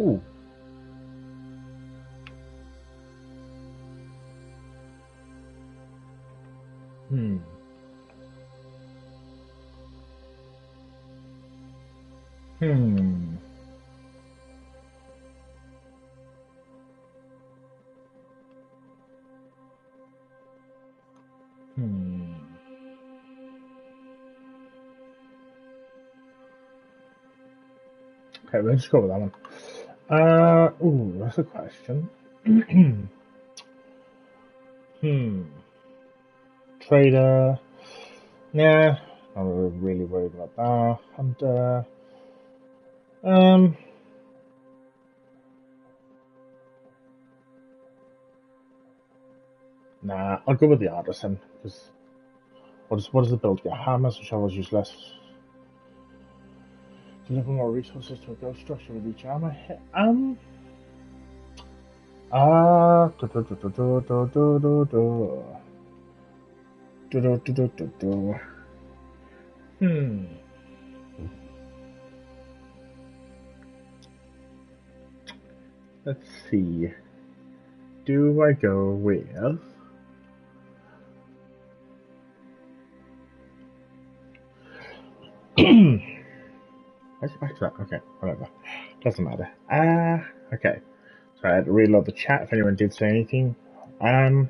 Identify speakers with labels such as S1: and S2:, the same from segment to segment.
S1: Ooh. Hmm. Hmm. Hmm. Okay, let's go with that one. Ooh, that's a question. Hmm. Trader. Nah, I'm really worried about that. And um, nah, I'll go with the artisan because what does the build get? Hammers and shovels use less. Deliver more resources to a ghost structure with each armor hit. Do do do do do do do do do. Do do do do do do. Hmm. Let's see. Do I go with? Let's back to that. Okay, whatever. Doesn't matter. Okay. So I had to reload the chat if anyone did say anything. Where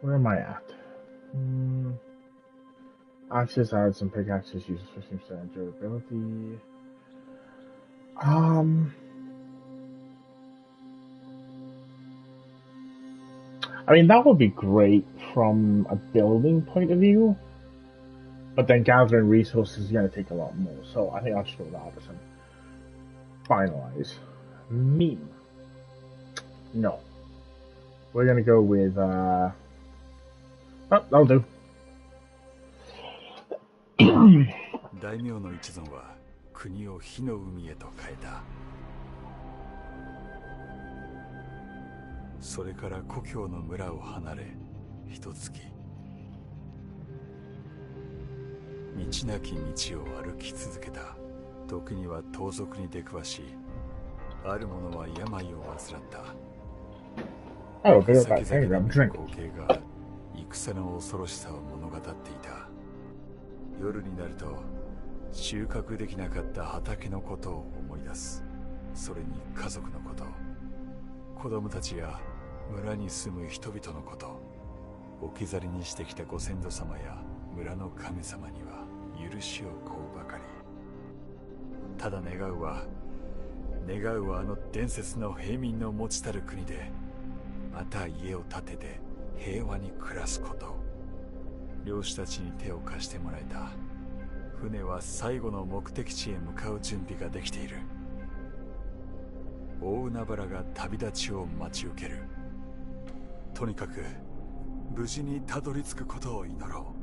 S1: am I at? Axes, arrows, and pickaxes use 15% durability. I mean, that would be great from a building point of view, but then gathering resources is going to take a lot more. So I think I'll just go with artisan. Finalize. Meme. No. We're going to go with, oh, that'll do.
S2: 大名の一存は国を火の海へと変えた。それから故郷の村を離れ、一月。道なき道を歩き続けた。時には盗賊に出くわし、ある者は病を患った。
S1: Oh, good about
S2: 先
S1: that.
S2: 々
S1: I'm
S2: の
S1: drink.
S2: 光景が戦の恐ろしさを物語っていた。夜になると収穫できなかった畑のことを思い出す。それに家族のこと、子供たちや村に住む人々のこと、置き去りにしてきたご先祖様や村の神様には許しを請うばかり。ただ願うはあの伝説の平民の持ちたる国でまた家を建てて平和に暮らすこと。漁師たちに手を貸してもらえた。船は最後の目的地へ向かう準備ができている。大海原が旅立ちを待ち受ける。とにかく無事にたどり着くことを祈ろう。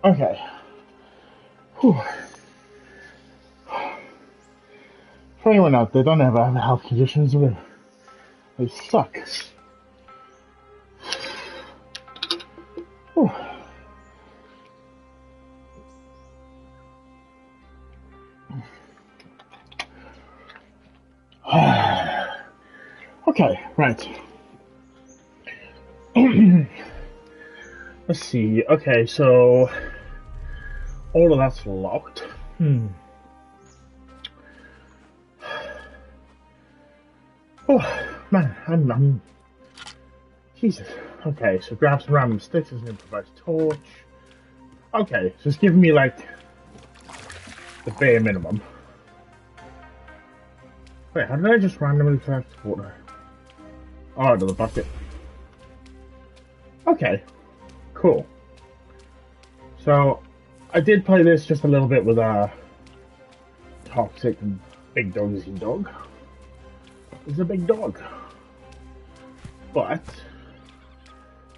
S1: Okay. Whew. For anyone out there, don't ever have health conditions, they suck. Whew. Okay, right. Let's see. Okay, so all of that's locked. Hmm. Oh, man, I'm... Jesus. Okay, so grab some random sticks as an improvised torch. Okay, so it's giving me, like, the bare minimum. Wait, how did I just randomly collect water? Oh, out of the bucket. Okay, cool. So, I did play this just a little bit with a toxic big doggy dog. It's a big dog. But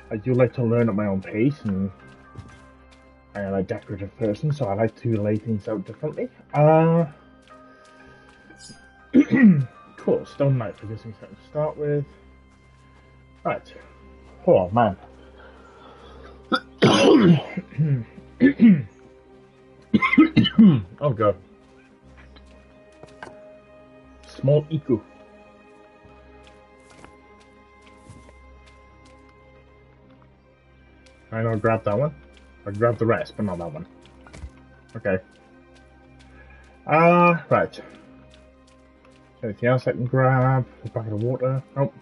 S1: I do like to learn at my own pace, and I am a decorative person, so I like to lay things out differently. Cool, stone knife, I guess we something to start with. Right. Oh, man. Oh, God. Small Iku. I know, grab that one. I grabbed the rest, but not that one. Okay. Right. Anything else I can grab? A bucket of water? Nope.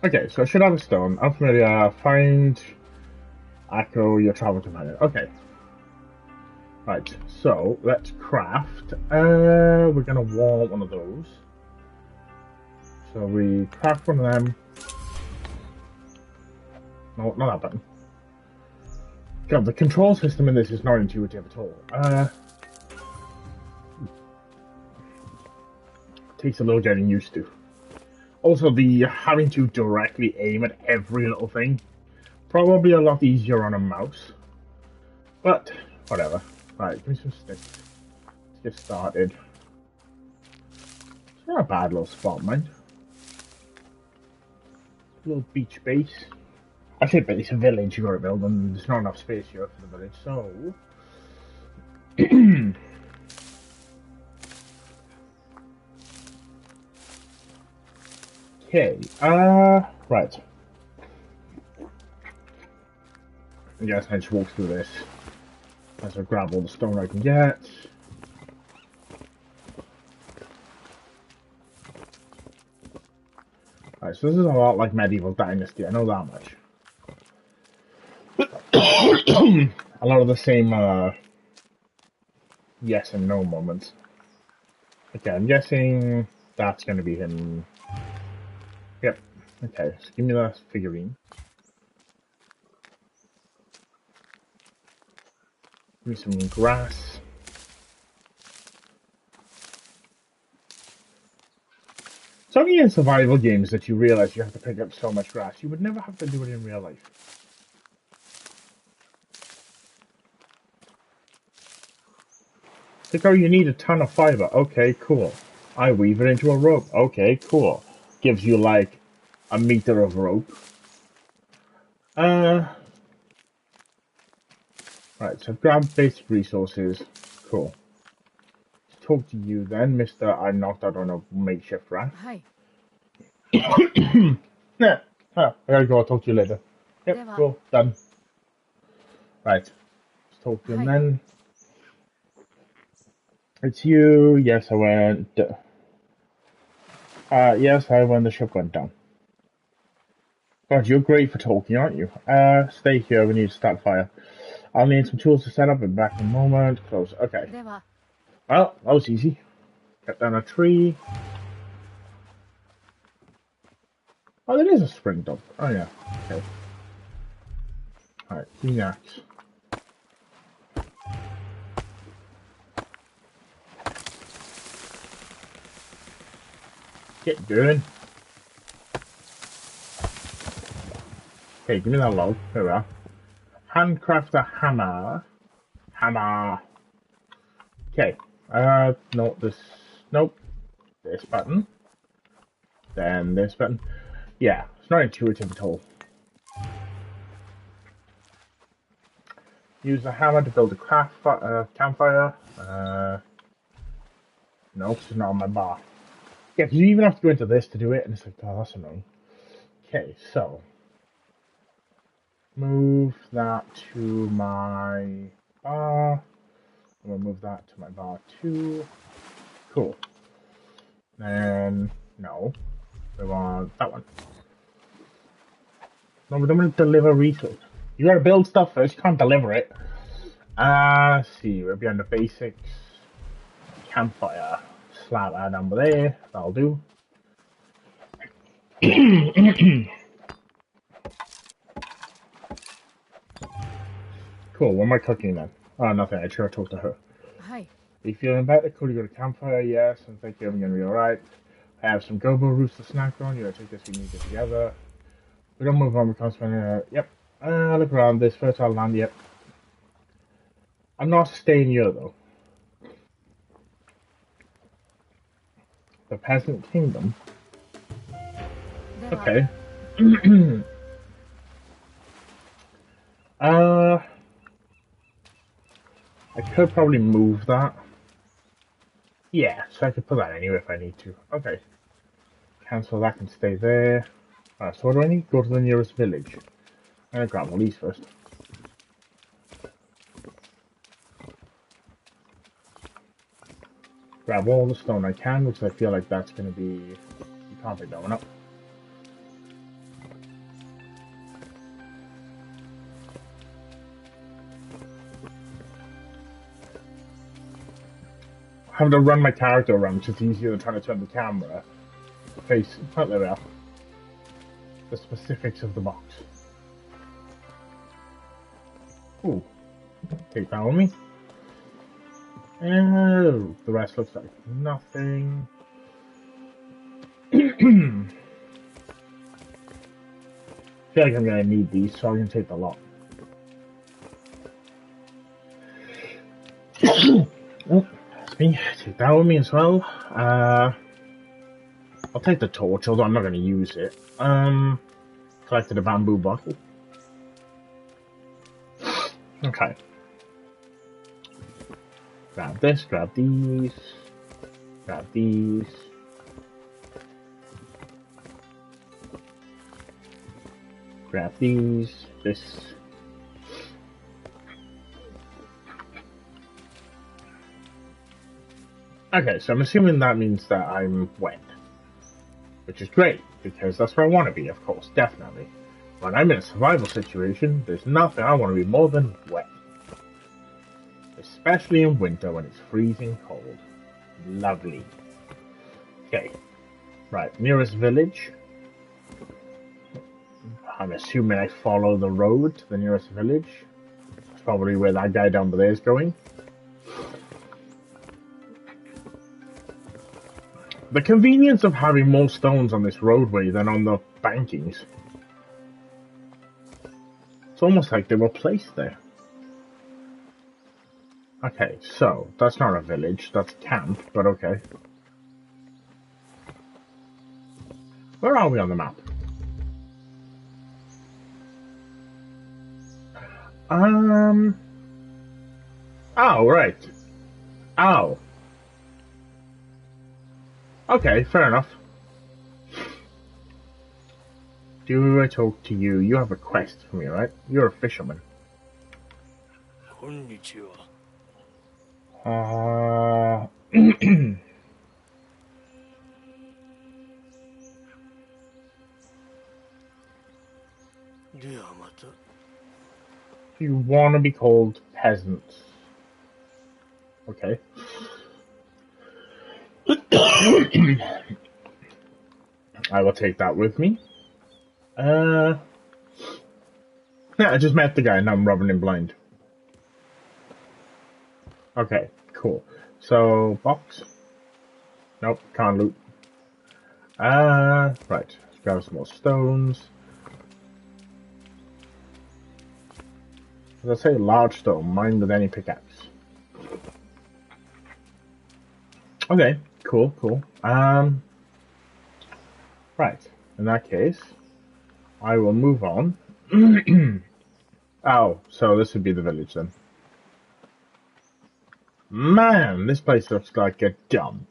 S1: Okay, so I should have a stone. Unfamiliar. Find Akko, your travel companion. Okay. Right, so let's craft. We're gonna want one of those. So we craft one of them. No, not that button. God, the control system in this is not intuitive at all. Takes a little getting used to. Also, the having to directly aim at every little thing, probably a lot easier on a mouse. But, whatever. Right, give me some sticks. Let's get started. It's not a bad little spot, mind. Little beach base. I said, but it's a village you gotta build, and there's not enough space here for the village, so... Okay, right. I guess I just walk through this as I grab all the stone I can get. Right, so this is a lot like Medieval Dynasty, I know that much. A lot of the same, yes and no moments. Okay, I'm guessing that's gonna be him. Yep. Okay, so give me that figurine. Give me some grass. It's only in survival games that you realize you have to pick up so much grass. You would never have to do it in real life. Like, oh, you need a ton of fiber. Okay, cool. I weave it into a rope. Okay, cool. Gives you like a meter of rope. Right, so grab basic resources. Cool. Let's talk to you then, Mr. I knocked out on a makeshift rat.
S3: Hi.
S1: Yeah, I gotta go. I'll talk to you later. Yep, cool, done. Right, let's talk to him then. It's you. Yes, I went. Yes, I when the ship went down. God, you're great for talking, aren't you? Stay here. We need to start fire. I'll need some tools to set up. And back in a moment. Close. Okay. Well, that was easy. Cut down a tree. Oh, there is a spring dump. Oh yeah. Okay. All right. Green axe. Get going. Okay, give me that log. There we are. Handcraft a hammer. Hammer. Okay. No, this. Nope. This button. Then this button. Yeah, it's not intuitive at all. Use the hammer to build a campfire. No, it's not on my bar. Yeah, because you even have to go into this to do it, and it's like, oh, that's annoying. Okay, so move that to my bar. I'm gonna move that to my bar 2. Cool. And no, we want that one. No, we don't want to deliver resources. You gotta build stuff first. You can't deliver it. Let's see. We're beyond the basics. Campfire. Slap that number there. That'll do. Cool. What am I cooking then? Oh, nothing. I should have talked to her.
S3: Hi.
S1: Are you feeling better? Cool. You got a campfire? Yes. And thank you. I'm gonna be alright. I have some gobo roots to snack on. You gotta take this. We need to get together. We don't move on. We can't spend. Yep. Look around this fertile land. Yep. I'm not staying here though. The peasant kingdom. Okay. I could probably move that. Yeah, so I could put that anywhere if I need to. Okay. Cancel that and stay there. Alright, so what do I need? Go to the nearest village. I'm gonna grab all these first. Grab all the stone I can, which I feel like that's gonna be... You can't pick that one up. Having to run my character around, which is easier than trying to turn the camera. Face, oh, there we are. The specifics of the box. Ooh, take that on me. Oh, the rest looks like nothing. I feel like I'm gonna need these, so I'm gonna take the lot. Oh. Me, take that with me as well. I'll take the torch, although I'm not going to use it. Collected a bamboo bottle. Okay. Grab this, grab these, grab these. Grab these, this. Okay, so I'm assuming that means that I'm wet. Which is great, because that's where I want to be, of course, definitely. When I'm in a survival situation, there's nothing I want to be more than wet. Especially in winter when it's freezing cold. Lovely. Okay. Right, nearest village. I'm assuming I follow the road to the nearest village. That's probably where that guy down there is going. The convenience of having more stones on this roadway than on the bankings. It's almost like they were placed there. Okay, so, that's not a village, that's camp, but okay. Where are we on the map? Oh, right. Oh. Okay, fair enough. Do I talk to you? You have a quest for me, right? You're a fisherman.
S4: Konnichiwa.
S1: You want to be called peasants. Okay. I will take that with me. Yeah, I just met the guy and I'm rubbing him blind. Okay, cool. So, box. Nope, can't loot. Right. Let's grab some more stones. As I say, large stone, mine with any pickaxe. Okay, cool. Right. In that case, I will move on. Oh, so this would be the village then. Man, this place looks like a dump.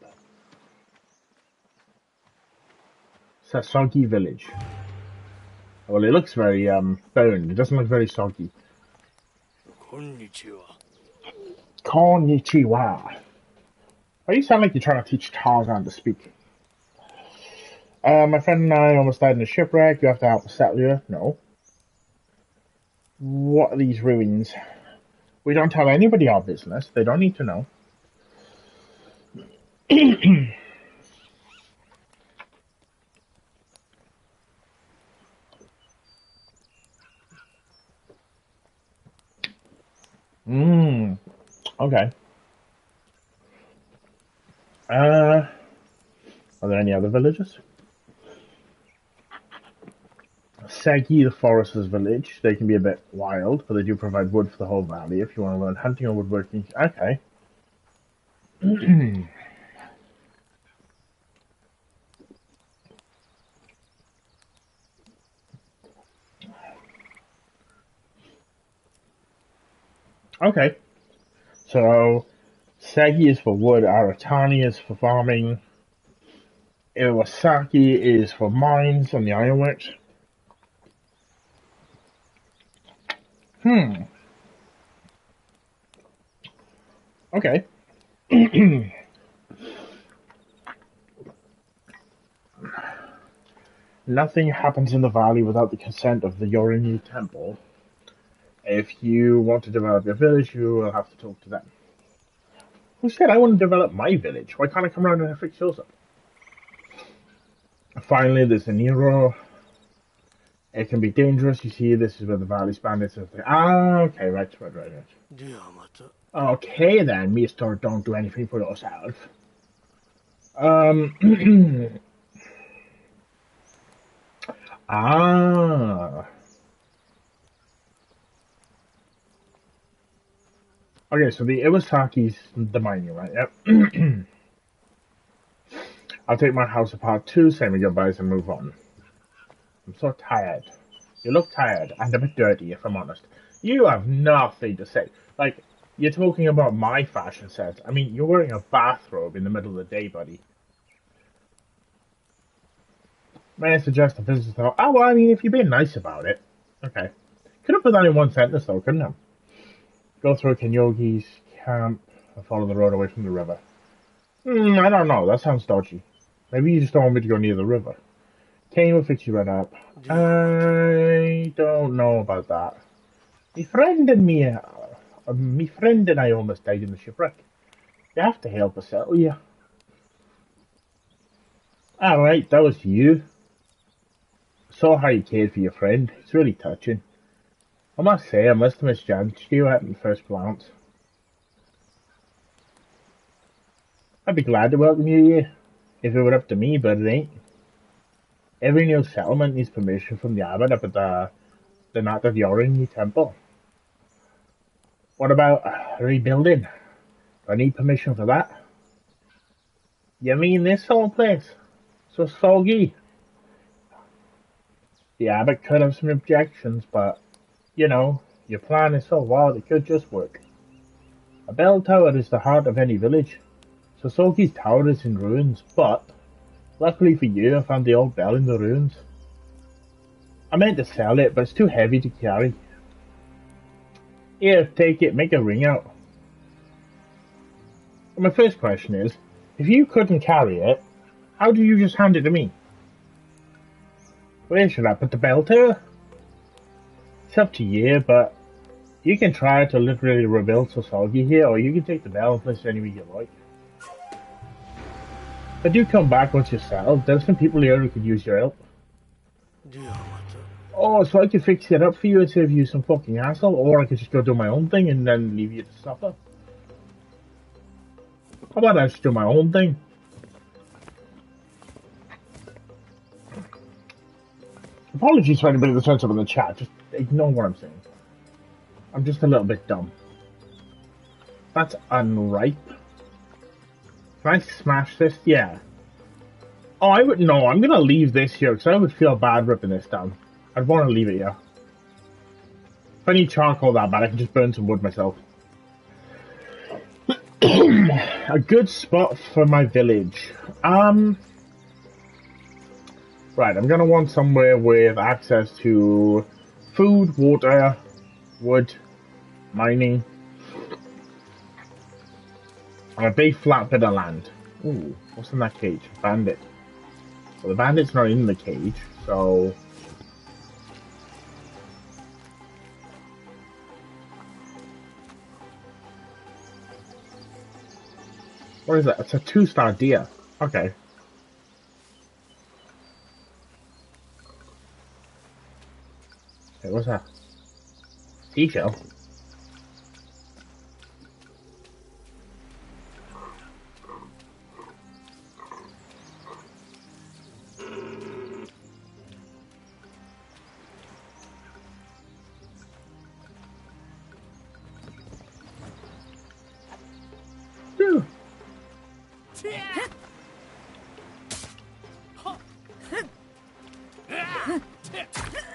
S1: It's a soggy village. Well, it looks very, burned. It doesn't look very soggy.
S4: Konnichiwa.
S1: Konnichiwa. Why do you sound like you're trying to teach Tarzan to speak? My friend and I almost died in a shipwreck. You have to help us settle you. No. What are these ruins? We don't tell anybody our business. They don't need to know. Okay. Are there any other villages? Segi, the forester's village. They can be a bit wild, but they do provide wood for the whole valley if you want to learn hunting or woodworking. Okay. Okay. So, Segi is for wood, Aratani is for farming, Iwasaki is for mines and the ironworks. Okay. Nothing happens in the valley without the consent of the Yorinyu Temple. If you want to develop your village, you will have to talk to them. Who said I want to develop my village? Why can't I come around and fix yours up? Finally, there's the Nero. It can be dangerous. You see, this is where the valley spans. Okay, right. Okay then, mister, don't do anything for yourself. Okay, so the Iwasaki's the mining, right? Yep. I'll take my house apart too, say my goodbyes and move on. I'm so tired. You look tired and a bit dirty, if I'm honest. You have nothing to say. Like, you're talking about my fashion sense. I mean, you're wearing a bathrobe in the middle of the day, buddy. May I suggest a visit though? Oh, well, I mean, if you're being nice about it. Okay. Could have put that in one sentence though, couldn't I? Go through Kenyogi's camp and follow the road away from the river. I don't know. That sounds dodgy. Maybe you just don't want me to go near the river. Kane will fix you right up. I don't know about that. My friend and I almost died in the shipwreck. You have to help us settle you. Alright, that was you. Saw how you cared for your friend. It's really touching. I must say, I must have misjudged you at the first glance. I'd be glad to welcome you here, if it were up to me, but it ain't. Every new settlement needs permission from the abbot up at the Nat of Yorinyu Temple. What about rebuilding? Do I need permission for that? You mean this whole place? So soggy? The abbot could have some objections, but, you know, your plan is so wild it could just work. A bell tower is the heart of any village. Sosoki's tower is in ruins, but luckily for you, I found the old bell in the ruins. I meant to sell it, but it's too heavy to carry. Here, take it, make a ring out. My first question is, if you couldn't carry it, how do you just hand it to me? Where should I put the bell tower? It's up to you, but you can try to literally rebuild Sosagi here, or you can take the bell and place it anywhere you like. But do come back once you're settled. There's some people here who could use your help. Oh, so I could fix it up for you and save you some fucking hassle, or I could just go do my own thing and then leave you to suffer. How about I just do my own thing? Apologies for anybody that's sensitive in the chat, just ignore what I'm saying. I'm just a little bit dumb. That's unripe. Can I smash this? Yeah. Oh, I would no. I'm gonna leave this here because I would feel bad ripping this down. I'd want to leave it here. If I need charcoal that bad, I can just burn some wood myself. A good spot for my village. Right, I'm gonna want somewhere with access to food, water, wood, mining. On a big flat bit of land. Ooh, what's in that cage? Bandit. Well, the bandit's not in the cage, so... What is that? It's a 2-star deer. Okay. Hey, what's that? Seashell?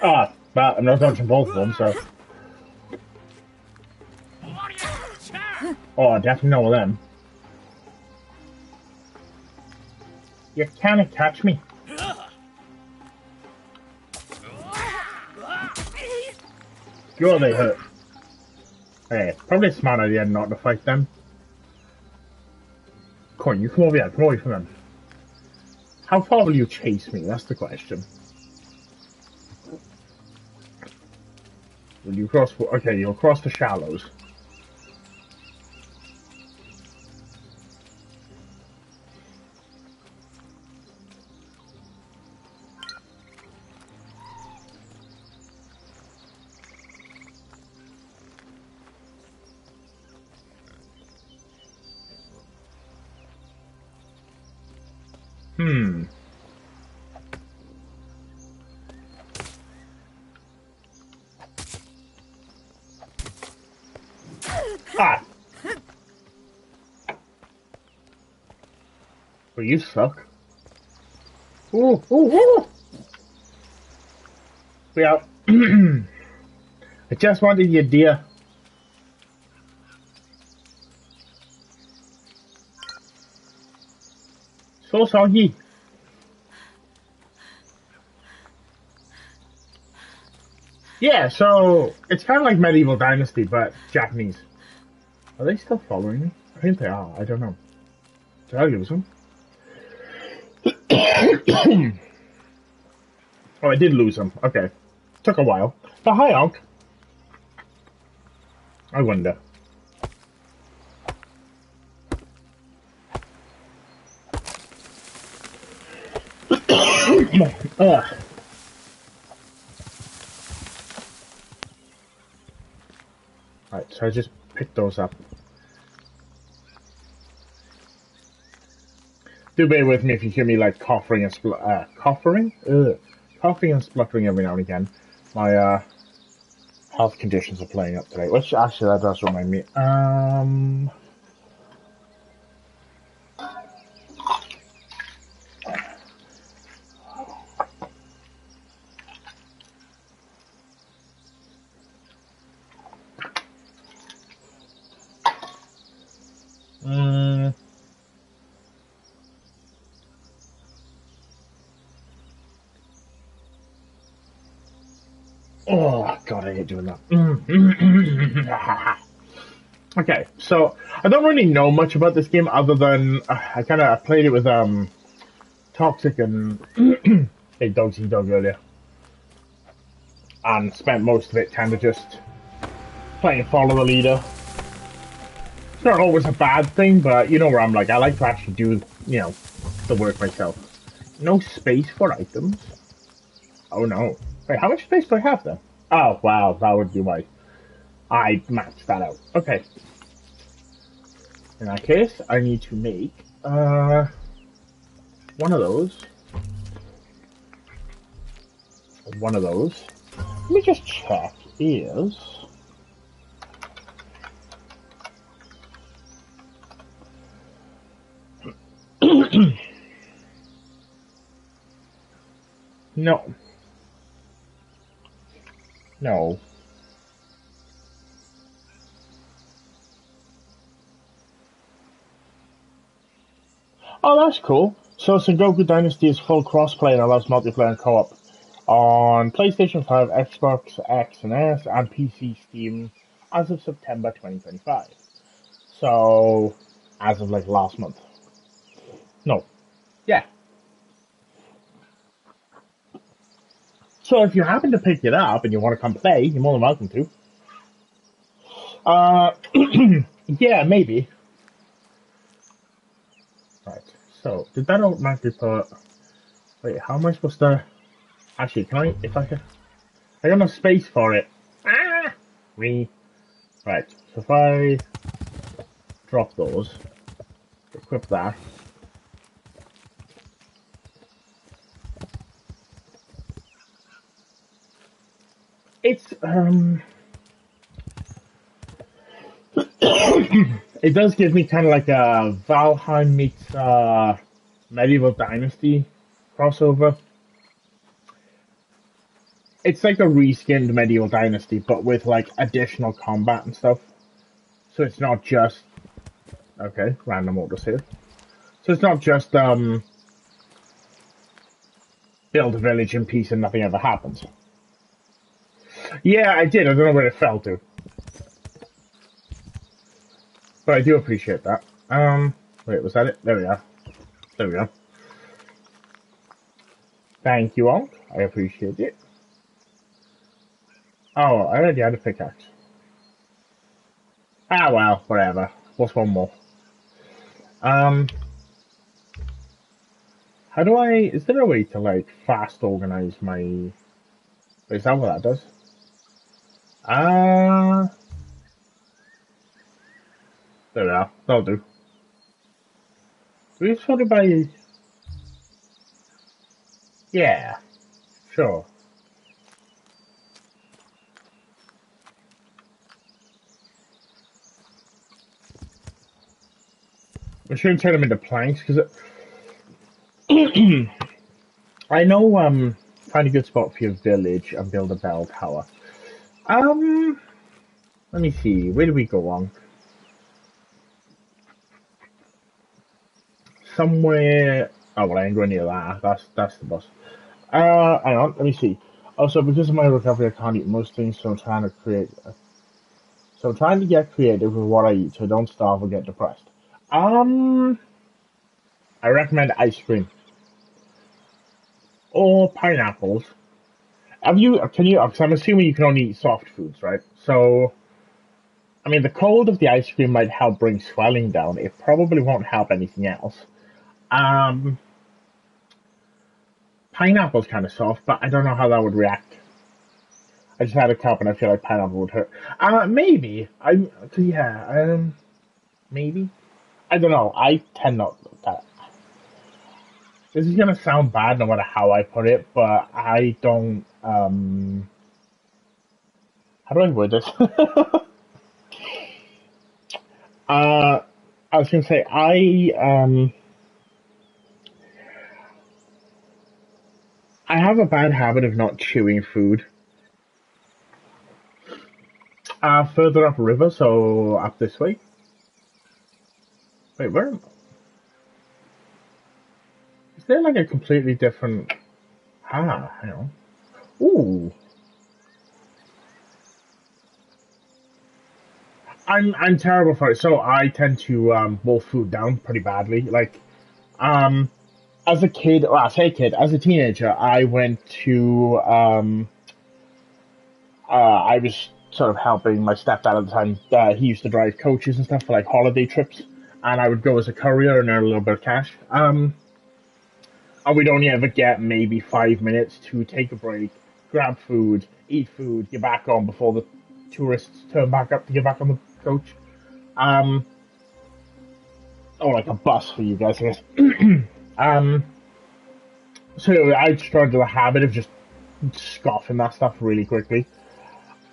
S1: Ah, but I'm not touching both of them, so... Oh, I definitely know one of them. You can't catch me. Sure, they hurt. Hey, probably a smart idea not to fight them. Coin, you come over here. Come away from them. How far will you chase me? That's the question. Will you cross? Okay, you'll cross the shallows. Ah! Well, you suck. Ooh, ooh, ooh! Yeah. I just wanted your deer. So soggy. Yeah, so it's kind of like Medieval Dynasty, but Japanese. Are they still following me? I think they are. I don't know. Did I lose them? Oh, I did lose them. Okay. Took a while. But hi, Unc. I wonder. Ugh. Alright, so I just picked those up. Do bear with me if you hear me like coughing and coughing and spluttering every now and again. My health conditions are playing up today, which actually that does remind me. Oh god, I hate doing that. Okay, so I don't really know much about this game other than I kind of played it with Toxic and Big Dog Eat Dog earlier, and spent most of it kind of just playing follow the leader. It's not always a bad thing, but you know where I'm like, I like to actually do, you know, the work myself. No space for items. Oh no. Wait, how much space do I have then? Oh, wow, that would be why I maxed that out. Okay. In that case, I need to make, one of those. One of those. Let me just check, is... No. No. Oh, that's cool. So Sengoku Dynasty is full crossplay and allows multiplayer and co-op on PlayStation 5, Xbox X and S, and PC Steam as of September 2025. So, as of like last month. No. Yeah. So if you happen to pick it up and you want to come play, you're more than welcome to. Yeah, maybe. Right. So did that automatically put? Wait, how am I supposed to? Actually, can I? If I can, I got no space for it. Ah, me. Right. So if I drop those, equip that. It's it does give me kind of like a Valheim meets Medieval Dynasty crossover. It's like a reskinned Medieval Dynasty, but with like additional combat and stuff. So it's not just okay, random orders here. So it's not just build a village in peace and nothing ever happens. Yeah, I did. I don't know where it fell to. But I do appreciate that. Wait, was that it? There we are. There we go. Thank you all. I appreciate it. Oh, I already had a pickaxe. Ah, well, whatever. What's one more? How do I... Is there a way to, like, fast organize my... Is that what that does? There we are. That'll do. Do we sort it by... Yeah. Sure. We shouldn't turn them into planks, because I know, find a good spot for your village and build a bell tower. Let me see. Where do we go on? Somewhere... Oh, well, I ain't going near that. That's the boss. Hang on. Let me see. Also, because of my recovery, I can't eat most things, so I'm trying to get creative with what I eat, so I don't starve or get depressed. I recommend ice cream. Or pineapples. Because I'm assuming you can only eat soft foods, right? So, I mean, the cold of the ice cream might help bring swelling down. It probably won't help anything else. Pineapple's kind of soft, but I don't know how that would react. I just had a cup and I feel like pineapple would hurt. Maybe. Maybe. I don't know. I tend not that. This is gonna sound bad no matter how I put it, but I don't, how do I word this? I was gonna say, I have a bad habit of not chewing food. Further up river, so up this way. Wait, where? Is there like a completely different? Hang on. Ooh. I'm terrible for it, so I tend to wolf food down pretty badly. Like, as a kid, well, I say kid, as a teenager, I went to I was sort of helping my stepdad at the time. He used to drive coaches and stuff for like holiday trips, and I would go as a courier and earn a little bit of cash. And we'd only ever get maybe 5 minutes to take a break, grab food, eat food, get back on before the tourists turn back up to get back on the coach. Or like a bus for you guys, I guess. So I started the habit of just scoffing that stuff really quickly.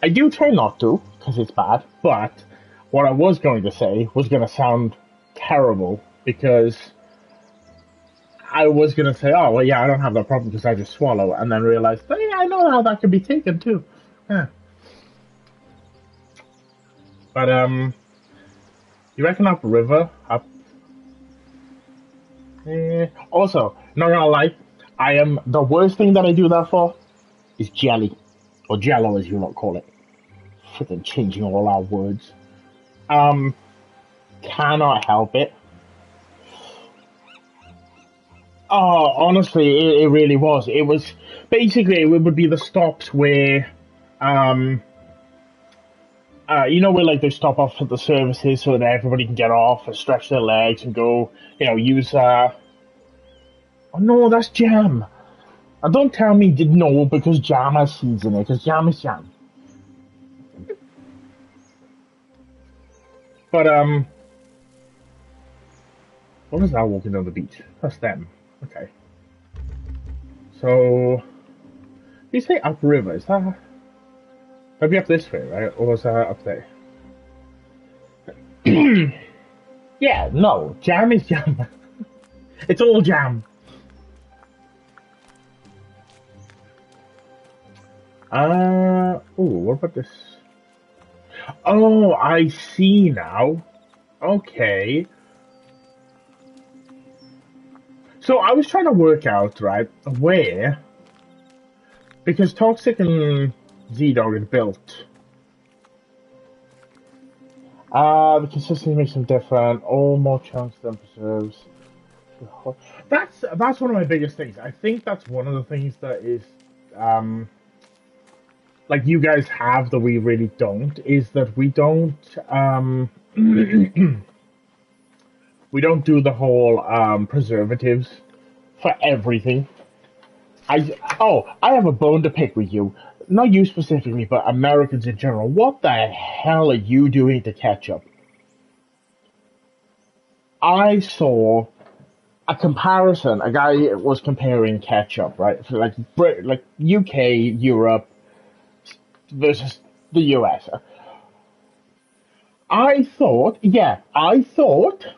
S1: I do try not to, because it's bad, but what I was going to say was going to sound terrible, because I was going to say, oh, well, yeah, I don't have that problem because I just swallow, and then realize, oh, yeah, I know how that can be taken, too. Yeah. But, you reckon up river? Up... Also, not gonna lie, the worst thing that I do that for is jelly. Or jello, as you lot call it. Freaking changing all our words. cannot help it. Oh, honestly, it really was. It was basically it would be the stops where, um, where like they stop off at the services so that everybody can get off and stretch their legs and go, use. Oh no, that's jam. And don't tell me did no because jam has seeds in it. Because jam is jam. But what is that walking on the beach? That's them. Okay. So, you say upriver? Is that maybe up this way, right? Or was that up there? Yeah, no. Jam is jam. It's all jam. Oh, what about this? Oh, I see now. Okay. So I was trying to work out, right, where, because Toxic and Z-Dog had built. The consistency makes them different. All more chunks than preserves. That's one of my biggest things. I think that's one of the things that is, like you guys have that we really don't, is that we don't, we don't do the whole preservatives for everything. I have a bone to pick with you. Not you specifically, but Americans in general. What the hell are you doing to ketchup? I saw a comparison. A guy was comparing ketchup, right? So like like UK, Europe versus the US. I thought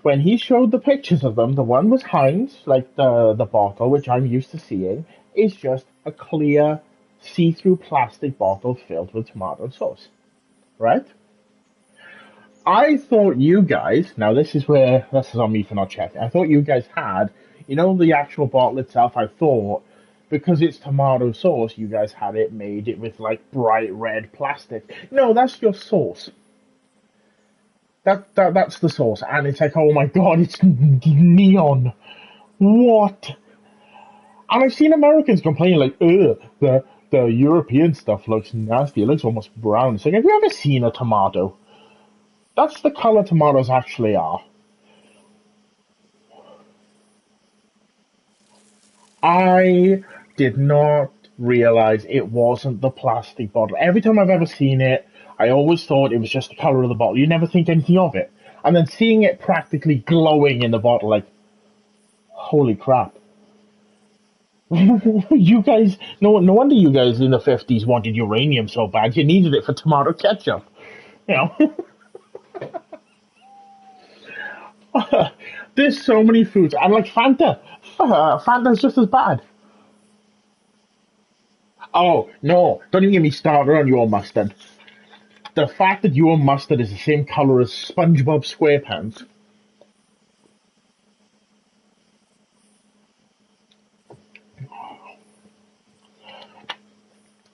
S1: when he showed the pictures of them, the one was Heinz, like the bottle, which I'm used to seeing, is just a clear, see-through plastic bottle filled with tomato sauce, right? I thought you guys, now this is on me for not checking, I thought you guys had, the actual bottle itself, I thought, because it's tomato sauce, you guys had it made it with like bright red plastic. No, that's your sauce. That's the sauce, and it's like, oh my god, it's neon. What? And I've seen Americans complain like, ugh, the European stuff looks nasty. It looks almost brown. It's like, have you ever seen a tomato? That's the color tomatoes actually are. I did not realize it wasn't the plastic bottle. Every time I've ever seen it, I always thought it was just the color of the bottle. You never think anything of it. And then seeing it practically glowing in the bottle, like, holy crap. You guys, no wonder you guys in the 50s wanted uranium so bad. You needed it for tomato ketchup. You know? There's so many foods. And like Fanta. Fanta's just as bad. Oh, no. Don't even get me started on your mustard. The fact that your mustard is the same color as SpongeBob SquarePants.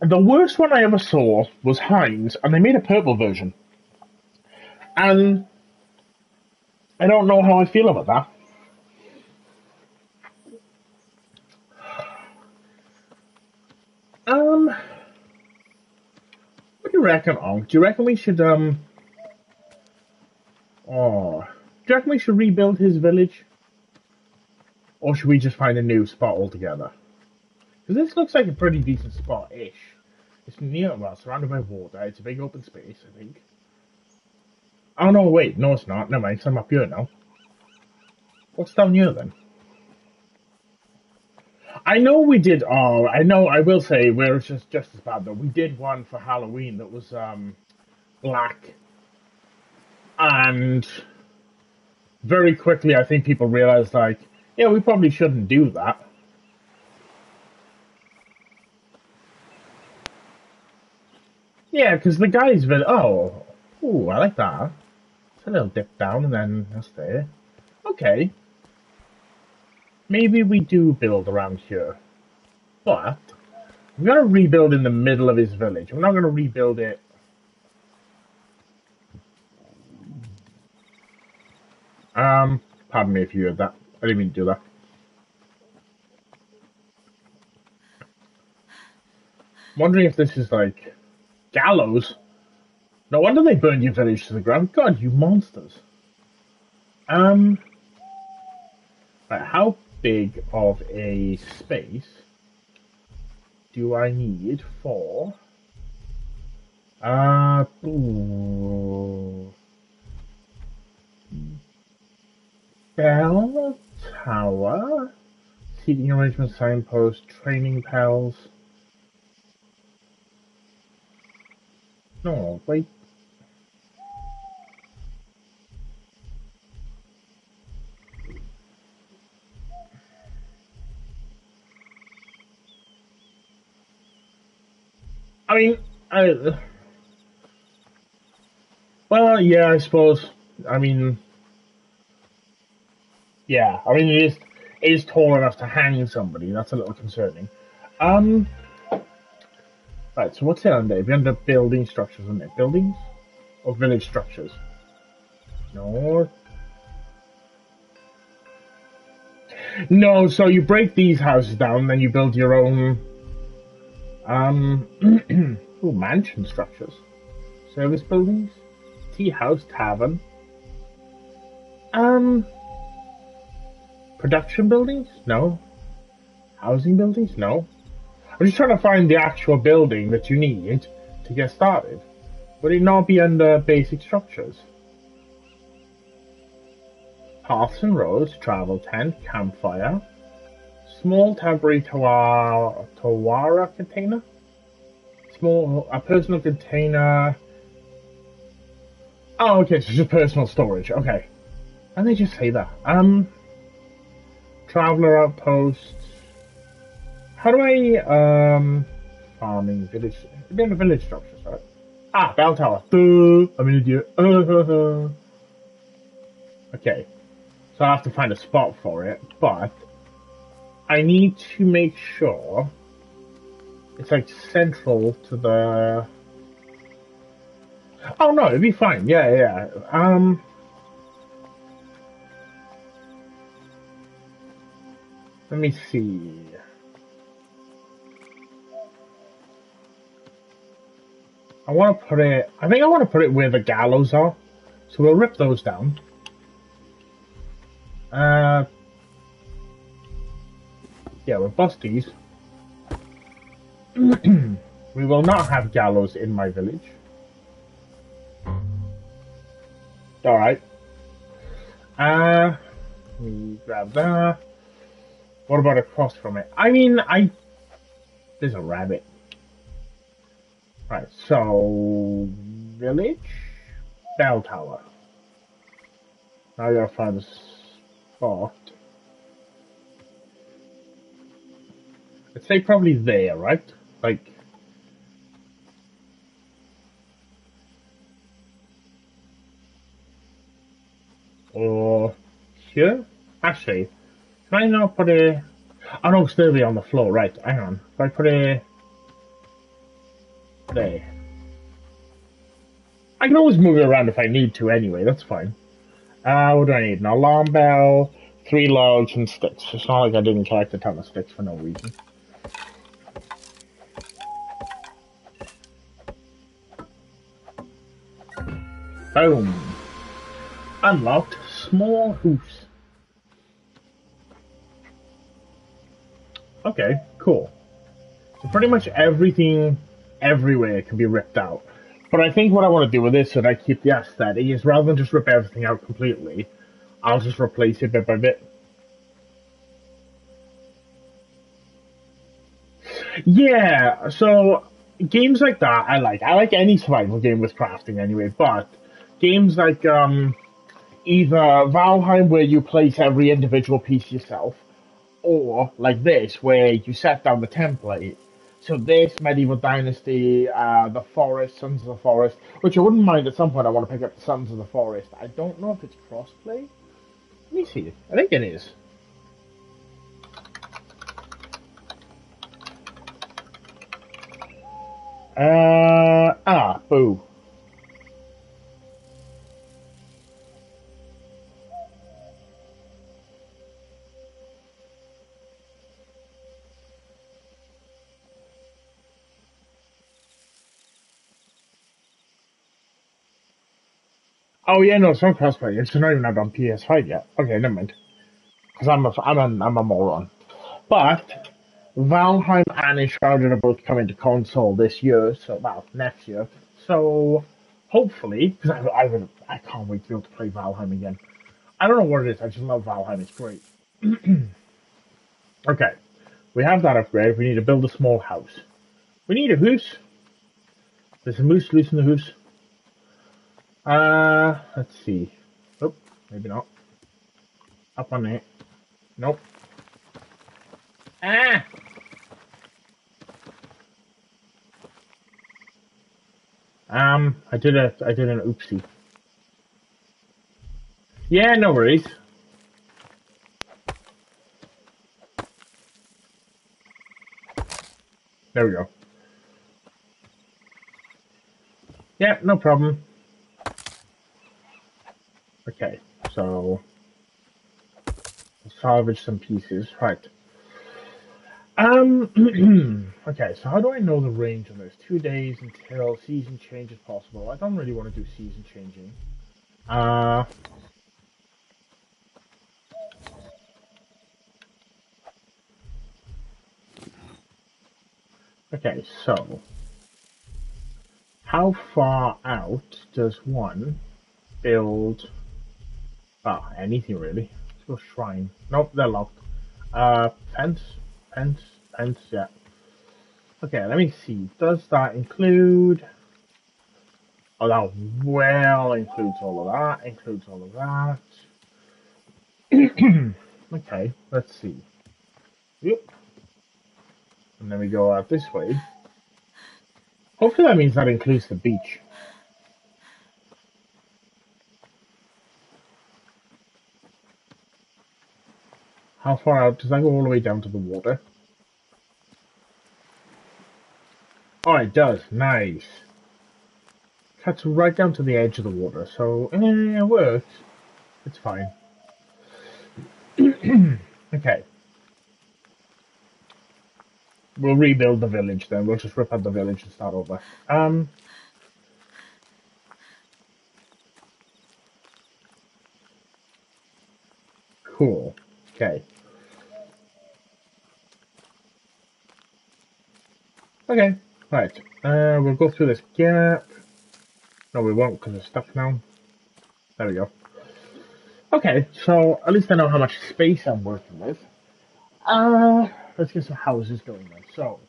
S1: And the worst one I ever saw was Heinz, and they made a purple version. And I don't know how I feel about that. What do you reckon, Onk? Do you reckon we should, do you reckon we should rebuild his village? Or should we just find a new spot altogether? Because this looks like a pretty decent spot-ish. It's near, well, surrounded by water. It's a big open space, I think. Oh, no, wait. No, it's not. Never mind. I'm up here now. What's down here, then? I know we did, I will say, where it's just as bad, though. We did one for Halloween that was, black. And very quickly, I think people realized, like, yeah, we probably shouldn't do that. Yeah, because the guy's been, ooh, I like that. It's a little dip down and then that's there. Okay. Maybe we do build around here. But, we're going to rebuild in the middle of his village. We're not going to rebuild it. Pardon me if you heard that. I didn't mean to do that. I'm wondering if this is like gallows. No wonder they burned your village to the ground. God, you monsters. Right, how big of a space do I need for bell tower, seating arrangement, signpost, training pals. No, wait. I mean, well, yeah, I suppose. I mean, yeah, I mean, it is tall enough to hang somebody. That's a little concerning. Um, right. So what's it under? If you under building structures, isn't it? Buildings or village structures? No. No. So you break these houses down, then you build your own. Ooh, mansion structures, service buildings, tea house, tavern. Production buildings? No. Housing buildings? No. I'm just trying to find the actual building that you need to get started. Would it not be under basic structures? Paths and roads, travel tent, campfire, small temporary Tawara container, a personal container. Oh, okay, so just personal storage. Okay, and they just say that. Traveler outpost. How do I farming village? It'd be under village structures, right? Ah, bell tower. I'm an idiot. Okay, so I have to find a spot for it, but I need to make sure it's like central to the. Oh no, it'd be fine. Yeah. Let me see. I want to put it. I think I want to put it where the gallows are. So we'll rip those down. Yeah, we'll bust these. We will not have gallows in my village. Alright. We grab that. What about across from it? I mean, there's a rabbit. Right, so village, bell tower. Now I gotta find a spot. I'd say probably there, right? Like, or here? Actually, can I not put a? Oh no, it's literally on the floor. Right, hang on. If I put a there, I can always move it around if I need to. Anyway, that's fine. What do I need? An alarm bell, 3 logs, and sticks. It's not like I didn't collect a ton of sticks for no reason. Boom. Unlocked small house. Okay, cool. So pretty much everything everywhere can be ripped out. But I think what I want to do with this so that I keep the aesthetic is rather than just rip everything out completely, I'll just replace it bit by bit. Yeah, so games like that I like. I like any survival game with crafting anyway, but games like either Valheim where you place every individual piece yourself, or like this where you set down the template. So this Medieval Dynasty, the Forest, Sons of the Forest, which I wouldn't mind at some point. I want to pick up Sons of the Forest. I don't know if it's crossplay. Let me see. I think it is. Boo. Oh yeah, no, it's not crossplay. It's not even out on PS5 yet. Okay, never mind. Because I'm a moron. But Valheim and Enshrouded are both coming to console this year, so well next year. So hopefully, because I can't wait to be able to play Valheim again. I don't know what it is. I just love Valheim. It's great. Okay, we have that upgrade. We need to build a small house. We need a house. There's a moose loose in the house. Let's see. Oh, maybe not. Up on it. Nope. Ah! I did an oopsie. Yeah, no worries. There we go. Yeah, no problem. Okay, so salvage some pieces. Right. Okay, so how do I know the range on this? 2 days until season change is possible. I don't really want to do season changing. Uh, okay, so how far out does one build? Ah, anything really. Let's go shrine. Nope, they're locked. Fence, fence, fence. Yeah. Okay, let me see. Does that include? Oh, that well includes all of that. Includes all of that. Okay, let's see. Yep. And then we go out this way. Hopefully that means that includes the beach. How far out? Does that go all the way down to the water? Oh, it does. Nice. Cuts right down to the edge of the water, so it works. It's fine. Okay. We'll rebuild the village then. We'll just rip out the village and start over. Cool. Okay. Okay. Right. We'll go through this gap. No, we won't because it's stuck now. There we go. Okay, so at least I know how much space I'm working with. Let's get some houses going then. So,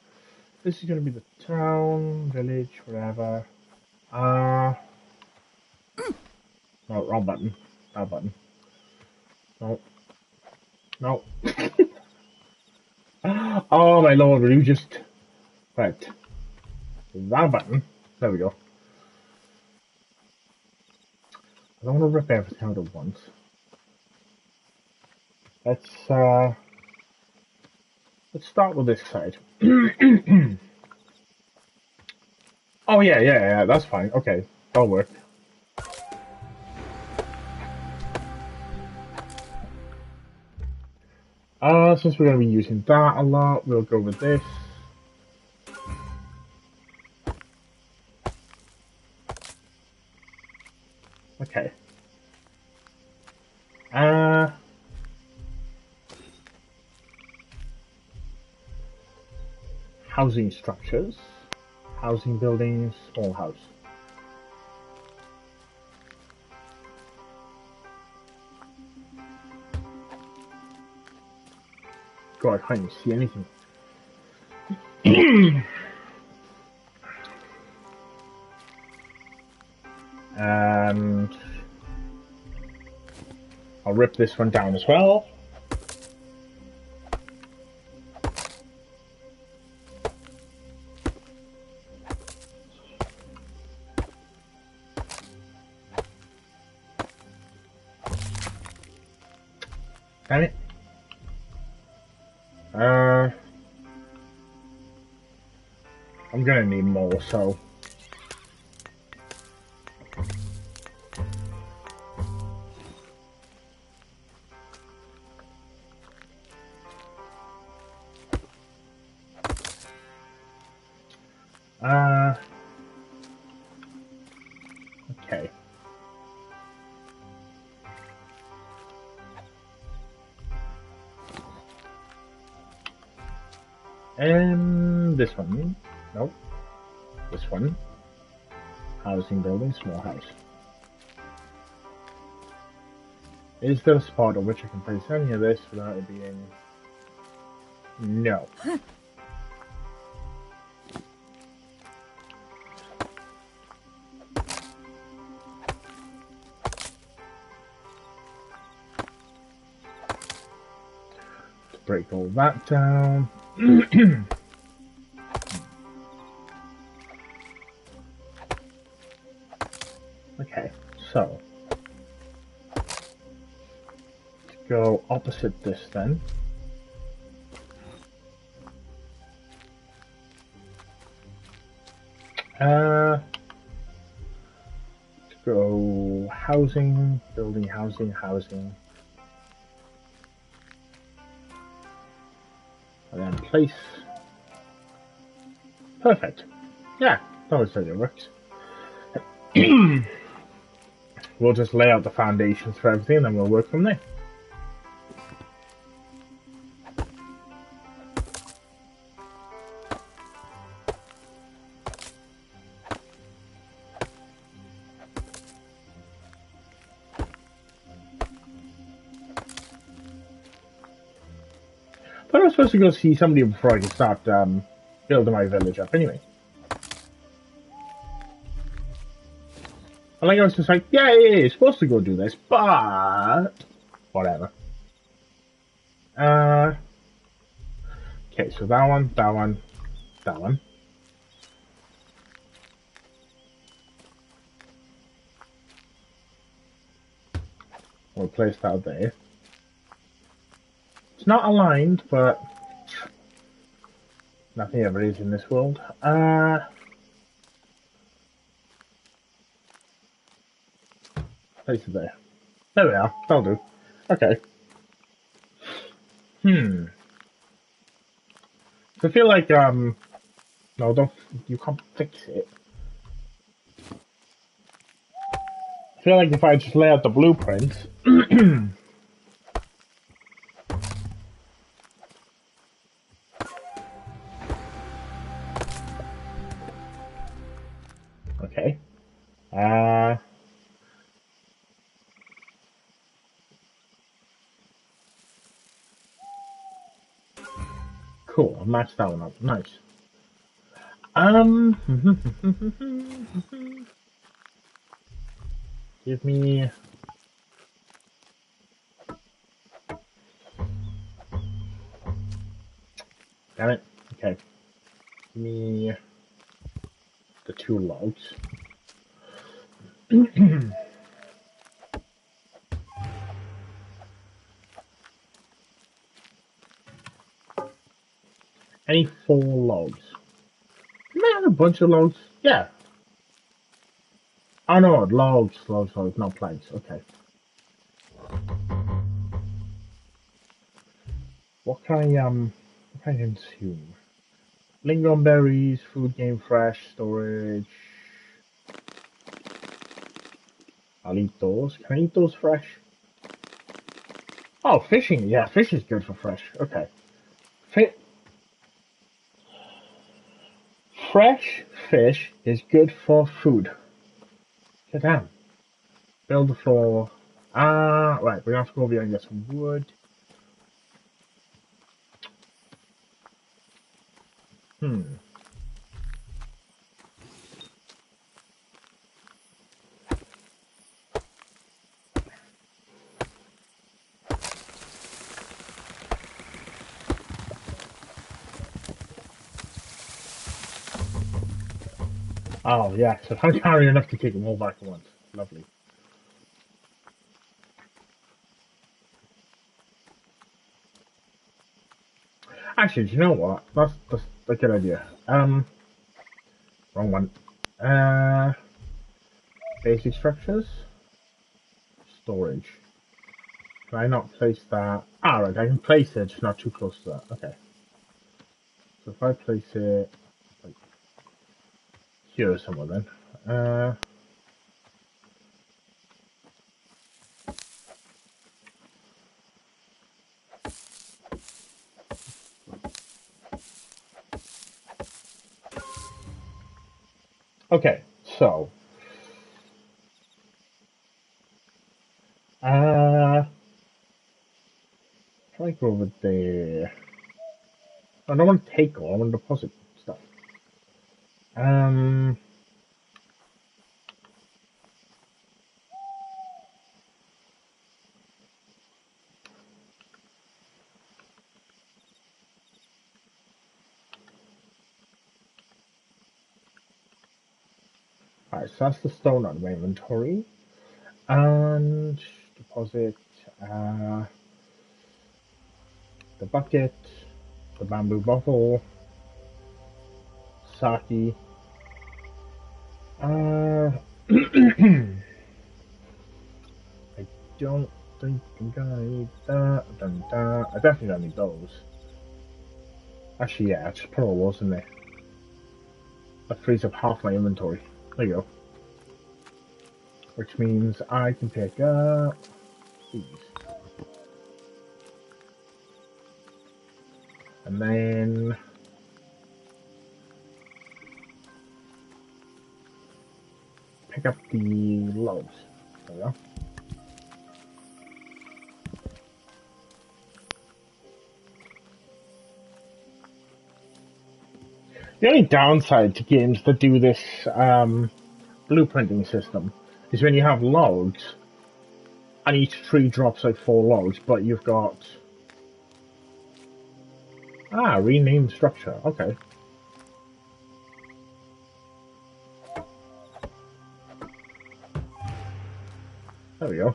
S1: this is going to be the town, village, whatever. No, wrong button. That button. No. No. Oh my lord, will you just... Right. That button. There we go. I don't want to rip everything out at once. Let's start with this side. Oh yeah, that's fine. Okay, that'll work. Since we're going to be using that a lot, we'll go with this. Okay. Housing structures. Housing buildings, small house. God, I can't even see anything. And I'll rip this one down as well. Damn it. I'm gonna need more, so. Okay. And this one. Nope. This one. Housing building, small house. Is there a spot on which I can place any of this without it being... No. Break all that down. Okay, so let's go opposite this then. Let's go housing, building, housing, housing. And then place. Perfect. Yeah, that looks like it works. We'll just lay out the foundations for everything and then we'll work from there. But I was supposed to go see somebody before I could start building my village up anyway. I think I was just like, yeah, you're supposed to go do this, but whatever. Okay, so that one, that one, that one. We'll place that there. It's not aligned, but nothing ever is in this world. Place it there. There we are. That'll do. Okay. So I feel like no, don't. You can't fix it. I feel like if I just lay out the blueprints. Okay. Cool. I've matched that one up. Nice. Give me. Damn it. Okay. Give me the 2 logs. Any 4 logs? Didn't I have a bunch of logs? Yeah. Oh no, logs, not planks. Okay. What can I consume? Lingon berries, food game fresh, storage. I'll eat those. Can I eat those fresh? Oh, fishing. Yeah, fish is good for fresh. Okay. Fresh fish is good for food. Get down. Build the floor. Right, we're gonna have to go over here and get some wood. Oh, yeah, so I'm carrying enough to take them all back at once. Lovely. Actually, do you know what? That's a good idea. Wrong one. Basic structures. Storage. Can I not place that? Ah, right, I can place it, just not too close to that. Okay. So if I place it like here somewhere then. Okay, so try to go over there. I don't want to take all. I want to deposit stuff. Um, Alright, so that's the stone out of my inventory. And deposit the bucket, the bamboo bottle, sake. I don't think I'm gonna need that. I definitely don't need those. Actually, yeah, I just put all those in there. That frees up half my inventory. There you go. Which means I can pick up these. And then pick up the loaves. There we go. The only downside to games that do this blueprinting system is when you have loads, and each tree drops like 4 loads, but you've got rename structure. Okay. There we go.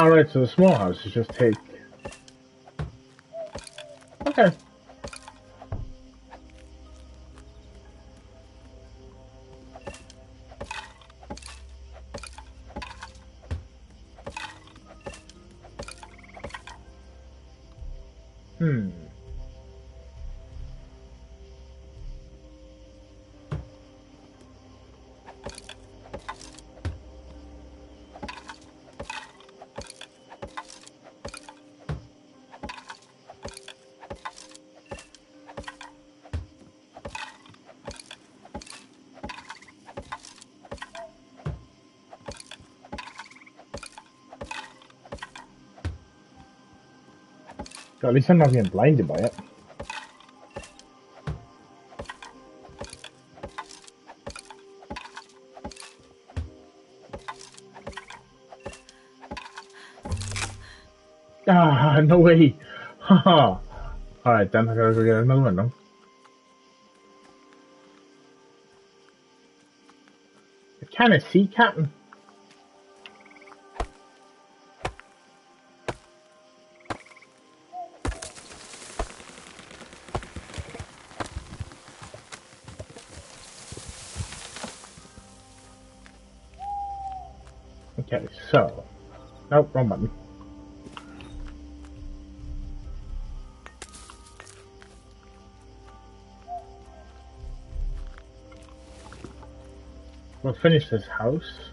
S1: Right, so the small houses just take... Okay. At least I'm not being blinded by it. No way. Haha. Alright, then I gotta go get another one now. I can't see, Captain. Okay, so. Nope, wrong button. We'll finish this house.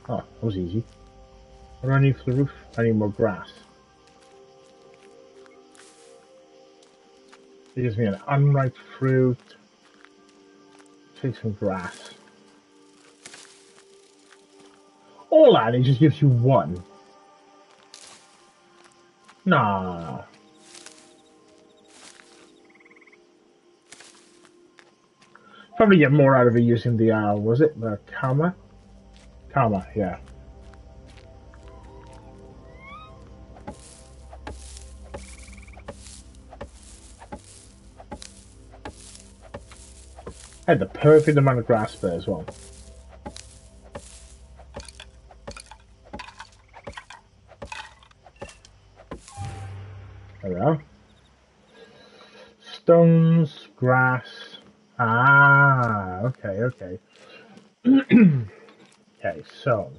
S1: Oh, that was easy. What do I need for the roof? I need more grass. It gives me an unripe fruit. Take some grass. All that, it just gives you one. Nah. Probably get more out of it using the, was it the Karma? Karma, yeah. I had the perfect amount of grass there as well. There we are. Stones, grass. Okay, okay. Okay, so.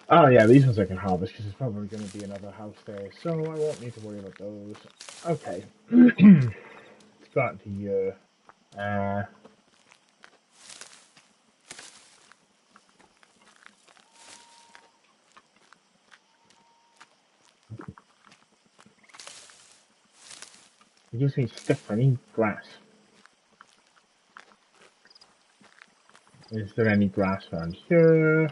S1: Oh yeah, these ones I can harvest because there's probably going to be another house there, so I won't need to worry about those. Okay. Let's go out to here. It gives me stiff. I need grass. Is there any grass around here?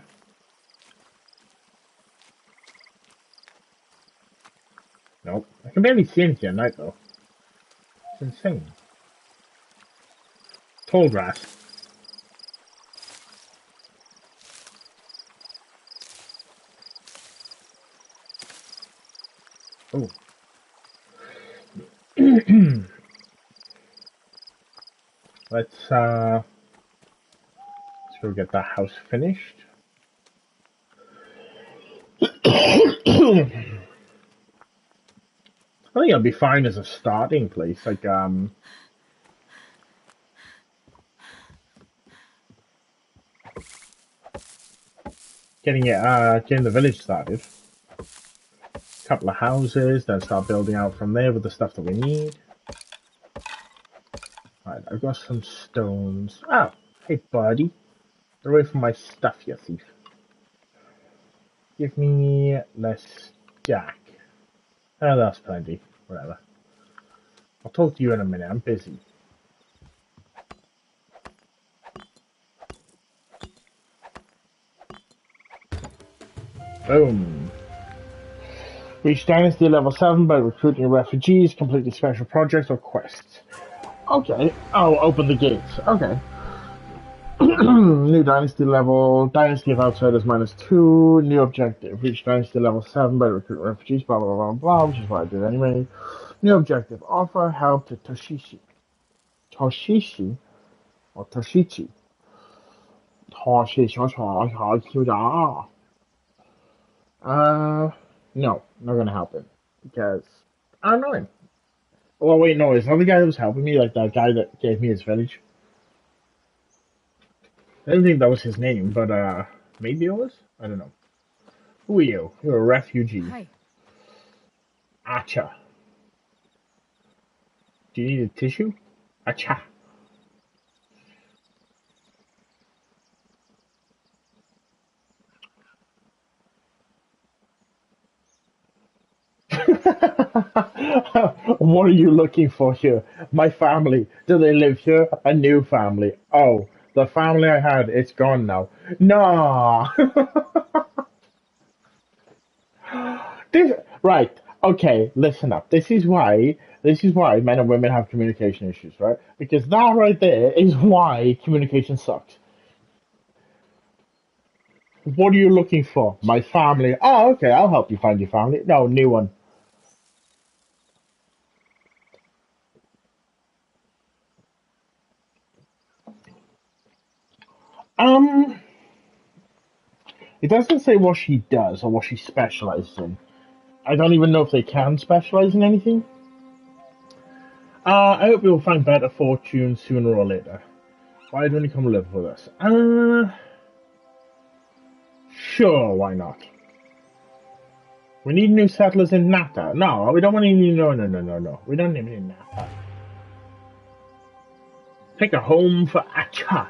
S1: Nope. I can barely see anything at night though. It's insane. Tall grass. Oh. Let's go get that house finished. I think it'll be fine as a starting place, like getting the village started. Couple of houses, then start building out from there with the stuff that we need. Right, I've got some stones. Oh, hey buddy. Get away from my stuff, you thief. Give me less jack. Oh, that's plenty. Whatever. I'll talk to you in a minute, I'm busy. Boom. Reach Dynasty level 7 by recruiting refugees, completing special projects or quests. Okay. Oh, open the gates. Okay. New Dynasty level. Dynasty of Outsiders -2. New objective. Reach Dynasty level 7 by recruiting refugees, blah, blah, blah, blah, which is what I did anyway. New objective. Offer help to Toshishi. Toshishi? Or Toshichi? No, not gonna help him. Because I don't know him. Well, wait, no, it's not the guy that was helping me, like that guy that gave me his village. I didn't think that was his name, but maybe it was? I don't know. Who are you? You're a refugee.
S3: Hi.
S1: Acha. Do you need a tissue? Acha. What are you looking for here? My family. Do they live here? A new family. Oh, the family I had, it's gone now. No. Right. Okay, listen up. This is why men and women have communication issues, right? Because that right there is why communication sucks. What are you looking for? My family. Oh, okay, I'll help you find your family. No, new one. Um, it doesn't say what she does or what she specializes in. I don't even know if they can specialize in anything. I hope you'll find better fortune sooner or later. Why don't you come live with us? Sure, why not? We need new settlers in Nata. No, we don't want any. No. We don't need any in Nata. Pick a home for Acha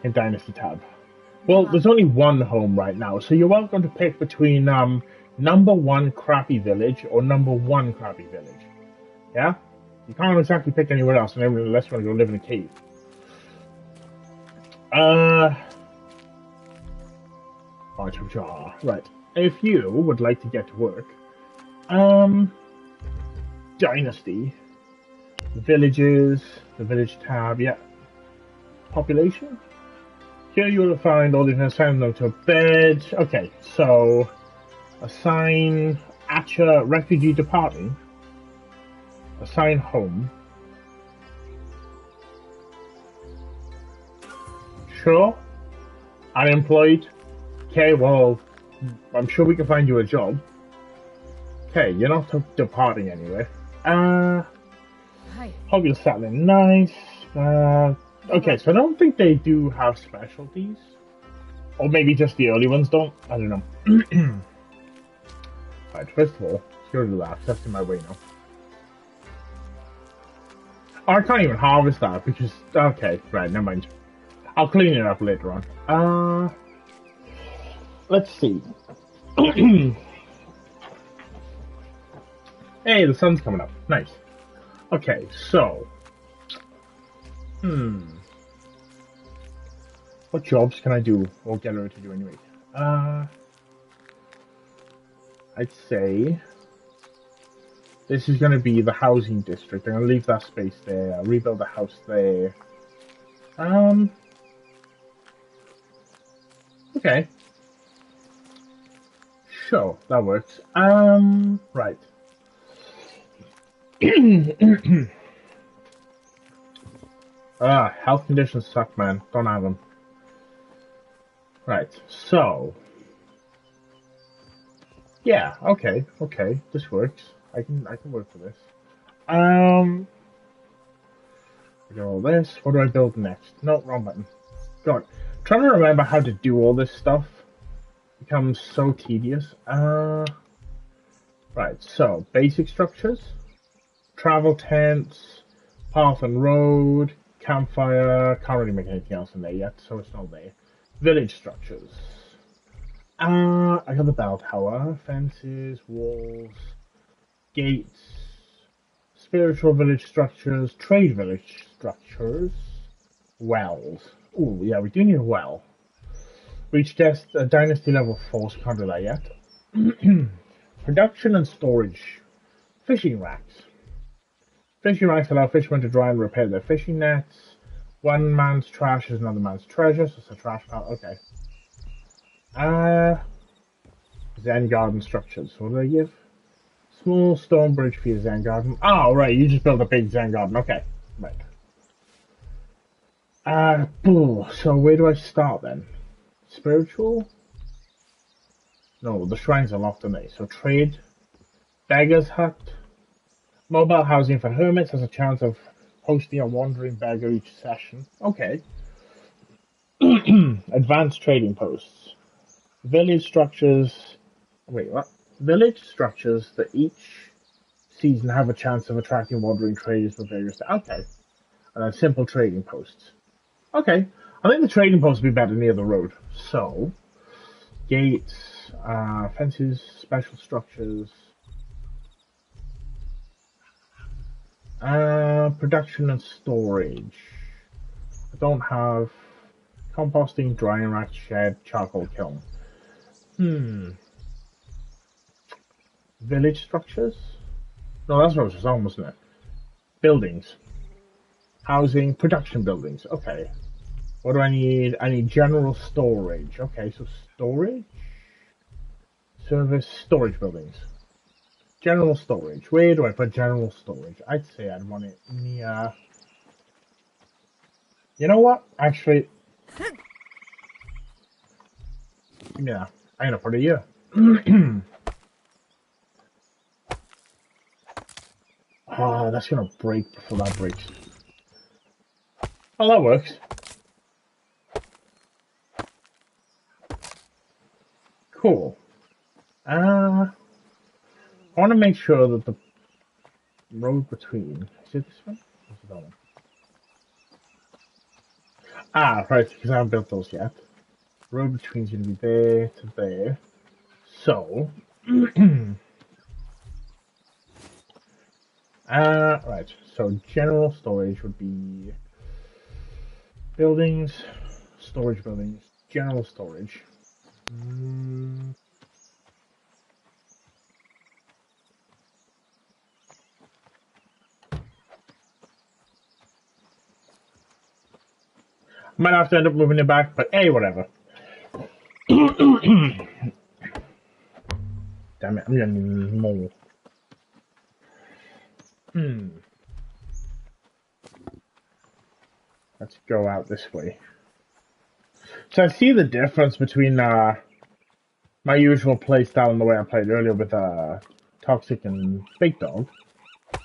S1: in Dynasty tab. Well, there's only one home right now, so you're welcome to pick between number 1 crappy village or number 1 crappy village. Yeah? You can't exactly pick anywhere else unless you want to go live in a cave. Right. If you would like to get to work, Dynasty, villages, the village tab, yeah. Population? Here you will find all the assign them to a bed. Okay, so assign Acha refugee departing. Assign home. Sure. Unemployed. Okay, well, I'm sure we can find you a job. Okay, you're not departing anywhere.
S3: Hi.
S1: Hope you're settling nice. Okay, so I don't think they do have specialties. Or maybe just the early ones don't. I don't know. Right, first of all, let's go to that. That's in my way now. Oh, I can't even harvest that because... Okay, right, never mind. I'll clean it up later on. Let's see. Hey, the sun's coming up. Nice. Okay, so. What jobs can I do or get her to do anyway? I'd say this is going to be the housing district. I'm going to leave that space there. I'll rebuild the house there. Okay. Sure, that works. Right. Health conditions suck, man. Don't have them. Right, so. Yeah, okay, this works. I can work for this. I got all this. What do I build next? No, wrong button. God, trying to remember how to do all this stuff becomes so tedious. Right, so basic structures, travel tents, path and road, campfire. Can't really make anything else in there yet, so it's not there. Village structures. I got the bell tower, fences, walls, gates, spiritual village structures, trade village structures, wells. Ooh, yeah, we do need a well. Reach dynasty level 4, so can't do that yet. Production and storage. Fishing racks. Fishing racks allow fishermen to dry and repair their fishing nets. One man's trash is another man's treasure, so it's a trash pile. Okay. Zen garden structures. What do they give? Small stone bridge for your Zen garden. Oh, right, you just built a big Zen garden. Okay, right. So where do I start then? Spiritual? No, the shrines are locked in there. So trade, beggar's hut, mobile housing for hermits has a chance of hosting a wandering beggar each session. Okay. Advanced trading posts. Village structures. Wait, what? Village structures that each season have a chance of attracting wandering traders for various. Okay. And then simple trading posts. Okay. I think the trading posts would be better near the road. So, gates, fences, special structures. Production and storage. I don't have composting, drying rack, shed, charcoal kiln. Village structures? No, that's what it was on, wasn't it? Buildings. Housing, production buildings. Okay. What do I need? I need general storage. Okay, so storage? Service, storage buildings. General storage. Where do I put general storage? I'd say I'd want it near... You know what? Actually... Yeah, I'm gonna put it here. That's gonna break before that breaks. Oh, that works. Cool. I want to make sure that the road between... Is it this one? Or is it that one? Right, because I haven't built those yet. Road between is going to be there to there. So... right, so general storage would be... Buildings, storage buildings, general storage. Might have to end up moving it back, but hey, whatever. Damn it, I'm gonna need more. Let's go out this way. So I see the difference between my usual playstyle and the way I played earlier with Toxic and Big Dog.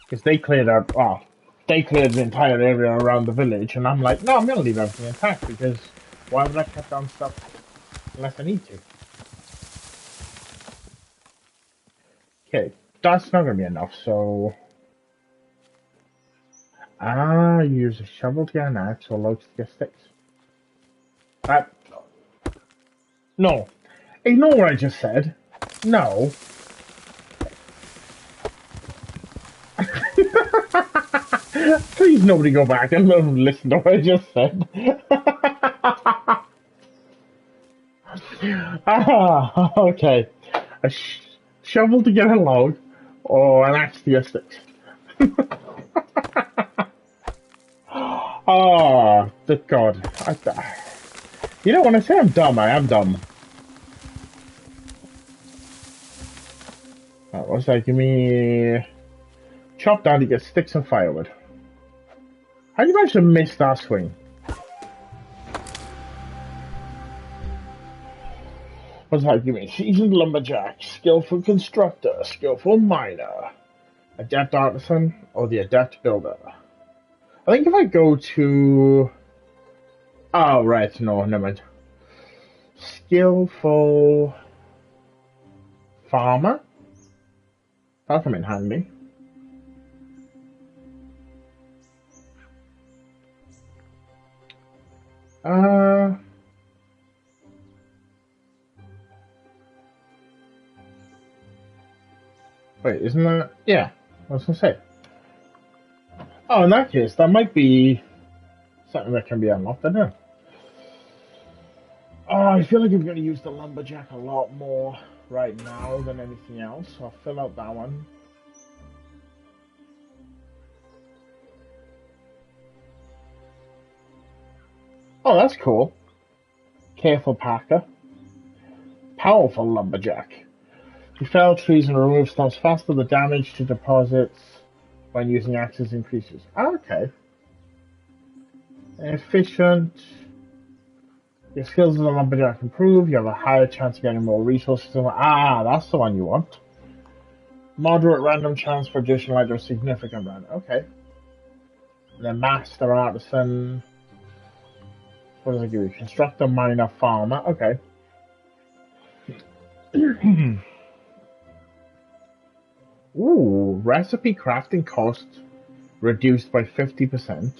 S1: Because they cleared out, they cleared the entire area around the village, and I'm like, no, I'm going to leave everything intact, because why would I cut down stuff unless I need to? Okay, that's not going to be enough, so... use a shovel to get an axe or logs to get sticks. No. Ignore what I just said. No. Please nobody go back and listen to what I just said. Okay. A shovel to get a log, or an axe to get sticks. Oh, good God. You know, when I say I'm dumb, I am dumb. What's that? Give me... Chop down to get sticks and firewood. How do you manage to miss that swing? What's that? Give me seasoned lumberjack, skillful constructor, skillful miner, adept artisan, or the adept builder. I think if I go to... Oh, right, no, never mind. Skillful farmer? That'll come in handy. Wait, isn't that... Yeah, I was gonna say. Oh, in that case, that might be something that can be unlocked, I don't know. Oh, I feel like I'm going to use the lumberjack a lot more right now than anything else, so I'll fill out that one. Oh, that's cool. Careful packer. Powerful lumberjack. You fell trees and remove stumps faster. The damage to deposits when using axes increases. Oh, okay. Efficient. Your skills as a lumberjack improve. You have a higher chance of getting more resources. Ah, that's the one you want. Moderate random chance for additional items. Significant random. Okay. And then master artisan. What does it give you? Constructor, miner, farmer. Okay. Ooh, recipe crafting cost reduced by 50%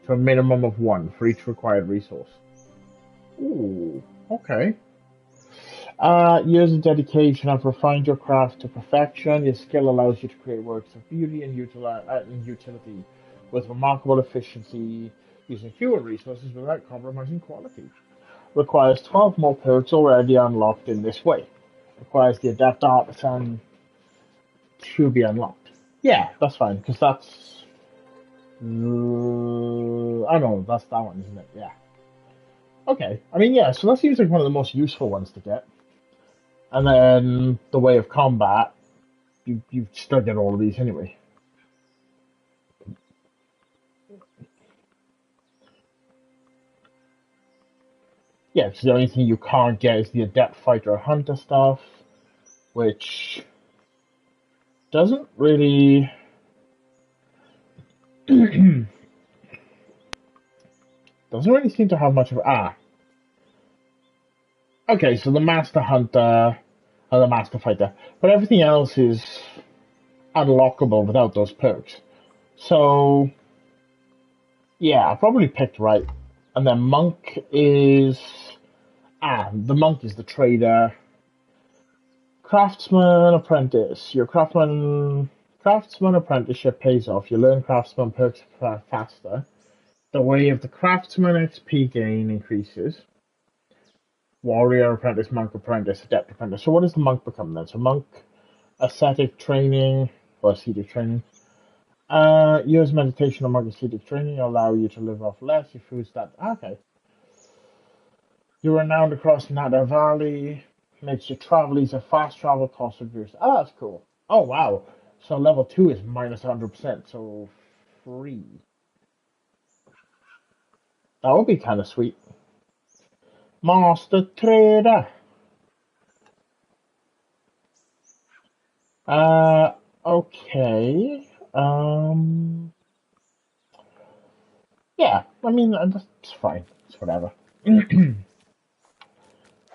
S1: to a minimum of 1 for each required resource. Ooh, okay. Years of dedication have refined your craft to perfection. Your skill allows you to create works of beauty and utility with remarkable efficiency, using fewer resources without compromising quality. Requires 12 more perks already unlocked in this way. Requires the adept artisan to be unlocked. Yeah, that's fine, because that's... I know, that's that one, isn't it? Yeah. Okay, I mean, yeah, so that seems like one of the most useful ones to get. And then the way of combat, you still get all of these anyway. Yeah, so the only thing you can't get is the adept fighter or hunter stuff, which doesn't really... doesn't really seem to have much of... Okay, so the Master Hunter and the Master Fighter. But everything else is unlockable without those perks. So, yeah, I probably picked right. And then Monk is... the Monk is the trader. Craftsman Apprentice. Your Craftsman apprenticeship pays off. You learn Craftsman perks faster. The way of the Craftsman XP gain increases. Warrior Apprentice, Monk Apprentice, Adept Apprentice. So what does the Monk become then? So Monk, ascetic training, or ascetic training. Years meditation or Monk ascetic training allow you to live off less. Your food stat. Okay. You're renowned across Nada Valley. Makes your travel easier. Fast travel cost reduced. Oh, that's cool. Oh, wow. So level 2 is minus 100%. So free. That would be kind of sweet. Master Trader. Okay. Yeah, I mean, that's fine. It's whatever.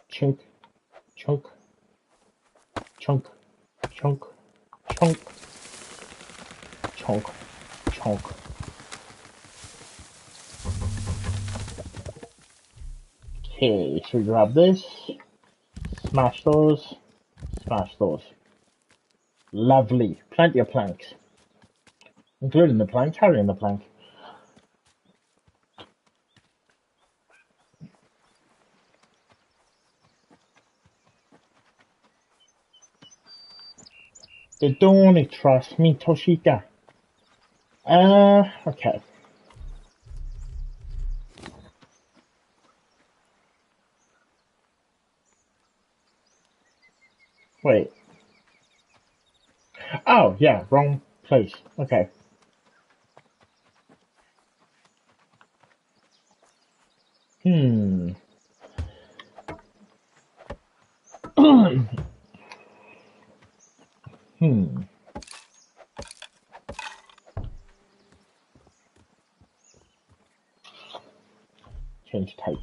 S1: Chunk, chunk, chunk, chunk, chunk, chunk, chunk. Okay, so we grab this, smash those, smash those. Lovely, plenty of planks. Including the plank, carrying the plank. They don't trust me, Toshika. Okay. Wait. Oh, yeah, wrong place. Okay. Hmm. Hmm. Change type.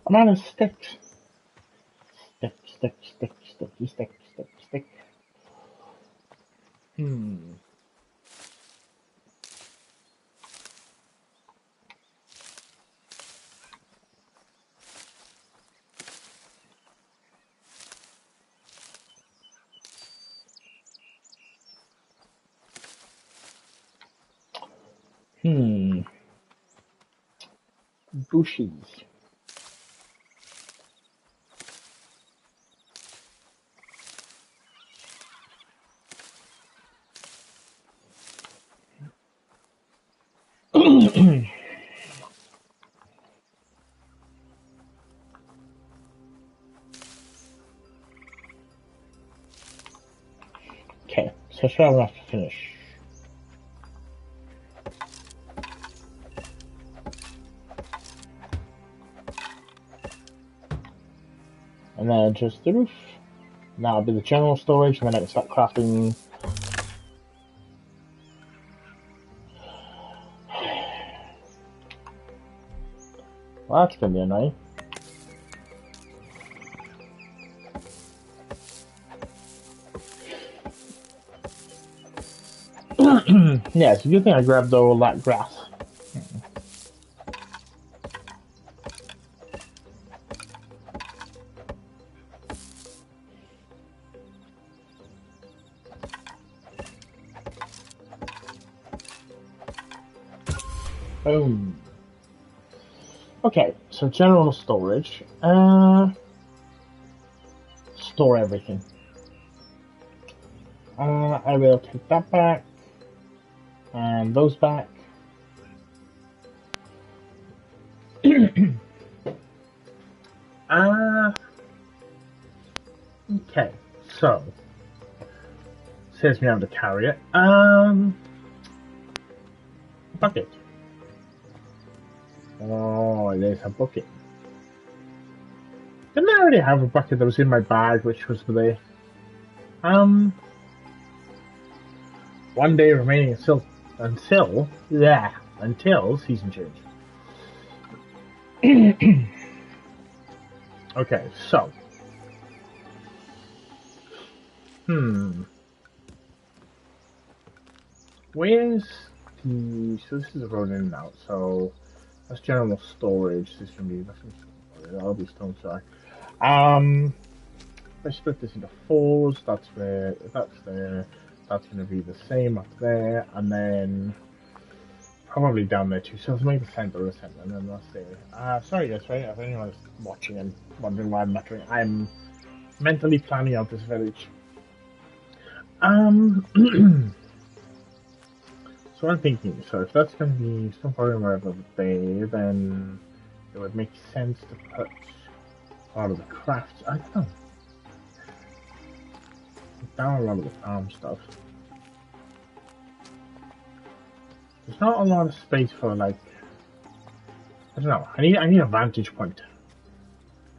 S1: I'm out of sticks. Stick, stick, stick, sticky, stick, stick, stick. Hmm. Hmm. Bushes. Okay, so shall we have to finish? And then just the roof. That'll be the general storage, and then I can start crafting. Well, that's gonna be annoying. Yeah, it's a good thing I grabbed all that grass. Boom. Okay, so general storage. Store everything. I will take that back. And those back. Okay, so saves me having to carry it. Bucket. Oh, there's a bucket. Didn't I already have a bucket that was in my bag, which was the one day remaining until season change. Okay, so where's the so this is a road in and out, so that's general storage. This can be that'll be stone sorry. Let's split this into fours. That's where that's there. That's going to be the same up there, and then probably down there too. So let's make the center of the center, and then that's there. Sorry guys, right? If anyone's watching and wondering why I'm muttering, I'm mentally planning out this village. So I'm thinking, so if that's going to be some problem over there, then it would make sense to put part of the crafts. I don't know. Down a lot of the farm stuff. There's not a lot of space for like I don't know. I need a vantage point.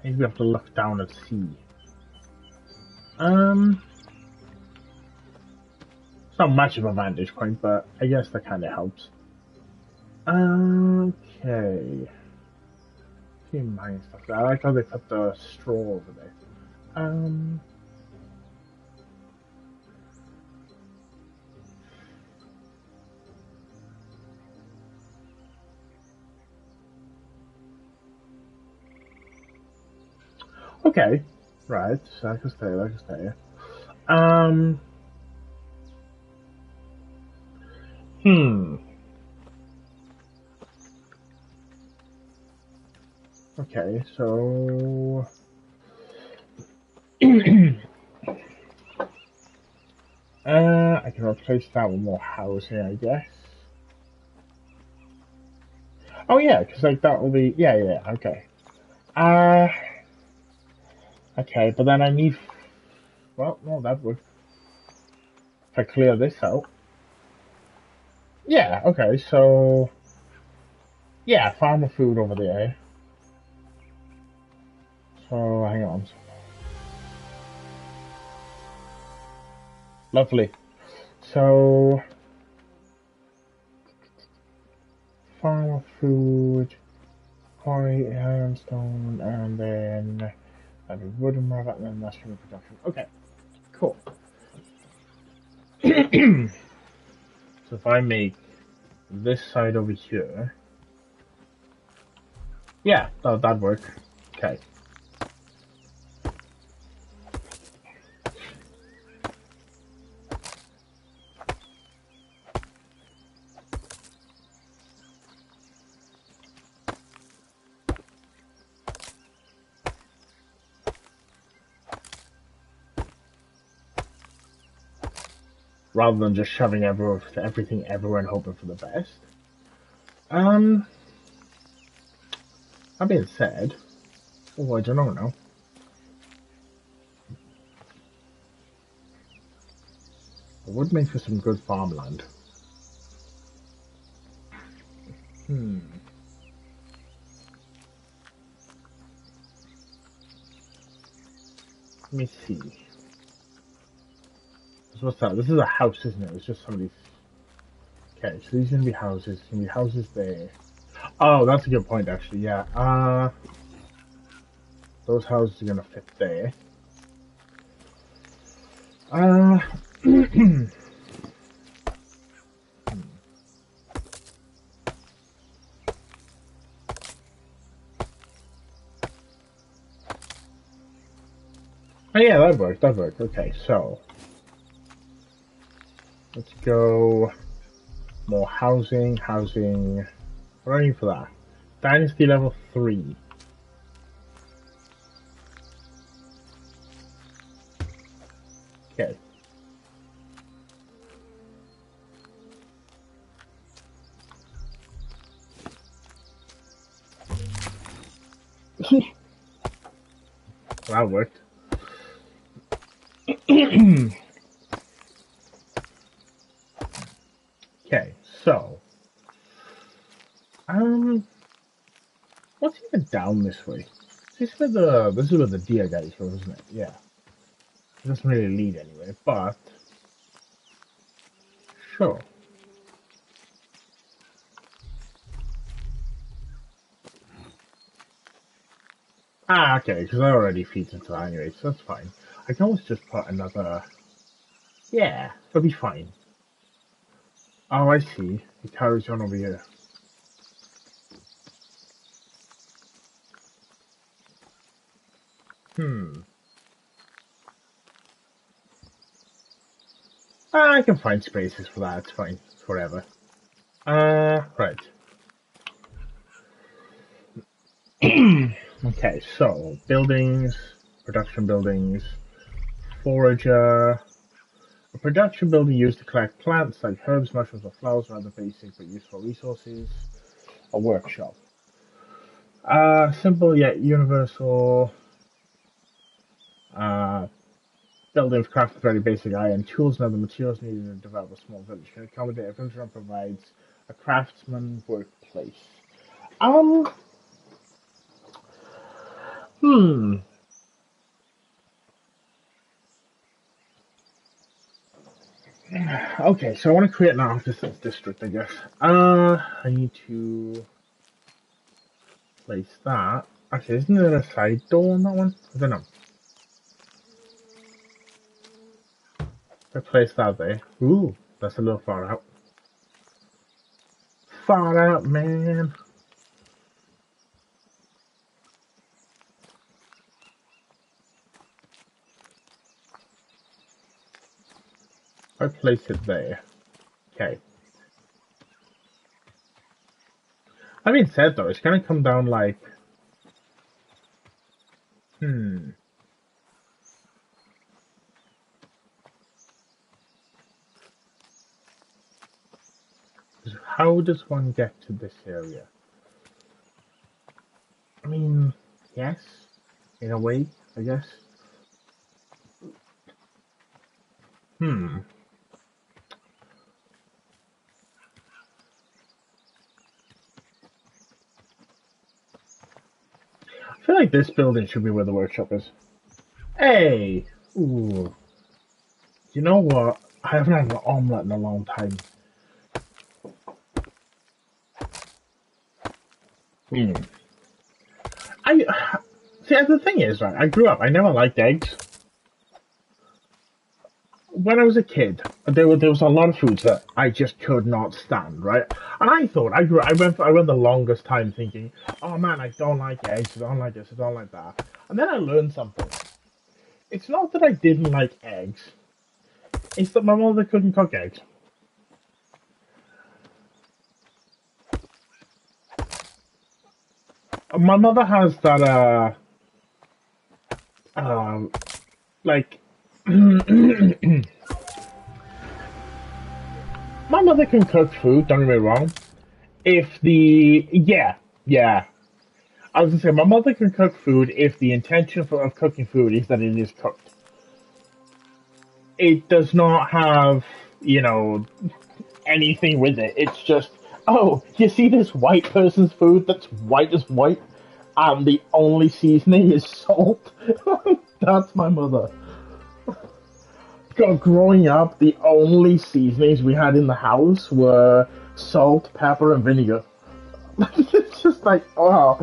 S1: I need to be able to look down and see. It's not much of a vantage point, but I guess that kind of helps. Okay. Few mine stuff. I like how they put the straw over there. Okay. Right. So I can stay. Hmm. Okay, so I can replace that with more housing, I guess. Oh yeah, because like that will be okay. Uh okay, but then I need well no that would if I clear this out. Yeah, okay, so yeah, farmer food over there. So hang on. Lovely. So farmer food, quarry, ironstone, and then that'd be wood and rubber, and then mushroom production. Okay, cool. So if I make this side over here, yeah, that'd work. Okay. Rather than just shoving everything everywhere and hoping for the best. That being said, oh, I don't know now. It would make for some good farmland. Let me see. So what's that? This is a house, isn't it? It's just somebody's. Okay, so these are gonna be houses. Gonna be houses there. Oh, that's a good point, actually. Yeah. Those houses are gonna fit there. Oh yeah, that worked. Okay, so let's go more housing. What do I need for that? Dynasty level 3. Okay. That worked. Okay, so what's even down this way? This is where the deer guys go, isn't it? Yeah. It doesn't really lead anywhere, but sure. Ah, okay, because I already feed into that anyway, so that's fine. I can always just put another. Yeah, it'll be fine. Oh, I see. It carries on over here. I can find spaces for that. It's fine. It's whatever. Right. Okay, so buildings, production buildings, forager. A production building used to collect plants like herbs, mushrooms, or flowers, or other basic but useful resources. A workshop. Simple yet universal. Buildings craft very basic iron tools and other materials needed to develop a small village. Can accommodate a villager and provides a craftsman workplace. Hmm. Okay, so I want to create an artisan's district, I guess. I need to place that. Actually, isn't there a side door on that one? I don't know. I place that there. Ooh, that's a little far out. Far out, man. I place it there. Okay. I mean, said though, it's gonna come down like, hmm. How does one get to this area? I mean, yes, in a way, I guess. Hmm. I feel like this building should be where the workshop is. Hey! Ooh. You know what? I haven't had an omelette in a long time. Hmm. I see. The thing is, right? I grew up. I never liked eggs. When I was a kid, there was a lot of foods that I just could not stand, right? And I thought I went the longest time thinking, oh man, I don't like eggs, I don't like this, I don't like that. And then I learned something. It's not that I didn't like eggs; it's that my mother couldn't cook eggs. My mother has that um like my mother can cook food. Don't get me wrong. If the yeah, I was gonna say my mother can cook food if the intention of cooking food is that it is cooked. It does not have, you know, anything with it. It's just, oh, you see this white person's food that's white as white, and the only seasoning is salt. That's my mother. Growing up, the only seasonings we had in the house were salt, pepper, and vinegar. It's just like, oh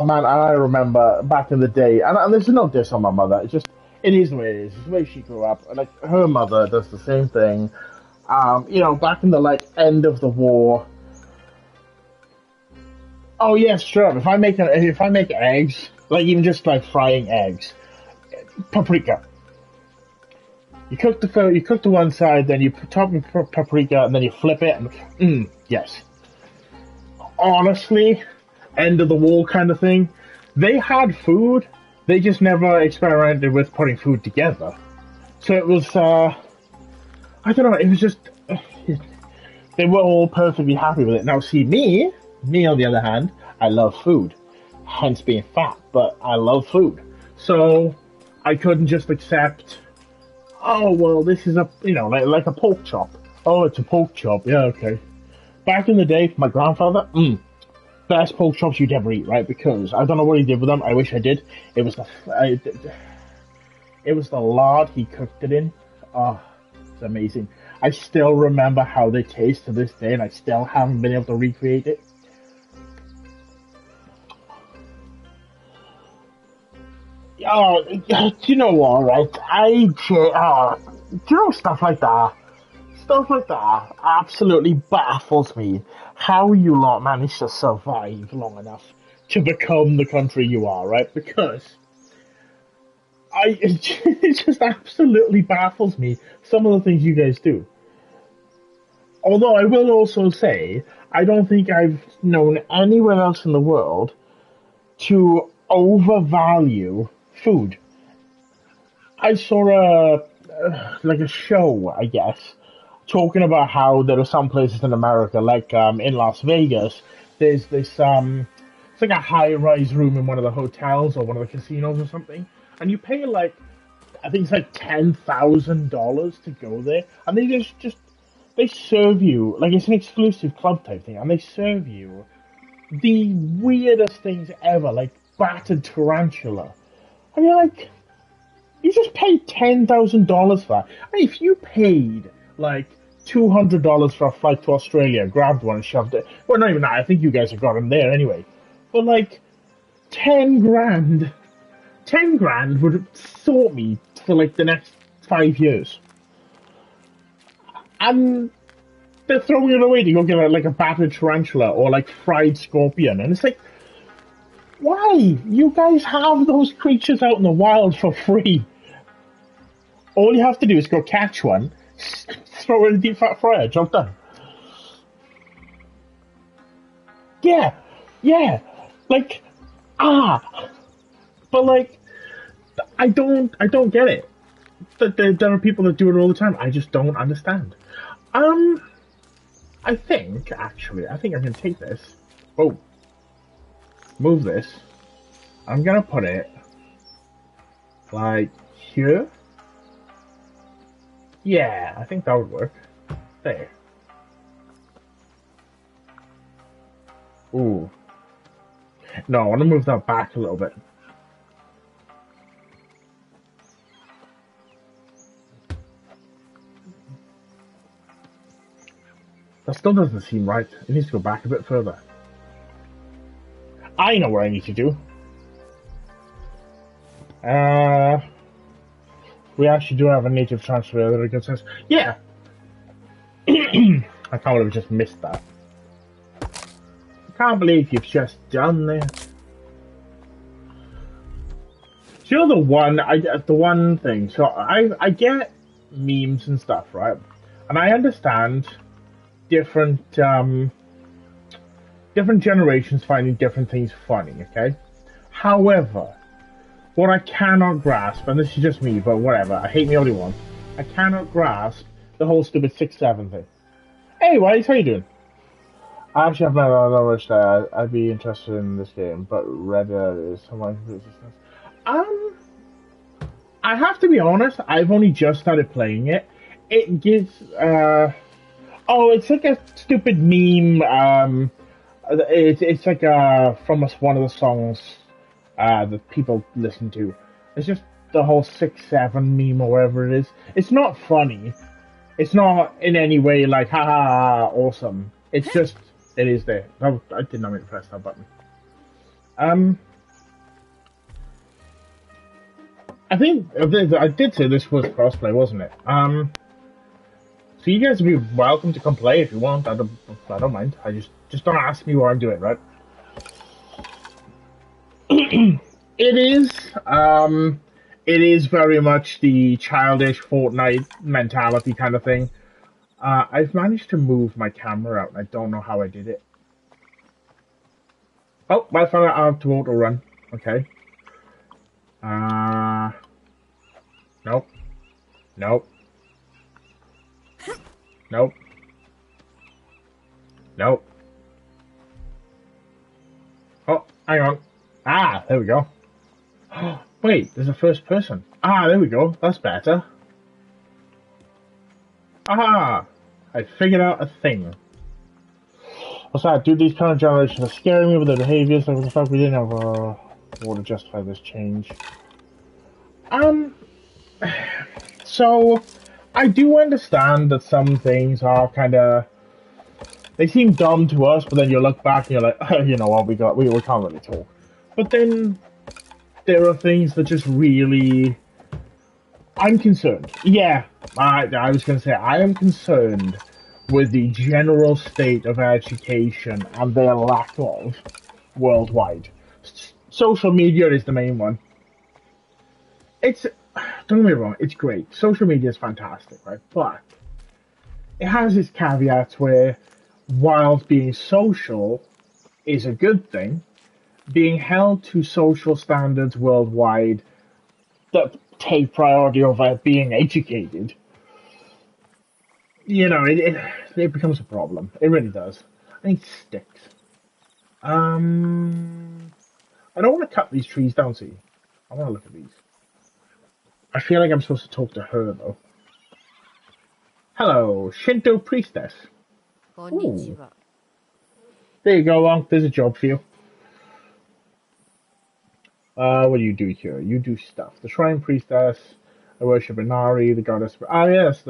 S1: man, I remember back in the day, and there's no diss on my mother. It's just, it is the way it is. It's the way she grew up. Like her mother does the same thing. Back in the like end of the war. Oh yes, sure. If I make eggs, like even just like frying eggs, paprika. You cook the one side, then you top with paprika, and then you flip it, and yes. Honestly, end of the wall kind of thing. They had food, they just never experimented with putting food together. So it was, I don't know, it was just, they were all perfectly happy with it. Now, see, me on the other hand, I love food, hence being fat, but I love food. So I couldn't just accept, oh, well, this is like a pork chop. Oh, it's a pork chop, yeah, okay. Back in the day, my grandfather, best pork chops you'd ever eat, right? Because I don't know what he did with them. I wish I did. It was the lard he cooked it in. Oh, it's amazing. I still remember how they taste to this day, and I still haven't been able to recreate it. Oh, do you know what? Right? Do you know stuff like that? Stuff like that absolutely baffles me. How you lot managed to survive long enough to become the country you are, right? Because it just absolutely baffles me some of the things you guys do. Although I will also say, I don't think I've known anywhere else in the world to overvalue food. I saw like a show, I guess, talking about how there are some places in America, like in Las Vegas, there's this it's like a high-rise room in one of the hotels or one of the casinos or something, and you pay like I think it's like $10,000 to go there, and they just they serve you like it's an exclusive club type thing, and they serve you the weirdest things ever, like battered tarantula. I mean, like, you just paid $10,000 for that. I mean, if you paid, like, $200 for a flight to Australia, grabbed one and shoved it. Well, not even that. I think you guys have got him there anyway. But, like, 10 grand. 10 grand would sort me for, like, the next 5 years. And they're throwing it away to go get, like, a battered tarantula or, like, fried scorpion. And it's like, why? You guys have those creatures out in the wild for free. All you have to do is go catch one, throw it in a deep fat fryer, job done. Yeah, like, but like, I don't get it. That there are people that do it all the time. I just don't understand. I think I'm gonna take this. Oh, move this. I'm gonna put it like here. Yeah, I think that would work. There. Ooh. No, I want to move that back a little bit. That still doesn't seem right. It needs to go back a bit further. I know what I need to do. We actually do have a native transfer that it says, yeah. I can't believe I just missed that. I can't believe you've just done this. So you're the one thing. So I get memes and stuff, right? And I understand different generations finding different things funny, okay? However, what I cannot grasp, and this is just me, but whatever, I hate me all you want, I cannot grasp the whole stupid 6-7 thing. Hey, Wise, how you doing? I actually have no knowledge that I'd be interested in this game, but Reddit is someone who's resistance. I have to be honest, I've only just started playing it. It gives, it's like a stupid meme, it's like, from one of the songs, that people listen to. It's just the whole 6-7 meme or whatever it is. It's not funny. It's not in any way like, ha, awesome. It's just, it is there. I did not mean to press that button. I think, I did say this was crossplay, wasn't it? So you guys would be welcome to come play if you want. I don't mind. I just don't ask me what I'm doing, right? It is very much the childish Fortnite mentality kind of thing. I've managed to move my camera out, and I don't know how I did it. Oh, I found out I have to auto run. Okay. Nope. Nope. Nope. Nope. Oh, hang on. There we go. Wait, there's a first person. There we go. That's better. I figured out a thing. What's that? Dude, these current generations are scaring me with their behaviors. Like, what the fuck, we didn't have water to justify this change. So, I do understand that some things are they seem dumb to us, but then you look back and you're like, you know what, we can't really talk. But then, there are things that just really... I'm concerned. Yeah, I was going to say, I am concerned with the general state of education and their lack of worldwide. Social media is the main one. Don't get me wrong, it's great. Social media is fantastic, right? But it has its caveats where, whilst being social is a good thing, being held to social standards worldwide that take priority over being educated, you know, it becomes a problem. It really does. I think it sticks. I don't want to cut these trees down, see? I want to look at these. I feel like I'm supposed to talk to her, though. Hello, Shinto Priestess. Ooh. There you go, Long. There's a job for you. What do you do here? You do stuff. The Shrine Priestess. I worship Inari, the goddess. Ah, yes,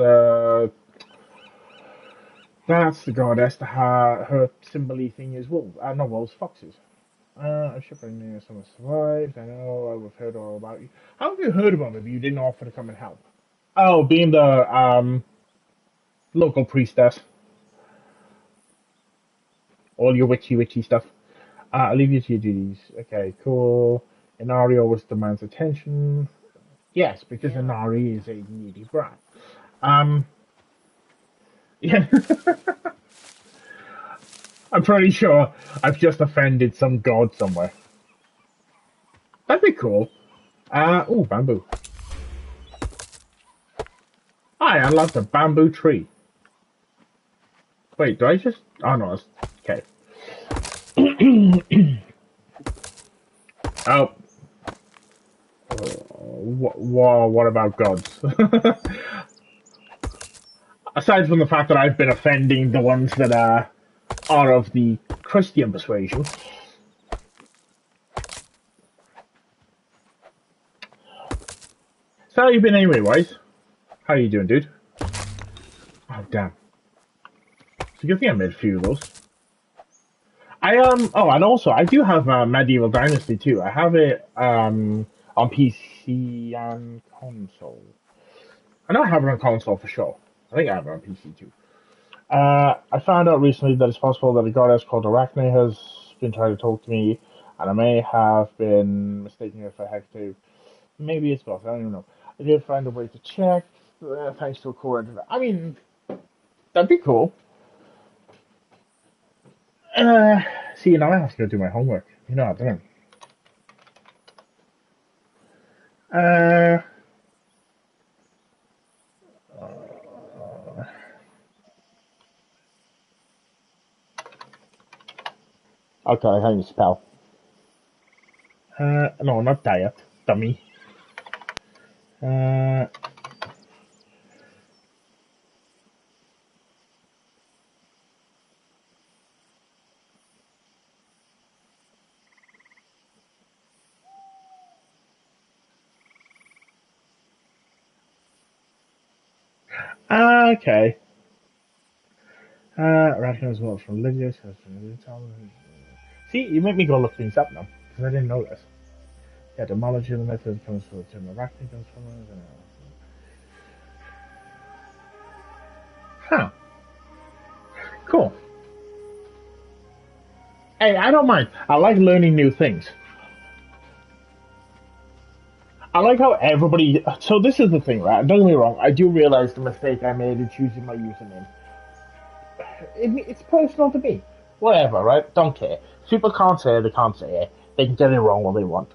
S1: that's the goddess. Her symbol thing is wolves. Not wolves, foxes. I'm shipping someone survived. I know I've heard all about you. How have you heard about me if you didn't offer to come and help? Oh, being the local priestess. All your witchy stuff. I'll leave you to your duties. Okay, cool. Inari always demands attention. Yes, because Inari is a needy brat. Yeah. I'm pretty sure I've just offended some god somewhere. That'd be cool. Oh, bamboo. I unlocked a bamboo tree. Wait, do I just... Oh, no, it's... Okay. Oh. What about gods? Aside from the fact that I've been offending the ones that are of the Christian persuasion. So how you been anyway, Wise? How you doing, dude? Oh, damn. It's a good thing I made a few of those. Oh, and also, I do have Medieval Dynasty, too. I have it, on PC and console. I know I have it on console for sure. I think I have it on PC, too. I found out recently that it's possible that a goddess called Arachne has been trying to talk to me, and I may have been mistaking her for Hecate. Maybe it's both, I don't even know. I did find a way to check, thanks to a core. I mean, that'd be cool. See, now I have to go do my homework. You know, I don't know. Okay, how do you spell? No, not diet, dummy. Okay. Arachne as well from Lydia. See, you make me go look things up now, because I didn't know this. Yeah, etymology of the method comes from the term Arachne comes from... Huh. Cool. Hey, I don't mind. I like learning new things. I like how everybody... So this is the thing, right? Don't get me wrong. I do realize the mistake I made in choosing my username. It's personal to me. Whatever, right? Don't care. People can't say it, they can't say it. They can get it wrong what they want.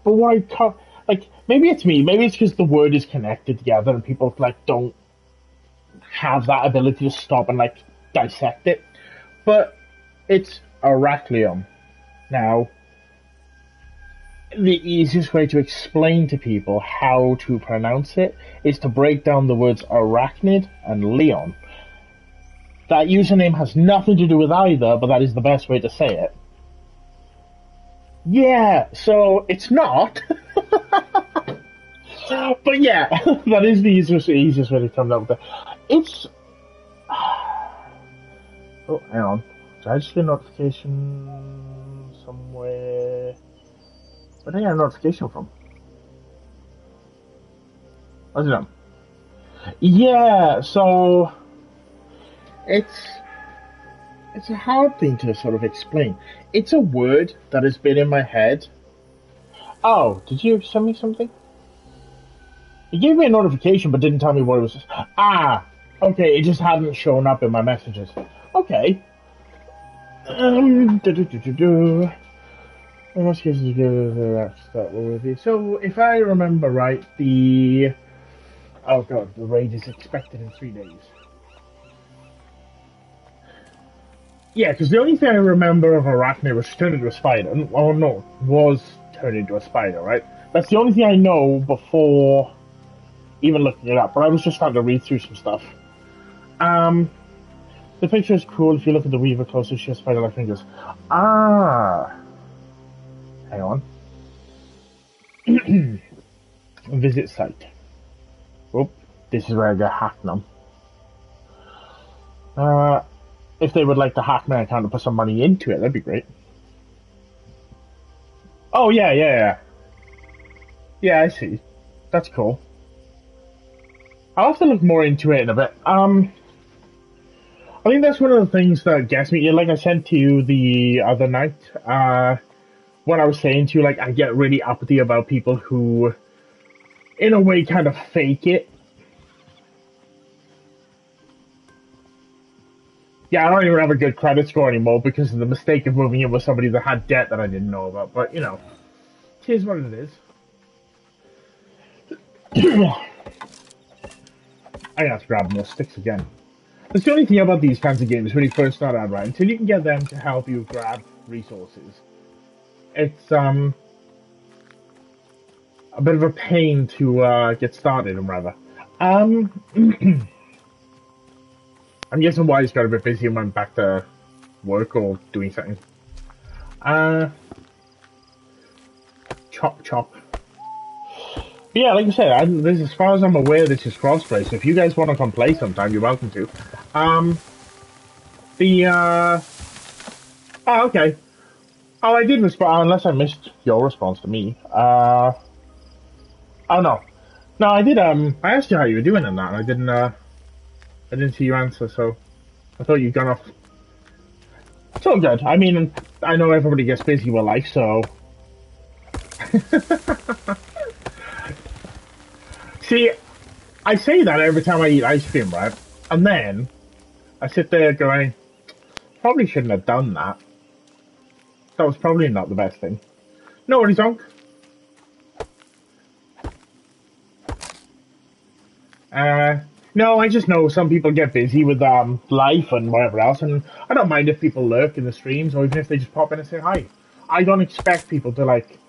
S1: But what I talk... Like, maybe it's me. Maybe it's because the word is connected together and people, like, don't have that ability to stop and, like, dissect it. But it's Arachlium. Now, the easiest way to explain to people how to pronounce it is to break down the words arachnid and Leon. That username has nothing to do with either, but that is the best way to say it. Yeah, so it's not. But yeah, that is the easiest way to come up with it. It's... Oh, hang on. Did I just get a notification somewhere? Where did I get a notification from? What's it on? Yeah, so... It's a hard thing to sort of explain. It's a word that has been in my head. Oh, did you send me something? You gave me a notification but didn't tell me what it was. Ah, okay, it just hadn't shown up in my messages. Okay. In most cases, you go start with you. So, if I remember right, the... Oh god, the raid is expected in 3 days. Yeah, because the only thing I remember of Arachne was she turned into a spider. Oh no, was turned into a spider, right? That's the only thing I know before even looking it up. But I was just trying to read through some stuff. The picture is cool. If you look at the Weaver closer, she has spider-like fingers. Ah! Hang on. Visit site. Oh, this is where I get hacked now. If they would like to hack my account and put some money into it, that'd be great. Oh yeah, yeah, yeah. Yeah, I see. That's cool. I'll have to look more into it in a bit. I think that's one of the things that gets me. Like I said to you the other night, when I was saying to you, like I get really uppity about people who, in a way, kind of fake it. Yeah, I don't even have a good credit score anymore because of the mistake of moving in with somebody that had debt that I didn't know about. But you know, here's what it is. I have to grab more sticks again. That's the only thing about these kinds of games when you first start out, right? Until you can get them to help you grab resources, it's a bit of a pain to get started and rather. I'm guessing why he's got a bit busy and went back to work or doing something. Chop chop. But yeah, like I said, this as far as I'm aware, this is crossplay. So if you guys want to come play sometime, you're welcome to. Oh, okay. Oh, I did respond, unless I missed your response to me. Oh no. No, I did, I asked you how you were doing in that, and I didn't see your answer, so I thought you'd gone off. It's all good. I mean, I know everybody gets busy with life, so. See, I say that every time I eat ice cream, right? And then I sit there going, probably shouldn't have done that. That was probably not the best thing. No worries, Unc. No, I just know some people get busy with life and whatever else, and I don't mind if people lurk in the streams or even if they just pop in and say hi. I don't expect people to like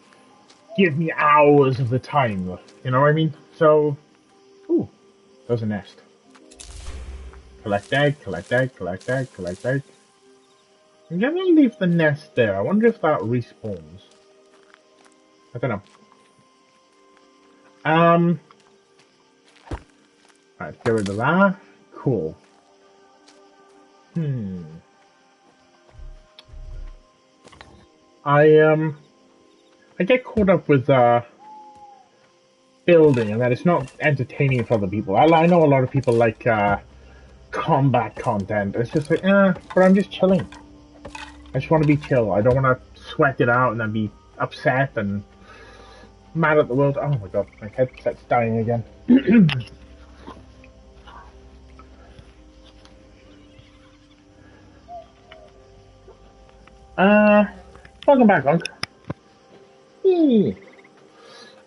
S1: give me hours of the time. You know what I mean? So, ooh, there's a nest. Collect egg, collect egg, collect egg, collect egg. I'm gonna leave the nest there. I wonder if that respawns. I don't know. Right, get rid of that. Cool. I get caught up with building and that it's not entertaining for other people. I know a lot of people like combat content. It's just like, but I'm just chilling. I just want to be chill. I don't want to sweat it out and then be upset and mad at the world. Oh my god, my headset's dying again. Welcome back, Unc.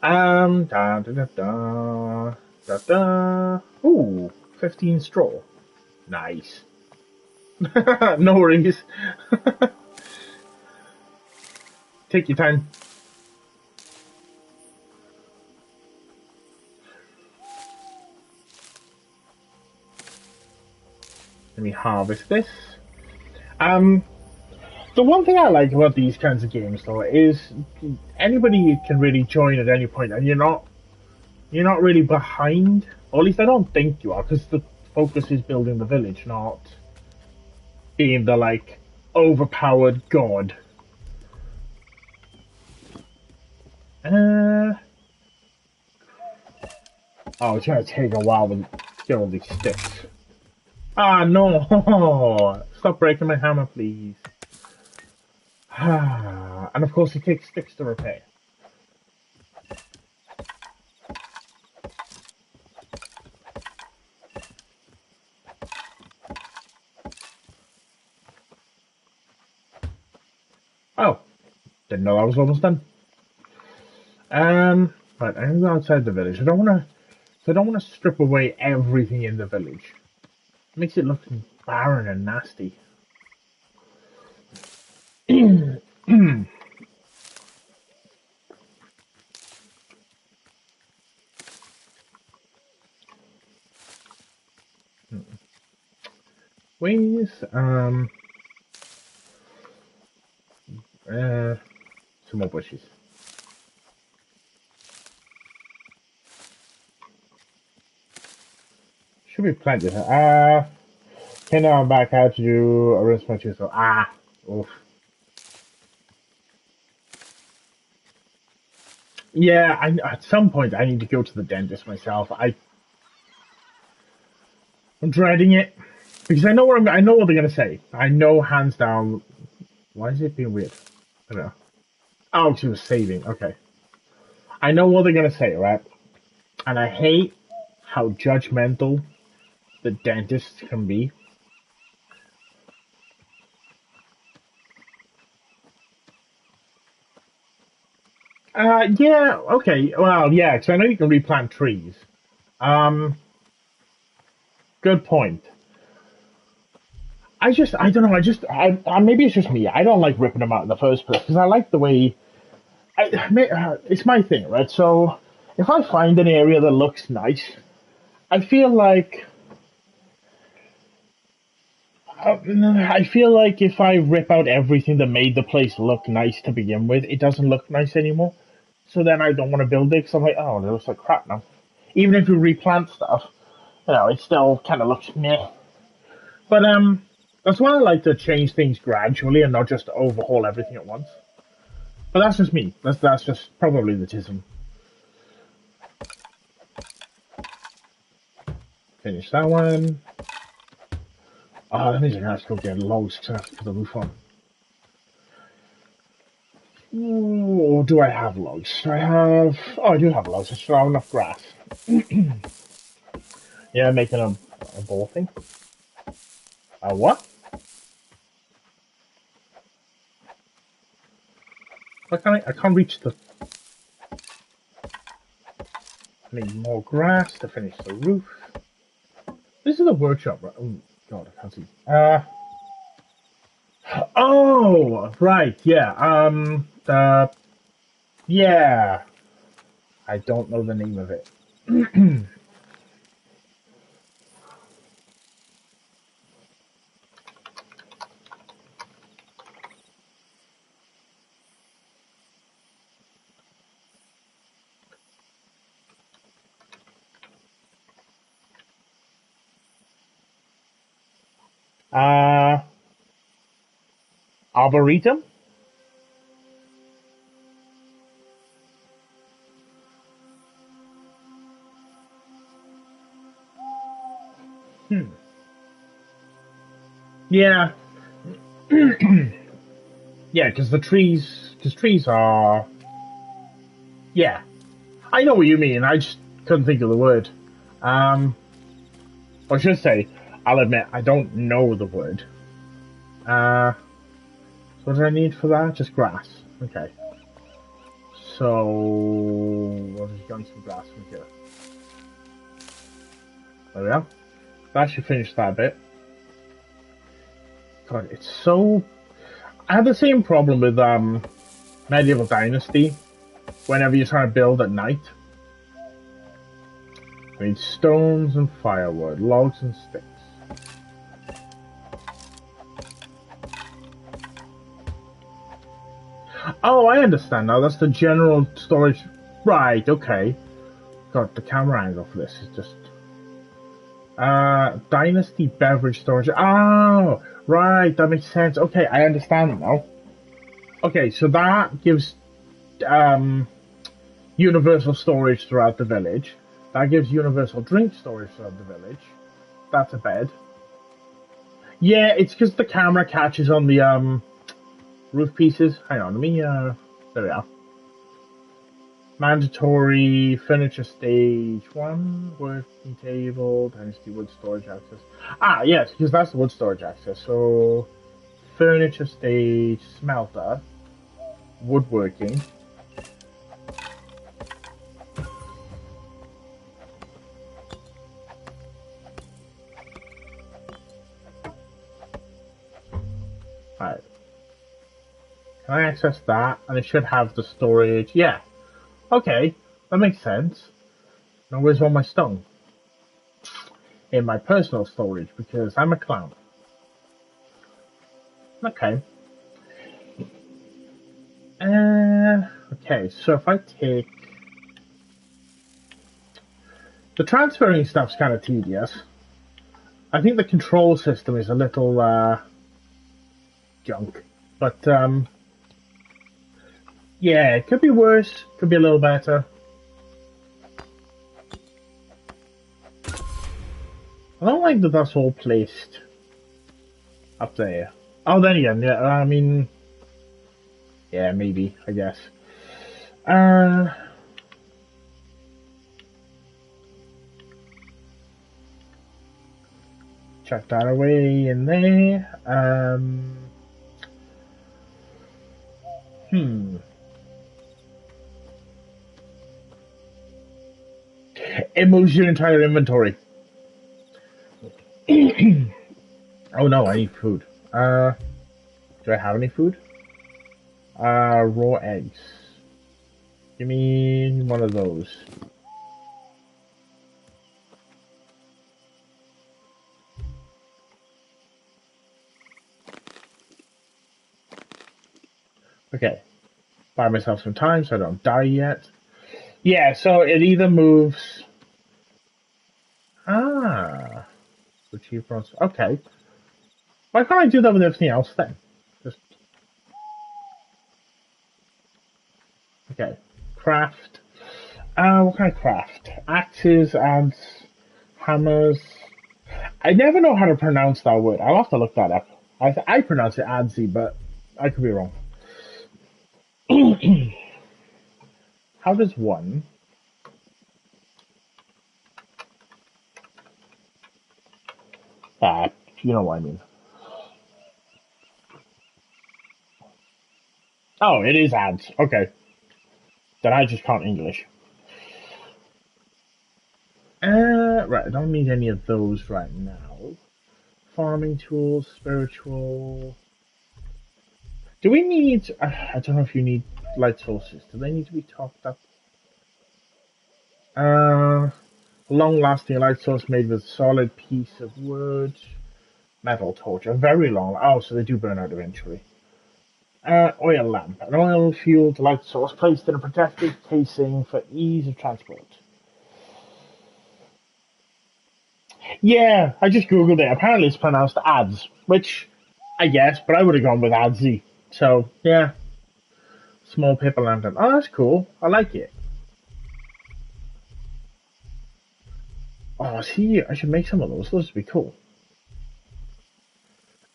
S1: Da da da da da da. Ooh, 15 straw. Nice. No worries. Take your time. Let me harvest this. The one thing I like about these kinds of games, though, is anybody can really join at any point, and you're not really behind. Or at least I don't think you are, because the focus is building the village, not being the like overpowered god. Oh, it's gonna take a while to get all these sticks. Ah, no! Stop breaking my hammer, please. And of course, it takes sticks to repair. Oh, didn't know I was almost done. Right, I'm going outside the village. I don't want to strip away everything in the village. It makes it look barren and nasty. Wings, some more bushes. Should be plenty. Okay, now I'm back. I have to do a rinse my tooth. So, oof. Yeah, at some point I need to go to the dentist myself. I'm dreading it because I know what they're gonna say. I know hands down. Why is it being weird? I don't know. Oh, she was saving. Okay. I know what they're gonna say, right? And I hate how judgmental the dentists can be. Yeah, okay. Well, yeah, because I know you can replant trees. Um, Good point. I don't know. Maybe it's just me. I don't like ripping them out in the first place because I like the way. It's my thing, right? So if I find an area that looks nice, I feel like I feel like if I rip out everything that made the place look nice to begin with, it doesn't look nice anymore. So then I don't want to build it because I'm like, oh, it looks like crap now. Even if you replant stuff, it still kind of looks meh. But that's why I like to change things gradually and not just overhaul everything at once. But that's just me. That's just probably the tism. Finish that one. Oh, that means I'm gonna have to go get logs to have to put the roof on. Or do I have logs? Do I have? Oh, I do have logs. I should have enough grass. Yeah, making a ball thing. What? Why can't I can't reach the. I need more grass to finish the roof. This is the workshop, right? Oh God, I can't see. Oh, right. Yeah. Yeah. I don't know the name of it. Uh, Arboretum? Hmm. Yeah. Yeah, because trees are. Yeah, I know what you mean. I just couldn't think of the word. Um, I should say, I'll admit, I don't know the word. So what do I need for that? Just grass. Okay. So, we'll just get some grass from here. There we are. That should finish that bit. God, it's so. I had the same problem with Medieval Dynasty. Whenever you're trying to build at night, I need stones and firewood, logs and sticks. Oh, I understand now. That's the general storage. Right, okay. God, the camera angle for this is just. Dynasty beverage storage. Oh, right, that makes sense. Okay, I understand now. Okay, so that gives universal storage throughout the village. That gives universal drink storage throughout the village. That's a bed. Yeah, it's because the camera catches on the roof pieces. Hang on, let me there we are. Mandatory furniture stage 1, working table, dynasty wood storage access. Yes, because that's the wood storage access. So furniture stage, smelter, woodworking. Alright. Can I access that? And it should have the storage. Yeah. Okay, that makes sense. Now where's all my stone? In my personal storage, because I'm a clown. Okay. Okay, so if I take... The transferring stuff's kind of tedious. I think the control system is a little junk, but yeah, it could be worse. Could be a little better. I don't like that that's all placed up there. Oh, then again, yeah, I mean, yeah, maybe, I guess. Chuck that away in there. It moves your entire inventory. Oh no, I need food. Do I have any food? Raw eggs. Give me one of those. Okay. Buy myself some time so I don't die yet. Yeah, so it either moves... Ah. Achieve bronze. Okay. Why can't I do that with everything else then? Just... Okay. Craft. What can I craft? Axes and hammers. I never know how to pronounce that word. I'll have to look that up. I pronounce it adzi, but I could be wrong. How does one... you know what I mean. Oh, it is ads. Okay. Then I just can't English. Right, I don't need any of those right now. Farming tools, spiritual... Do we need... I don't know if you need light sources. Do they need to be topped up? Long-lasting light source made with solid piece of wood. Metal torch. A very long... Oh, so they do burn out eventually. Oil lamp. An oil-fueled light source placed in a protected casing for ease of transport. Yeah, I just googled it. Apparently it's pronounced ads, which I guess, but I would have gone with adzy. So, yeah. Small paper lantern. Oh, that's cool. I like it. Oh, see, I should make some of those. Those would be cool.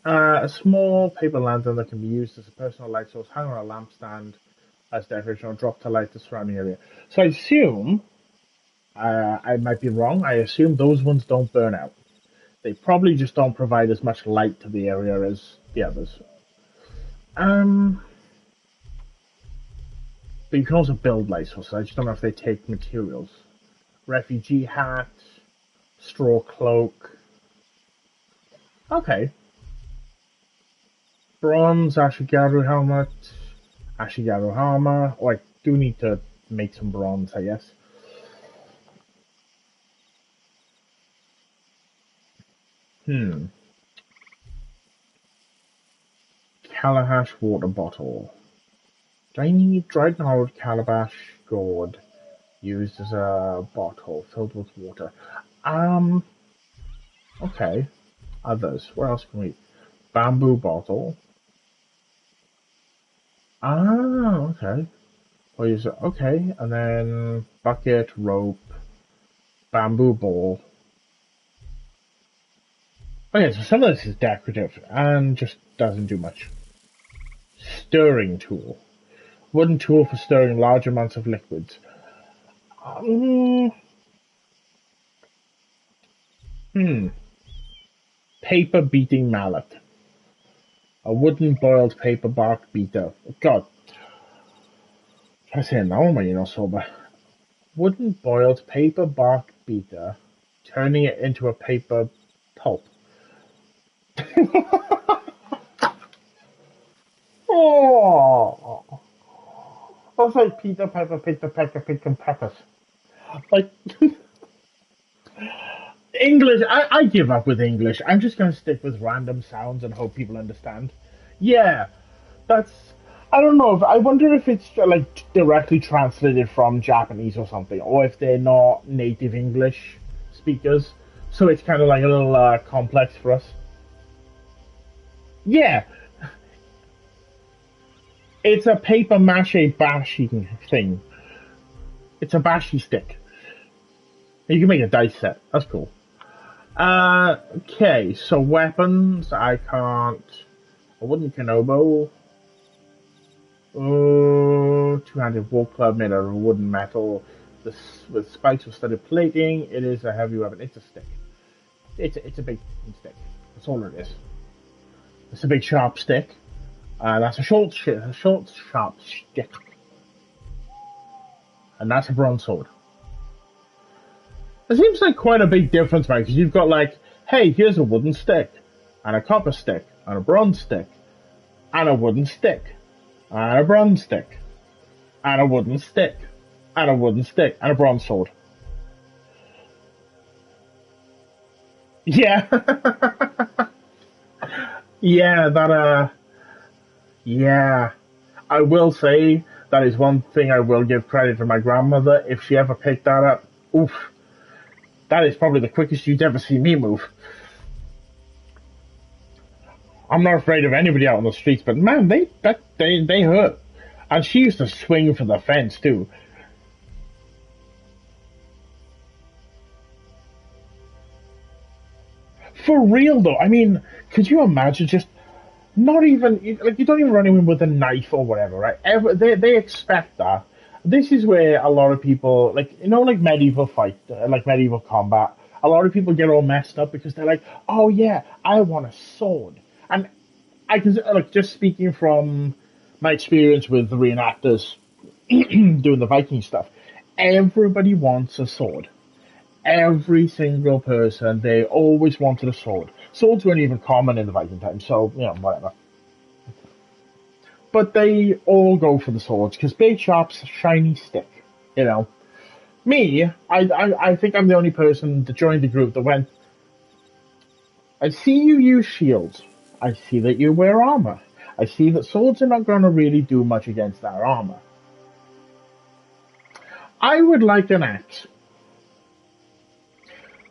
S1: A small paper lantern that can be used as a personal light source, hung on a lampstand as decoration or drop to light the surrounding area. So I assume, I might be wrong, I assume those ones don't burn out. They probably just don't provide as much light to the area as the others. But you can also build light sources. I just don't know if they take materials. Refugee hat, straw cloak. Okay. Bronze Ashigaru helmet, Ashigaru armor. Oh, I do need to make some bronze, I guess. Calabash water bottle. Do I need dried gnarled calabash gourd used as a bottle filled with water? Okay. Others. What else can we... Bamboo bottle. Okay. What is it? Okay, and then bucket, rope, bamboo bowl. Okay, so some of this is decorative and just doesn't do much. Stirring tool. Wooden tool for stirring large amounts of liquids. Paper beating mallet. A wooden boiled paper bark beater. God. I say now when you're not sober. Wooden boiled paper bark beater, turning it into a paper pulp. Oh, that's like Peter Pepper, Peppers. Like English. I give up with English. I'm just gonna stick with random sounds and hope people understand. Yeah, that's. I don't know. I wonder if it's like directly translated from Japanese or something, or if they're not native English speakers. So it's kind of like a little complex for us. Yeah, it's a paper mache bashing thing. It's a bashy stick. You can make a dice set. That's cool. Okay, so weapons. I can't. A wooden Kenobo. Oh, two-handed war club made out of wooden metal. This, with spikes of studded plating. It is a heavy weapon. It's a stick. It's a big stick. That's all it is. It's a big sharp stick. That's a short sharp stick. And that's a bronze sword. It seems like quite a big difference, man, because you've got like, hey, here's a wooden stick, and a copper stick, and a bronze stick, and a wooden stick, and a bronze stick, and a wooden stick, and a wooden stick, and a bronze sword. Yeah. Yeah, yeah. I will say that is one thing I will give credit to my grandmother. If she ever picked that up, oof, that is probably the quickest you'd ever see me move. I'm not afraid of anybody out on the streets, but man, they hurt. And she used to swing for the fence too. For real though, I mean, could you imagine just not even like you don't even run in with a knife or whatever, right? They expect that. This is where a lot of people, like like medieval fight, like medieval combat. A lot of people get all messed up because they're like, "Oh yeah, I want a sword," and I can like just speaking from my experience with the reenactors doing the Viking stuff. Everybody wants a sword. Every single person, they always wanted a sword. Swords weren't even common in the Viking time, so whatever. But they all go for the swords because big sharp, shiny stick. Me, I think I'm the only person that joined the group that went. I see you use shields. I see that you wear armor. I see that swords are not going to really do much against that armor. I would like an axe.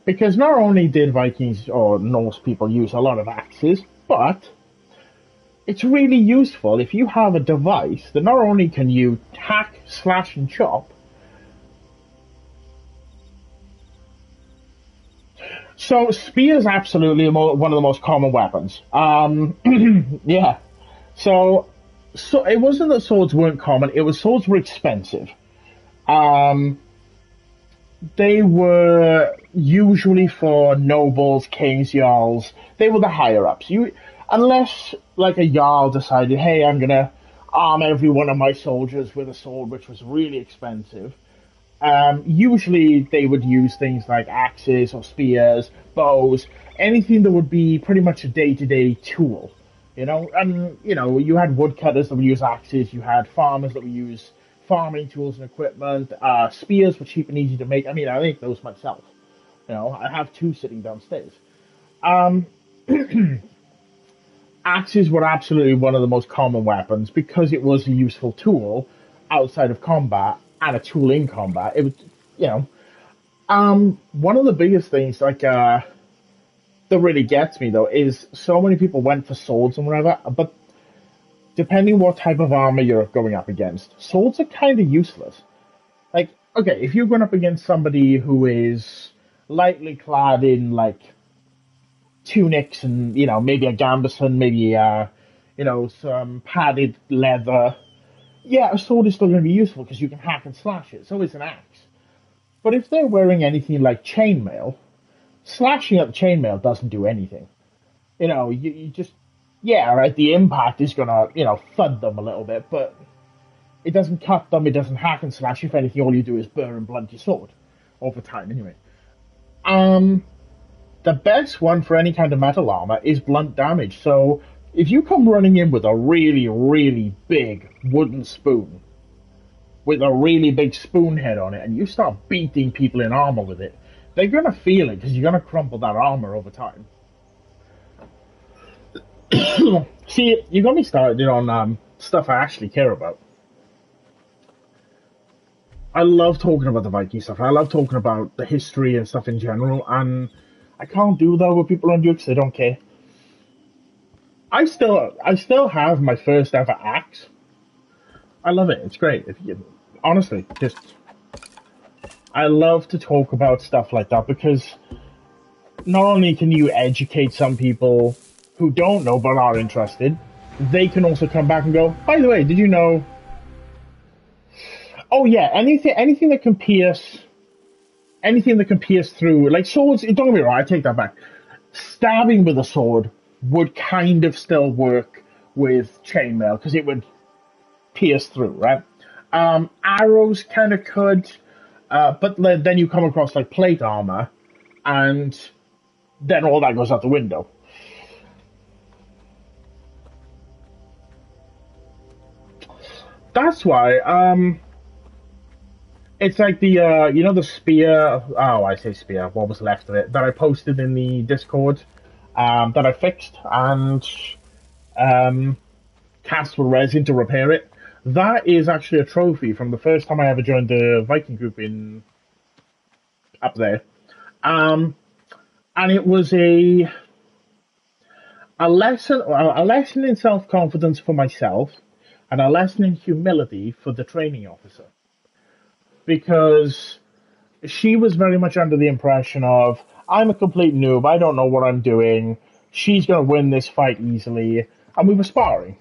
S1: Because not only did Vikings or Norse people use a lot of axes, but it's really useful if you have a device that not only can you hack, slash, and chop. So spear is absolutely one of the most common weapons. Yeah. So it wasn't that swords weren't common; it was swords were expensive. They were usually for nobles, kings, jarls. They were the higher ups. Unless like a jarl decided, hey, I'm gonna arm every one of my soldiers with a sword, which was really expensive. Usually they would use things like axes or spears, bows, anything that would be pretty much a day-to-day tool. And you had woodcutters that would use axes. You had farmers that would use farming tools and equipment. Spears were cheap and easy to make. I mean, I make those myself. I have two sitting downstairs. Axes were absolutely one of the most common weapons because it was a useful tool outside of combat and a tool in combat. It was, one of the biggest things that really gets me though is so many people went for swords and whatever, but depending what type of armor you're going up against, swords are kind of useless. Like, okay, if you're going up against somebody who is lightly clad in, like, tunics and, maybe a gambeson, maybe, some padded leather, yeah, a sword is still going to be useful because you can hack and slash it. So is an axe. But if they're wearing anything like chainmail, slashing at the chainmail doesn't do anything. You just... Yeah, right, the impact is gonna, thud them a little bit, but it doesn't cut them, it doesn't hack and slash. If anything, all you do is burn and blunt your sword. Over time, anyway. The best one for any kind of metal armor is blunt damage. So, if you come running in with a really, really big wooden spoon, with a really big spoon head on it, and you start beating people in armor with it, they're gonna feel it, because you're gonna crumple that armor over time. See, you got me started on stuff I actually care about. I love talking about the Viking stuff. I love talking about the history and stuff in general, and I can't do that with people on Duke because they don't care. I still have my first ever axe. I love it. It's great. Honestly, just I love to talk about stuff like that because not only can you educate some people who don't know but are interested, they can also come back and go, by the way, did you know? Oh yeah, anything that can pierce, anything that can pierce through, like swords. Don't get me wrong, I take that back. Stabbing with a sword would kind of still work with chainmail because it would pierce through, right? Arrows kind of could, but then you come across like plate armor, and then all that goes out the window. That's why, it's like the the spear. Oh, I say spear. What was left of it that I posted in the Discord, that I fixed and cast with resin to repair it. That is actually a trophy from the first time I ever joined the Viking group in up there. And it was a lesson in self confidence for myself, and a lesson in humility for the training officer, because she was very much under the impression of I'm a complete noob, I don't know what I'm doing, she's going to win this fight easily, and we were sparring.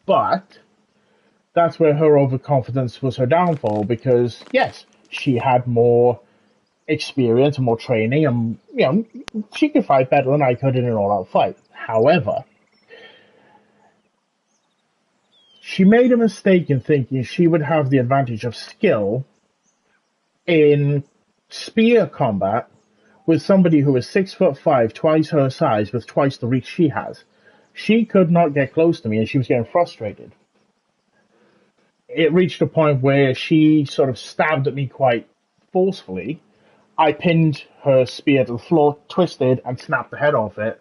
S1: But that's where her overconfidence was her downfall, because yes, she had more experience and more training, and she could fight better than I could in an all-out fight. However, she made a mistake in thinking she would have the advantage of skill in spear combat with somebody who is 6'5", twice her size, with twice the reach she has. She could not get close to me, and she was getting frustrated. It reached a point where she sort of stabbed at me quite forcefully. I pinned her spear to the floor, twisted, and snapped the head off it,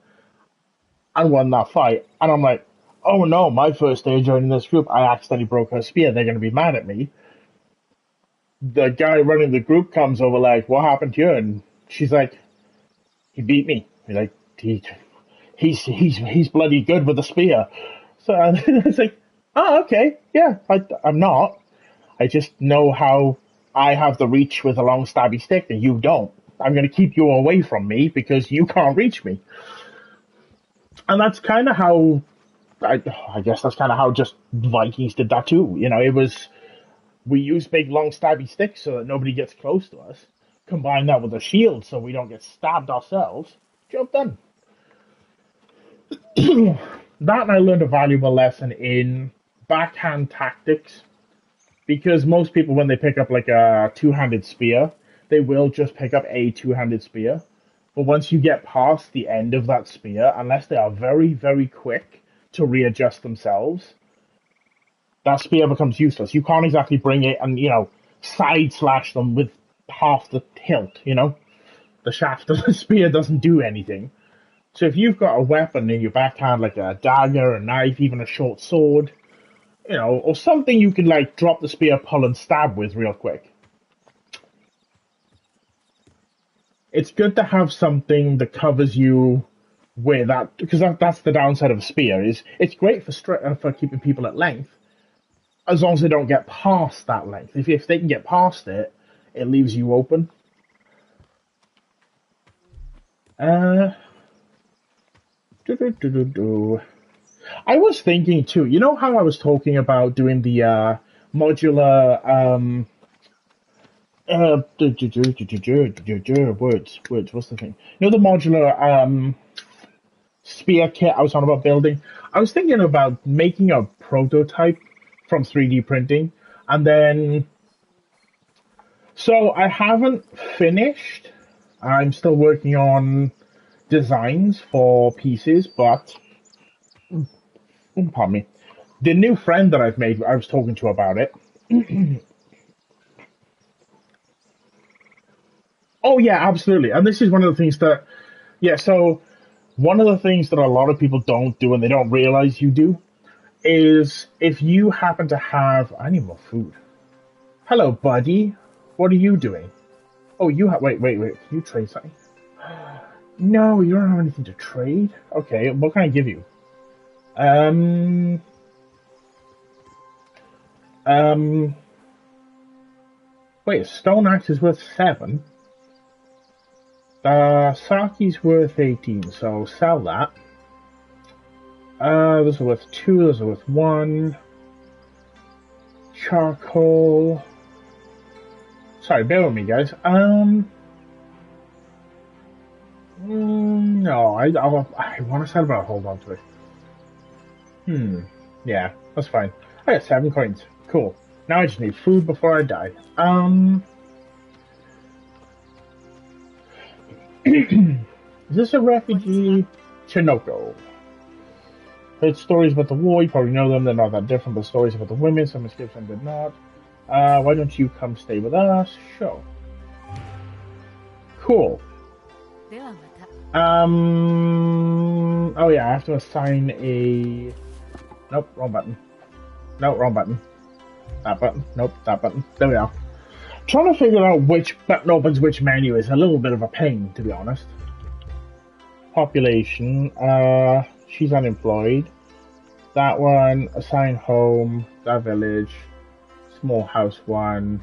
S1: and won that fight. And I'm like, oh no, my first day joining this group, I accidentally broke her spear. They're going to be mad at me. The guy running the group comes over like, what happened to you? And she's like, he beat me. Like, he's bloody good with a spear. So it's like, oh, okay, yeah, I'm not. I just know how I have the reach with a long stabby stick and you don't. I'm going to keep you away from me because you can't reach me. And that's kind of how, I guess that's kind of how just Vikings did that too. It was, we use big long stabby sticks so that nobody gets close to us. Combine that with a shield so we don't get stabbed ourselves. Job done. That, and I learned a valuable lesson in backhand tactics, because most people, when they pick up like a two-handed spear, they will just pick up a two-handed spear. But once you get past the end of that spear, unless they are very, very quick to readjust themselves, that spear becomes useless. You can't exactly bring it and, side slash them with half the hilt, The shaft of the spear doesn't do anything. So if you've got a weapon in your backhand, like a dagger, a knife, even a short sword, or something you can like drop the spear, pull, and stab with real quick. It's good to have something that covers you where that, because that's the downside of a spear, is it's great for keeping people at length, as long as they don't get past that length. If they can get past it, it leaves you open. I was thinking too, how I was talking about doing the modular words, what's the thing? The modular spear kit I was on about building. I was thinking about making a prototype from 3D printing, and then, so I haven't finished. I'm still working on designs for pieces, but pardon me. The new friend that I've made, I was talking to about it. Oh yeah, absolutely. And this is one of the things that, so one of the things that a lot of people don't do and they don't realize you do is if you happen to have, I need more food. Hello, buddy. What are you doing? Oh, wait. Can you trade something? No, you don't have anything to trade. Okay, what can I give you? Um, um, wait, a stone axe is worth 7. Saki's worth 18, so sell that. Those are worth 2, those are worth 1. Charcoal. Sorry, bear with me, guys. No, I want to sell, but I'll hold on to it. Yeah, that's fine. I got 7 coins. Cool. Now I just need food before I die. Is this a refugee? Chinoko. Heard stories about the war, you probably know them, they're not that different, but stories about the women, some escaped, some did not. Why don't you come stay with us? Sure. Cool. Oh yeah, I have to assign a... Nope, wrong button. No, wrong button. That button. Nope, that button. There we are. Trying to figure out which button opens which menu is a little bit of a pain, to be honest. Population. She's unemployed. That one, assign home, that village, small house 1,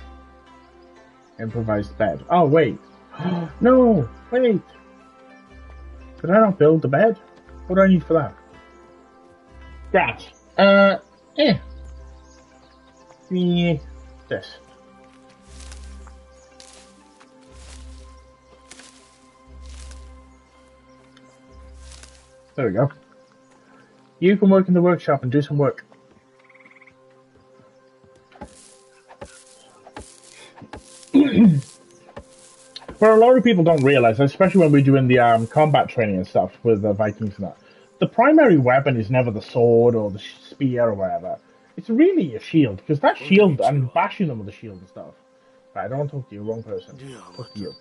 S1: improvised bed. Oh, wait. No, wait. Did I not build the bed? What do I need for that? Grass. This. There we go. You can work in the workshop and do some work. But a lot of people don't realize, especially when we're doing the combat training and stuff with the Vikings and that, the primary weapon is never the sword or the spear or whatever. It's really a shield, because that shield, and bashing them with the shield and stuff. Right, I don't want to talk to you, wrong person. Talk to you.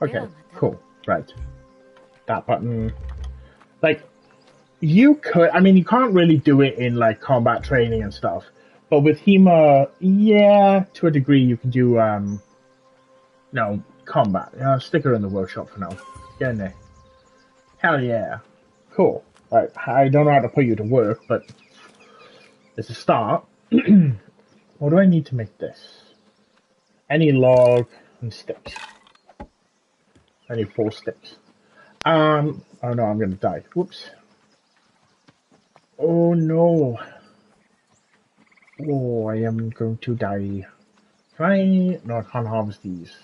S1: Okay, cool, right. That button. Like, you could, I mean, you can't really do it in, like, combat training and stuff. But with HEMA, yeah, to a degree, you can do, no, combat. Stick her in the workshop for now. Get in there. Hell yeah. Cool. Right, I don't know how to put you to work, but it's a start. What do I need to make this? Any log and sticks. I need 4 sticks. Oh no, I'm gonna die. Whoops. Oh no. Oh, I am going to die. Can I? No, I can't harvest these.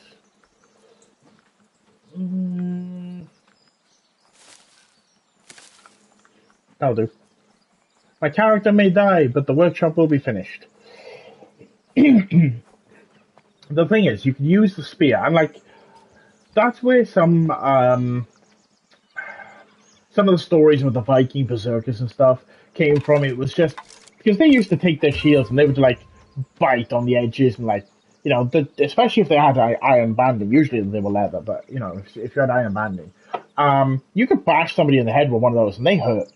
S1: That'll do. My character may die, but the workshop will be finished. The thing is, you can use the spear, and like, that's where some of the stories with the Viking berserkers and stuff came from. It was just because they used to take their shields and they would like bite on the edges and like, you know, especially if they had iron banding. Usually they were leather, but you know, if you had iron banding, you could bash somebody in the head with one of those and they hurt.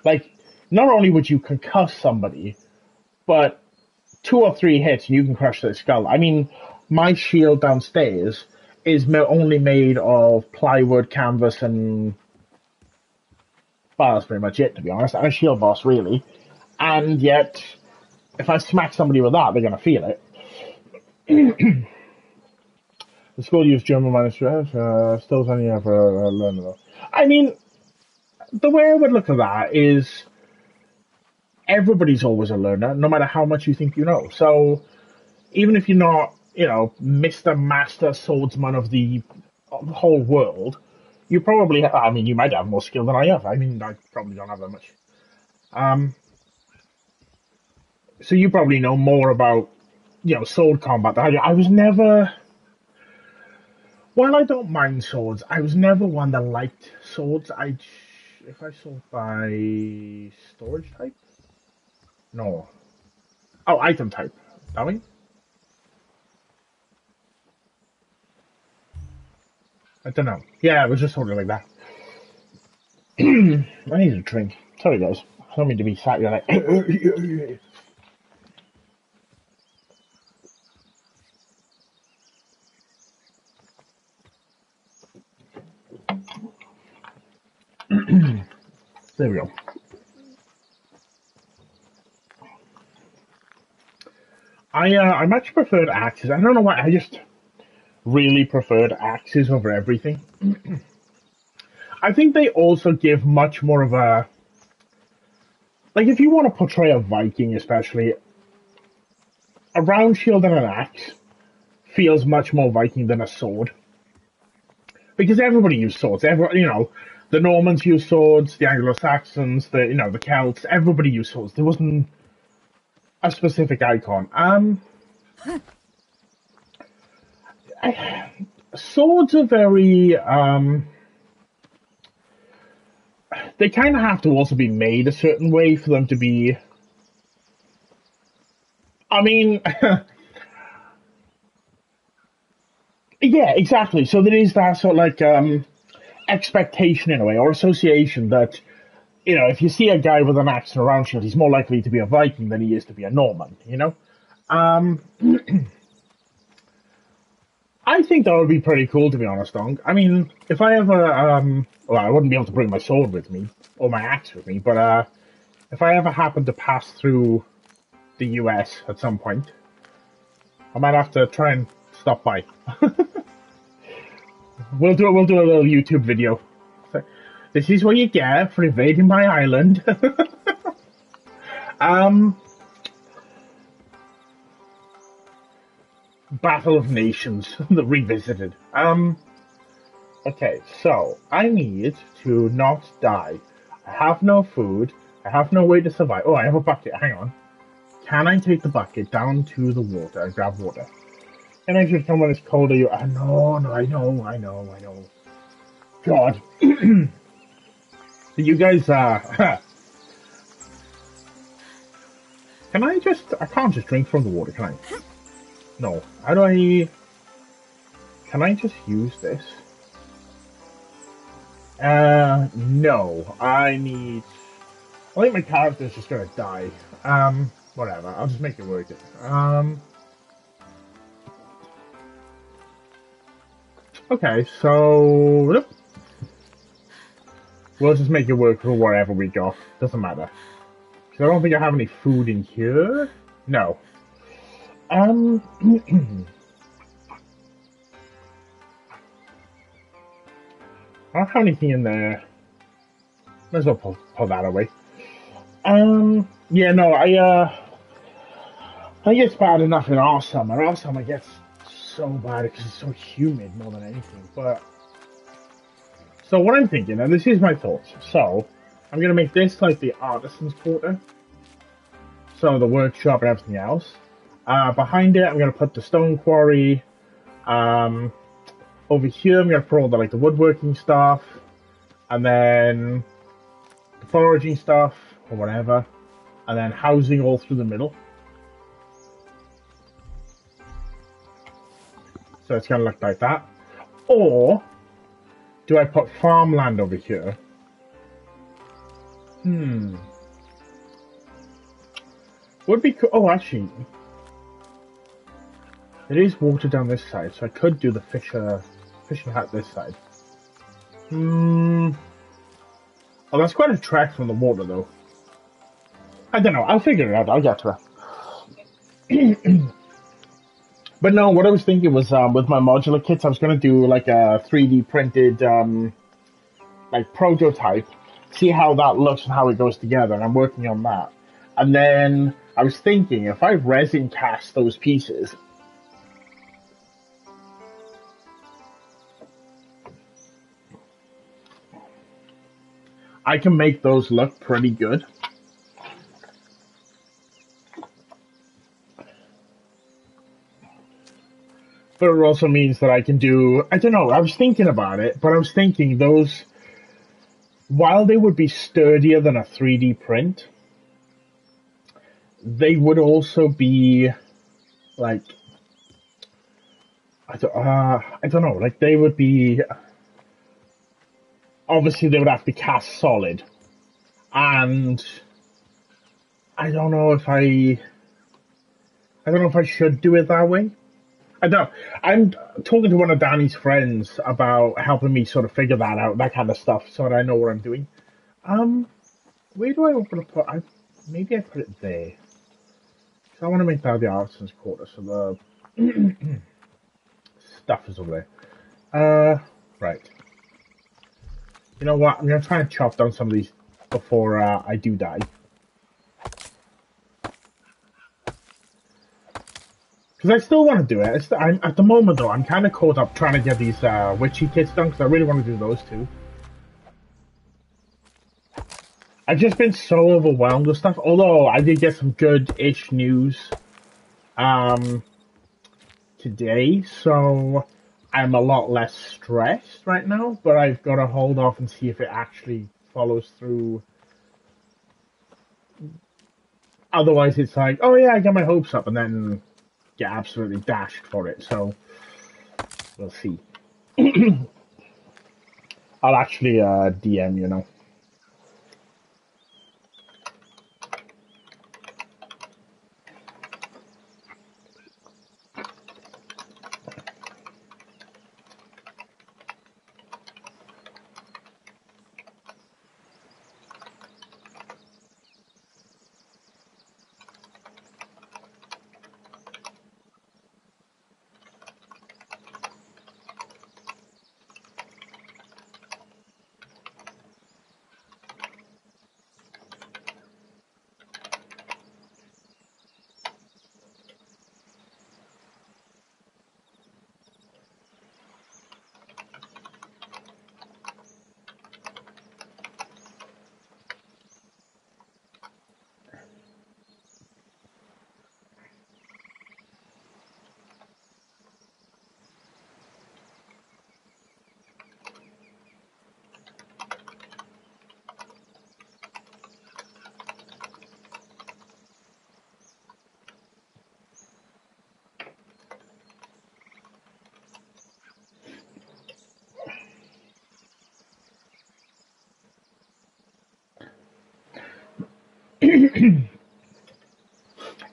S1: Like, not only would you concuss somebody, but 2 or 3 hits and you can crush their skull. I mean, my shield downstairs is only made of plywood, canvas, and... well, that's pretty much it, to be honest. I'm a shield boss, really. And yet, if I smack somebody with that, they're going to feel it. The school used German manuscript. Still only ever learner, though. I mean, the way I would look at that is everybody's always a learner, no matter how much you think you know. So, even if you're not, you know, Mr. Master Swordsman of the whole world, you probably, I mean, you might have more skill than I have. I mean, I probably don't have that much. So you probably know more about, you know, sword combat than I do. I was never, while I don't mind swords, I was never one that liked swords. If I sort by storage type? No. Oh, item type. That way? I don't know. Yeah, it was just sort of like that. I need a drink. Sorry, guys. I don't mean to be sat here like... There we go. I much preferred axes. I don't know why. I just really preferred axes over everything. I think they also give much more of a, like, if you want to portray a Viking, especially, a round shield and an axe feels much more Viking than a sword. Because everybody used swords. The Normans used swords, the Anglo-Saxons, the Celts, everybody used swords. There wasn't a specific icon. Swords are very, they kind of have to also be made a certain way for them to be, I mean, yeah, exactly. So there is that sort of like, expectation in a way, or association that, if you see a guy with an axe and a round shield, he's more likely to be a Viking than he is to be a Norman, I think that would be pretty cool, to be honest, Dong. I mean, if I ever, well, I wouldn't be able to bring my sword with me, or my axe with me, but if I ever happen to pass through the US at some point, I might have to try and stop by. We'll do a little YouTube video. So, this is what you get for invading my island. Battle of Nations, the revisited. Okay, so I need to not die. I have no food. I have no way to survive. Oh, I have a bucket. Hang on. Can I take the bucket down to the water and grab water? And I just come when it's colder. No, I know. God. You guys, can I can't just drink from the water, can I? No. Can I just use this? No. I think my character's just gonna die. Whatever. I'll just make it work. Okay, so we'll just make it work for wherever we go. Doesn't matter. Because I don't think I have any food in here. No. I don't have anything in there. Might as well pull that away. Yeah, no, I think it's bad enough in our summer. Our summer gets so bad because it's so humid more than anything. But so what I'm thinking, and this is my thoughts. So I'm gonna make this like the artisan's quarter. So the workshop and everything else. Behind it, I'm gonna put the stone quarry. Over here, I'm gonna put all the woodworking stuff, and then the foraging stuff or whatever, and then housing all through the middle. So it's gonna look like that. Or do I put farmland over here? Would be cool. Oh, actually, there is water down this side, so I could do the fishing hut this side. Oh, that's quite a trek from the water, though. I don't know. I'll figure it out. I'll get to it. But no, what I was thinking was with my modular kits, I was going to do like a 3D printed prototype, see how that looks and how it goes together, and I'm working on that. And then I was thinking, if I resin cast those pieces, I can make those look pretty good. But it also means that I can do, I don't know, I was thinking about it, but I was thinking those, while they would be sturdier than a 3D print, they would also be, like, I don't know, like they would be, obviously they would have to cast solid, and I don't know if I should do it that way. I don't. I'm talking to one of Danny's friends about helping me sort of figure that out, that kind of stuff, so that I know what I'm doing. Where do I want to put? Maybe I put it there. So I want to make that the artisan's quarter, so the stuff is over there. Right. You know what? I'm gonna try and chop down some of these before I do die. Because I still want to do it. At the moment, though, I'm kind of caught up trying to get these witchy kits done, because I really want to do those too. I've just been so overwhelmed with stuff, although I did get some good-ish news today, so I'm a lot less stressed right now, but I've got to hold off and see if it actually follows through. Otherwise, it's like, oh yeah, I get my hopes up, and then get absolutely dashed for it, so we'll see. I'll actually DM you now.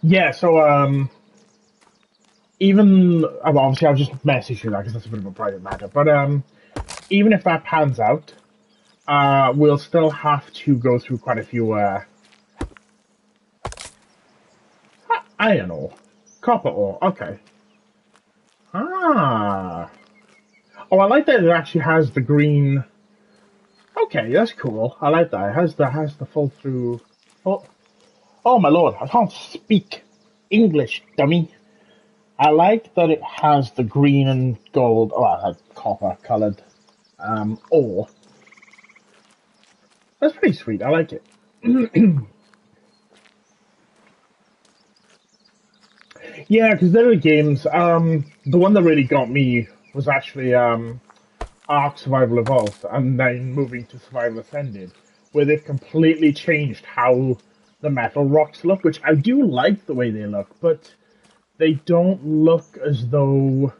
S1: Yeah, so even obviously I'll just message you that because that's a bit of a private matter. But even if that pans out, we'll still have to go through quite a few. Iron ore, copper ore. Okay. Ah. Oh, I like that it actually has the green. Okay, that's cool. I like that. It has the full through. Oh, oh my lord! I can't speak English, dummy. I like that it has the green and gold, copper colored ore. That's pretty sweet. I like it. Yeah, because there are games. The one that really got me was actually Ark Survival Evolved, and then moving to Survival Ascended, where they've completely changed how the metal rocks look, which I do like the way they look, but they don't look as though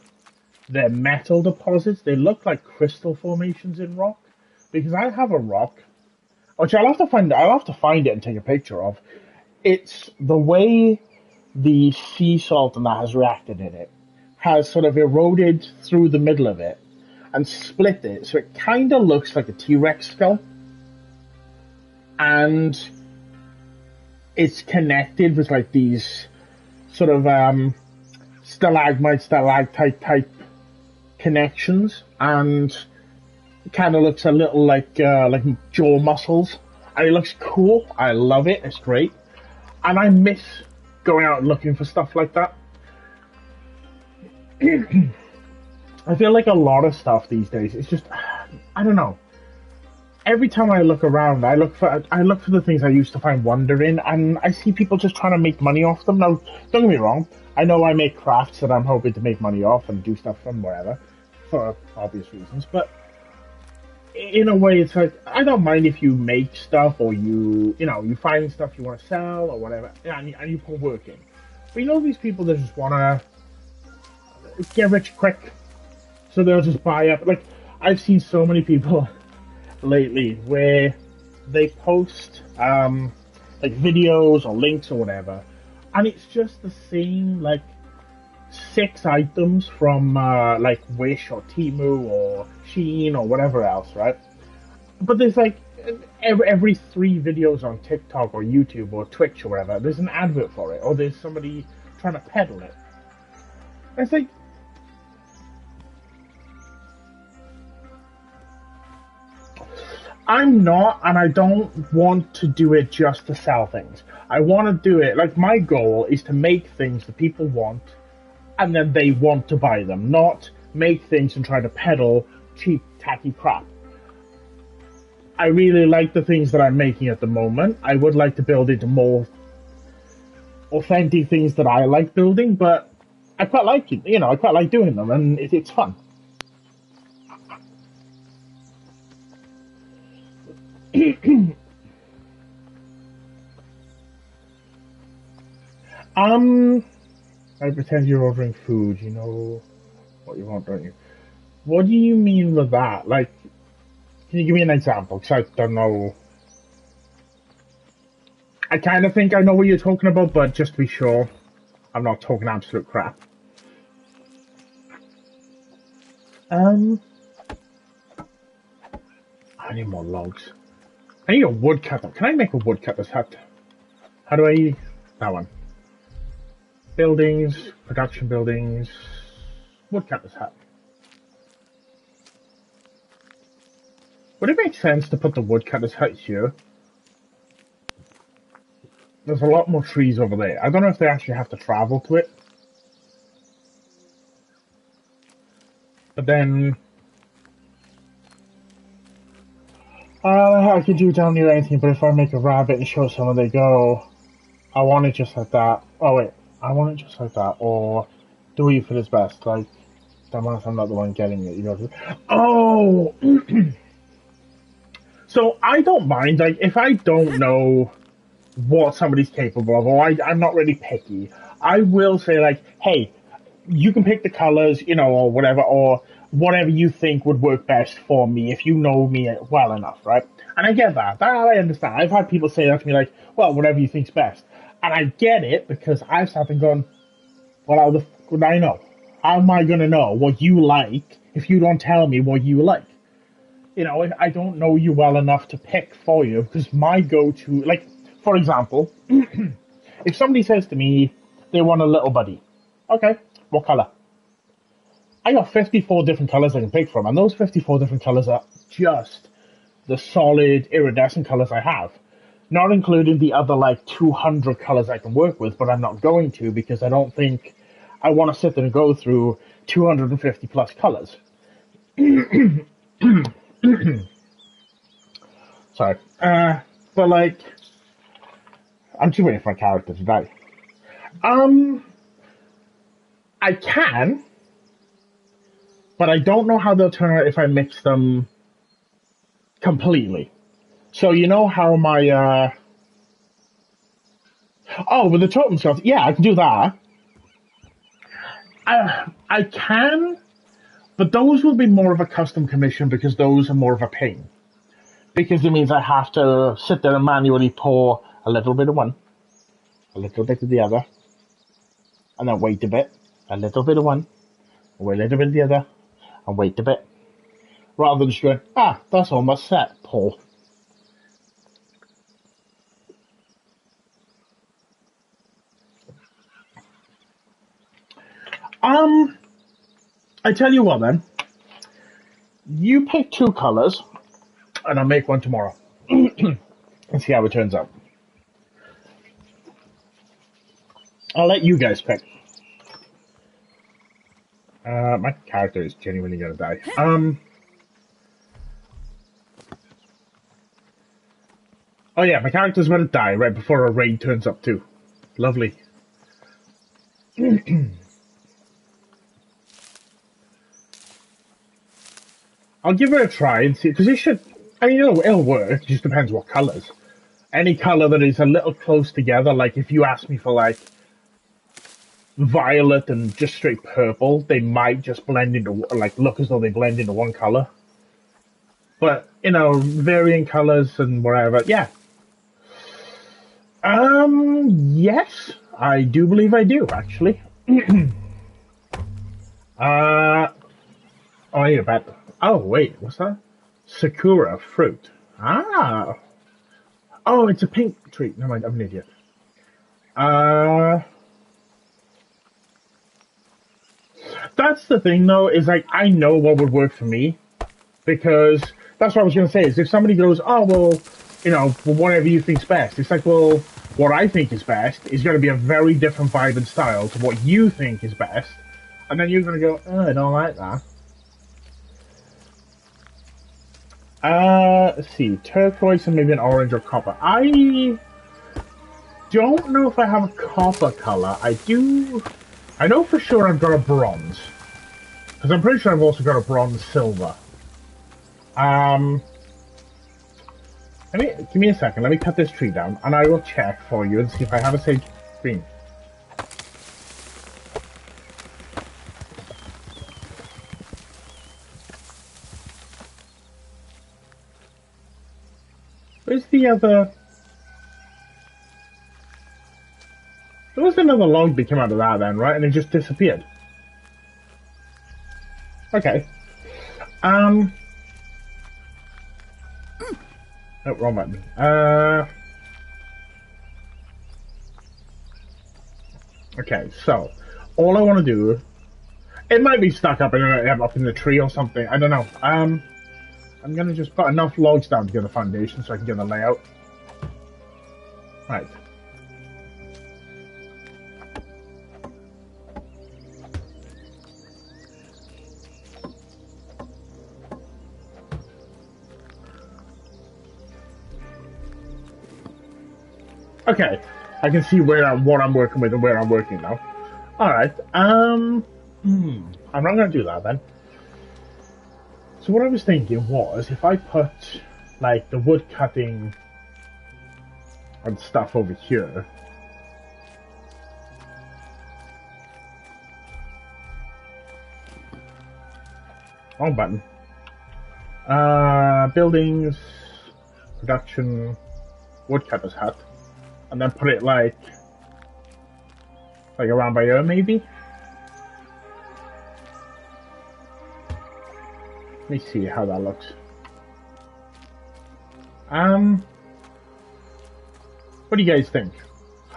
S1: they're metal deposits. They look like crystal formations in rock. Because I have a rock, which I'll have to find. I'll have to find it and take a picture of. It's the way the sea salt and that has reacted in it has sort of eroded through the middle of it and split it, so it kind of looks like a T-Rex skull, and it's connected with like these sort of stalagmite type connections, and it kind of looks a little like jaw muscles, and it looks cool. I love it. It's great, and I miss going out and looking for stuff like that. I feel like a lot of stuff these days, it's just, I don't know. Every time I look around, I look for the things I used to find wonder in, and I see people just trying to make money off them. Now, don't get me wrong, I know I make crafts that I'm hoping to make money off and do stuff from wherever, for obvious reasons, but in a way, it's like, I don't mind if you make stuff, or you find stuff you want to sell, or whatever, and you put work in. But you know these people that just want to get rich quick, so they'll just buy up. Like, I've seen so many people lately where they post like videos or links or whatever, and it's just the same like 6 items from like Wish or Temu or Shein or whatever else, right? But there's like every 3 videos on TikTok or YouTube or Twitch or whatever, there's an advert for it, or there's somebody trying to peddle it. It's like, I'm not, and I don't want to do it just to sell things. I want to do it, like, my goal is to make things that people want, and then they want to buy them, not make things and try to peddle cheap, tacky crap. I really like the things that I'm making at the moment. I would like to build into more authentic things that I like building, but I quite like it, I quite like doing them, and it's fun. I pretend you're ordering food. You know what you want, don't you? What do you mean with that? Like, can you give me an example? Because I don't know. I kind of think I know what you're talking about, but just to be sure, I'm not talking absolute crap. I need more logs. I need a woodcutter. Can I make a woodcutter's hut? How do I... That one. Buildings, production buildings, woodcutter's hut. Would it make sense to put the woodcutter's hut here? There's a lot more trees over there. I don't know if they actually have to travel to it. But then... I could do down near anything, but if I make a rabbit and show someone they go, I want it just like that. Oh wait, I want it just like that. Or do what you feel is best. Like, dumbass, I'm not the one getting it. You know? Oh! So I don't mind, like, if I don't know what somebody's capable of, or I'm not really picky, I will say, like, hey, you can pick the colors, or whatever, or whatever you think would work best for me if you know me well enough, right? And I get that. I understand. I've had people say that to me, like, well, whatever you think's best. And I get it, because I've sat and gone, well, how the fuck would I know? How am I going to know what you like if you don't tell me what you like? I don't know you well enough to pick for you, because my go-to, like, for example, if somebody says to me they want a little buddy, okay, what color? I got 54 different colors I can pick from, and those 54 different colors are just the solid iridescent colors I have. Not including the other, 200 colors I can work with, but I'm not going to, because I don't think I want to sit there and go through 250 plus colors. Sorry. But, I'm just waiting for my character to die. I can, but I don't know how they'll turn out if I mix them completely. So you know how my, with the totem skulls, yeah, I can do that. I can, but those will be more of a custom commission, because those are more of a pain. Because it means I have to sit there and manually pour a little bit of one, a little bit of the other, and then wait a bit, a little bit of one, wait a little bit of the other, and wait a bit. Rather than just going, that's almost set, pour. I tell you what then, you pick 2 colors, and I'll make one tomorrow, and see how it turns out. I'll let you guys pick. My character is genuinely gonna die. Oh yeah, my character's gonna die right before a raid turns up too. Lovely. I'll give it a try and see, because it should, it'll work, it just depends what colours. Any colour that is a little close together, like if you ask me for violet and just straight purple, they might just blend into, look as though they blend into one colour. But, varying colours and whatever, yeah. Yes, I do believe I do, actually. I need a bet. Oh, wait, what's that? Sakura fruit. Ah. Oh, it's a pink tree. Never mind, I'm an idiot. Uh, that's the thing though, is like, I know what would work for me. Because that's what I was going to say, is if somebody goes, oh, well, you know, well, whatever you think's best. It's like, well, what I think is best is going to be a very different vibe and style to what you think is best. And then you're going to go, oh, I don't like that. Let's see, turquoise and maybe an orange or copper. I don't know if I have a copper color. I know for sure I've got a bronze. Because I'm pretty sure I've also got a bronze silver. Give me a second. Let me cut this tree down, and I will check for you and see if I have a sage green. Where's the other? There was another log that came out of that then, right? And it just disappeared. Okay. Oh, wrong button. Okay, so all I want to do, it might be stuck up in the tree or something. I don't know. I'm gonna just put enough logs down to get the foundation so I can get the layout. Right. Okay, I can see what I'm working with and where I'm working now. All right. I'm not gonna do that then. So what I was thinking was, if I put like the wood cutting and stuff over here. Wrong button. Buildings, production, woodcutter's hut. And then put it like around by here, maybe. Let me see how that looks. What do you guys think?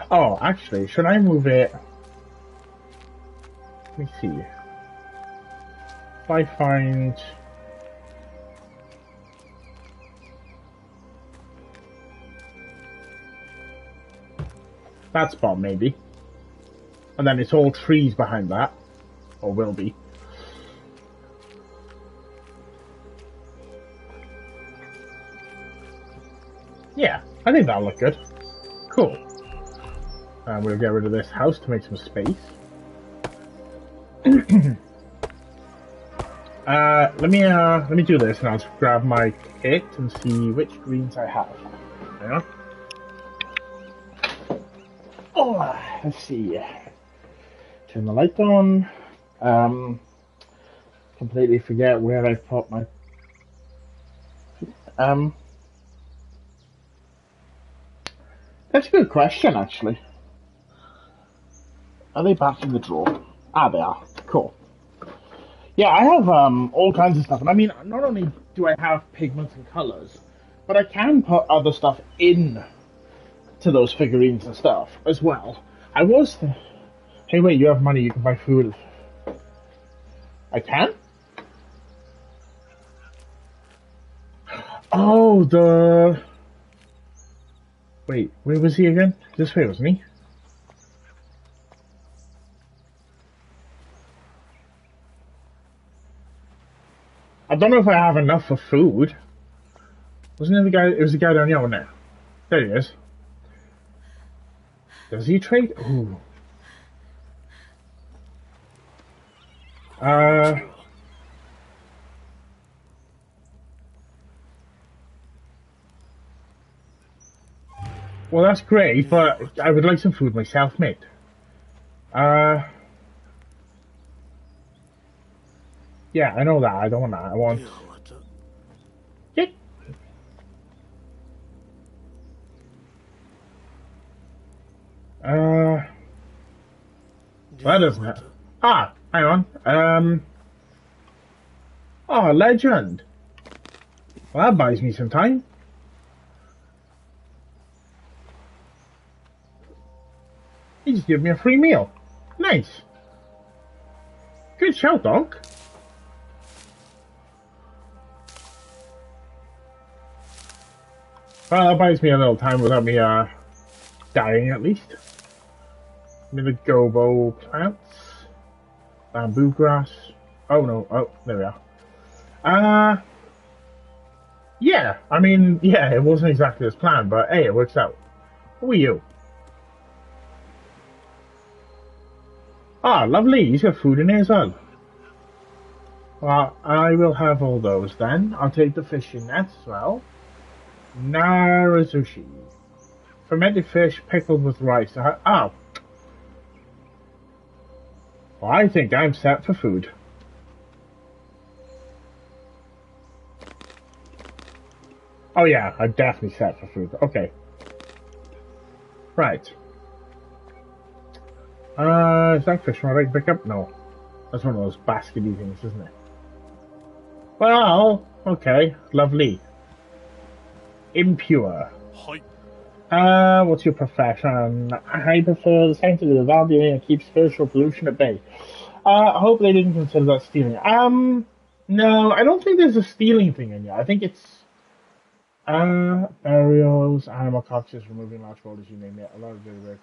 S1: Oh, actually, should I move it? Let me see. If I find. That spot, maybe. And then it's all trees behind that. Or will be. Yeah, I think that'll look good. Cool. And we'll get rid of this house to make some space. Let me do this and I'll just grab my kit and see which greens I have. Hang on. Oh, let's see. Turn the light on. Completely forget where I put my. That's a good question, actually. Are they back in the drawer? Ah, they are. Cool. Yeah, I have all kinds of stuff, and I mean, not only do I have pigments and colors, but I can put other stuff in to those figurines and stuff as well. Hey, wait, you have money, you can buy food. I can? Oh, wait, where was he again? This way, wasn't he? I don't know if I have enough for food. Wasn't it the guy? It was the guy down here, wasn't it? There he is. Does he trade? Ooh. Well, that's great, but I would like some food myself, mate. Yeah, I know that. I don't want that. I want. Yeah. That doesn't it? Ah, hang on. Oh, legend. Well, that buys me some time. He just gave me a free meal. Nice. Good shout, Donk. Well, that buys me a little time without me dying at least. I'm in the gobo plants. Bamboo grass. Oh no, oh, there we are. Yeah, I mean, yeah, it wasn't exactly as planned, but hey, it works out. Who are you? Ah, lovely, he's got food in here as well. Well, I will have all those then. I'll take the fishing nets as well. Narazushi. Fermented fish pickled with rice. Oh. Well, I think I'm set for food. Oh yeah, I'm definitely set for food. Okay. Right. Is that fish one I can pick up? No. That's one of those baskety things, isn't it? Well, okay. Lovely. Impure. What's your profession? I prefer the sanctity of value and keep spiritual pollution at bay. I hope they didn't consider that stealing. No, I don't think there's a stealing thing in here. I think it's burials, animal carcasses, removing large boulders, you name it. A lot of dirty work.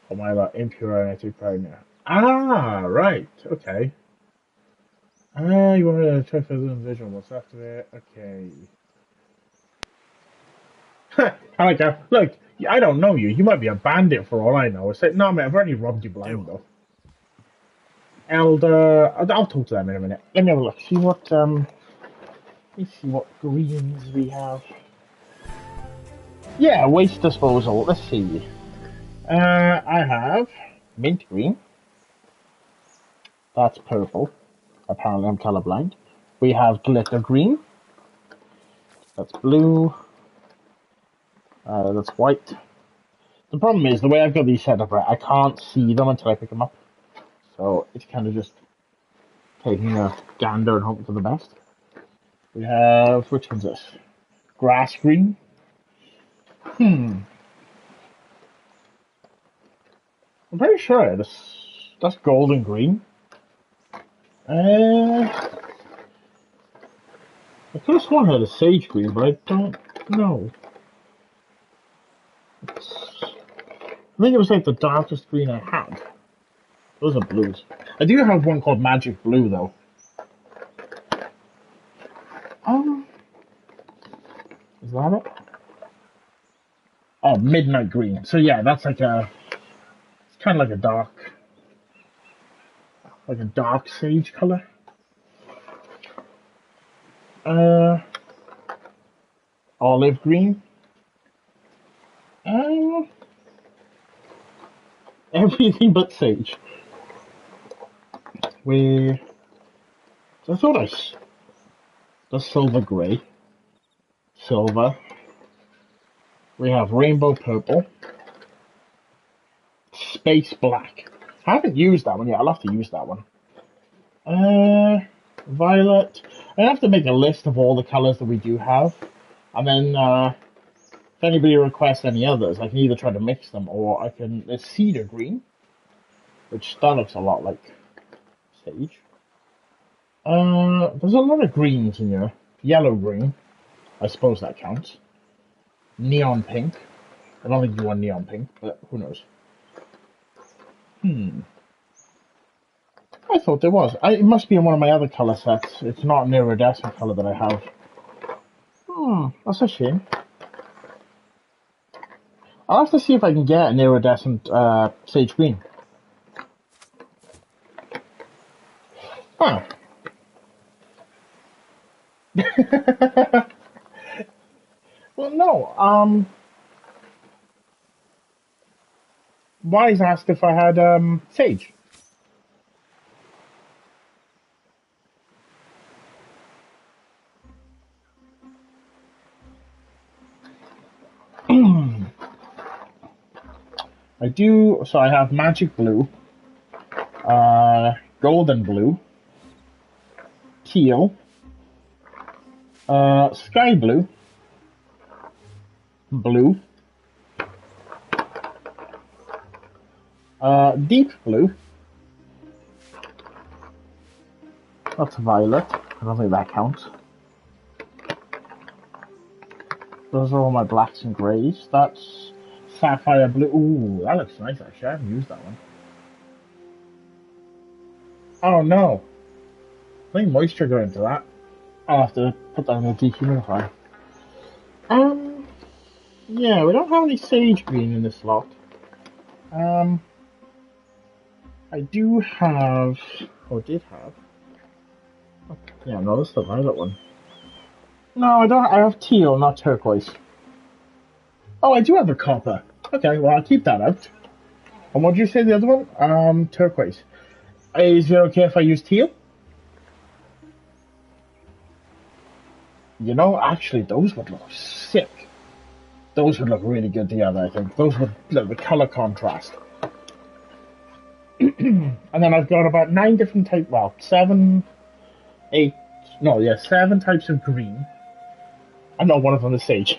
S1: Oh my god, impure energy pregnant. Ah, right, okay. You want to try for the visual, what's after it? Okay. I like that. Look, I don't know you. You might be a bandit for all I know. It's like, no, man, I've already robbed you blind, though. Elder, I'll talk to them in a minute. Let me have a look. See what, let me see what greens we have. Yeah, waste disposal. Let's see. I have mint green. That's purple. Apparently I'm colorblind. We have glitter green. That's blue. That's white. The problem is, the way I've got these set up, right, I can't see them until I pick them up. So it's kind of just taking a gander and hoping for the best. We have, which one's this? Grass green. I'm pretty sure that's golden green. I could have sworn I had a sage green, but I don't know. I think it was like the darkest green I had. Those are blues. I do have one called Magic Blue, though. Is that it? Oh, Midnight Green. So yeah, that's like it's kind of like a dark sage color. Olive green. Everything but sage. I thought the silver grey. Silver. We have rainbow purple. Space black. I haven't used that one yet. I'll have to use that one. Violet. I have to make a list of all the colours that we do have. And then, if anybody requests any others, I can either try to mix them or I can... There's cedar green. Which, that looks a lot like sage. There's a lot of greens in here. Yellow green. I suppose that counts. Neon pink. I don't think you want neon pink, but who knows. I thought there was. It must be in one of my other colour sets. It's not an iridescent colour that I have. That's a shame. I'll have to see if I can get an iridescent sage green. Huh. Well, no. Wise asked if I had sage. I do. So I have magic blue, golden blue, teal, sky blue, blue, Deep blue. That's violet. I don't think that counts. Those are all my blacks and greys. That's sapphire blue. Ooh, that looks nice actually. I haven't used that one. Oh no. I think moisture got into that. I'll have to put that in the dehumidifier. Yeah, we don't have any sage green in this lot. I do have, or did have. Yeah, no, this is the violet one. No, I don't. I have teal, not turquoise. Oh, I do have a copper. Okay, well, I'll keep that out. And what did you say the other one? Turquoise. Is it okay if I use teal? You know, actually, those would look sick. Those would look really good together, I think. Those would look the color contrast. And then I've got about 9 different types, well, 7 types of green. I know one of them is sage.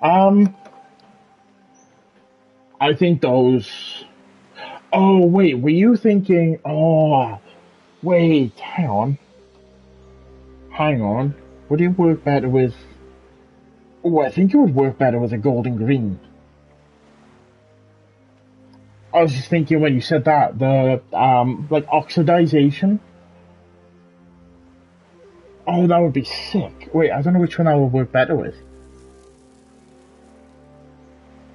S1: I think those... Oh, wait, were you thinking... Oh, wait, hang on. Hang on. Would it work better with... Oh, I think it would work better with a golden green. I was just thinking when you said that, the, like, oxidization. Oh, that would be sick. Wait, I don't know which one I would work better with.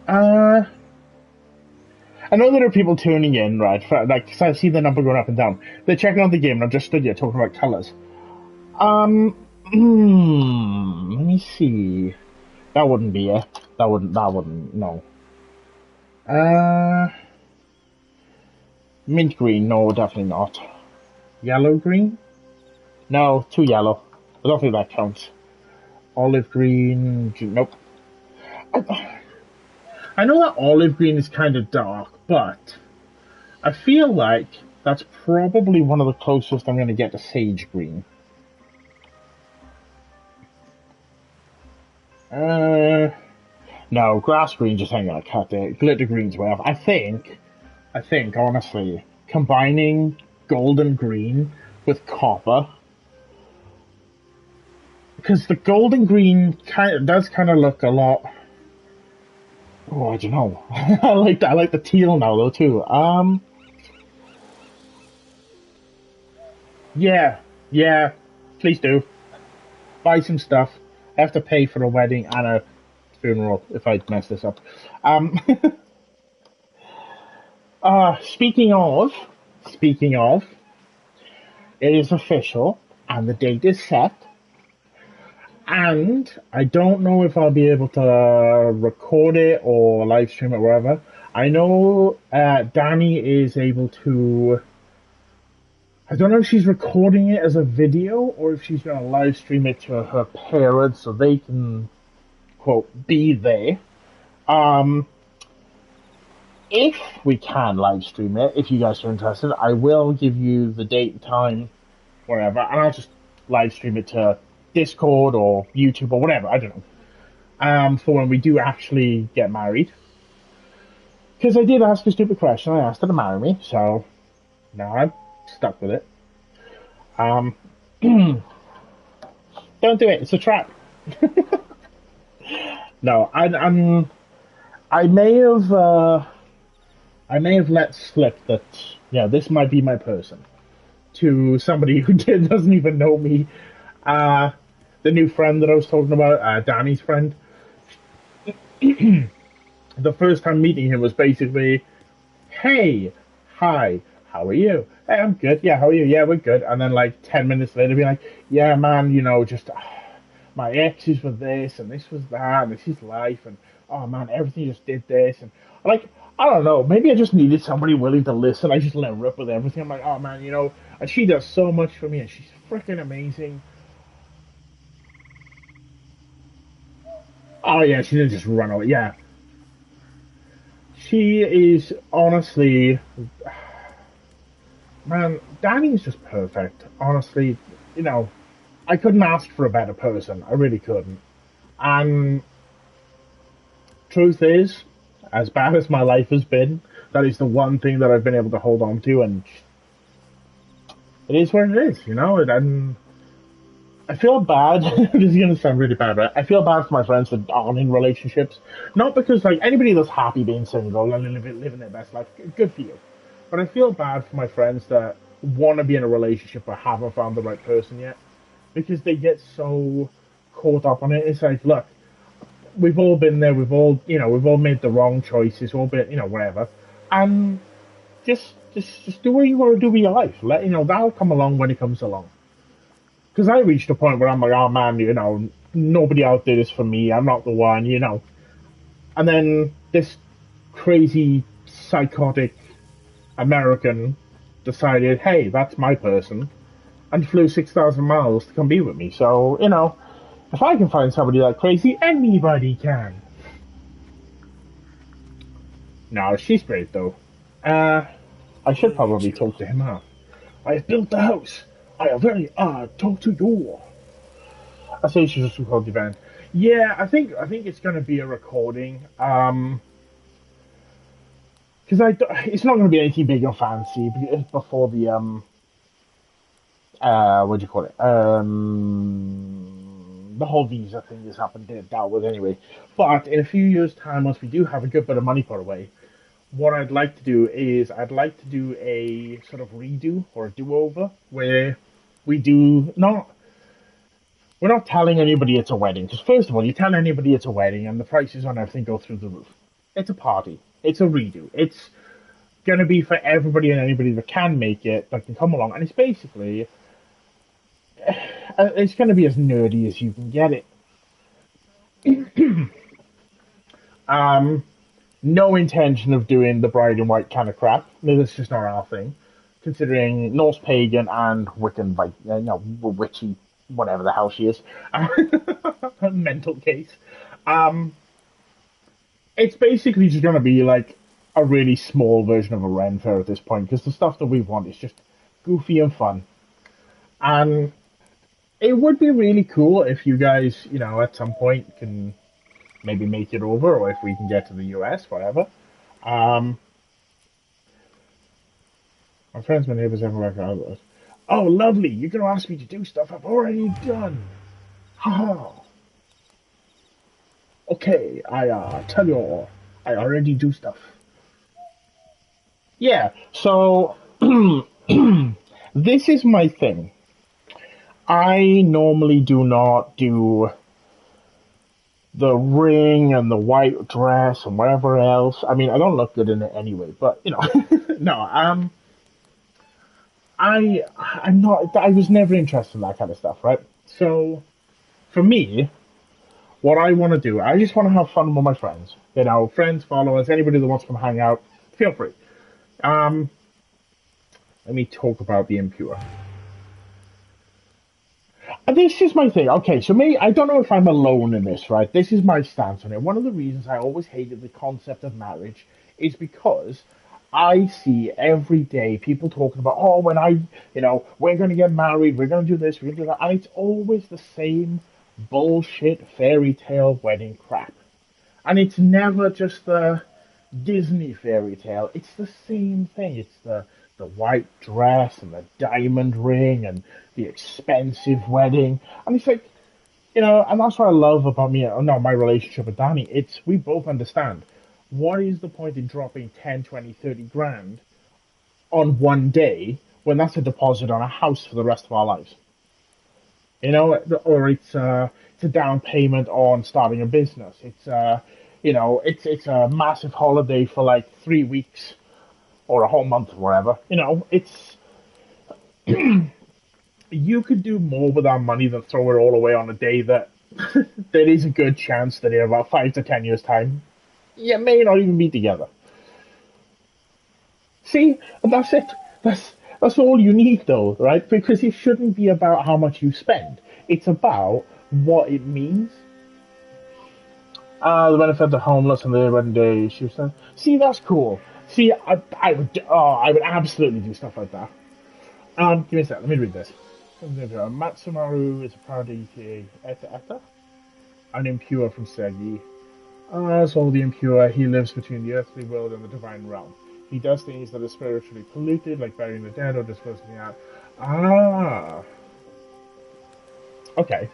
S1: I know there are people tuning in, right? For, like, 'cause I see the number going up and down. They're checking out the game, and I'm just stood here talking about colors. Let me see. That wouldn't be it. That wouldn't, no. Mint green, no, definitely not. Yellow green? No, too yellow. I don't think that counts. Olive green, nope. I know that olive green is kind of dark, but I feel like that's probably one of the closest I'm going to get to sage green. No, grass green just ain't gonna cut it. Glitter green's way off. I think, honestly, combining golden green with copper, because the golden green does kind of look a lot. Oh, I don't know. I like the teal now though too. Yeah, please do. Buy some stuff. I have to pay for a wedding and a funeral if I mess this up. Speaking of, it is official and the date is set. And I don't know if I'll be able to record it or live stream it, wherever. I know Danny is able to... I don't know if she's recording it as a video or if she's going to live stream it to her parents so they can, quote, be there. If we can live stream it, if you guys are interested, I will give you the date and time, wherever, and I'll just live stream it to Discord or YouTube or whatever, I don't know, for when we do actually get married. Because I did ask a stupid question, I asked her to marry me, so now I'm stuck with it. Don't do it, it's a trap. No, I may have let slip that, yeah, this might be my person, to somebody who doesn't even know me. The new friend that I was talking about, Danny's friend. The first time meeting him was basically, hey, hi, how are you? Hey, I'm good. Yeah, how are you? Yeah, we're good. And then like 10 minutes later, be like, yeah, man, you know, just my exes were this and this was that and this is life and oh man, everything just did this and like I don't know, maybe I just needed somebody willing to listen. I just let her rip with everything. I'm like, oh man, you know, and she does so much for me and she's freaking amazing. Oh yeah, she didn't just run away. Yeah. She is honestly, man, Danny's just perfect. Honestly, you know, I couldn't ask for a better person. I really couldn't. And truth is, as bad as my life has been, that is the one thing that I've been able to hold on to, and it is what it is, you know. And I feel bad. This is gonna sound really bad, right? I feel bad for my friends that aren't in relationships, not because like anybody that's happy being single and living their best life, good for you. But I feel bad for my friends that want to be in a relationship but haven't found the right person yet, because they get so caught up on it. It's like, look, we've all been there. We've all made the wrong choices. All been, whatever. And just do what you want to do with your life. That'll come along when it comes along. Because I reached a point where I'm like, oh man, nobody out there is for me. I'm not the one. And then this crazy, psychotic American decided, hey, that's my person, and flew 6,000 miles to come be with me. So, if I can find somebody that crazy, anybody can. No, she's great though. I should probably talk to him now. I have built the house. I have very talk to you. I say she's just record the event. Yeah, I think it's gonna be a recording. Because it's not gonna be anything big or fancy before the what do you call it? The whole visa thing has happened to dealt with anyway. But in a few years' time, once we do have a good bit of money put away, what I'd like to do is I'd like to do a sort of redo or a do-over where we do not. We're not telling anybody it's a wedding, because first of all, you tell anybody it's a wedding and the prices on everything go through the roof. It's a party. It's a redo. It's going to be for everybody and anybody that can make it, that can come along. And it's basically, it's going to be as nerdy as you can get it. No intention of doing the bride in white kind of crap. No, that's just not our thing. Considering Norse pagan and Wiccan, witchy, whatever the hell she is, mental case. It's basically just going to be like a really small version of a Ren Fair at this point, because the stuff that we want is just goofy and fun. And it would be really cool if you guys, at some point can maybe make it over, or if we can get to the US, whatever. My friends, my neighbors, everywhere. Oh, lovely! You're going to ask me to do stuff I've already done. Haha. Okay, I tell you all, I already do stuff. Yeah, so this is my thing. I normally do not do the ring and the white dress and whatever else. I mean, I don't look good in it anyway, but no. I'm not. I was never interested in that kind of stuff, right? So, for me, what I want to do, I just want to have fun with my friends. Friends, followers, anybody that wants to come hang out, feel free. Let me talk about the impure. This is my thing. Okay, so I don't know if I'm alone in this, right? This is my stance on it. One of the reasons I always hated the concept of marriage is because I see every day people talking about, oh, when we're going to get married, we're going to do this, we're going to do that. And it's always the same bullshit fairy tale wedding crap. And it's never just the Disney fairy tale. It's the same thing. It's the white dress and the diamond ring and the expensive wedding. And it's like, and that's what I love about my relationship with Danny. We both understand. What is the point in dropping 10, 20, 30 grand on one day when that's a deposit on a house for the rest of our lives? Or it's a down payment on starting a business. It's it's a massive holiday for like 3 weeks or a whole month or whatever. It's you could do more with our money than throw it all away on a day that there is a good chance that in about 5 to 10 years' time, you may not even be together. See, and that's it. That's all you need, though, right? Because it shouldn't be about how much you spend. It's about what it means. The benefit of the homeless on the wedding day. She was saying, see, that's cool. See, I would absolutely do stuff like that. Give me a sec. Let me read this. Matsumaru is a party eta, an impure from Segi. So the impure, he lives between the earthly world and the divine realm. He does things that are spiritually polluted, like burying the dead or disposing out. Ah, okay.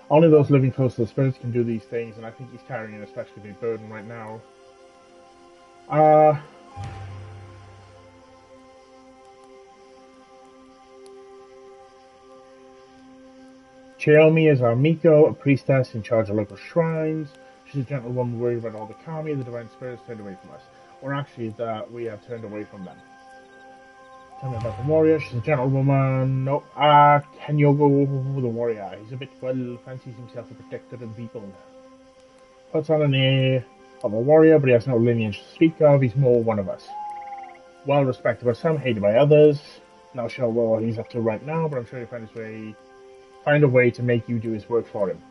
S1: Only those living close to the spirits can do these things, and I think he's carrying an especially big burden right now. Uh, Chiyomi is our Miko, a priestess in charge of local shrines. She's a gentlewoman worried about all the kami, the divine spirits turned away from us. Or actually, that we have turned away from them. Tell me about the warrior. She's a gentlewoman. No, Kenyogo, the warrior. He's a bit, well, fancies himself a protector of the people. Puts on an air of a warrior, but he has no lineage to speak of. He's more one of us. Well respected by some, hated by others. Not sure what he's up to right now, but I'm sure he'll find a way to make you do his work for him.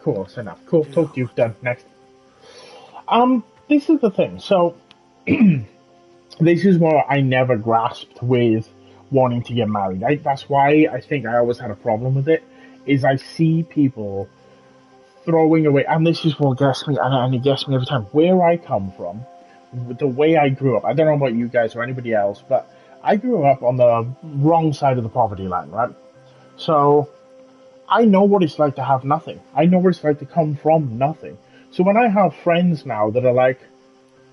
S1: Cool, that's enough. Cool, talk to you. Done. Next. This is the thing. So, this is what I never grasped with wanting to get married. That's why I think I always had a problem with it, is I see people throwing away, and this is what gets me, and it gets me every time, where I come from, the way I grew up. I don't know about you guys or anybody else, but I grew up on the wrong side of the poverty line, right? So, I know what it's like to have nothing. I know what it's like to come from nothing. So when I have friends now that are like,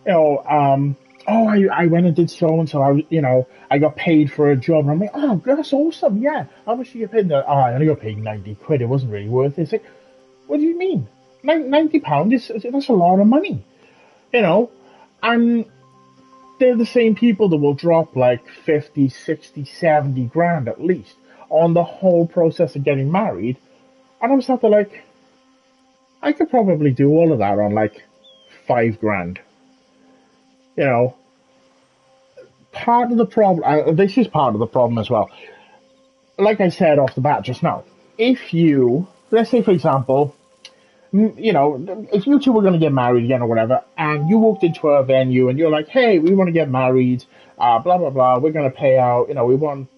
S1: I went and did so and so. I got paid for a job, and I'm like, oh, that's awesome. Yeah, how much did you get paid? Oh, I only got paid 90 quid. It wasn't really worth it. It's like, what do you mean? £90? That's a lot of money, And they're the same people that will drop like 50, 60, 70 grand at least on the whole process of getting married. And I'm sat there like, I could probably do all of that on like 5 grand. Part of the problem, this is part of the problem as well. Like I said off the bat just now, if you, let's say for example, if you two were going to get married again or whatever, and you walked into a venue and you're like, hey, we want to get married, blah, blah, blah, we're going to pay out, we want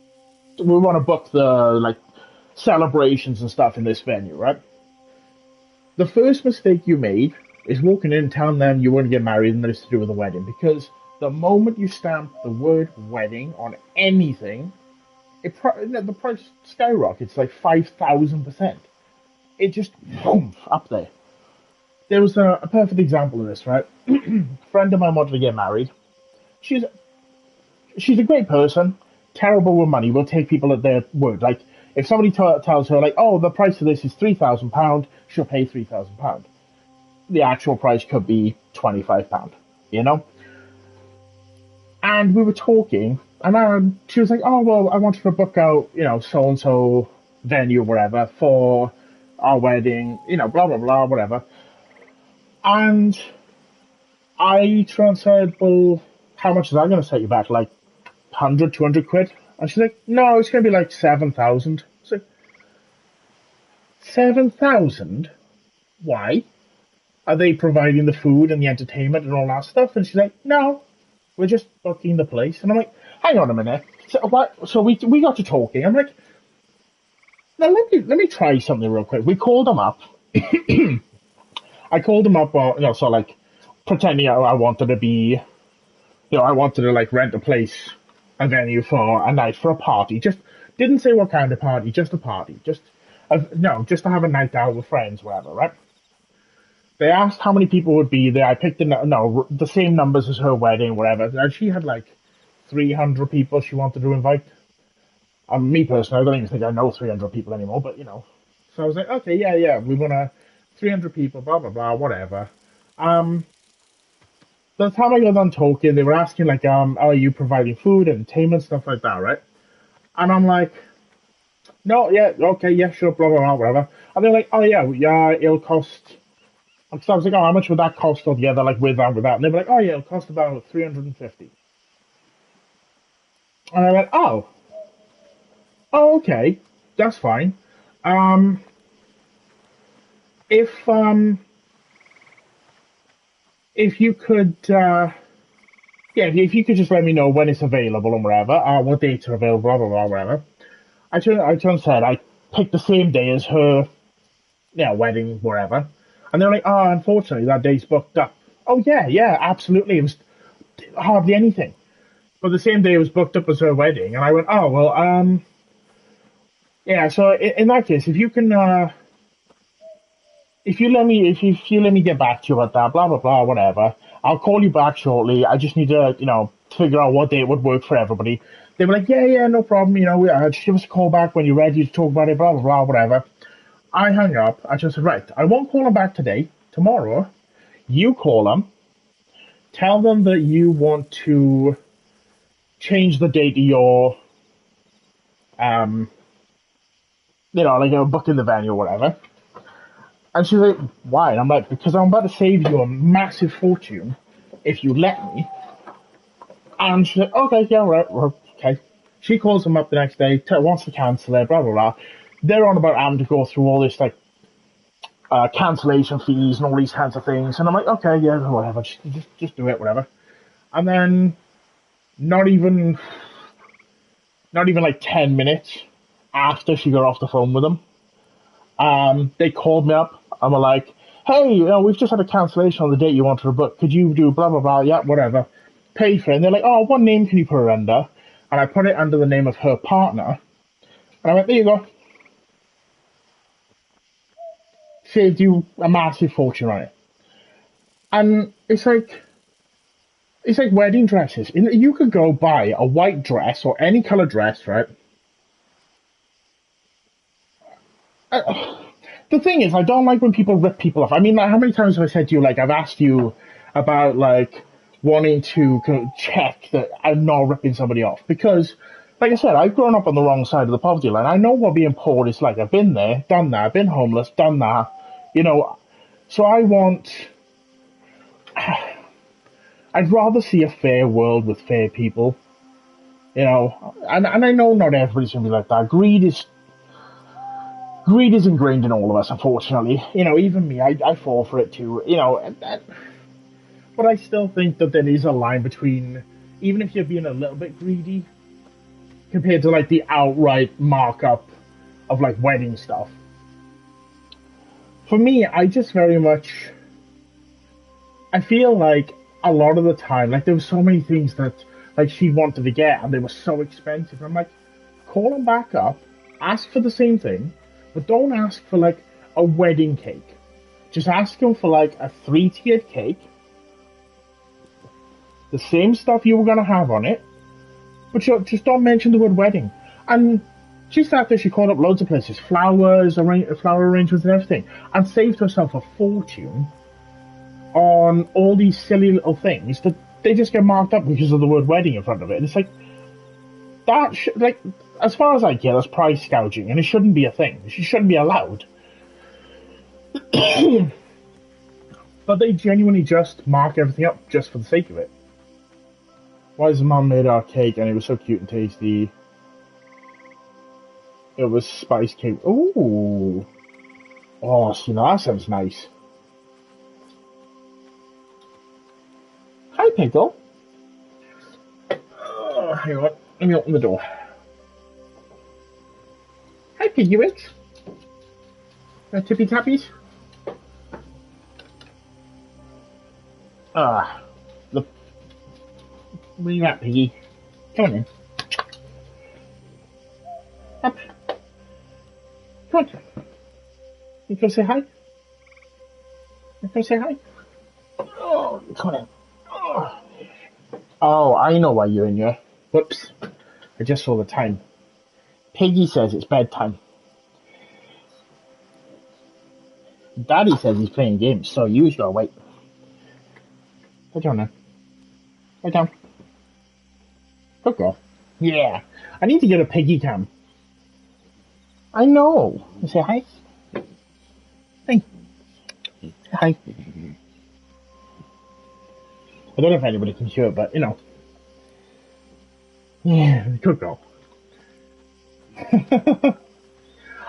S1: to book the, celebrations and stuff in this venue, right? The first mistake you made is walking in and telling them you want to get married and that it's to do with the wedding, because the moment you stamp the word wedding on anything, the price skyrockets like 5,000%. It just, boom, up there. There was a perfect example of this, right? A friend of mine wanted to get married. She's a great person, terrible with money, will take people at their word. Like, if somebody tells her, like, oh, the price of this is £3,000, she'll pay £3,000. The actual price could be £25, And we were talking, and she was like, oh, well, I wanted to book out, so-and-so venue or whatever for our wedding, blah, blah, blah, whatever. And I said, well, how much is that going to set you back? Like 100, 200 quid? And she's like, no, it's going to be like 7,000. It's like, 7,000? Why? Are they providing the food and the entertainment and all that stuff? And she's like, no, we're just booking the place. And I'm like, hang on a minute. So what? So we got to talking. I'm like, now let me try something real quick. We called them up. I called them up, pretending I wanted to be, I wanted to rent a venue for a night for a party. Just didn't say what kind of party, just a party. Just to have a night out with friends, whatever, right? They asked how many people would be there. I picked the same numbers as her wedding, whatever. And she had 300 people she wanted to invite. Me personally, I don't even think I know 300 people anymore, but So I was like, okay, yeah, we want 300 people, blah, blah, blah, whatever. By the time I got done talking, they were asking, are you providing food, entertainment, stuff like that, right? And I'm like, no, yeah, okay, yeah, sure, blah, blah, blah, whatever. And they're like, oh, yeah, it'll cost... So I was like, oh, how much would that cost altogether, with that, with that? And they were like, oh, yeah, it'll cost about 350. And I went, oh, okay, that's fine. If you could, if you could just let me know when it's available and whatever, what dates are available, blah, blah, blah, whatever. I turned and said I picked the same day as her yeah, wedding, wherever. And they're like, oh, unfortunately, that day's booked up. Oh, yeah, yeah, absolutely. It was hardly anything. But the same day it was booked up as her wedding. And I went, oh, well, yeah, so in that case, if you can, if you let me get back to you about that, blah, blah, blah, whatever, I'll call you back shortly. I just need to, figure out what date would work for everybody. They were like, yeah, yeah, no problem. Just give us a call back when you're ready to talk about it, blah, blah, blah, whatever. I hung up. I just said, right, I won't call them back today. Tomorrow, you call them. Tell them that you want to change the date of your, like a book in the venue or whatever. And she's like, why? And I'm like, because I'm about to save you a massive fortune if you let me. And she's like, okay, yeah, right, okay. She calls them up the next day, wants to cancel it, blah, blah, blah. They're on about having to go through all this, like, cancellation fees and all these kinds of things. And I'm like, okay, yeah, whatever, just do it, whatever. And then not even like 10 minutes after she got off the phone with them, they called me up and were like, hey, we've just had a cancellation on the date you wanted to book. Could you do blah, blah, blah? Yeah, whatever. Pay for it. And they're like, oh, what name can you put her under? And I put it under the name of her partner. And I went, there you go. Saved you a massive fortune on it. And it's like wedding dresses. You could go buy a white dress or any color dress, right? The thing is, I don't like when people rip people off. I mean, like, how many times have I said to you, like, I've asked you about, like, wanting to check that I'm not ripping somebody off? Because, like I said, I've grown up on the wrong side of the poverty line. I know what being poor is like. I've been there, done that, been homeless, done that. So I'd rather see a fair world with fair people. And I know not everybody's going to be like that. Greed is ingrained in all of us, unfortunately. Even me, I fall for it too. But I still think that there is a line between, even if you're being a little bit greedy, compared to like the outright markup of like wedding stuff. For me, I just very much, I feel like a lot of the time, like there were so many things that like she wanted to get and they were so expensive. I'm like, call them back up, ask for the same thing, but don't ask for like a wedding cake. Just ask them for like a 3-tiered cake, the same stuff you were gonna have on it, but just don't mention the word wedding. And she sat there, she called up loads of places, flower arrangements and everything, and saved herself a fortune on all these silly little things that they just get marked up because of the word wedding in front of it. And it's like, as far as I get, that's price gouging, and it shouldn't be a thing. She shouldn't be allowed. But they genuinely just mark everything up just for the sake of it. Wise mum made our cake, and it was so cute and tasty. It was spice cake. Ooh. Oh, that sounds nice. Hi, Pickle. Oh, hang on. Let me open the door. Hi, Piggy Wicks. Tippy Tappies. Look. Where you at, Piggy? Come on in. Up. Come on. You come say hi? You come say hi? Oh, come on in. Oh, I know why you're in here. Whoops. I just saw the time. Piggy says it's bedtime. Daddy says he's playing games, so you just gotta wait. Lay down now. Lay down. Good girl. Yeah. I need to get a piggy cam. I know. You say hi? Hi. Hi. I don't know if anybody can hear it, but yeah, good girl.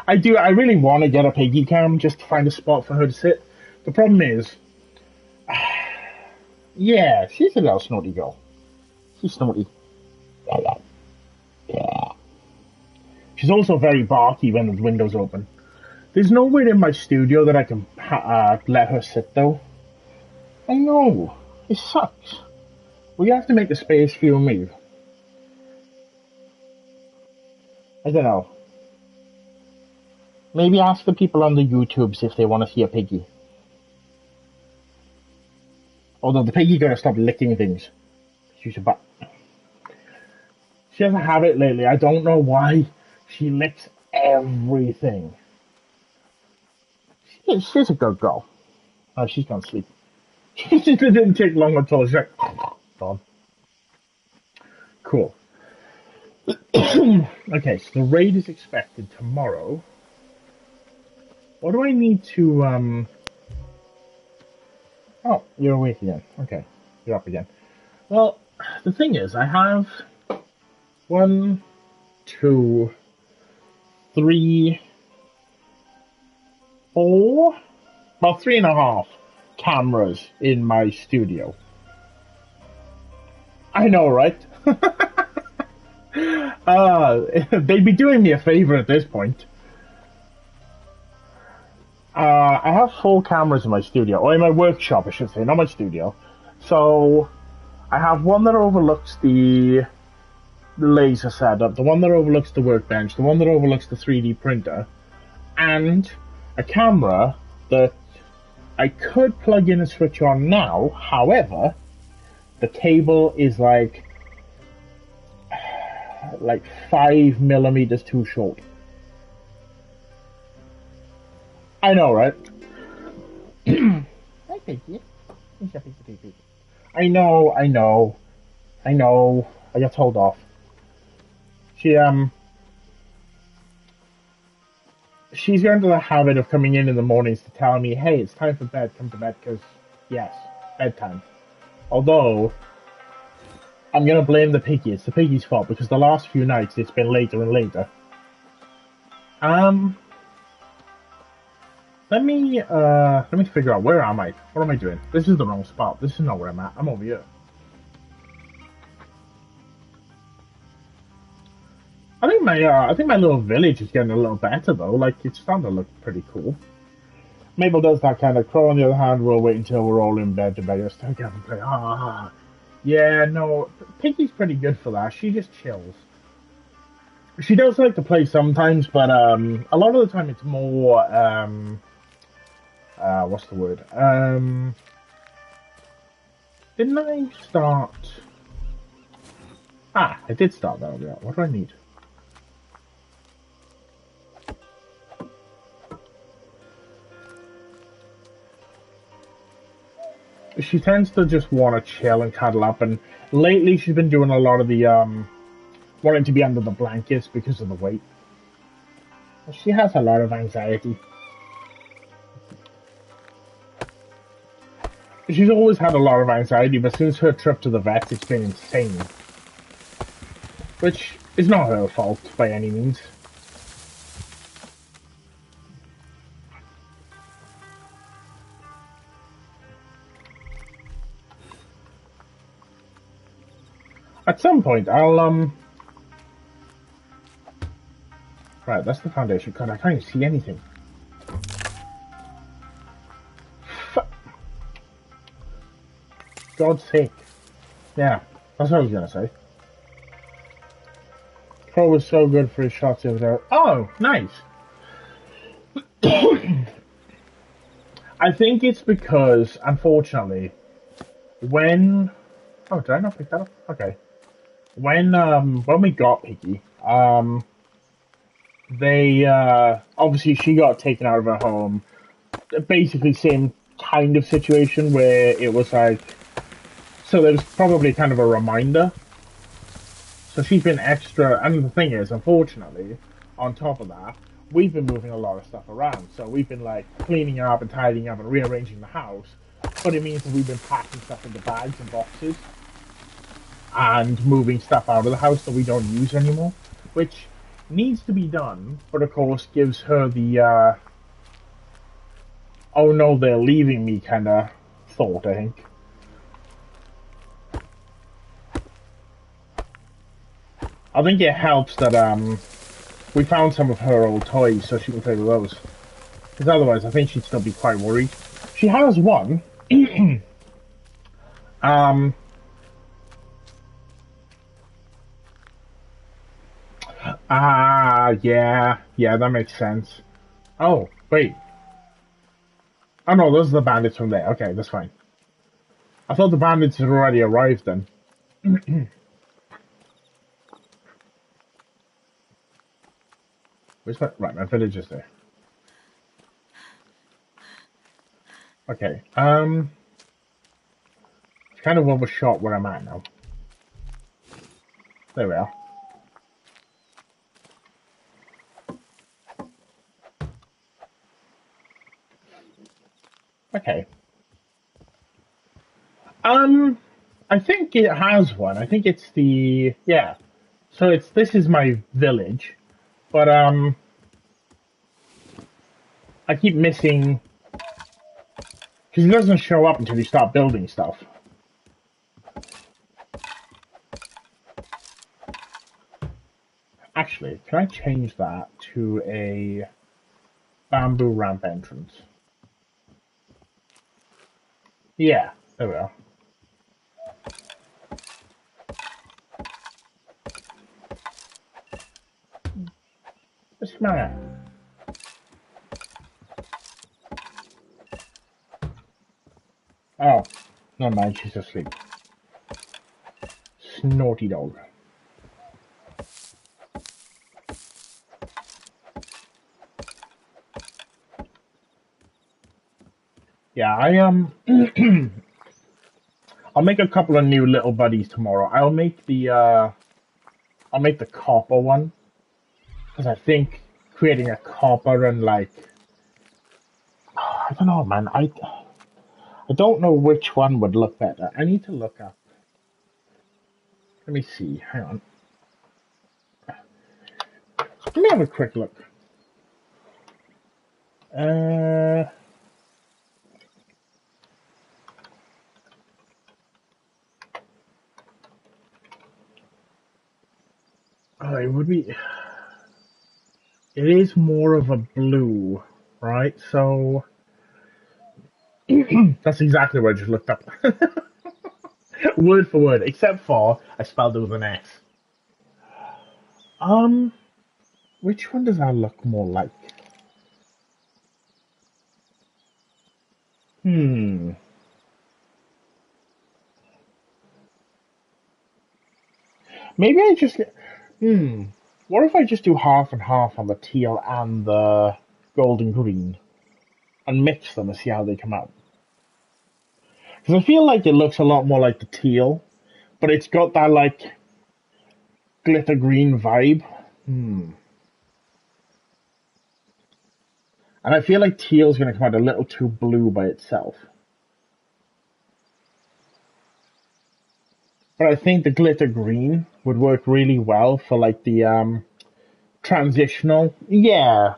S1: I really want to get a piggy cam just to find a spot for her to sit. The problem is, yeah, she's a little snotty girl. She's snotty. Yeah. She's also very barky when the window's open. There's nowhere in my studio that I can let her sit, though. I know. It sucks. We have to make the space for you and me. I don't know. Maybe ask the people on the YouTubes if they want to see a piggy. Although the piggy gotta stop licking things. She's a butt. She has a habit lately. I don't know why. She licks everything. She's a good girl. Oh, she's gone to sleep. It didn't take long at all. She's like, gone. Cool. Okay, so the raid is expected tomorrow. What do I need to, Oh, you're awake again. Okay, you're up again. Well, the thing is, I have 1, 2, 3, 4, about 3.5 cameras in my studio. I know, right? They'd be doing me a favor at this point. I have 4 cameras in my studio, or in my workshop, I should say, not my studio. So, I have one that overlooks the laser setup, the one that overlooks the workbench, the one that overlooks the 3D printer, and a camera that I could plug in and switch on now. However, the cable is like 5 millimeters too short. I know, right? I know. I got told off. She's got into the habit of coming in the mornings to tell me, hey, it's time for bed, come to bed, because, yes, bedtime. Although, I'm gonna blame the piggy. It's the piggy's fault, because the last few nights it's been later and later. Let me figure out, where am I? What am I doing? This is the wrong spot. This is not where I'm at. I'm over here. I think my little village is getting a little better though. Like, it's starting to look pretty cool. Mabel does that kind of. Crow, on the other hand, will wait until we're all in bed to beg us to get up and play. Yeah, no, Piggy's pretty good for that. She just chills. She does like to play sometimes, but a lot of the time it's more what's the word? Didn't I start? I did start that over there. What do I need? She tends to just want to chill and cuddle up, and lately she's been doing a lot of the wanting to be under the blankets because of the weight. She has a lot of anxiety. She's always had a lot of anxiety, but since her trip to the vet, it's been insane. Which is not her fault by any means. At some point, I'll, Right, that's the foundation. God, I can't even see anything. God's sake. Yeah, that's what I was gonna say. Crow was so good for his shots over there. Oh, nice. I think it's because, unfortunately, when... Oh, did I not pick that up? Okay. When we got Piggy, they, obviously she got taken out of her home. Basically same kind of situation where it was like... So there was probably kind of a reminder. So she's been extra, and the thing is, unfortunately, on top of that, we've been moving a lot of stuff around. So we've been like cleaning up and tidying up and rearranging the house. But it means that we've been packing stuff into bags and boxes. And moving stuff out of the house that we don't use anymore. Which needs to be done, but of course gives her the, oh no, they're leaving me kind of thought, I think. I think it helps that we found some of her old toys so she can play with those. Because otherwise, I think she'd still be quite worried. She has one. um. Yeah. Yeah, that makes sense. Oh, wait. Oh, no, those are the bandits from there. Okay, that's fine. I thought the bandits had already arrived then. Where's my... Right, my village is there. Okay, it's kind of overshot where I'm at now. There we are. Okay. I think it has one. I think it's the... Yeah. So this is my village. But, I keep missing... Because it doesn't show up until you start building stuff. Actually, can I change that to a bamboo ramp entrance? Yeah, there we are. What's the matter? Oh, never mind, she's asleep. Snorty dog. Yeah, I'll make a couple of new little buddies tomorrow. I'll make the copper one. Because I think creating a copper and like... I don't know, man. I don't know which one would look better. I need to look up. Let me see. Hang on. Let me have a quick look. Oh, it would be... It is more of a blue, right? So... That's exactly what I just looked up. Word for word, except for I spelled it with an S. Which one does that look more like? Maybe I just... What if I just do half and half on the teal and the golden green? And mix them and see how they come out. Because I feel like it looks a lot more like the teal, but it's got that, like, glitter green vibe. And I feel like teal's going to come out a little too blue by itself. But I think the glitter green would work really well for, like, the transitional. Yeah.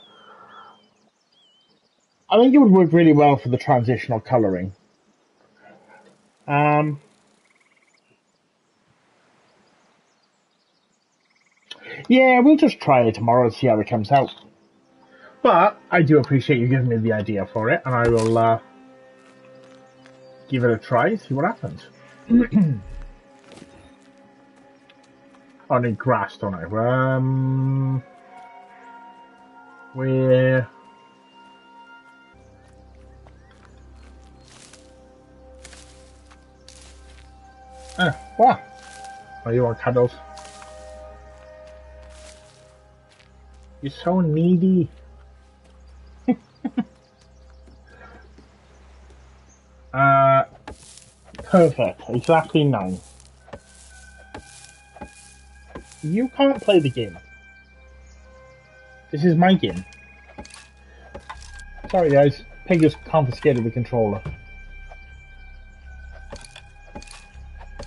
S1: I think it would work really well for the transitional coloring. Yeah, we'll just try it tomorrow and see how it comes out. But I do appreciate you giving me the idea for it, and I will give it a try, see what happens. I need grass, don't I? Where... What? Oh, you want cuddles? You're so needy. Perfect. Exactly 9. You can't play the game. This is my game. Sorry guys, Pig has confiscated the controller.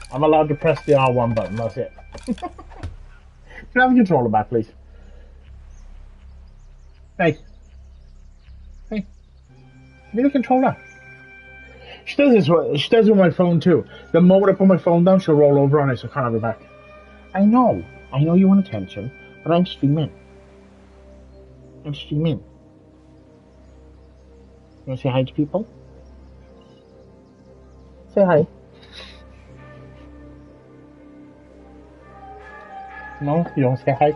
S1: I'm allowed to press the R1 button, that's it. Can I have the controller back, please? Hey. Hey. Give me the controller. She does this with my phone too. The moment I put my phone down, she'll roll over on it, so I can't have it back. I know you want attention, but I'm streaming. You want to say hi to people? Say hi. No? You don't say hi?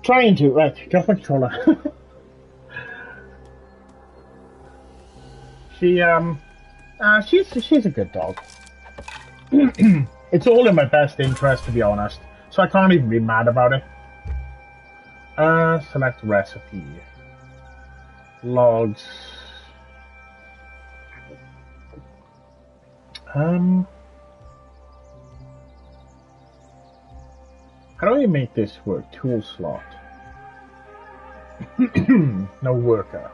S1: Trying to. Right, get my controller. She's a good dog. It's all in my best interest, to be honest. So I can't even be mad about it. Select recipe. Logs. How do I make this work? Tool slot. No worker.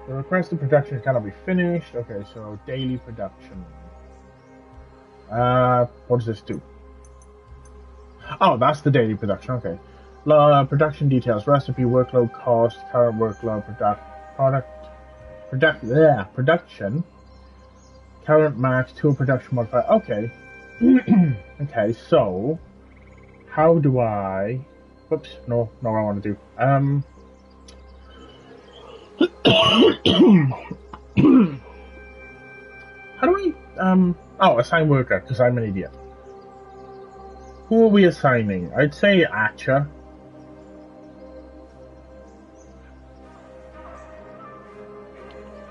S1: The requested production cannot be finished. Okay, so daily production. What does this do? Oh, that's the daily production. Okay. Production details: recipe, workload, cost, current workload, production, current max, tool production modifier. Okay. Okay, so how do I? Whoops! No, not what I want to do. How do I? Oh, assign worker because I'm an idiot. Who are we assigning? I'd say Atcha.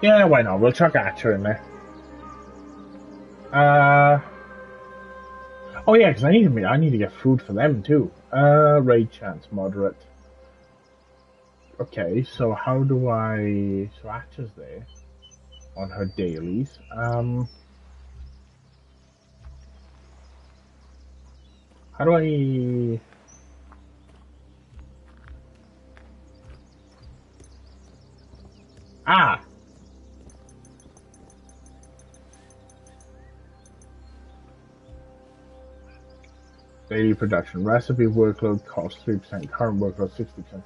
S1: Yeah, why not? We'll chuck Atcha in there. Oh yeah, because I need to get food for them too. Raid chance moderate. Okay, so how do I? So Atcha's there on her dailies. How do I? Ah. Daily production. Recipe workload cost 3%. Current workload 60%.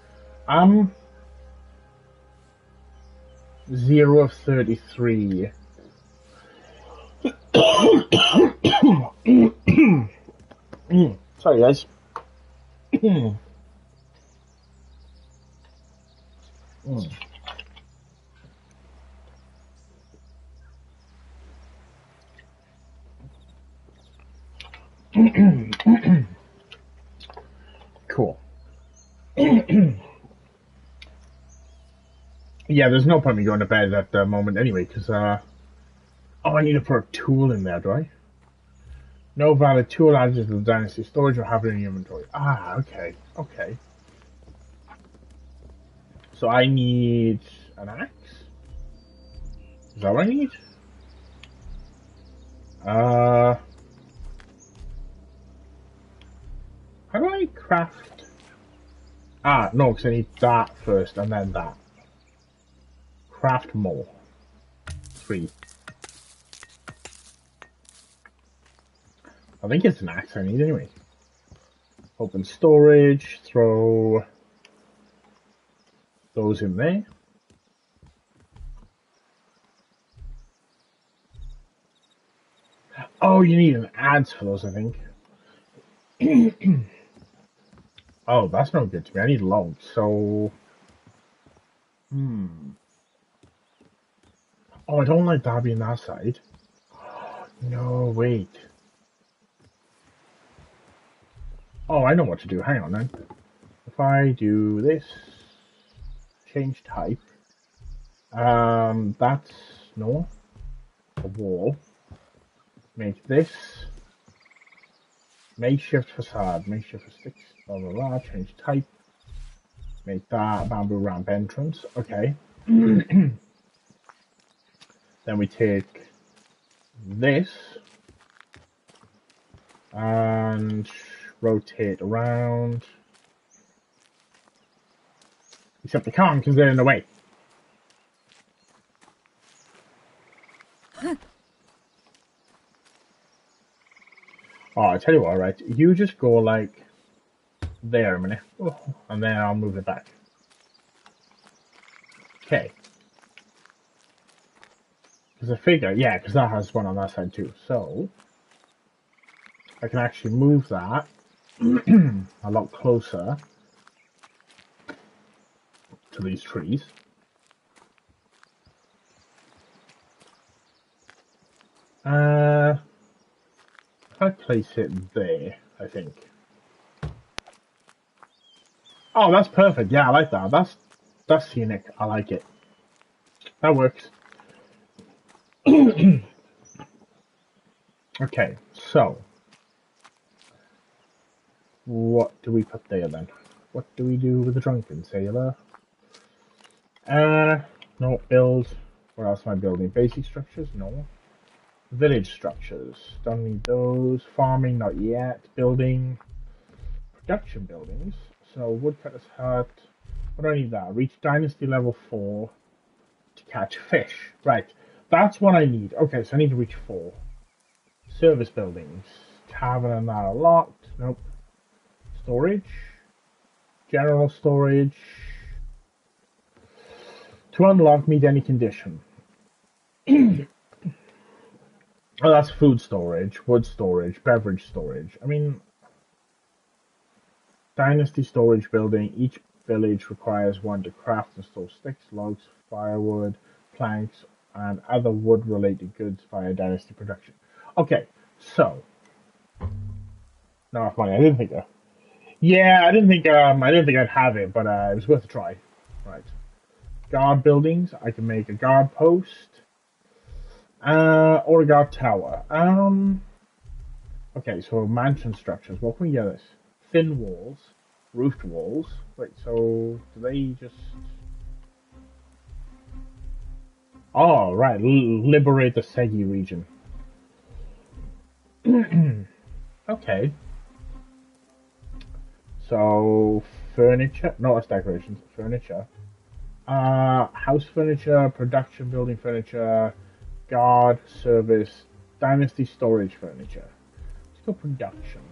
S1: 0 of 33. Sorry, guys. Cool. Yeah, there's no point in me going to bed at the moment anyway, because, oh, I need to put a tool in there, do I? No valid tool added to the Dynasty storage or have it in your inventory. Ah, okay, okay. So I need an axe? Is that what I need? How do I craft? Ah, no, because I need that first and then that. Craft more. 3. I think it's an axe I need anyway. Open storage, throw those in there. Oh, you need an ads for those, I think. Oh, that's not good to me. I need logs, so... Oh, I don't like that being that side. No, wait. Oh, I know what to do. Hang on then. If I do this, change type. That's no a wall. Make this makeshift facade. Makeshift for sticks. Blah blah blah. Change type. Make that bamboo ramp entrance. Okay. Then we take this and rotate around. Except they can't because they're in the way. Oh, I tell you what, right? You just go like there a minute, and then I'll move it back. Okay. Because I figure, yeah, because that has one on that side too. So I can actually move that a lot closer to these trees. I place it there, I think. Oh, that's perfect. Yeah, I like that. That's scenic. I like it. That works. Okay, so what do we put there then? What do we do with the drunken sailor? No, build. What else am I building? Basic structures? No. Village structures. Don't need those. Farming, not yet. Building. Production buildings. So, woodcutter's hut. What do I need that? Reach dynasty level 4 to catch fish. Right. That's what I need. Okay, so I need to reach 4. Service buildings. Tavern and that are locked. Nope. Storage. General storage. To unlock, meet any condition. Oh, that's food storage, wood storage, beverage storage. I mean, dynasty storage building. Each village requires one to craft and store sticks, logs, firewood, planks, and other wood-related goods via dynasty production. Okay, so not enough money. I didn't think. Yeah, I didn't think. I didn't think I'd have it, but it was worth a try. Right. Guard buildings. I can make a guard post. Or a guard tower. Okay, so mansion structures. What can we get this? Thin walls, roofed walls. Wait, so do they just? Oh, right. Liberate the Segi region. Okay. So furniture. No, it's decorations. Furniture. House furniture, production building furniture, guard, service, dynasty storage furniture. Let's go production.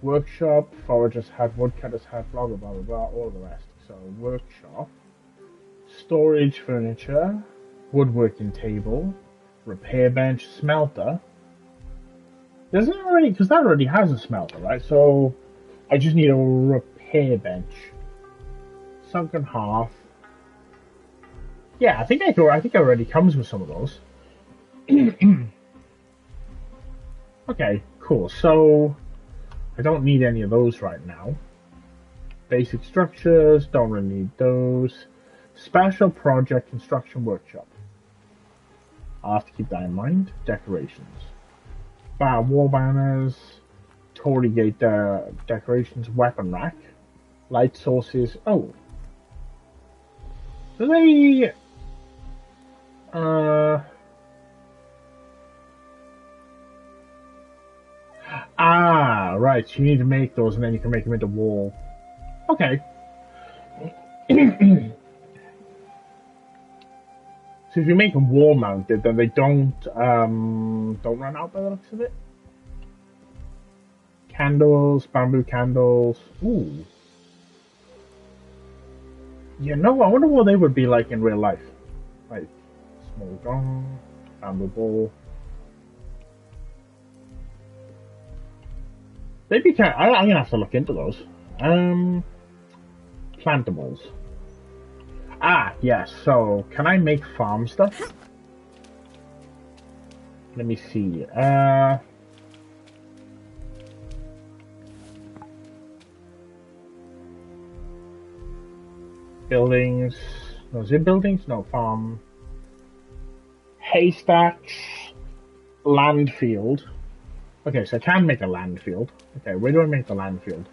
S1: Workshop, foragers hut, woodcutters hut, blah blah blah blah blah, all the rest. So workshop, storage furniture, woodworking table, repair bench, smelter. Doesn't it already, because that already has a smelter, right? So I just need a repair bench. Sunken hearth. Yeah, I think it already comes with some of those. Okay, cool. So I don't need any of those right now. Basic structures, don't really need those. Special project construction workshop. I'll have to keep that in mind. Decorations. War banners, Tory gate decorations, weapon rack, light sources. Oh. Do they right, so you need to make those and then you can make them into wall. Okay. So if you make them wall mounted, then they don't run out by the looks of it. Candles, bamboo candles. Ooh. You know, I wonder what they would be like in real life. Like small gong, bamboo bowl. Maybe I'm gonna have to look into those. Plantables. Yes. So, can I make farm stuff? Let me see. Buildings. No, is it buildings? No, farm. Haystacks. Land field. Okay, so I can make a land field. Okay, where do I make the land field?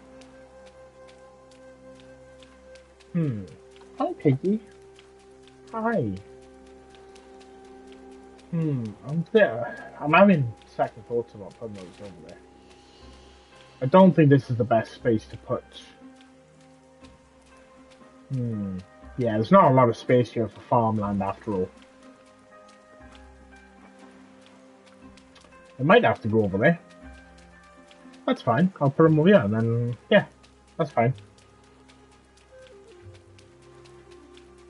S1: Hi, Piggy. Hi. I'm having second thoughts about putting those over there. I don't think this is the best space to put. Yeah, there's not a lot of space here for farmland after all. I might have to go over there. That's fine. I'll put them over here and then, yeah, that's fine.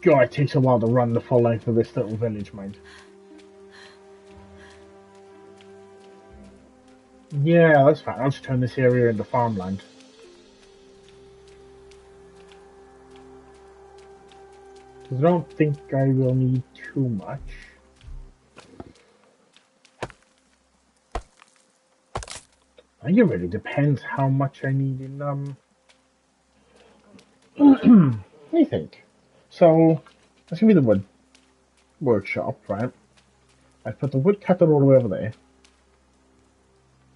S1: God, it takes a while to run the full length of this little village, mind. Yeah, that's fine. I'll just turn this area into farmland. Because I don't think I will need too much. I think it really depends how much I need in. What do you think? So that's gonna be the wood workshop, right? I put the wood cutter all the way over there.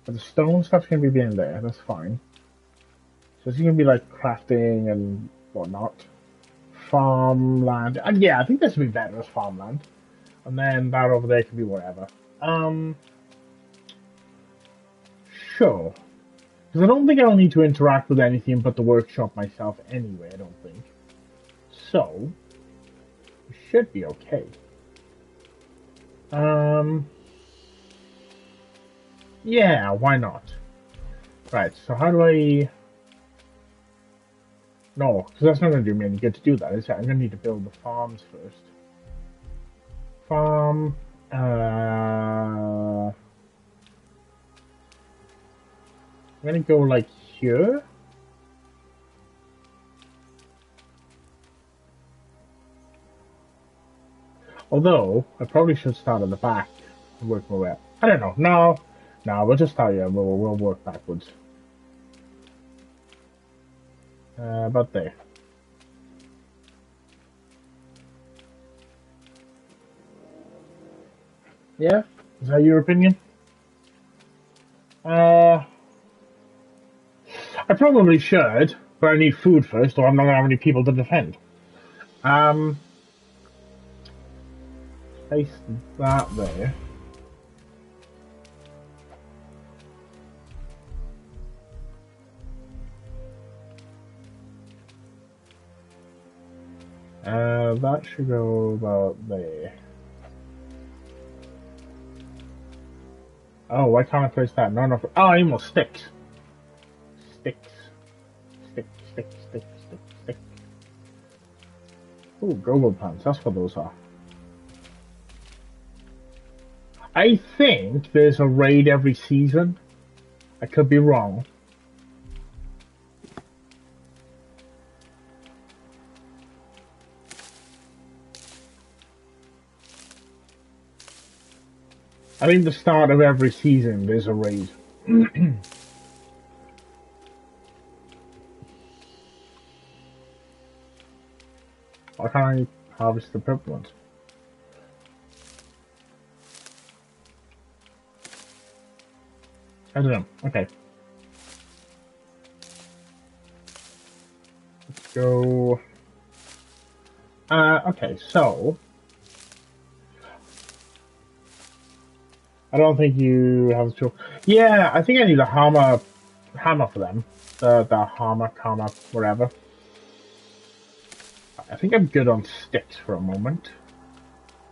S1: But the stone stuff's gonna be in there. That's fine. So it's gonna be like crafting and whatnot. Farmland. And yeah, I think this would be better as farmland. And then that over there can be whatever. Sure. Because I don't think I'll need to interact with anything but the workshop myself anyway, I don't think. So, it should be okay. Yeah, why not? Right, so how do I... No, because that's not going to do me any good to do that, is it? I'm going to need to build the farms first. Farm... I'm going to go like here. Although, I probably should start at the back and work my way up. I don't know. No, we'll just start here. We'll work backwards. About there. Yeah? Is that your opinion? I probably should, but I need food first, or I'm not going to have any people to defend. Place that there. That should go about there. Oh, why can't I place that? Not enough. Oh, I need more sticks. Sticks. Stick. Ooh, gobo plants. That's what those are. I think there's a raid every season. I could be wrong. I think the start of every season there's a raid. Why can't I harvest the purple ones? I don't know. Okay. Let's go. Okay, so I don't think you have the tool. Yeah, I think I need a hammer for them. The hammer, whatever. I think I'm good on sticks for a moment.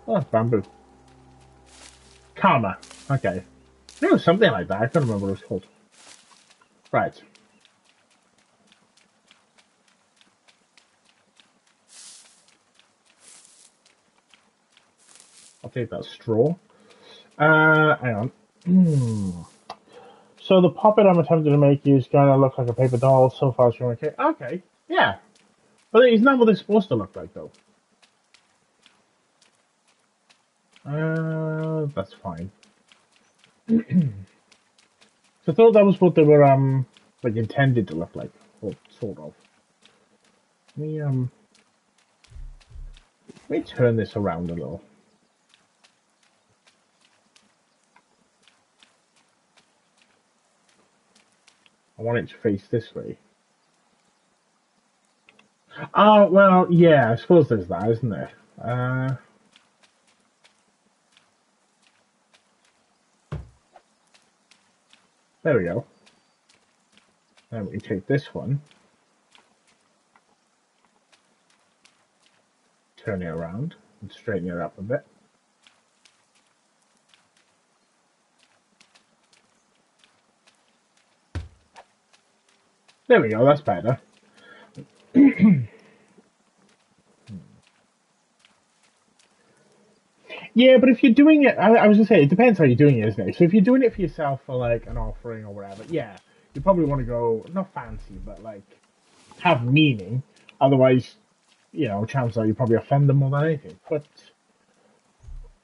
S1: Oh, bamboo. Karma. Okay. It was something like that. I can't remember what it was called. Right. I'll take that straw. Hang on. So the puppet I'm attempting to make is going to look like a paper doll. So far, it's going okay. Okay, yeah. But it's not what it's supposed to look like, though. That's fine. So I thought that was what they were, like, intended to look like. Or sort of. Let me turn this around a little. I want it to face this way. Oh, well, yeah, I suppose there's that, isn't there? There we go. Then we take this one. Turn it around and straighten it up a bit. There we go, that's better. Yeah, but if you're doing it, I was gonna say, it depends how you're doing it, isn't it? So if you're doing it for yourself for like an offering or whatever, yeah, you probably want to go, not fancy, but like have meaning. Otherwise, you know, chances are you probably offend them more than anything. But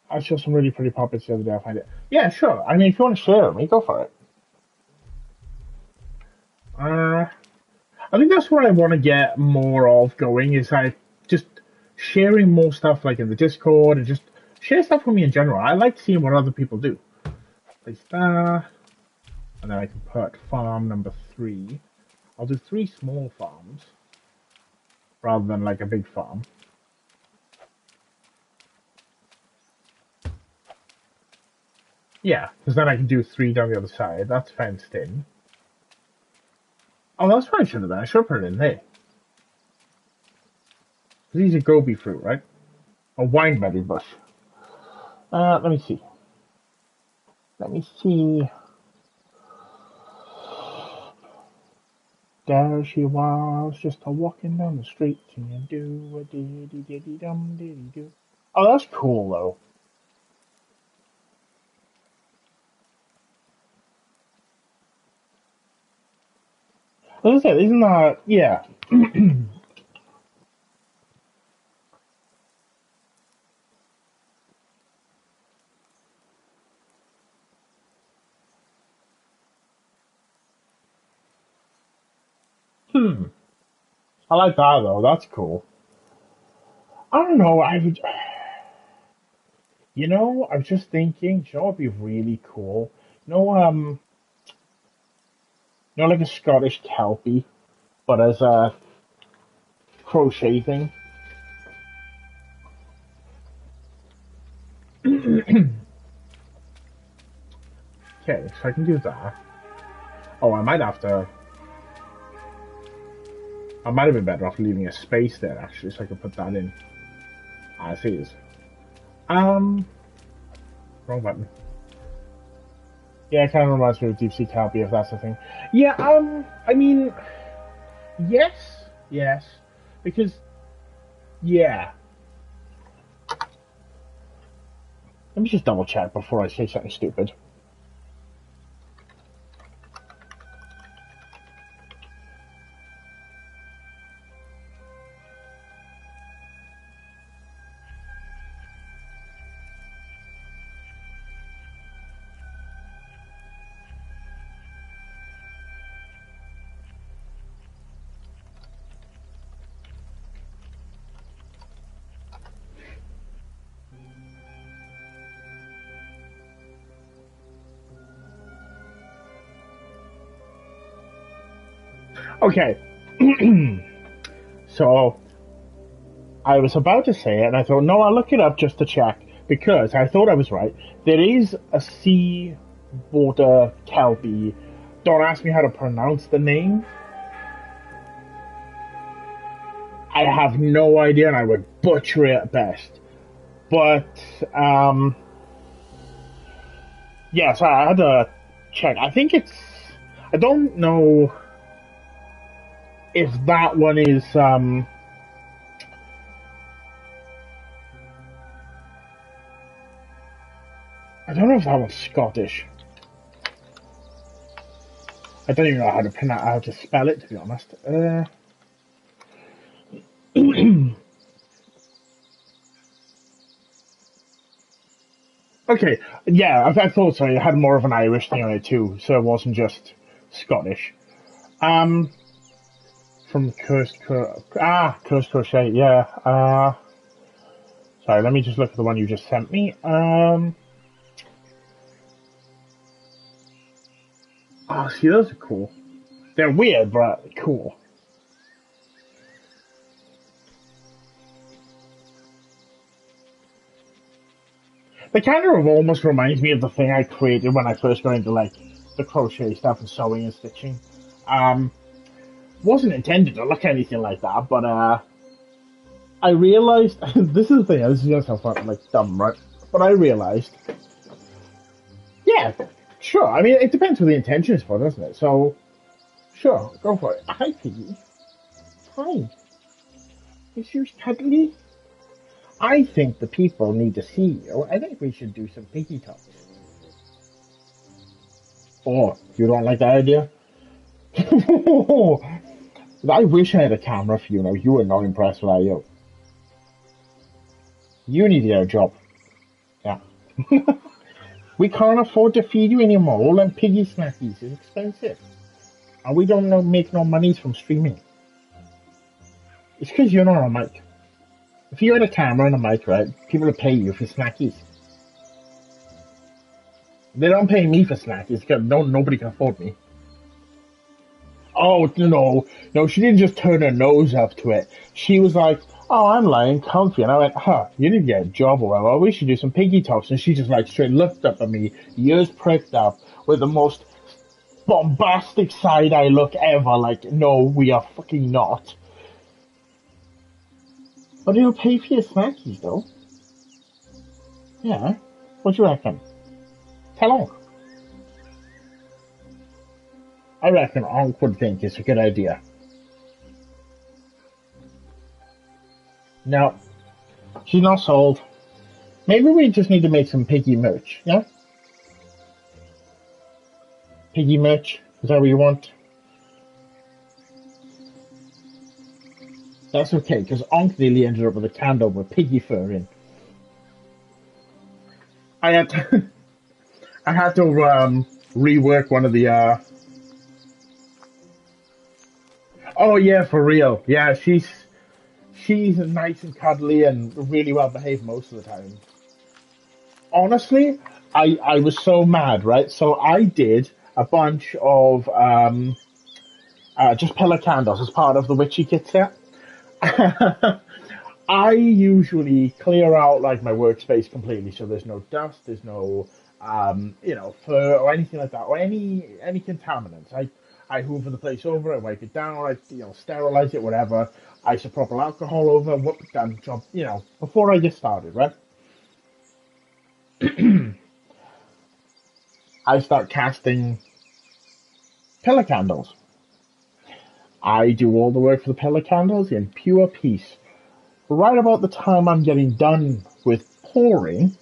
S1: I saw some really pretty puppets the other day, I find it. Yeah, sure. I mean, if you want to share with me, go for it. Uh, I think that's what I want to get more of going is like just sharing more stuff like in the Discord and just share stuff with me in general. I like seeing what other people do. Place that, and then I can put farm number 3. I'll do 3 small farms rather than like a big farm. Yeah, because then I can do 3 down the other side. That's fenced in. Oh, that's what I should have done. I should have put it in there. These are gobi fruit, right? A wineberry bush. Let me see. Let me see. There she was, just a walking down the street, singing do a diddy diddy dum diddy do. Oh, that's cool though. As I said, isn't that yeah? I like that though. That's cool. I don't know. I would. I was just thinking. You know, what'd be really cool. You know, um, like a Scottish kelpie, but as a crochet thing. Okay, so I can do that. Oh, I might have to. I might have been better off leaving a space there actually, so I could put that in as is. Um, Wrong button. Yeah, it kind of reminds me of Deep Sea Kelpie, if that's the thing. Yeah, I mean, yes, because yeah. Let me just double check before I say something stupid. Okay. So I was about to say it, and I thought, no, I'll look it up just to check because I thought I was right. There is a sea water kelpie. Don't ask me how to pronounce the name. I have no idea, and I would butcher it at best. But yeah, so I had to check. I think it's. I don't know if that one is. I don't know if that one's Scottish. I don't even know how to pronounce, how to spell it, to be honest. Okay, yeah, I thought so. It had more of an Irish thing on it too, so it wasn't just Scottish. Um, from Cursed Crochet, yeah. Sorry, let me just look at the one you just sent me. Oh, see, those are cool. They're weird, but cool. They kind of almost reminds me of the thing I created when I first got into like the crochet stuff and sewing and stitching. Um, wasn't intended to look anything like that, but I realized this is the thing. This is gonna sound like dumb, right? But I realized, yeah, sure. I mean, it depends what the intention is for, doesn't it? So, sure, go for it. Hi, Piggy. Hi. Is yours cuddly? I think the people need to see you. I think we should do some piggy talks. Oh, you don't like that idea? I wish I had a camera for you now. You are not impressed with that, you. You need to get a job. Yeah. We can't afford to feed you anymore. All them piggy snackies is expensive. And we don't make no money from streaming. It's because you're not on a mic. If you had a camera and a mic, right, people would pay you for snackies. They don't pay me for snackies because nobody can afford me. Oh, no, she didn't just turn her nose up to it. She was like, oh, I'm lying comfy. And I went, you didn't get a job or whatever. We should do some piggy talks. And she just like straight looked up at me, ears pricked up, with the most bombastic side-eye look ever. Like, no, we are fucking not. But it'll pay for your snackies, though. Yeah. What do you reckon? Tell on. I reckon Onk would think it's a good idea. No. She's not sold. Maybe we just need to make some piggy merch, yeah? Piggy merch? Is that what you want? That's okay, because Onk nearly ended up with a candle with piggy fur in. I had to, rework one of the, Oh yeah, for real. Yeah, she's nice and cuddly and really well behaved most of the time. Honestly, I was so mad, right? So I did a bunch of just pillar candles as part of the witchy kit set. I usually clear out like my workspace completely, so there's no dust, there's no fur or anything like that, or any contaminants. I hoover the place over, I wipe it down, I sterilize it, whatever. I some proper alcohol over, whoop, done job. Before I get started, right? I start casting pillar candles. I do all the work for the pillar candles in pure peace. Right about the time I'm getting done with pouring,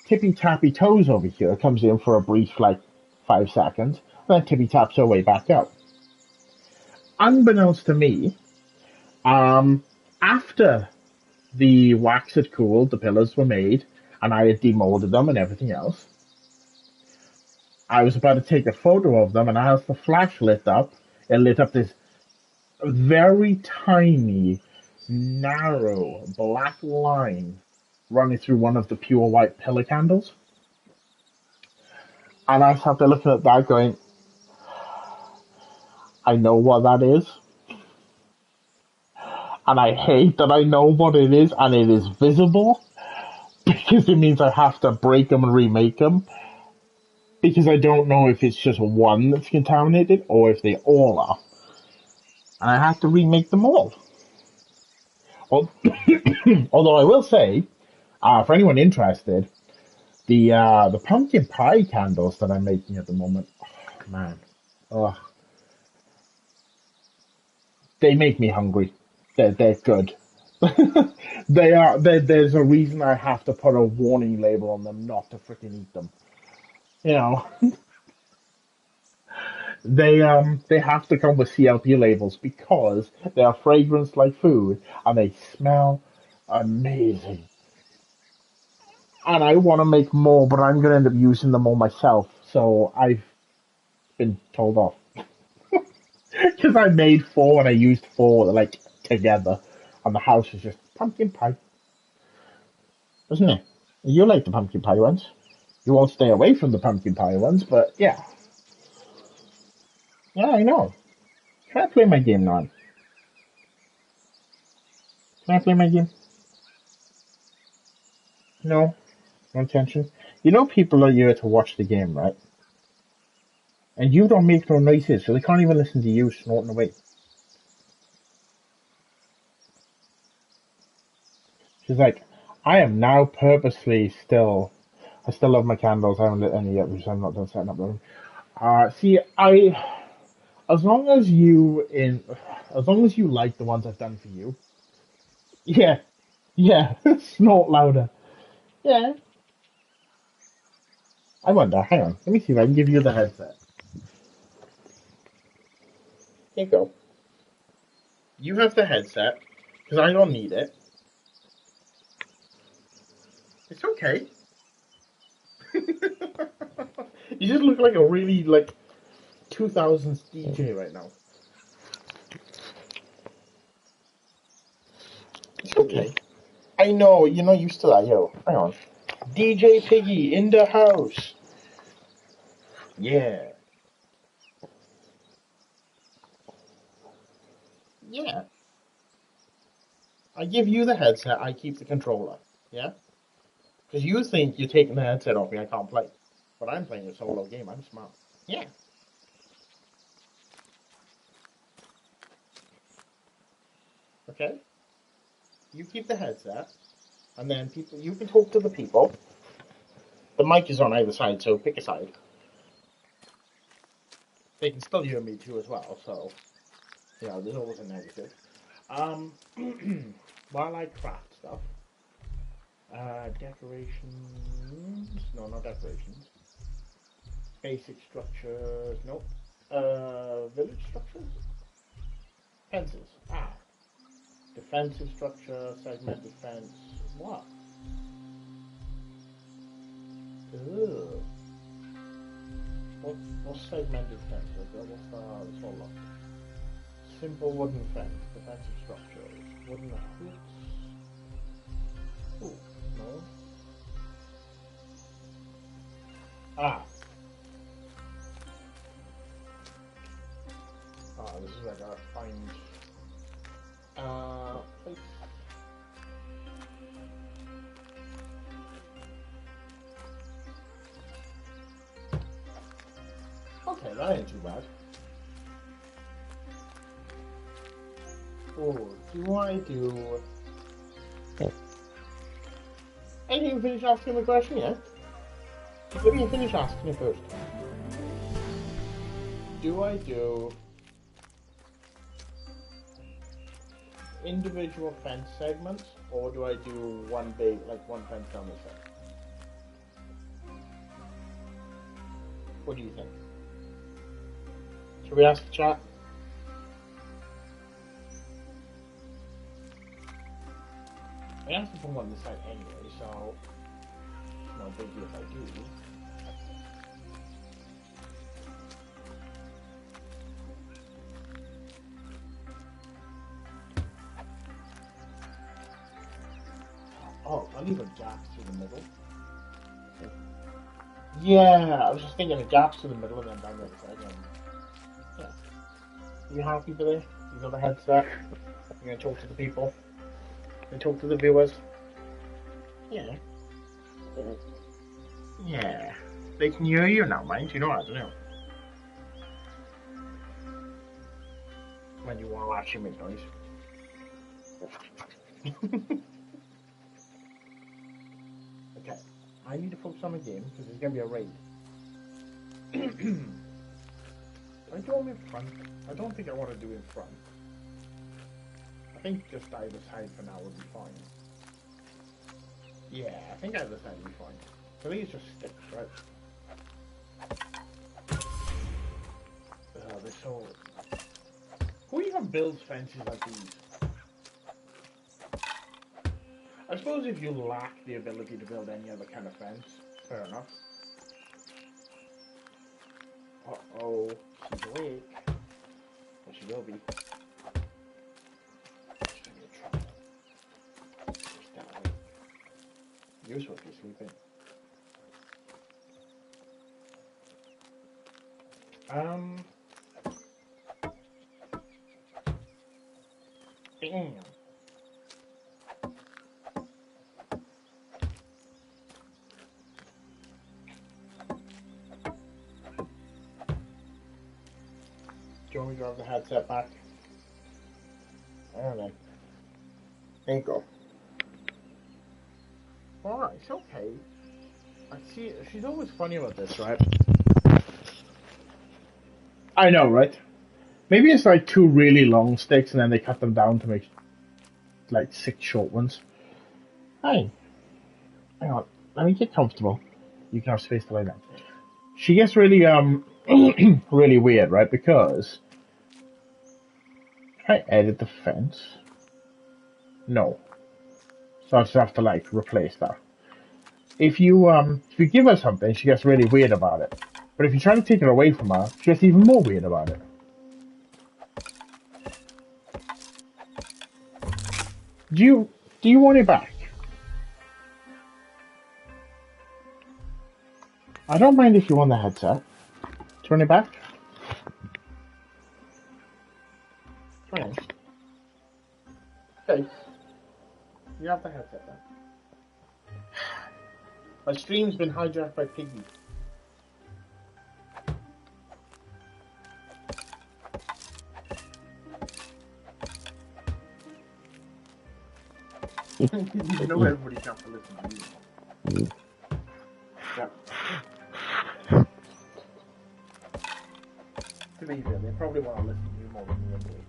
S1: Tippy Tappy Toes over here comes in for a brief, 5 seconds, and then Tippy taps her way back up. Unbeknownst to me, after the wax had cooled, the pillars were made, and I had demolded them and everything else, I was about to take a photo of them, and as the flash lit up, it lit up this very tiny, narrow, black line running through one of the pure white pillar candles. And I sat there looking at that going, I know what that is. And I hate that I know what it is and it is visible because it means I have to break them and remake them. Because I don't know if it's just one that's contaminated or if they all are. And I have to remake them all. Well, although I will say, for anyone interested, the pumpkin pie candles that I'm making at the moment, oh, man, they make me hungry. They're good. They are. There's a reason I have to put a warning label on them not to freaking eat them. They have to come with CLP labels because they are fragrance like food and they smell amazing. And I want to make more, but I'm going to end up using them all myself. So I've been told off because I made 4 and I used 4 together, and the house is just pumpkin pie, isn't it? You like the pumpkin pie ones. You won't stay away from the pumpkin pie ones, but yeah. Yeah, I know. Can I play my game now? Can I play my game? No? No intention? You know people are here to watch the game, right? And you don't make no noises, so they can't even listen to you snorting away. She's like, I am now purposely still... I still love my candles. I haven't lit any yet because I'm not done setting up the room. As long as you like the ones I've done for you. Yeah. Yeah. Snort louder. Yeah. I wonder, hang on. Let me see if I can give you the headset. Here you go. You have the headset, because I don't need it. It's okay. You just look like a really, 2000s DJ right now.
S3: It's okay. I know, you're not used to that, yo. Hang on. DJ Piggy in the house. Yeah. Yeah. I give you the headset, I keep the controller. Yeah? Because you think you're taking the headset off me, I can't play. But I'm playing a solo game, I'm smart. Yeah. Okay? You keep the headset, and then you can talk to the people. The mic is on either side, so pick a side. They can still hear me too as well, so there's always a negative. While I craft stuff, decorations. No, not decorations. Basic structures. Nope. Village structures. Fences. Defensive structure. Segmented fence. What? Ugh. What's segmented fence? What's this all up? Simple wooden fence. Defensive structures. Wooden hoops. Ooh, no. This is where I gotta find place. Okay, that ain't too bad. Oh, do I do... I didn't even finish asking the question yet. Let me finish asking it first. Do I do individual fence segments, or do I do one big, like one fence down the side? What do you think? Should we ask the chat? I have to put one on the side anyway, so it's no big deal if I do. Oh, I'll leave a gap through the middle. Yeah, I was just thinking a gap through the middle and then down the other side. Yeah. You happy for this? You got the headset? You're gonna talk to the people? And talk to the viewers? Yeah. Yeah. They can hear you now, mind. You know how to know. When you want to actually make noise. Okay. I need to focus on the game because there's going to be a raid. Do I do them in front? I don't think I want to do in front. I think just either side for now would be fine. Yeah, I think either side would be fine. I think it's just sticks, right? They're so... Who even builds fences like these? I suppose if you lack the ability to build any other kind of fence, fair enough. Uh-oh, she's awake. Well, she will be. You're supposed to be sleeping. Damn. Do you want me to grab the headset back? I don't know. There you go. Alright, it's okay. I see, she's always funny about this, right? I know, right? Maybe it's like 2 really long sticks and then they cut them down to make like 6 short ones. Hi. Hang on. Let me get comfortable. You can have space to lay down. She gets really, really weird, right? Because can I edit the fence? No. So I just have to like replace that. If you give her something, she gets really weird about it.
S1: But if you try to take it away from her, she gets even more weird about it. Do you want it back? I don't mind if you want the headset. Do you want it back? Fine. Okay. You have the headset then. My stream's been hijacked by Piggy. You know everybody's got to listen to you. Yeah. To be fair, they probably want to listen to you more than you anyway.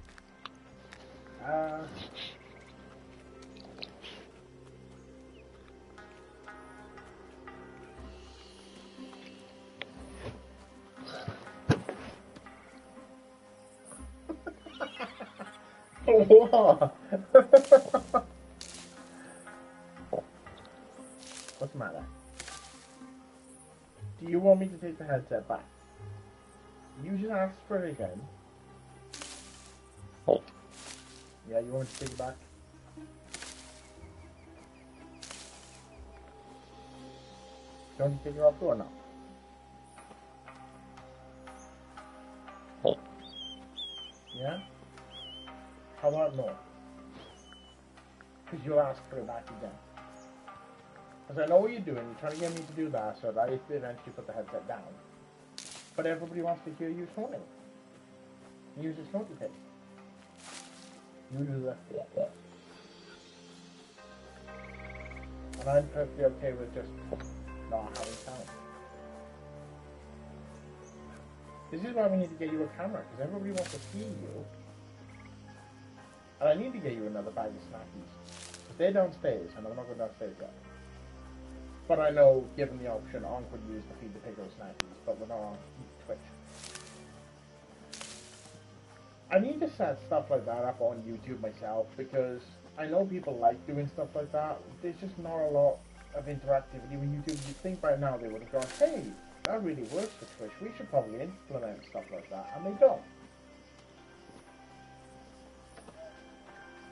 S1: What? What's the matter? Do you want me to take the headset back? You just asked for it again.
S3: Oh.
S1: Yeah, you want me to take it back? Do you want me to take it off or not?
S3: Oh.
S1: Yeah? How about no? Because you'll ask for it back again. Because I know what you're doing. You're trying to get me to do that so that I eventually put the headset down. But everybody wants to hear you toning. Use your smoky tape. You do that. Yeah. And I'm perfectly okay with just not having sound. This is why we need to get you a camera, because everybody wants to see you. And I need to get you another bag of snackies. Because they're downstairs, and I'm not going downstairs yet. But I know, given the option, On could use the Feed the Pig snackies, but we're not on Twitch. I need to set stuff like that up on YouTube myself, because I know people like doing stuff like that. There's just not a lot of interactivity with YouTube. You'd think by now they would have gone, hey, that really works for Twitch. We should probably implement stuff like that. And they don't.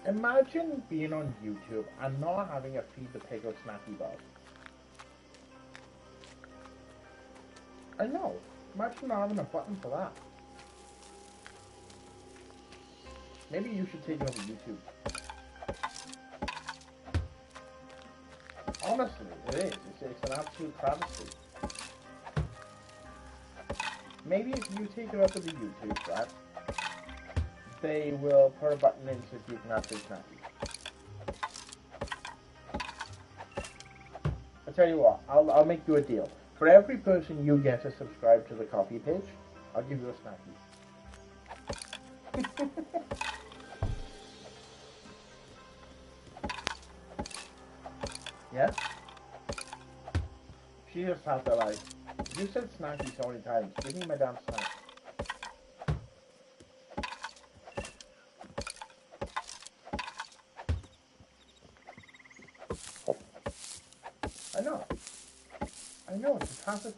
S1: Imagine being on YouTube and not having a Feed the Pig or Snacky Bar. I know. Imagine not having a button for that. Maybe you should take it over YouTube. Honestly, it is. It's an absolute travesty. Maybe if you take it up with the YouTube, right? They will put a button in so you can have free snackies. I'll tell you what, I'll make you a deal. For every person you get to subscribe to the coffee page, I'll give you a snacky. Yeah? She just has to like, you said snacky so many times, give me my damn snack. I know, it's a travesty.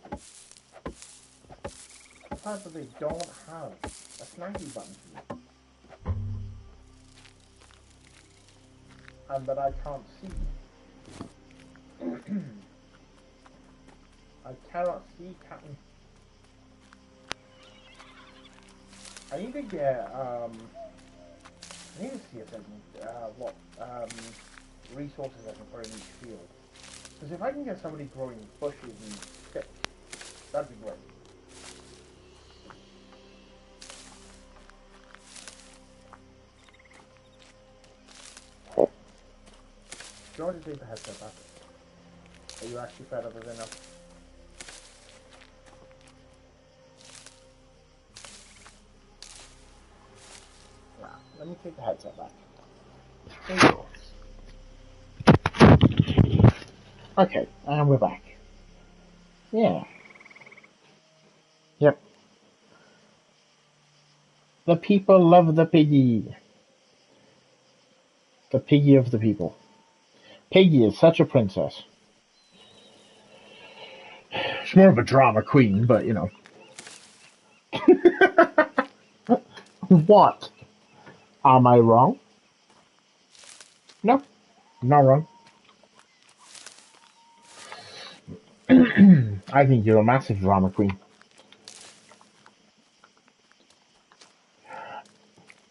S1: The fact that they don't have a snacky button for you. And that I can't see. I cannot see Captain. I need to get, I need to see if I can, what resources I can put in each field. Because if I can get somebody growing bushes and sticks, that'd be great. Do you want to take the headset back? Are you actually fed up with it enough? Nah, let me take the headset back. There you go. Okay, and we're back. Yeah. Yep. The people love the piggy. The piggy of the people. Piggy is such a princess. She's more of a drama queen, but you know.
S3: What? Am I wrong? No, I'm not wrong. I think you're a massive drama queen.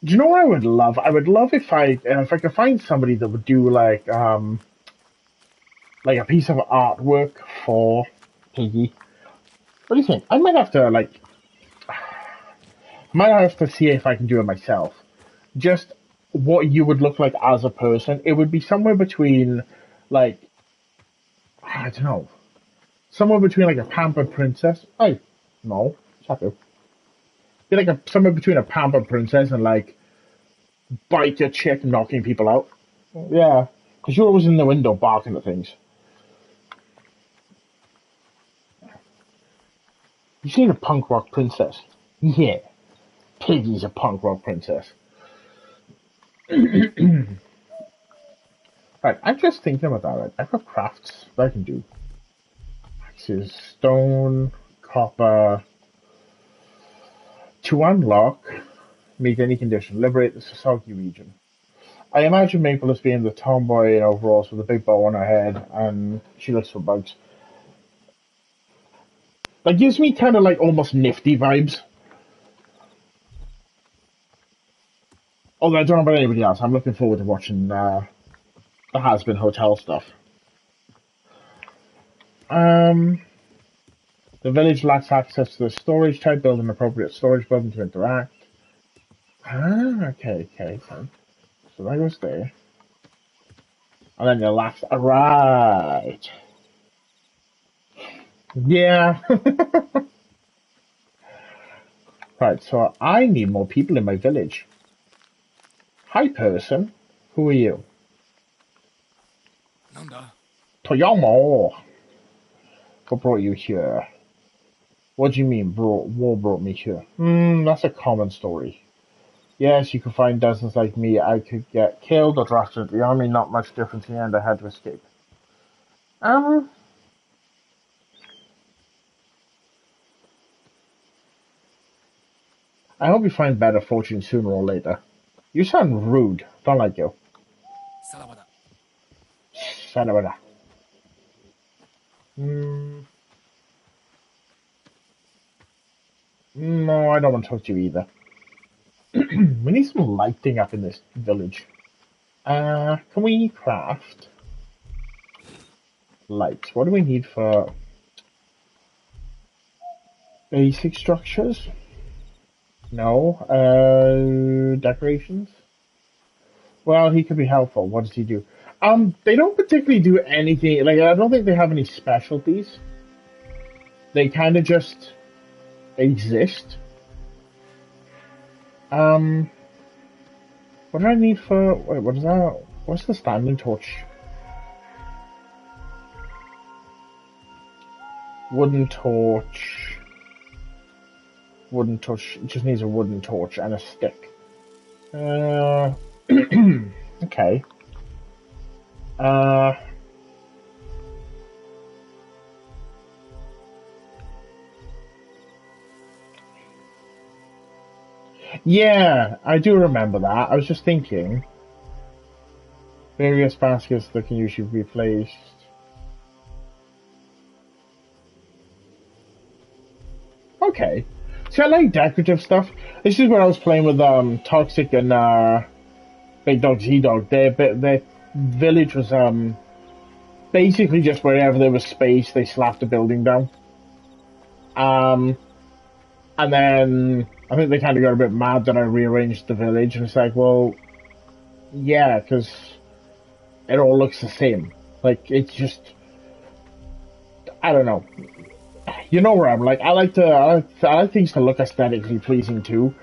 S3: Do you know what I would love? I would love if I could find somebody that would do like a piece of artwork for Piggy. What do you think? I might have to see if I can do it myself. Just what you would look like as a person. It would be somewhere between like I don't know. Somewhere between like a pampered princess. Oh no, Chapu. Be like somewhere between a pampered princess and like bite your chick knocking people out. Yeah. Because you're always in the window barking at things. You seen a punk rock princess? Yeah. Piggy's a punk rock princess. Right, I'm just thinking about that. Right? I've got crafts that I can do. Axes, stone, copper. To unlock, meet any condition, liberate the Sasaki region. I imagine Maple as being the tomboy in overalls with a big bow on her head, and she looks for bugs. That gives me kind of like almost nifty vibes. Although I don't know about anybody else. I'm looking forward to watching the Has-Been Hotel stuff. The village lacks access to the storage type. Build an appropriate storage button to interact. Ah, okay. So that goes there. And then your last... Right. Yeah. Right, so I need more people in my village. Hi, person. Who are you? Toyama. What brought you here? What do you mean, war brought me here? That's a common story. Yes, you could find dozens like me. I could get killed or drafted into the army. Not much difference in the end. I had to escape. I hope you find better fortune sooner or later. You sound rude. Don't like you. Sarabada. No, I don't want to talk to you either. We need some lighting up in this village. Can we craft lights? What do we need for basic structures? No. Decorations? Well, he could be helpful. What does he do? They don't particularly do anything. Like, I don't think they have any specialties. They kind of just exist. What do I need for... Wait, what is that? What's the standing torch? Wooden torch. Wooden torch. It just needs a wooden torch and a stick. Okay. Yeah, I do remember that. I was just thinking. Various baskets that can usually be placed. Okay. See, I like decorative stuff. This is where I was playing with Toxic and Big Dog Z-Dog. Their village was basically just wherever there was space, they slapped a building down. And then I think they kind of got a bit mad that I rearranged the village, and it's like, well, yeah, because it all looks the same. Like, it's just, I don't know. You know where I'm like, I like things to look aesthetically pleasing too,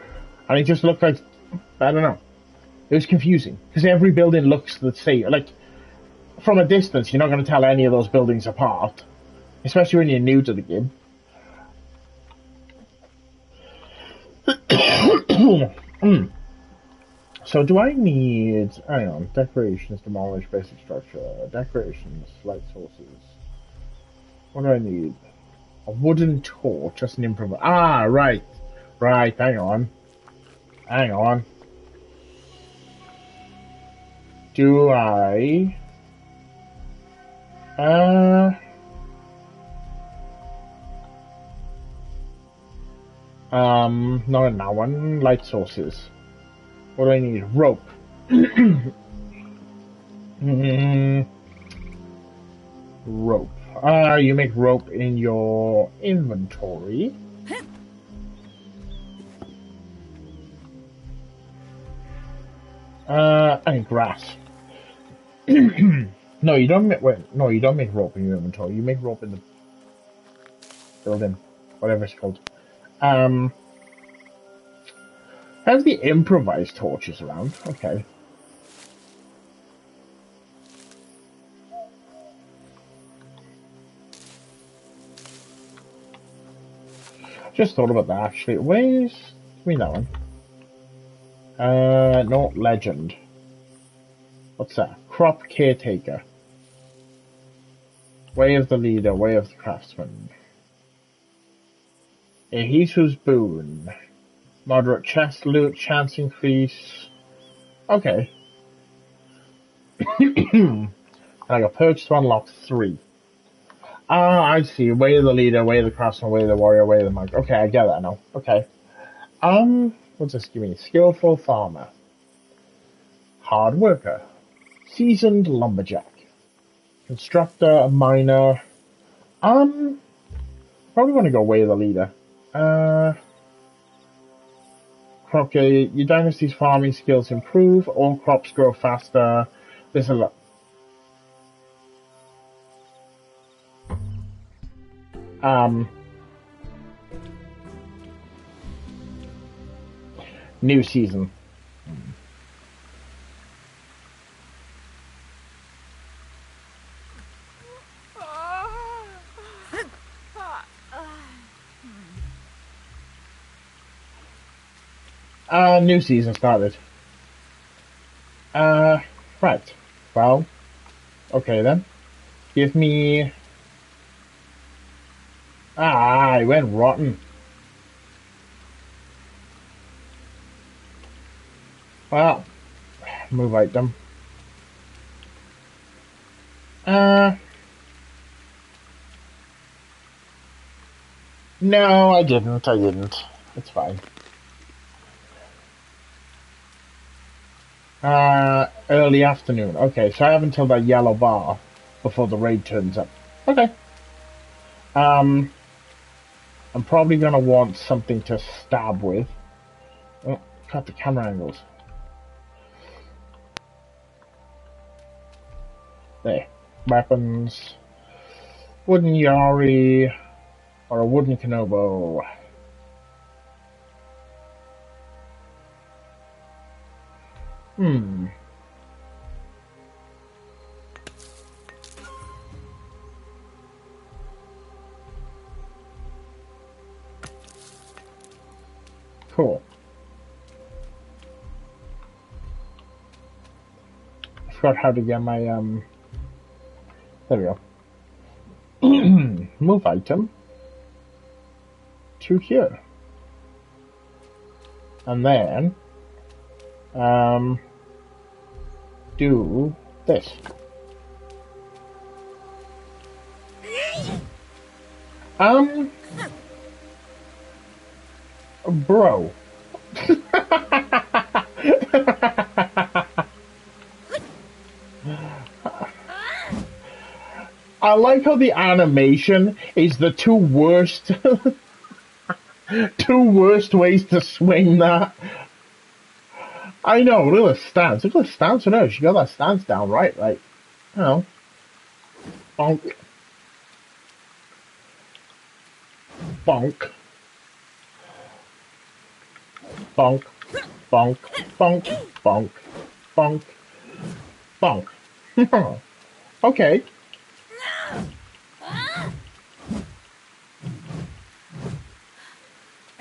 S3: and it just looked like, I don't know. It was confusing because every building looks the same. Like, from a distance, you're not going to tell any of those buildings apart, especially when you're new to the game. So do I need, hang on, decorations, demolish, basic structure, decorations, light sources. What do I need? A wooden torch, just an improv. Ah, right.
S1: Right, hang on. Hang on. Do I... not in that one. Light sources. What do I need? Rope. Rope. You make rope in your inventory. And grass. No, you don't make. Wait, no, you don't make rope in your inventory. You make rope in the building, whatever it's called. Has the improvised torches around? Okay. Just thought about that actually. Where's give me that one? No, legend. What's that? Crop caretaker. Way of the leader, way of the craftsman. A Hisu's boon. Moderate chest loot, chance increase. Okay. And I got perks to unlock 3. I see. Way of the leader, way of the craftsman, way of the warrior, way of the monk. Okay, I get that now. Okay. What's this give me? Skillful farmer. Hard worker. Seasoned lumberjack. Constructor, miner. Probably want to go way of the leader. Okay, your dynasty's farming skills improve. All crops grow faster. There's a lot. New season. New season started. Right. Well, okay then. Give me... I went rotten. Well, move item. No, I didn't. It's fine. Early afternoon. Okay, so I have until that yellow bar before the raid turns up. Okay. I'm probably gonna want something to stab with. Oh, cut the camera angles. There. Weapons. Wooden Yari. Or a wooden Kenobo. Cool. I forgot how to get my, there we go. Move item to here. And then, do this. Bro. I like how the animation is the two worst ways to swing that. I know, look at the stance. Look at the stance on her. She got that stance down right, like, you know. Bonk. Bonk. Bonk. Bonk. Bonk. Bonk. Bonk. Bonk. Okay.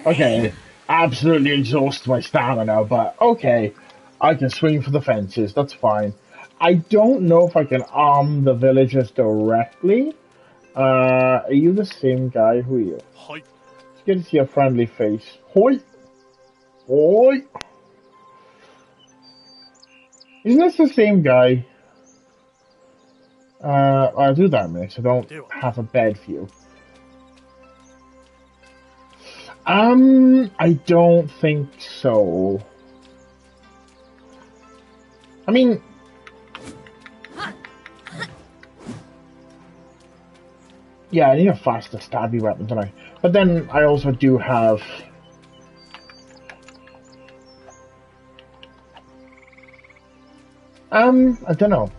S1: Okay, absolutely exhaust my stamina, but okay, I can swing for the fences, that's fine. I don't know if I can arm the villagers directly. Are you the same guy? Who are you?
S4: Hi.
S1: It's good to see a friendly face. Hoi! Oi! Isn't this the same guy? I'll do that in a minute, so I don't have a bed for you. I don't think so. I mean... Yeah, I need a faster stabby weapon, don't I? But then I also do have... I don't know.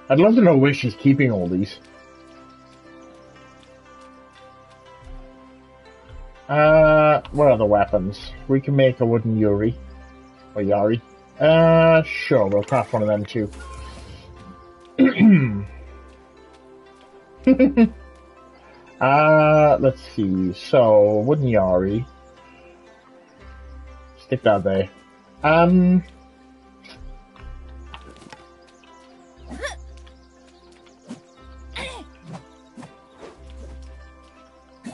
S1: I'd love to know where she's keeping all these. What other weapons? We can make a wooden Yuri. Or Yari. Sure, we'll craft one of them too. Let's see. So, wooden Yari. Stick that there.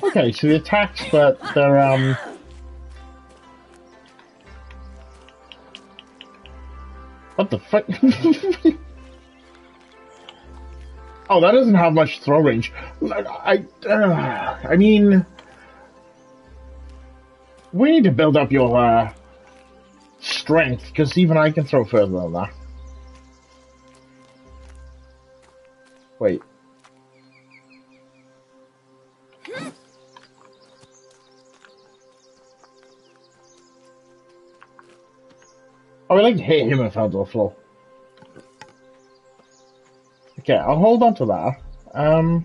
S1: Okay, so the attacks, but they're, what the fuck? Oh, that doesn't have much throw range. I mean... We need to build up your, strength, because even I can throw further than that. Wait. I would like to hit him and fell to the floor. Okay, I'll hold on to that. I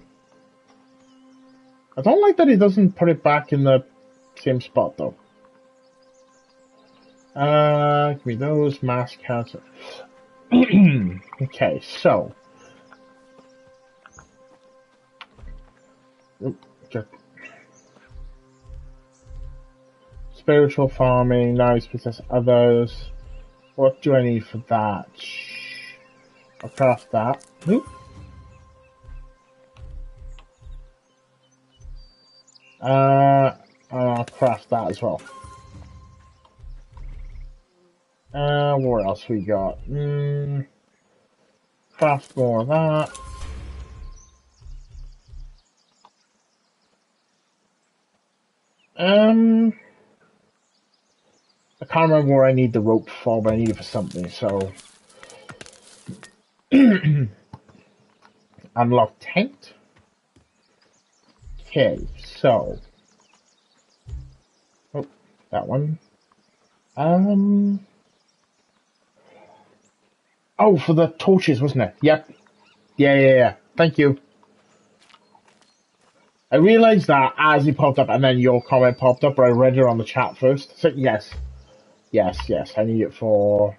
S1: don't like that he doesn't put it back in the same spot, though. Give me those, mass cancer. Okay, so. Just spiritual farming, knives possess others. What do I need for that? I'll craft that. I'll craft that as well. What else we got? Craft more of that. I can't remember where I need the rope for, but I need it for something, so... Unlock tent. Okay, so... Oh, that one. Oh, for the torches, wasn't it? Yep. Yeah. Thank you. I realized that as he popped up and then your comment popped up, but I read it on the chat first. So, yes. Yes, I need it for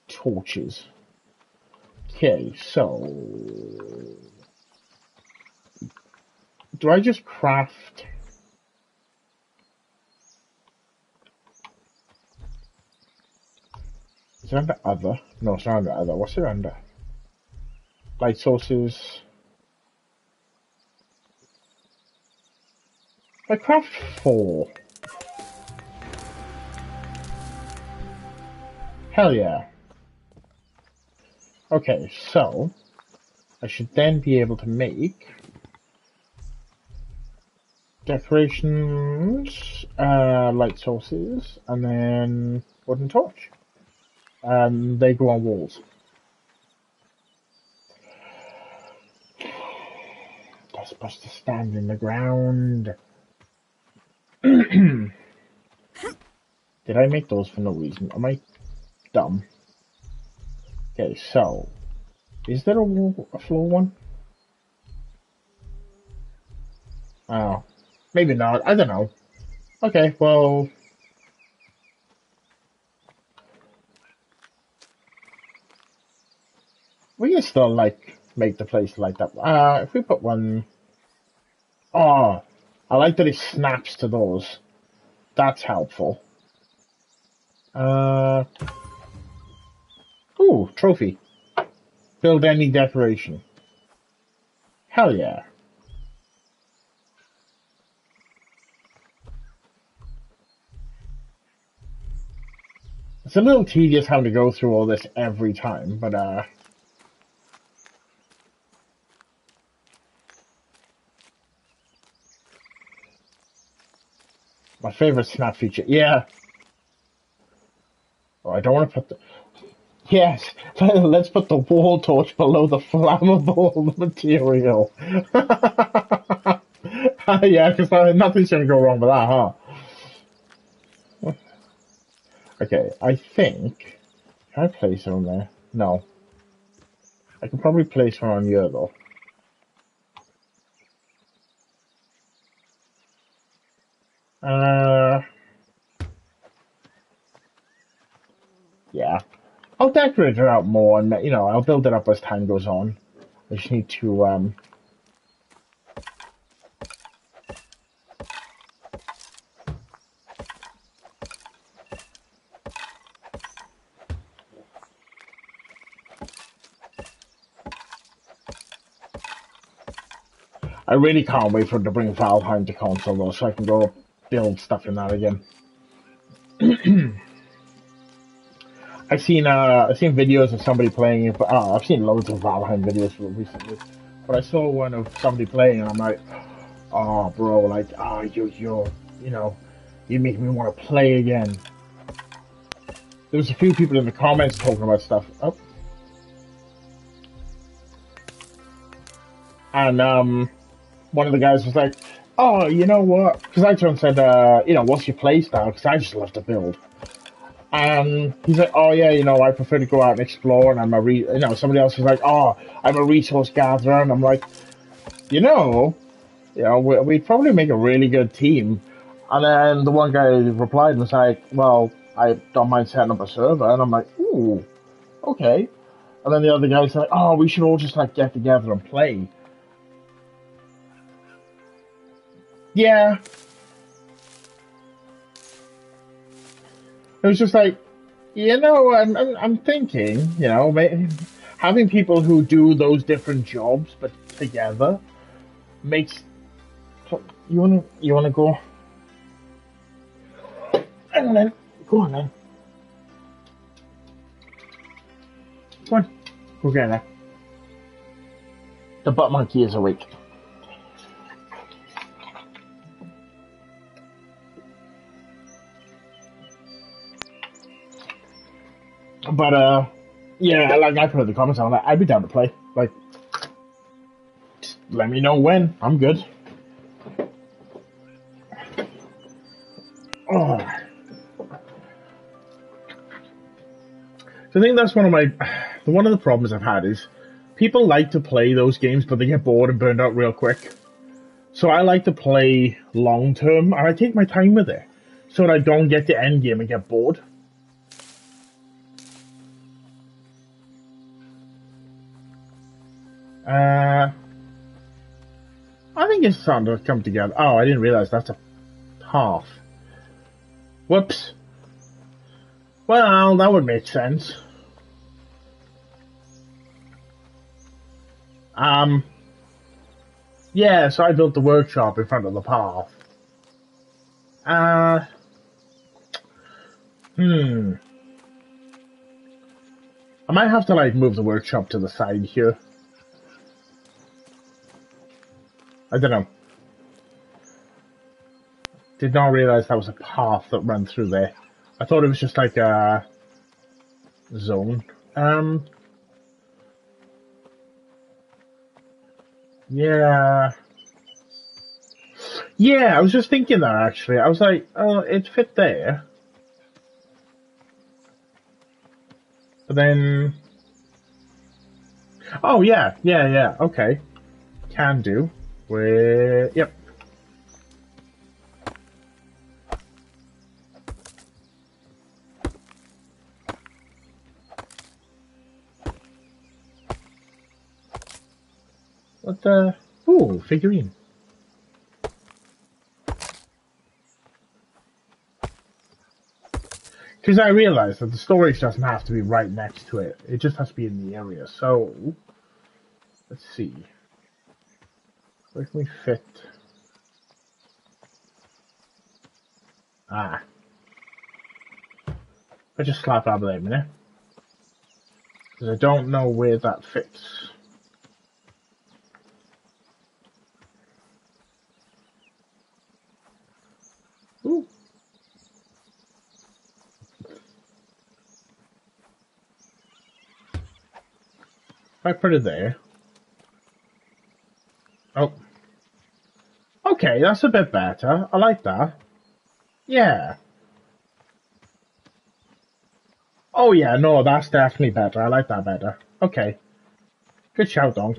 S1: torches. Okay, so... Do I just craft... Is it under other? No, it's not under other. What's it under? Light sources. I craft 4. Hell yeah. Okay, so I should then be able to make decorations, light sources, and then wooden torch. They go on walls. They're supposed to stand in the ground. Did I make those for no reason? Am I dumb? Okay, so is there a floor one? Oh, maybe not. I don't know. Okay, well. We can still, like, make the place light up. If we put one... Oh, I like that it snaps to those. That's helpful. Ooh, trophy. Build any decoration. Hell yeah. It's a little tedious having to go through all this every time, but my favorite snap feature. Yeah. Oh, I don't want to put the. Yes, let's put the wall torch below the flammable material. Yeah, because nothing's going to go wrong with that, huh? Okay, I think. Can I place it on there? No. I can probably place one on here, though. Yeah. I'll decorate it out more, and I'll build it up as time goes on. I just need to I really can't wait for it to bring Valheim to console though, so I can go build stuff in that again. I've seen videos of somebody playing it, but I've seen loads of Valheim videos recently. But I saw one of somebody playing, and I'm like, oh, bro, like, you know, you make me want to play again. There was a few people in the comments talking about stuff. Oh. And one of the guys was like, "Oh, you know what?" Because I turned and said, "What's your play style?" Because I just love to build. And he's like, "Oh yeah, I prefer to go out and explore." And somebody else was like, "Oh, I'm a resource gatherer," and I'm like, we'd probably make a really good team. And then the one guy replied and was like, "Well, I don't mind setting up a server," and I'm like, "Ooh, okay." And then the other guy's like, "Oh, we should all just like get together and play." Yeah, it was just like, I'm thinking, having people who do those different jobs but together makes. You wanna go? Hang on then. Go on then. Come on. Go get her. The butt monkey is awake. But yeah, like I put in the comments, I'm like, I'd be down to play. Like, just let me know when. I'm good. Oh. So I think that's one of the problems I've had is people like to play those games, but they get bored and burned out real quick. So I like to play long term, and I take my time with it, so that I don't get to end game and get bored. I think it's starting to come together. Oh, I didn't realize that's a path. Whoops. Well, that would make sense. Yeah, so I built the workshop in front of the path. I might have to like move the workshop to the side here. I don't know. Did not realize that was a path that ran through there. I thought it was just like a zone. Yeah. Yeah, I was just thinking that actually. I was like, oh, it fit there. But then. Oh, yeah, okay. Can do. Yep. What the? Ooh, figurine. Because I realized that the storage doesn't have to be right next to it. It just has to be in the area. So, let's see. Where can we fit? Ah. I just slap that there a minute. Because I don't know where that fits. Ooh. If I put it there. Oh. Okay, that's a bit better. I like that. Yeah. Oh yeah, no, that's definitely better. I like that better. Okay. Good shout, Donk.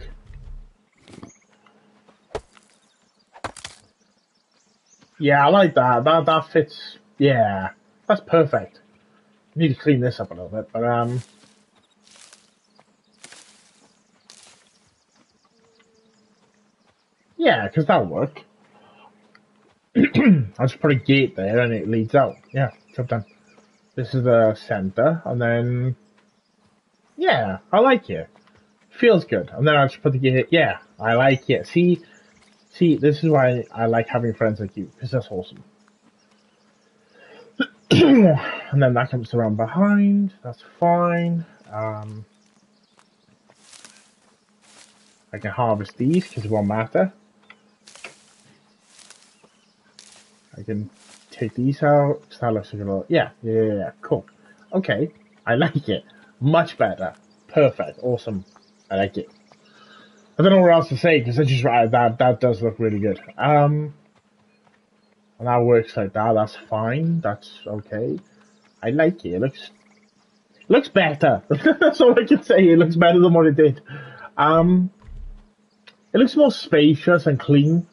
S1: Yeah, I like that. That fits. Yeah. That's perfect. I need to clean this up a little bit, but yeah, because that'll work. I'll just put a gate there and it leads out. Yeah, job done. This is the center, and then yeah, I like it. Feels good. And then I'll just put the gate. Yeah, I like it. See, this is why I like having friends like you, because that's awesome. And then that comes around behind. That's fine. I can harvest these because it won't matter. I can take these out. That looks like a little... Yeah, cool. Okay, I like it. Much better. Perfect. Awesome. I like it. I don't know what else to say because that does look really good. And that works like that. That's fine. That's okay. I like it. It looks better. That's all I can say. It looks better than what it did. It looks more spacious and clean,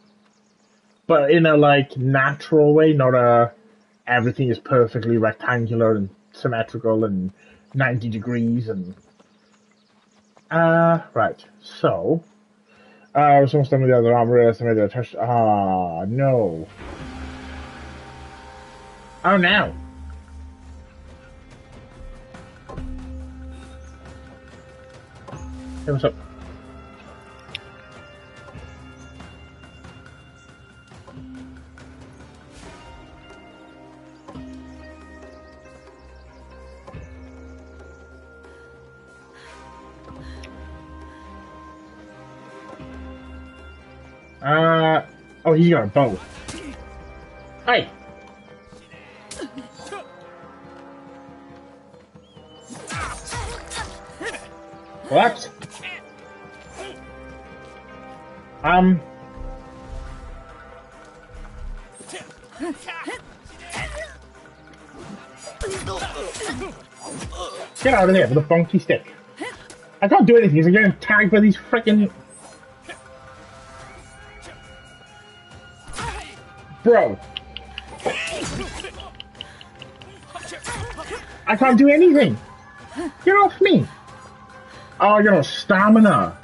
S1: but in a like natural way, not a everything is perfectly rectangular and symmetrical and 90 degrees and right. So I was almost done with the other armor. I made a touch. No. Oh no. Hey, what's up? Oh, he's got a bow. Hey! What? Get out of there with a funky stick. I can't do anything, I'm getting tagged by these freaking... Bro. I can't do anything. Get off me. Oh, I got no stamina.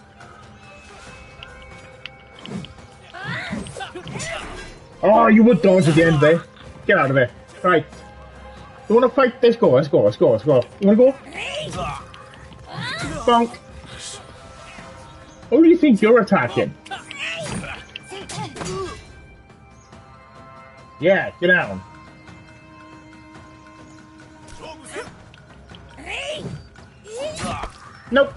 S1: Oh, you would dodge at the end there. Get out of there. Right. You wanna fight? Let's go. You wanna go? Bonk. Who do you think you're attacking? Yeah, get down. Nope.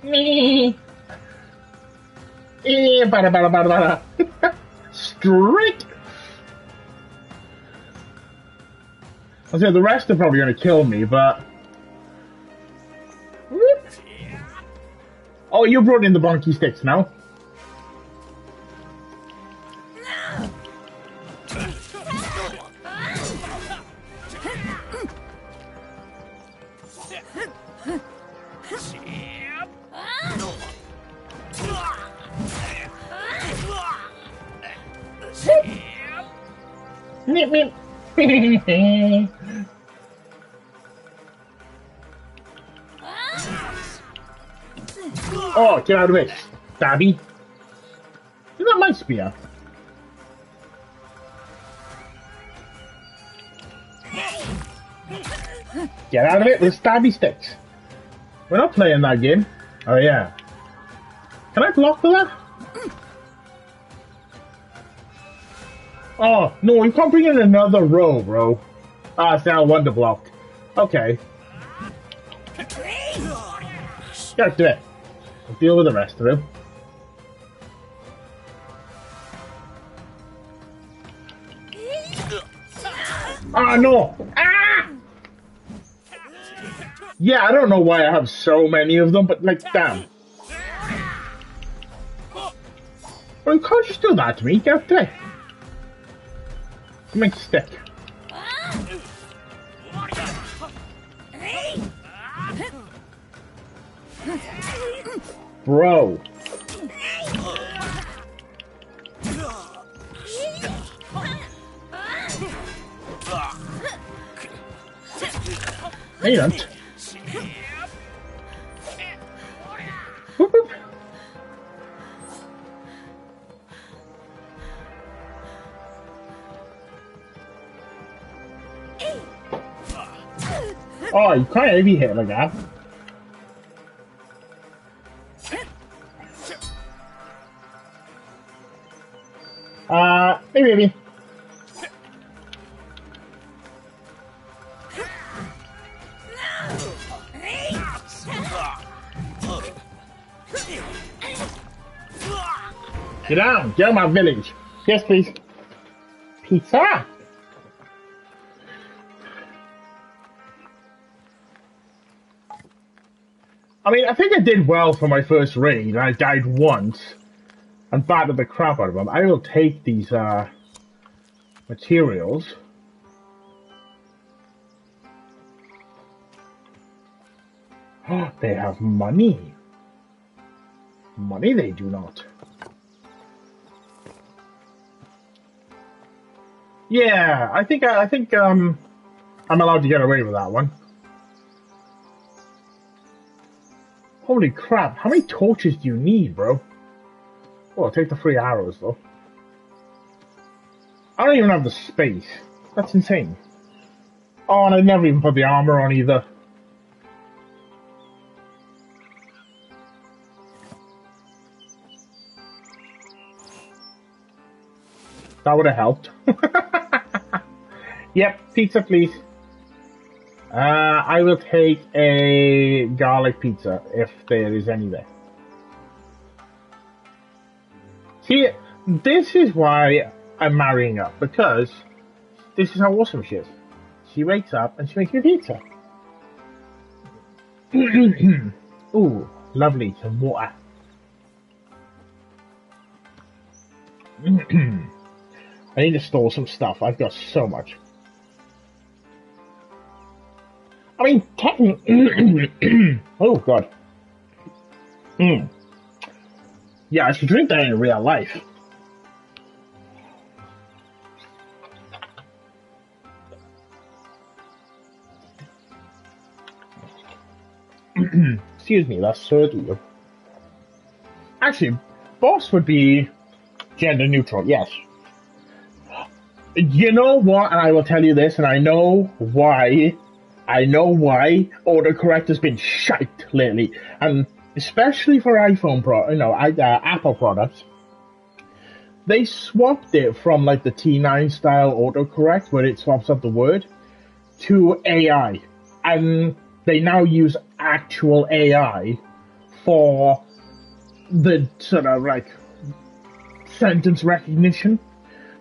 S1: Me. Bada. Straight. I'll say the rest are probably going to kill me, but... Whoop. Oh, you brought in the bonky sticks now. Nip. Oh, get out of it, Stabby. Isn't that my spear? Get out of it with Stabby sticks. We're not playing that game. Oh yeah. Can I block for that? Oh, no, you can't bring in another row, bro. Ah, it's now wonder blocked. Okay. Yeah, do it. I'll deal with the rest of him. Ah, no! Ah! Yeah, I don't know why I have so many of them, but, like, damn. Well, you can't just do that to me. Get up there. Make a stick. Bro. No, you don't. Whoop, whoop. Oh, you can't be hit like that. Maybe. Get down! Get out of my village! Yes, please. Pizza! I mean, I think I did well for my first raid. I died once and battered the crap out of them. I will take these materials. Oh, they have money. Money they do not. Yeah, I think I'm allowed to get away with that one. Holy crap, how many torches do you need, bro? Oh, I'll take the 3 arrows, though. I don't even have the space. That's insane. Oh, and I never even put the armor on either. That would have helped. Yep, pizza, please. I will take a garlic pizza, if there is any there. See, this is why I'm marrying up, because this is how awesome she is. She wakes up and she makes me pizza. Ooh, lovely, some water. I need to store some stuff. I've got so much. I mean, technically... oh, God. Yeah, I should drink that in real life. Excuse me, that's certainly... Actually, boss would be gender neutral, yes. You know what, and I will tell you this, and I know why autocorrect has been shite lately, and especially for Apple products. They swapped it from like the T9 style autocorrect, where it swaps up the word, to AI, and they now use actual AI for the sort of like sentence recognition.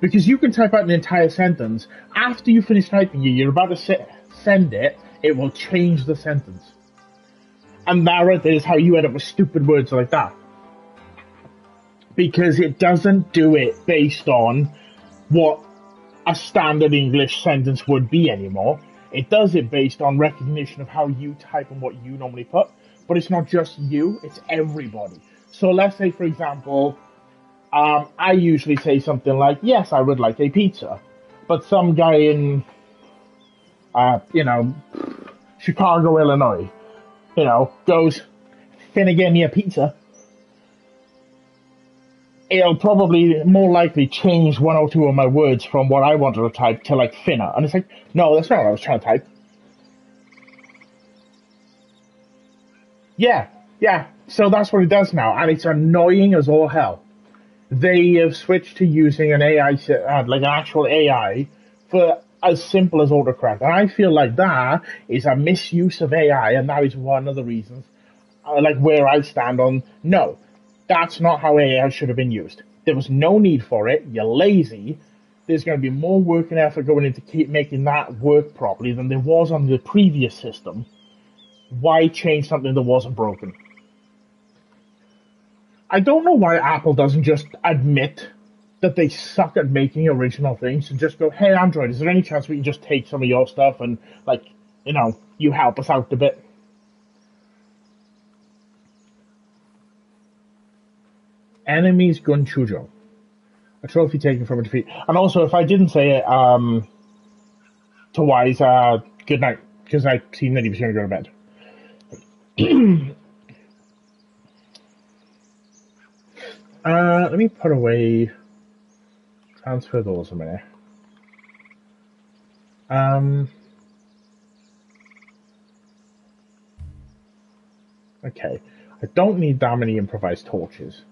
S1: Because you can type out an entire sentence, after you finish typing it, you're about to send it, it will change the sentence. And that right there is how you end up with stupid words like that. Because it doesn't do it based on what a standard English sentence would be anymore. It does it based on recognition of how you type and what you normally put. But it's not just you, it's everybody. So let's say, for example... I usually say something like, yes, I would like a pizza. But some guy in, Chicago, Illinois, goes, Finnegan, a pizza. It'll probably more likely change one or two of my words from what I wanted to type to like Finna. And it's like, no, that's not what I was trying to type. Yeah. So that's what it does now. And it's annoying as all hell. they have switched to using an AI, like an actual AI, for as simple as autocorrect. And I feel like that is a misuse of AI, and that is one of the reasons, like where I stand on, no, that's not how AI should have been used. There was no need for it. You're lazy. There's going to be more work and effort going into keep making that work properly than there was on the previous system. Why change something that wasn't broken? I don't know why Apple doesn't just admit that they suck at making original things and just go, hey, Android, is there any chance we can just take some of your stuff and, like, you help us out a bit? Enemies Gun Chujo. A trophy taken from a defeat. And also, if I didn't say it, to Wise, good night, because I seen that he was going to go to bed. Let me put away, transfer those a minute. Okay, I don't need that many improvised torches.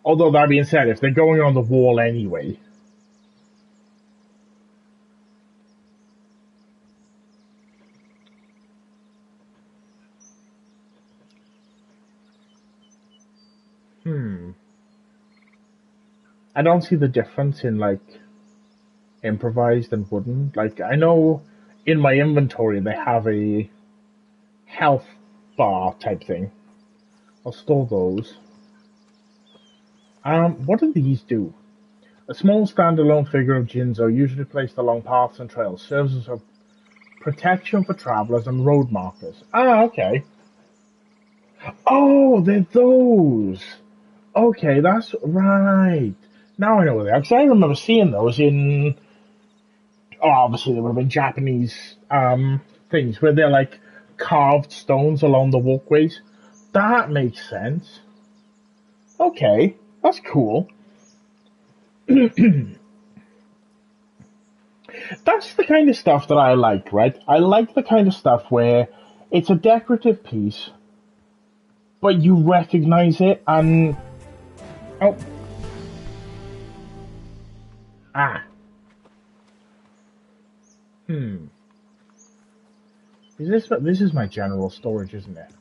S1: Although that being said, if they're going on the wall anyway. I don't see the difference in, like, improvised and wooden. Like, I know in my inventory they have a health bar type thing. I'll store those. What do these do? A small standalone figure of Jinzo, usually placed along paths and trails, serves as a protection for travelers and road markers. Ah, okay. Oh, they're those. Okay, that's right. Now I know what they are. Because I remember seeing those in... Oh, obviously they would have been Japanese things, where they're like carved stones along the walkways. That makes sense. Okay, that's cool. That's the kind of stuff that I like, right? I like the kind of stuff where it's a decorative piece, but you recognize it and... Oh. Ah. This is my general storage, isn't it?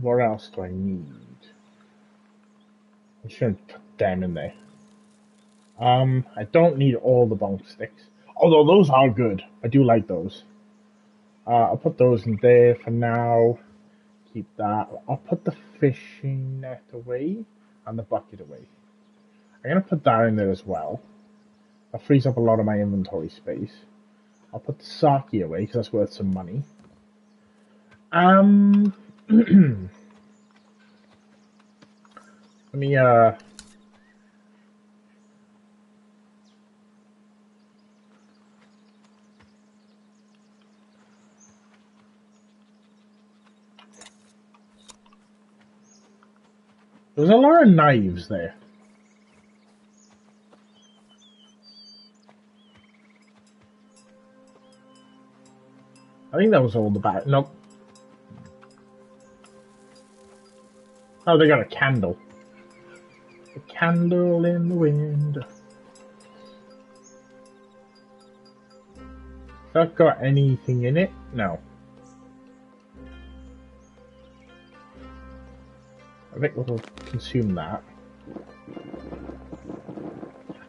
S1: What else do I need? I shouldn't put them in there. I don't need all the bonk sticks. Although those are good. I do like those. I'll put those in there for now. Keep that. I'll put the fishing net away and the bucket away. I'm going to put that in there as well. That frees up a lot of my inventory space. I'll put the sake away because that's worth some money. Let me, There's a lot of knives there. I think that was all the back. Nope. Oh, they got a candle. A candle in the wind. That got anything in it? No. I think we'll consume that.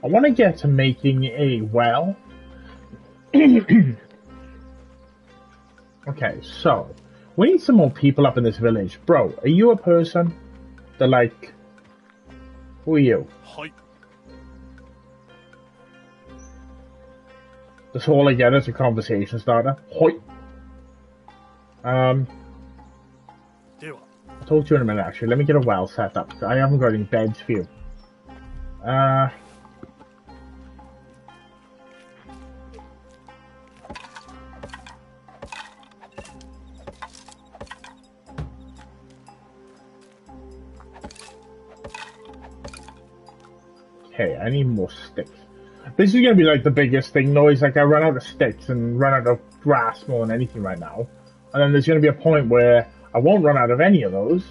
S1: I want to get to making a well. Okay, so we need some more people up in this village. Bro, are you a person that, like, who are you?
S2: Hi.
S1: That's all I get is a conversation starter. Hoi. I'll talk to you in a minute, actually. Let me get a well set up. I haven't got any beds for you. Uh, okay, I need more sticks. This is gonna be like the biggest thing though, is like I run out of sticks and run out of grass more than anything right now. And then there's gonna be a point where I won't run out of any of those,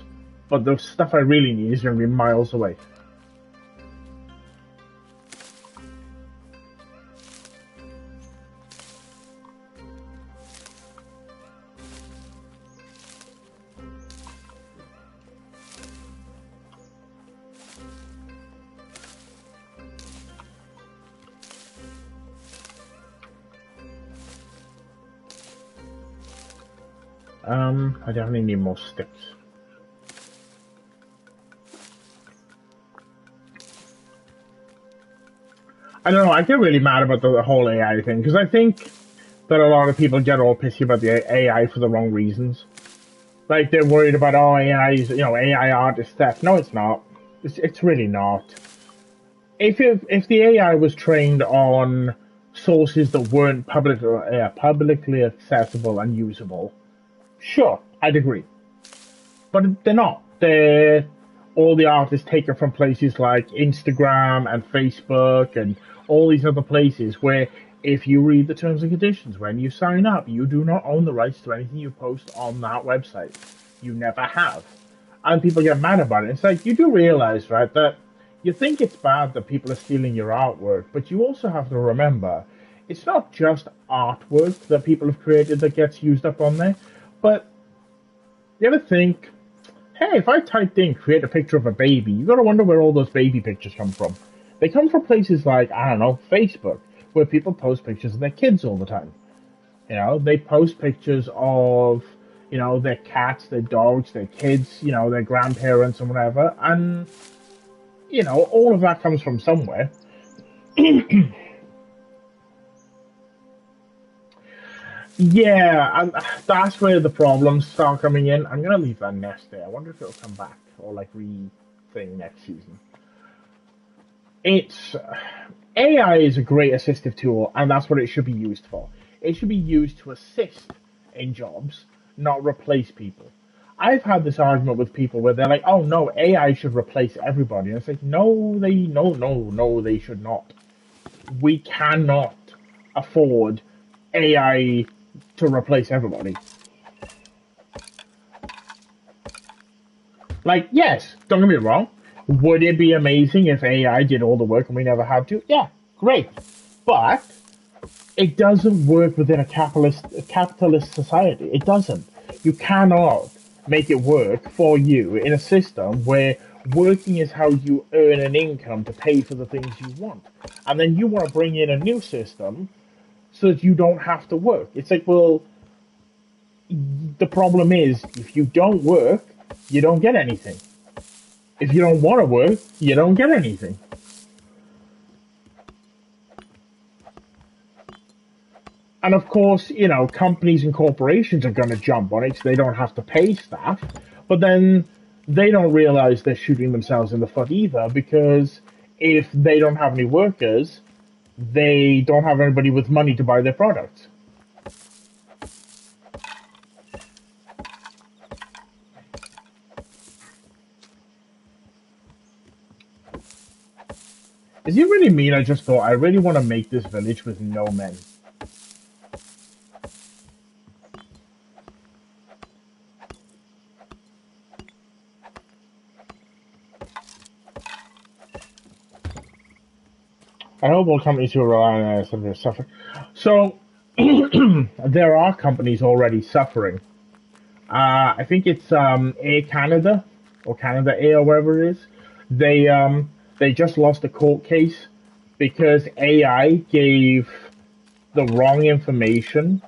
S1: but the stuff I really need is gonna be miles away. I definitely need more sticks. I don't know, I get really mad about the whole AI thing, because I think that a lot of people get all pissy about the AI for the wrong reasons. Like, they're worried about, oh, AI art is theft. No, it's not. It's really not. If the AI was trained on sources that weren't publicly accessible and usable, sure, I'd agree. But they're not. All the art is taken from places like Instagram and Facebook and all these other places where if you read the terms and conditions when you sign up, you do not own the rights to anything you post on that website. You never have. And people get mad about it. It's like, you do realize, right, that you think it's bad that people are stealing your artwork, but you also have to remember, it's not just artwork that people have created that gets used up on there, but you ever think, hey, if I typed in create a picture of a baby, you gotta wonder where all those baby pictures come from. They come from places like, I don't know, Facebook, where people post pictures of their kids all the time. You know, they post pictures of, their cats, their dogs, their kids, their grandparents and whatever, and, all of that comes from somewhere. Yeah, and that's where the problems start coming in. I'm gonna leave that nest there. I wonder if it'll come back or like re-thing next season. It's AI is a great assistive tool, and that's what it should be used for. It should be used to assist in jobs, not replace people. I've had this argument with people where they're like, "Oh no, AI should replace everybody," and it's like, no, they should not. We cannot afford AI to replace everybody. Like, yes, don't get me wrong. Would it be amazing if AI did all the work and we never had to? Yeah, great. But it doesn't work within a capitalist society. It doesn't. You cannot make it work for you in a system where working is how you earn an income to pay for the things you want. And then you want to bring in a new system so that you don't have to work. It's like, well, the problem is, if you don't work, you don't get anything. If you don't want to work, you don't get anything. And of course, companies and corporations are going to jump on it so they don't have to pay staff. But then they don't realize they're shooting themselves in the foot either, because if they don't have any workers, they don't have anybody with money to buy their products. Is it really mean? I just thought I really want to make this village with no men. I hope all companies who rely on something suffer. So, there are companies already suffering. I think it's Air Canada or Canada Air or whatever it is. They just lost a court case because AI gave the wrong information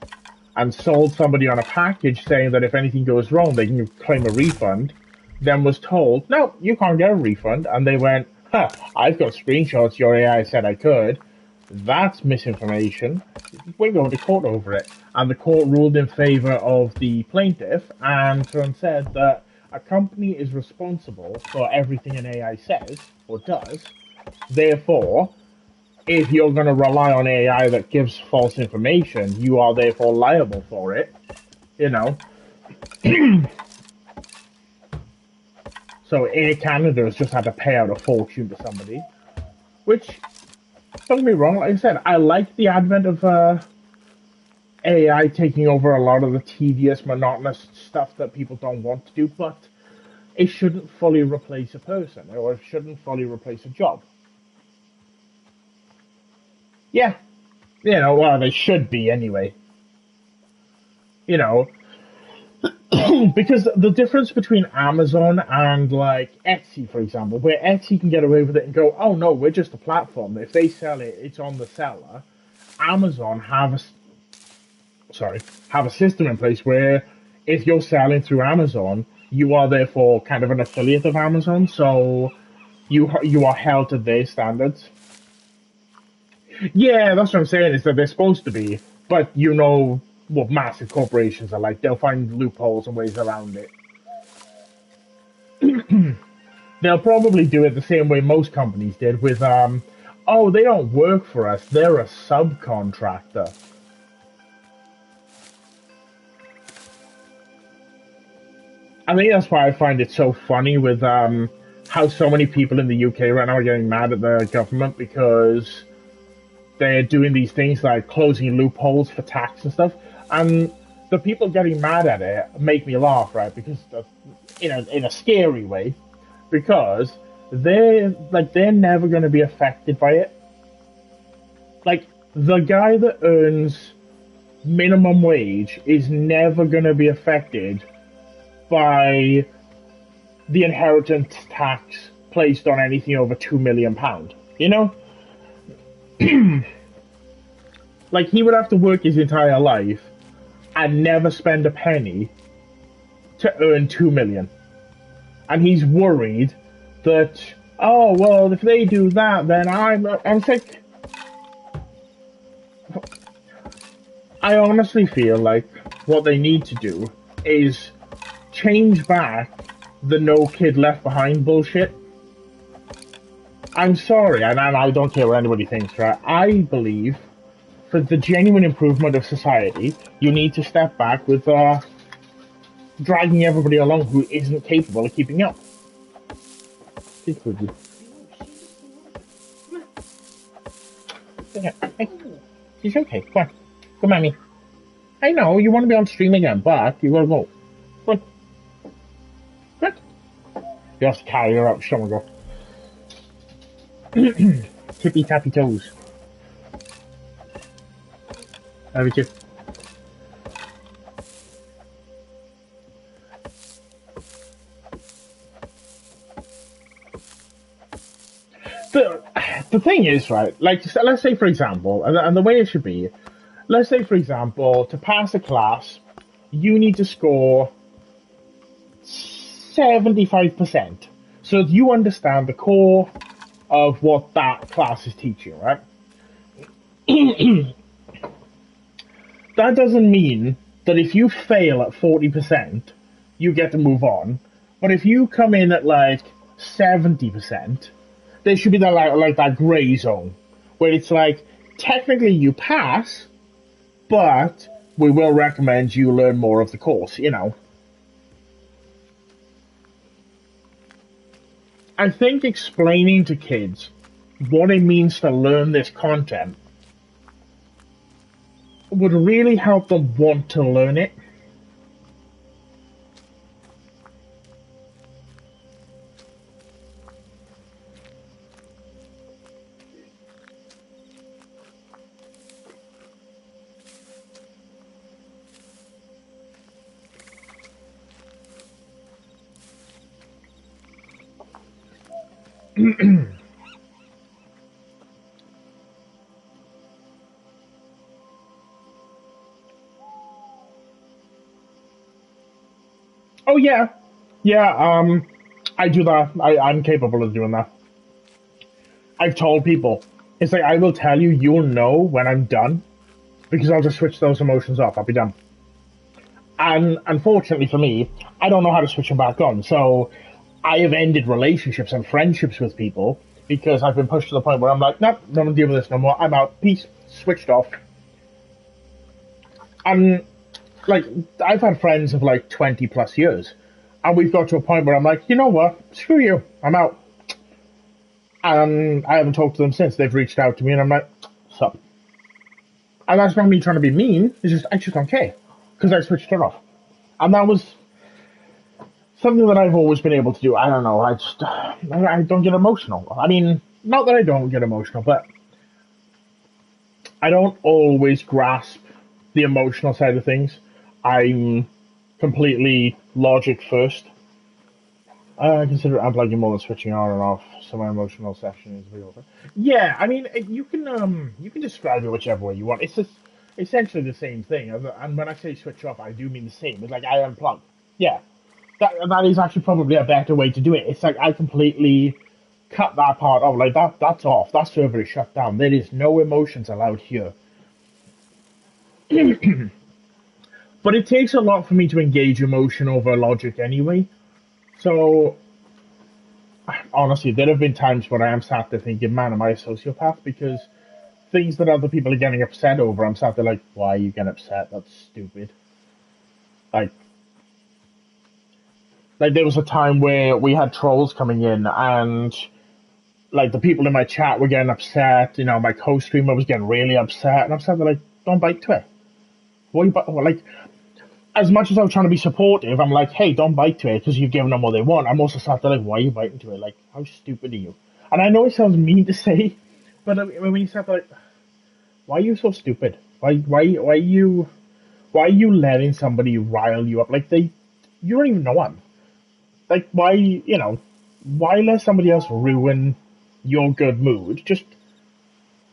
S1: and sold somebody on a package saying that if anything goes wrong, they can claim a refund. Then was told, no, you can't get a refund. And they went, I've got screenshots your AI said I could. That's misinformation. We're going to court over it. And the court ruled in favor of the plaintiff and said that a company is responsible for everything an AI says or does, Therefore, if you're going to rely on AI that gives false information, you are therefore liable for it. You know. So Air Canada has just had to pay out a fortune to somebody, which, don't get me wrong, like I said, I like the advent of AI taking over a lot of the tedious, monotonous stuff that people don't want to do, but it shouldn't fully replace a person, or it shouldn't fully replace a job. Yeah, well, they should be anyway. Because the difference between Amazon and like Etsy, for example, where Etsy can get away with it and go, oh no, we're just a platform. If they sell it, it's on the seller. Amazon have a system in place where if you're selling through Amazon, you are therefore kind of an affiliate of Amazon, so you are held to their standards. Yeah, that's what I'm saying, is that they're supposed to be, but what massive corporations are like. They'll find loopholes and ways around it. They'll probably do it the same way most companies did with, oh, they don't work for us, they're a subcontractor. I think that's why I find it so funny with how so many people in the UK right now are getting mad at the government because they're doing these things like closing loopholes for tax and stuff. And the people getting mad at it make me laugh, right? Because in a scary way, because they're never going to be affected by it. Like the guy that earns minimum wage is never going to be affected by the inheritance tax placed on anything over £2 million. Like he would have to work his entire life and never spend a penny to earn 2 million. And he's worried that, oh, well, if they do that, then I'm like, I honestly feel like what they need to do is change back the no kid left behind bullshit. I'm sorry, and I don't care what anybody thinks, right? I believe for the genuine improvement of society, you need to step back with dragging everybody along who isn't capable of keeping up. She's good. She's okay. Come on. Come on, me. I know, you want to be on stream again, but you gotta go. Come on. Good. You have to carry her up. Show her go. Tippy tappy toes. Have you? The thing is, right, like, let's say, for example, and the way it should be, let's say, for example, to pass a class, you need to score 75%. So that you understand the core of what that class is teaching, right? That doesn't mean that if you fail at 40%, you get to move on. But if you come in at like 70%, there should be that like that grey zone where it's like technically you pass, but we will recommend you learn more of the course, I think explaining to kids what it means to learn this content would really help them want to learn it. Oh yeah, I do that. I'm capable of doing that. I've told people, it's like I will tell you, you'll know when I'm done, because I'll just switch those emotions off. I'll be done. And unfortunately for me, I don't know how to switch them back on. So I have ended relationships and friendships with people because I've been pushed to the point where I'm like, nope, not gonna deal with this no more. I'm out. Peace. Switched off. And like, I've had friends of like 20 plus years, and we've got to a point where I'm like, you know what? Screw you. I'm out. And I haven't talked to them since. They've reached out to me, and I'm like, sup? And that's not me trying to be mean. It's just I just don't care because I switched it off, and that was something that I've always been able to do. I don't know. I don't get emotional. I mean, not that I don't get emotional, but I don't always grasp the emotional side of things. I'm completely logic first. I consider unplugging more than switching on and off, so my emotional section is real. Yeah, I mean, you can describe it whichever way you want. It's just essentially the same thing. And when I say switch off, I do mean the same. It's like I unplug. Yeah, that is actually probably a better way to do it. It's like I completely cut that part off. Like that's off. That server is shut down. There is no emotions allowed here. But it takes a lot for me to engage emotion over logic anyway. So, honestly, there have been times when I am sat there thinking, man, am I a sociopath? Because things that other people are getting upset over, I'm sat there like, why are you getting upset? That's stupid. Like, like there was a time where we had trolls coming in, and like the people in my chat were getting upset. You know, my co-streamer was getting really upset, and I'm sat there like, don't bite to it. What you like? As much as I was trying to be supportive, I'm like, hey, don't bite to it because you've given them what they want. I'm also sat there like, why are you biting to it? Like, how stupid are you? And I know it sounds mean to say, but when you sat there like, why are you so stupid? Why are you letting somebody rile you up? Like you don't even know them. Like why let somebody else ruin your good mood? Just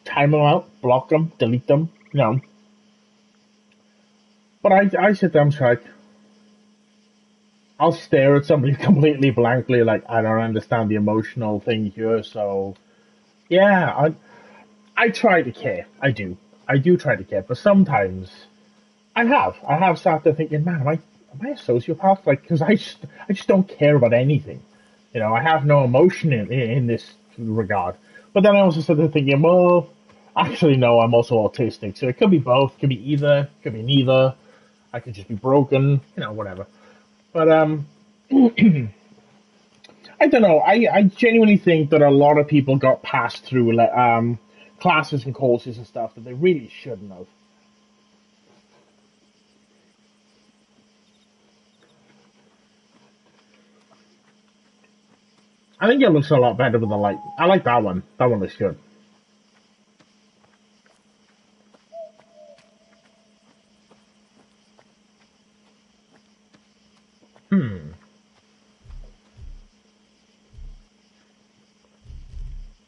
S1: time them out, block them, delete them, But I sit there and like, I'll stare at somebody completely blankly, like I don't understand the emotional thing here. So yeah, I try to care. I do try to care, but sometimes I have sat there thinking, man, am I a sociopath? Like, because I just don't care about anything. I have no emotion in this regard. But then I also sat there thinking, well, actually no, I'm also autistic, so it could be both. Could be either. Could be neither. I could just be broken. Whatever. But I don't know. I genuinely think that a lot of people got passed through classes and courses and stuff that they really shouldn't have. I think it looks a lot better with the light. I like that one. That one looks good.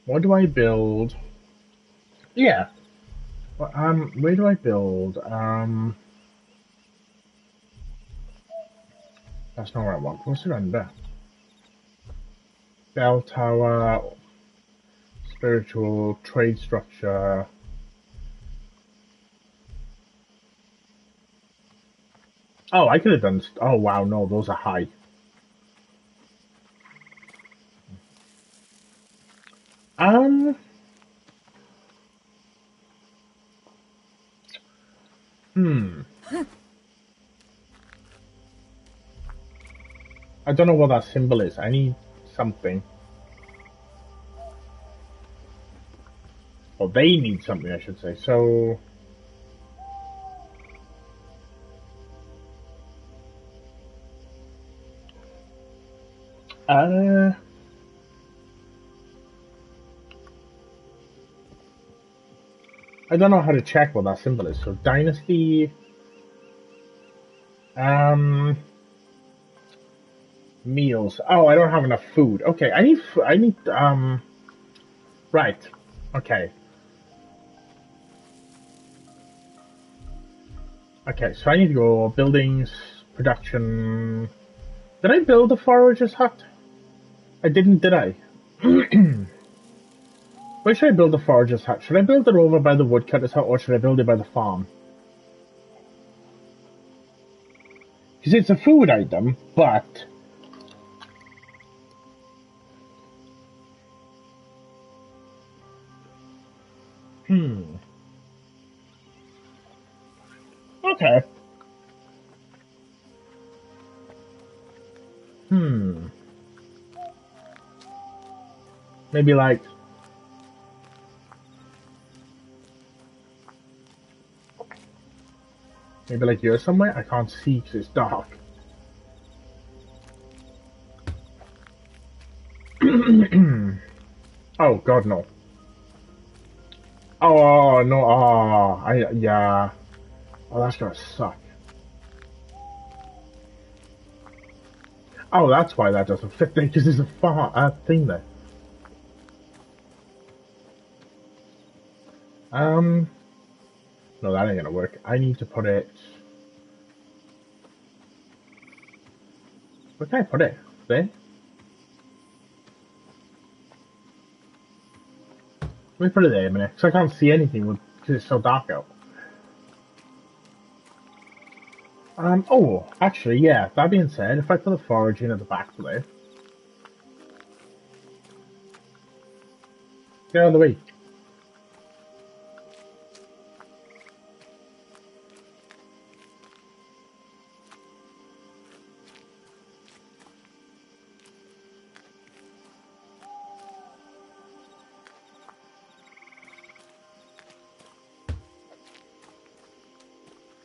S1: What do I build? Yeah. Well, where do I build? That's not what I want. What's it under? Bell tower, spiritual, trade structure. Oh, I could have done. Oh wow, no, those are high. Um. I don't know what that symbol is. I need something. Well, they need something, I should say. So. I don't know how to check what that symbol is. So Dynasty. Meals. Oh, I don't have enough food. Okay, I need, right. Okay. Okay, so I need to go buildings, production. Did I build a forager's hut? I didn't, did I? Where should I build the forager's hut? Should I build it over by the woodcutter's hut or should I build it by the farm? Because it's a food item, but Okay. Maybe like here somewhere. I can't see because it's dark. Oh God, no. Oh no. Oh, yeah. Oh, that's gonna suck. Oh, that's why that doesn't fit there, because there's a thing there. No, that ain't gonna work. I need to put it. Where can I put it? There? Let me put it there a minute, because I can't see anything because it's so dark out. Oh, actually, yeah, that being said, if I put the foraging at the back there. Get out of the way.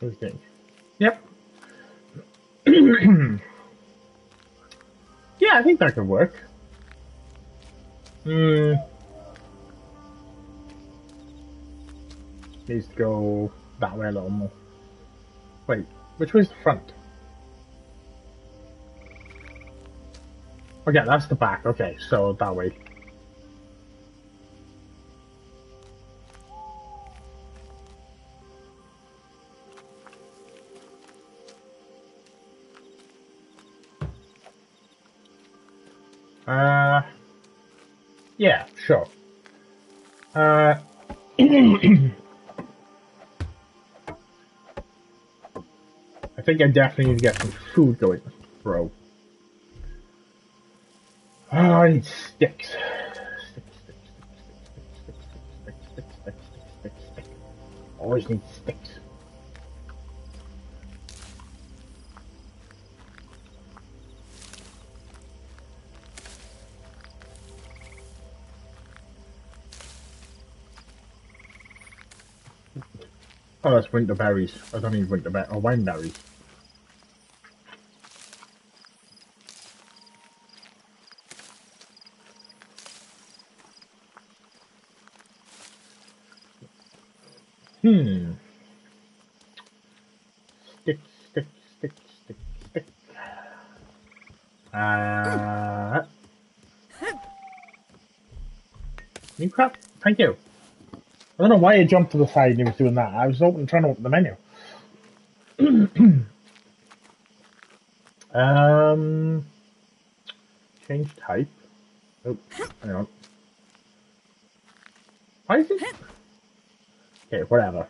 S1: What do you think? Yep. Yeah, I think that could work. Needs to go that way a little more. Wait, which way's the front? Okay, that's the back. Okay, so that way. Yeah, sure. I think I definitely need to get some food going, bro. Oh, I need sticks. Sticks. Always need sticks. Oh, that's winter berries. I don't need winter berries. Oh, wine berries. Stick. New crap? Thank you. I don't know why I jumped to the side and he was doing that. I was trying to open the menu. Change type. Oh, hang on. Why is it? Okay, whatever.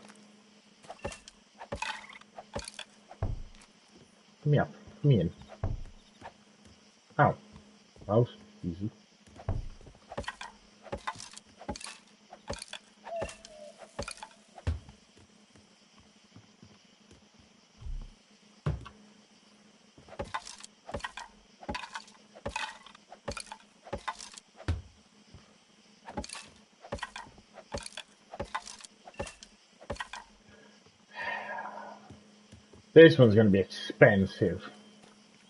S1: Come me up. Come me in. Ow. That was easy. This one's going to be expensive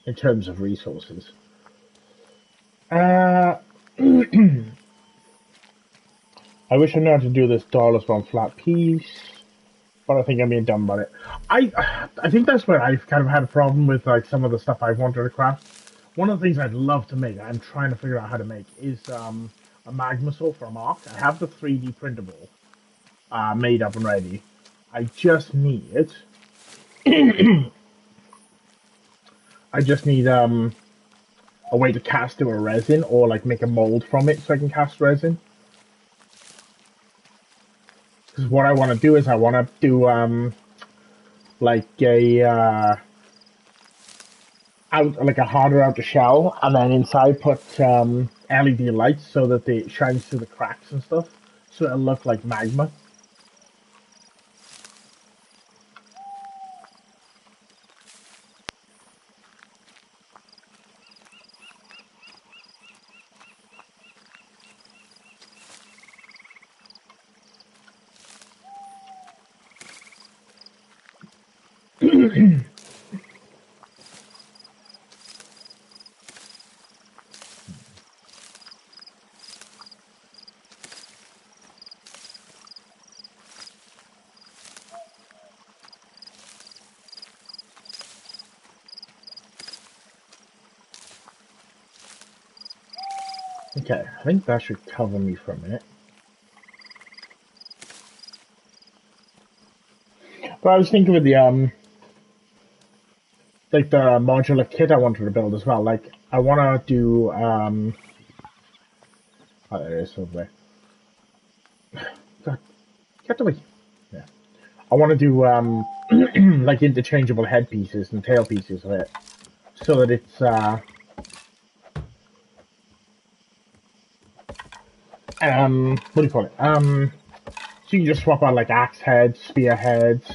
S1: in terms of resources. I wish I knew how to do this dollars one flat piece, but I think I'm being dumb about it. I think that's where I've kind of had a problem with like some of the stuff I wanted to craft. One of the things I'd love to make, I'm trying to figure out how to make, is a magma soul from Ark. I have the 3D printable made up and ready. I just need a way to cast to a resin or like make a mold from it so I can cast resin. Because what I want to do is I want to do like a like a harder outer shell, and then inside put LED lights so that it shines through the cracks and stuff, so it'll look like magma. Okay, I think that should cover me for a minute. But I was thinking with the like the modular kit I wanted to build as well. Like I want to do oh, there it is over there. God, get away. Yeah, I want to do like interchangeable head pieces and tail pieces of it, so that it's what do you call it? So you can just swap out like axe heads, spear heads,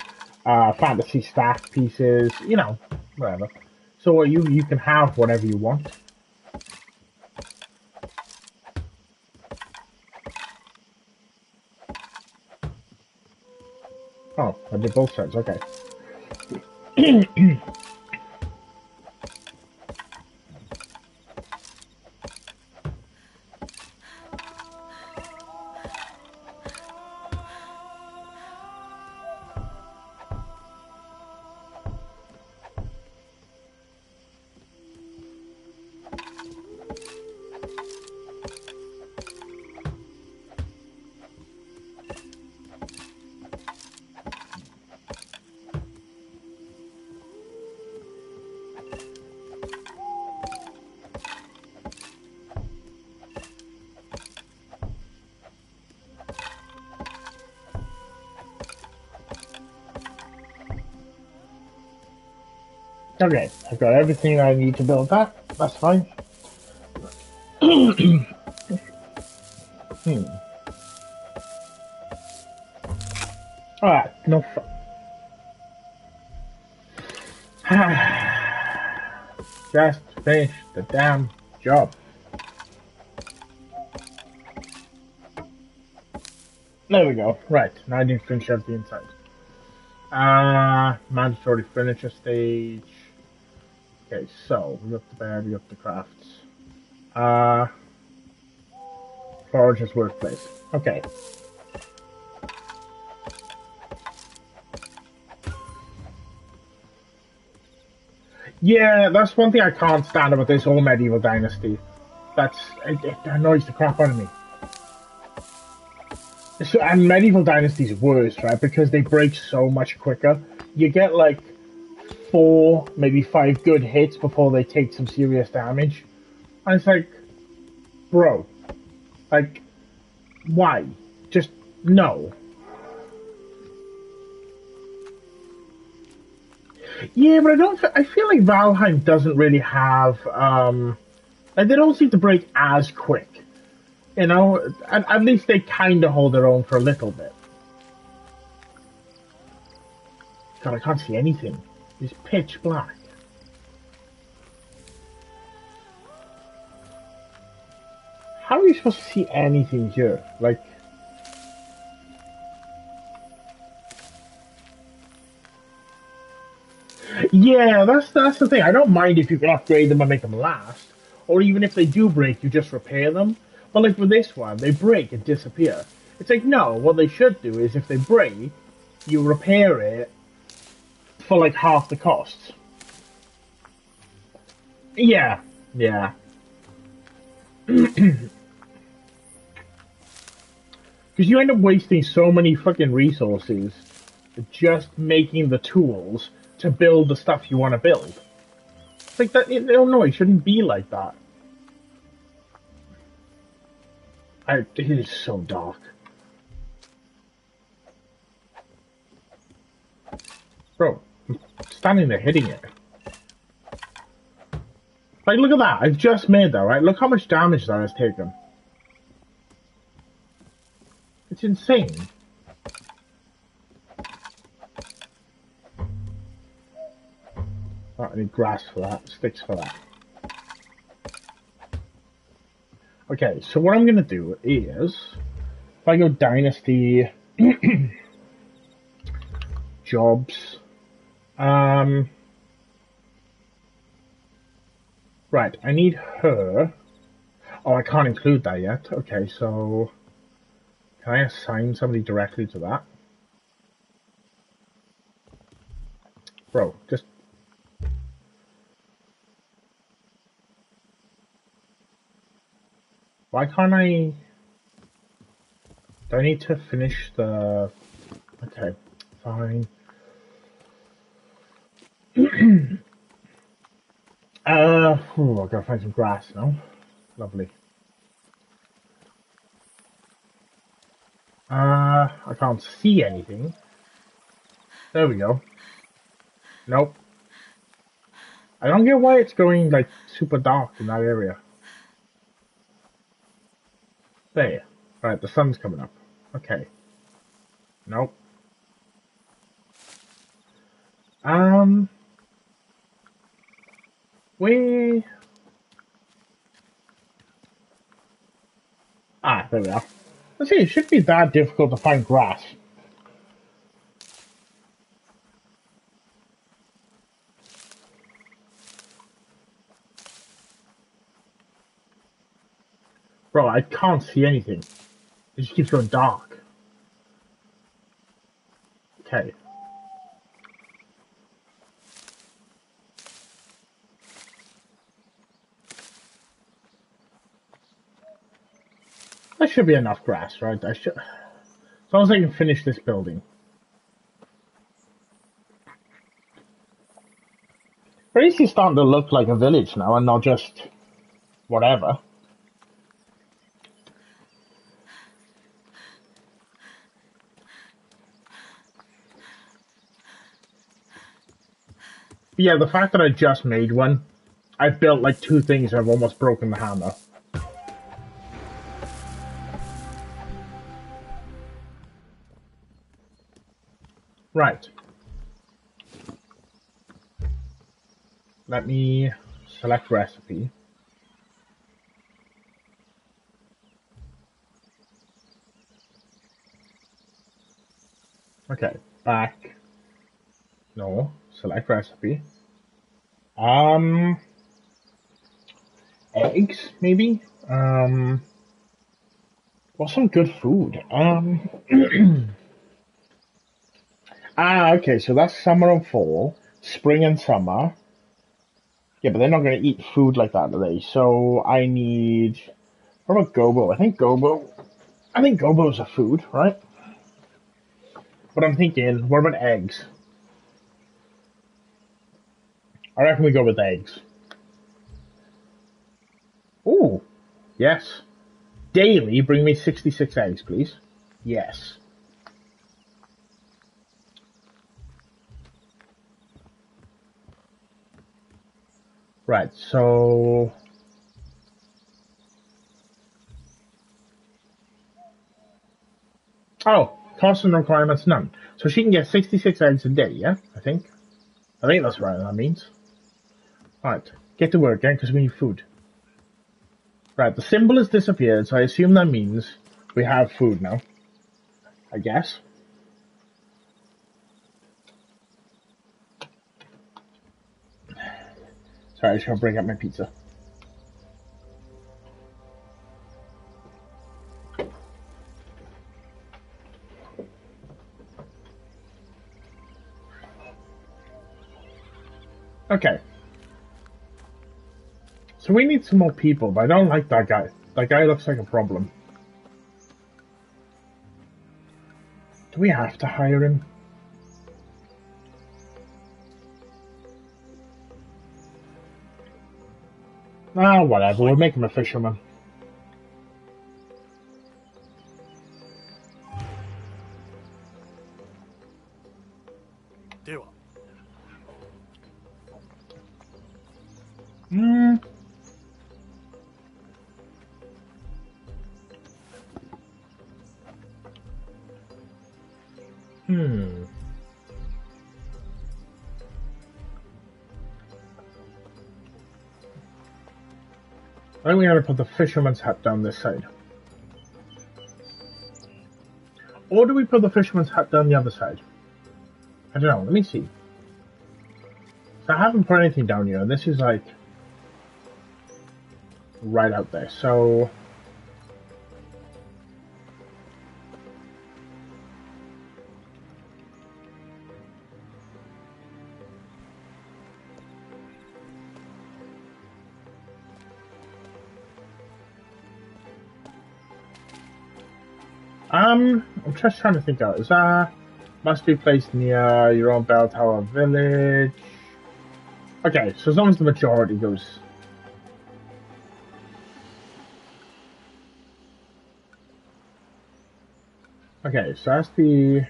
S1: fantasy staff pieces, you know, whatever. So you can have whatever you want. Oh, I did both sides. Okay. Okay, I've got everything I need to build that. That's fine. Alright, no Just finish the damn job. There we go. Right, now I need to finish up the inside. Mandatory furniture stage. Okay, so we got the bed, we got the crafts. Forager's workplace. Okay. Yeah, that's one thing I can't stand about this whole medieval dynasty. It annoys the crap out of me. So, and medieval dynasty's worse, right? Because they break so much quicker. You get like 4, maybe 5 good hits before they take some serious damage. And it's like, bro, like, why? Just no. Yeah, but I feel like Valheim doesn't really have like they don't seem to break as quick. You know, at least they kind of hold their own for a little bit. God, I can't see anything. It's pitch black. How are you supposed to see anything here? Like, yeah, that's the thing. I don't mind if you can upgrade them and make them last, or even if they do break, you just repair them. But like with this one, they break and disappear. It's like, no, what they should do is if they break, you repair it for like half the cost. Yeah, yeah. Because you end up wasting so many fucking resources just making the tools to build the stuff you want to build. It's like that, no, it shouldn't be like that. It is so dark. Bro, I'm standing there hitting it. Like, look at that. I've just made that, right? Look how much damage that has taken. It's insane. Oh, I need grass for that, sticks for that. Okay, so what I'm going to do is, if I go Dynasty, Jobs, Um, right, I need her. Oh, I can't include that yet. Okay, so can I assign somebody directly to that? Bro, just... Why can't I... Do I need to finish the... Okay, fine. I've got to find some grass now. Lovely. I can't see anything. There we go. Nope. I don't get why it's going, like, super dark in that area. There. Right, the sun's coming up. Okay. Nope. We... Ah, there we are. Let's see, it shouldn't be that difficult to find grass. Bro, I can't see anything. It just keeps going dark. Okay. That should be enough grass, right? As long as I can finish this building. But at least it's starting to look like a village now and not just whatever. But yeah, the fact that I just made one, I've built like 2 things and I've almost broken the hammer. Right. Let me select recipe. Okay, back. No, select recipe. Eggs, maybe? What's some good food? Okay, so that's summer and fall, spring and summer. Yeah, but they're not going to eat food like that, are they? So I need... What about gobo? I think gobo is a food, right? But I'm thinking, what about eggs? I reckon we go with eggs. Ooh, yes. Daily, bring me 66 eggs, please. Yes. Right, so... Oh, cost and requirements none. So she can get 66 eggs a day, yeah? I think that's right, that means. Alright, get to work then, because we need food. Right, the symbol has disappeared, so I assume that means we have food now. I guess. Sorry, I just gotta bring up my pizza. Okay. So we need some more people, but I don't like that guy. That guy looks like a problem. Do we have to hire him? Ah, whatever. We'll make him a fisherman. I think we gotta put the fisherman's hut down this side. Or do we put the fisherman's hut down the other side? I don't know, let me see. So I haven't put anything down here. This is like right out there. So I'm just trying to think out. Is that must be placed near your own bell tower village? Okay, so as long as the majority goes. Okay, so that's the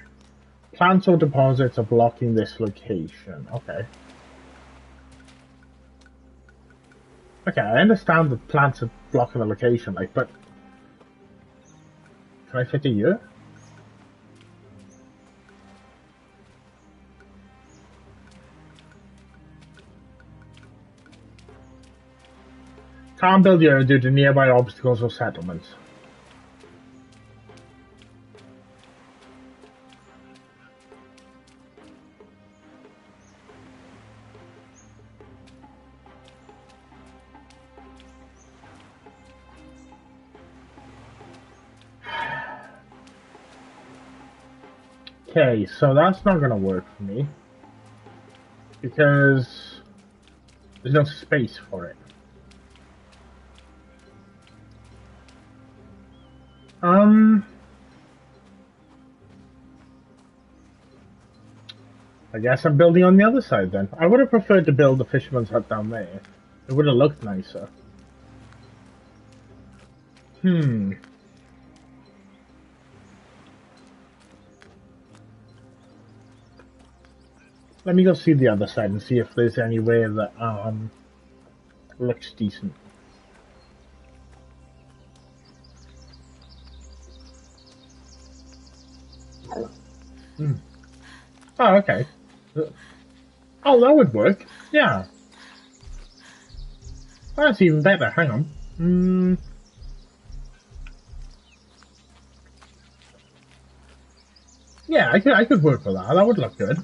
S1: plants or deposits are blocking this location. Okay. Okay, I understand the plants are blocking the location, like, but can I fit a year? Can't build here due to nearby obstacles or settlements. Okay, so that's not gonna work for me because there's no space for it. I guess I'm building on the other side then. I would have preferred to build the fisherman's hut down there. It would have looked nicer. Let me go see the other side and see if there's anywhere that looks decent. Oh, okay. Oh, that would work. Yeah. Oh, that's even better. Hang on. Yeah, I could work with that. That would look good.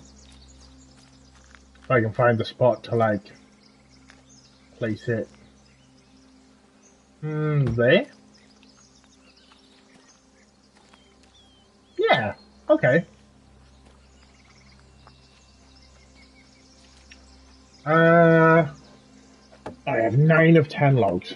S1: If I can find the spot to like place it. There. Yeah. Okay. I have 9 of 10 logs.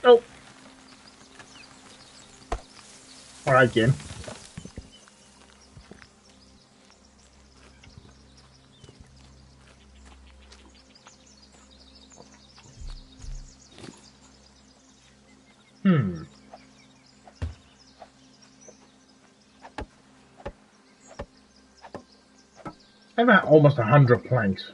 S1: Oh. Alright, Jim. I've had almost 100 planks.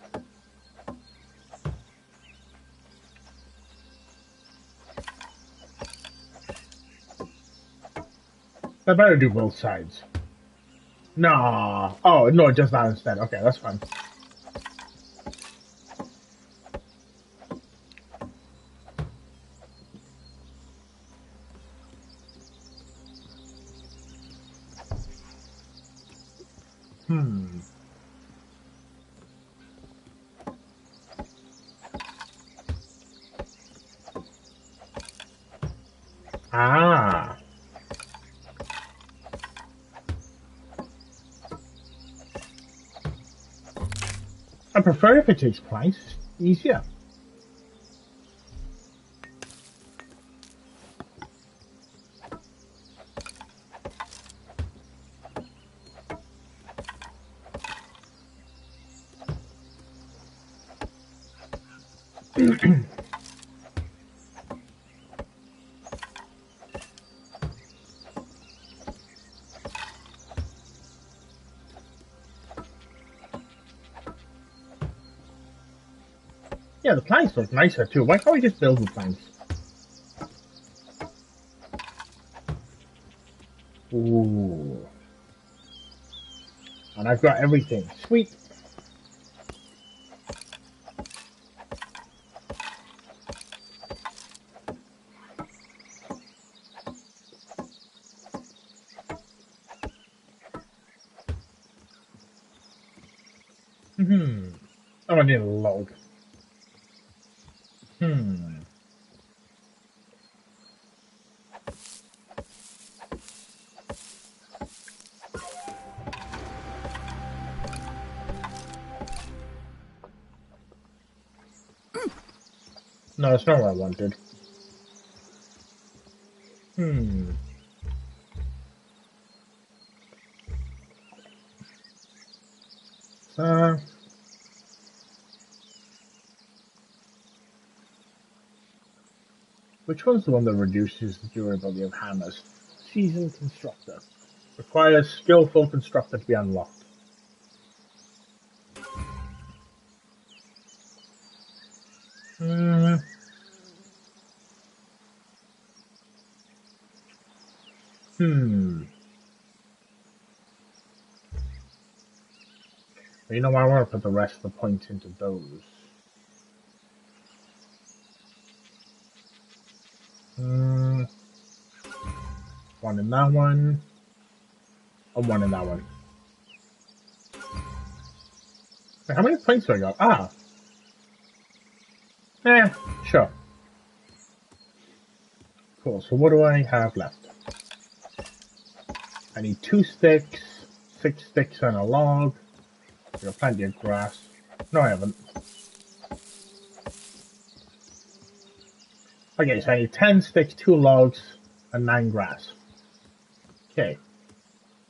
S1: I better do both sides. No. Oh, no, just that instead. Okay, that's fine. Ah. I prefer if it takes planks. Easier. Yeah, the planks look nicer too. Why can't we just build with planks? Ooh. And I've got everything. Sweet. Oh, I need a log. No, it's not what I wanted. Which one's the one that reduces the durability of hammers? Seasoned Constructor. Requires Skillful Constructor to be unlocked. You know, I want to put the rest of the points into those. One in that one, and one in that one. Wait, how many points do I got? Ah. Sure. Cool, so what do I have left? I need 2 sticks, 6 sticks and a log. I got plenty of grass. No, I haven't. Okay, so I need 10 sticks, 2 logs, and 9 grass. Okay.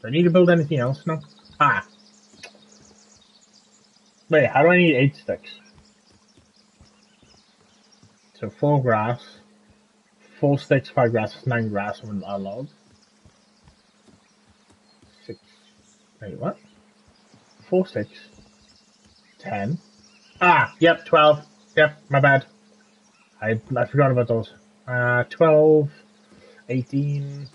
S1: Do I need to build anything else? No? Ah. Wait, how do I need 8 sticks? So 4 grass, 4 sticks, 5 grass, 9 grass, and a log. 6. Wait, what? 4 sticks. 10. Ah, yep, 12. Yep, my bad. I forgot about those. 12, 18.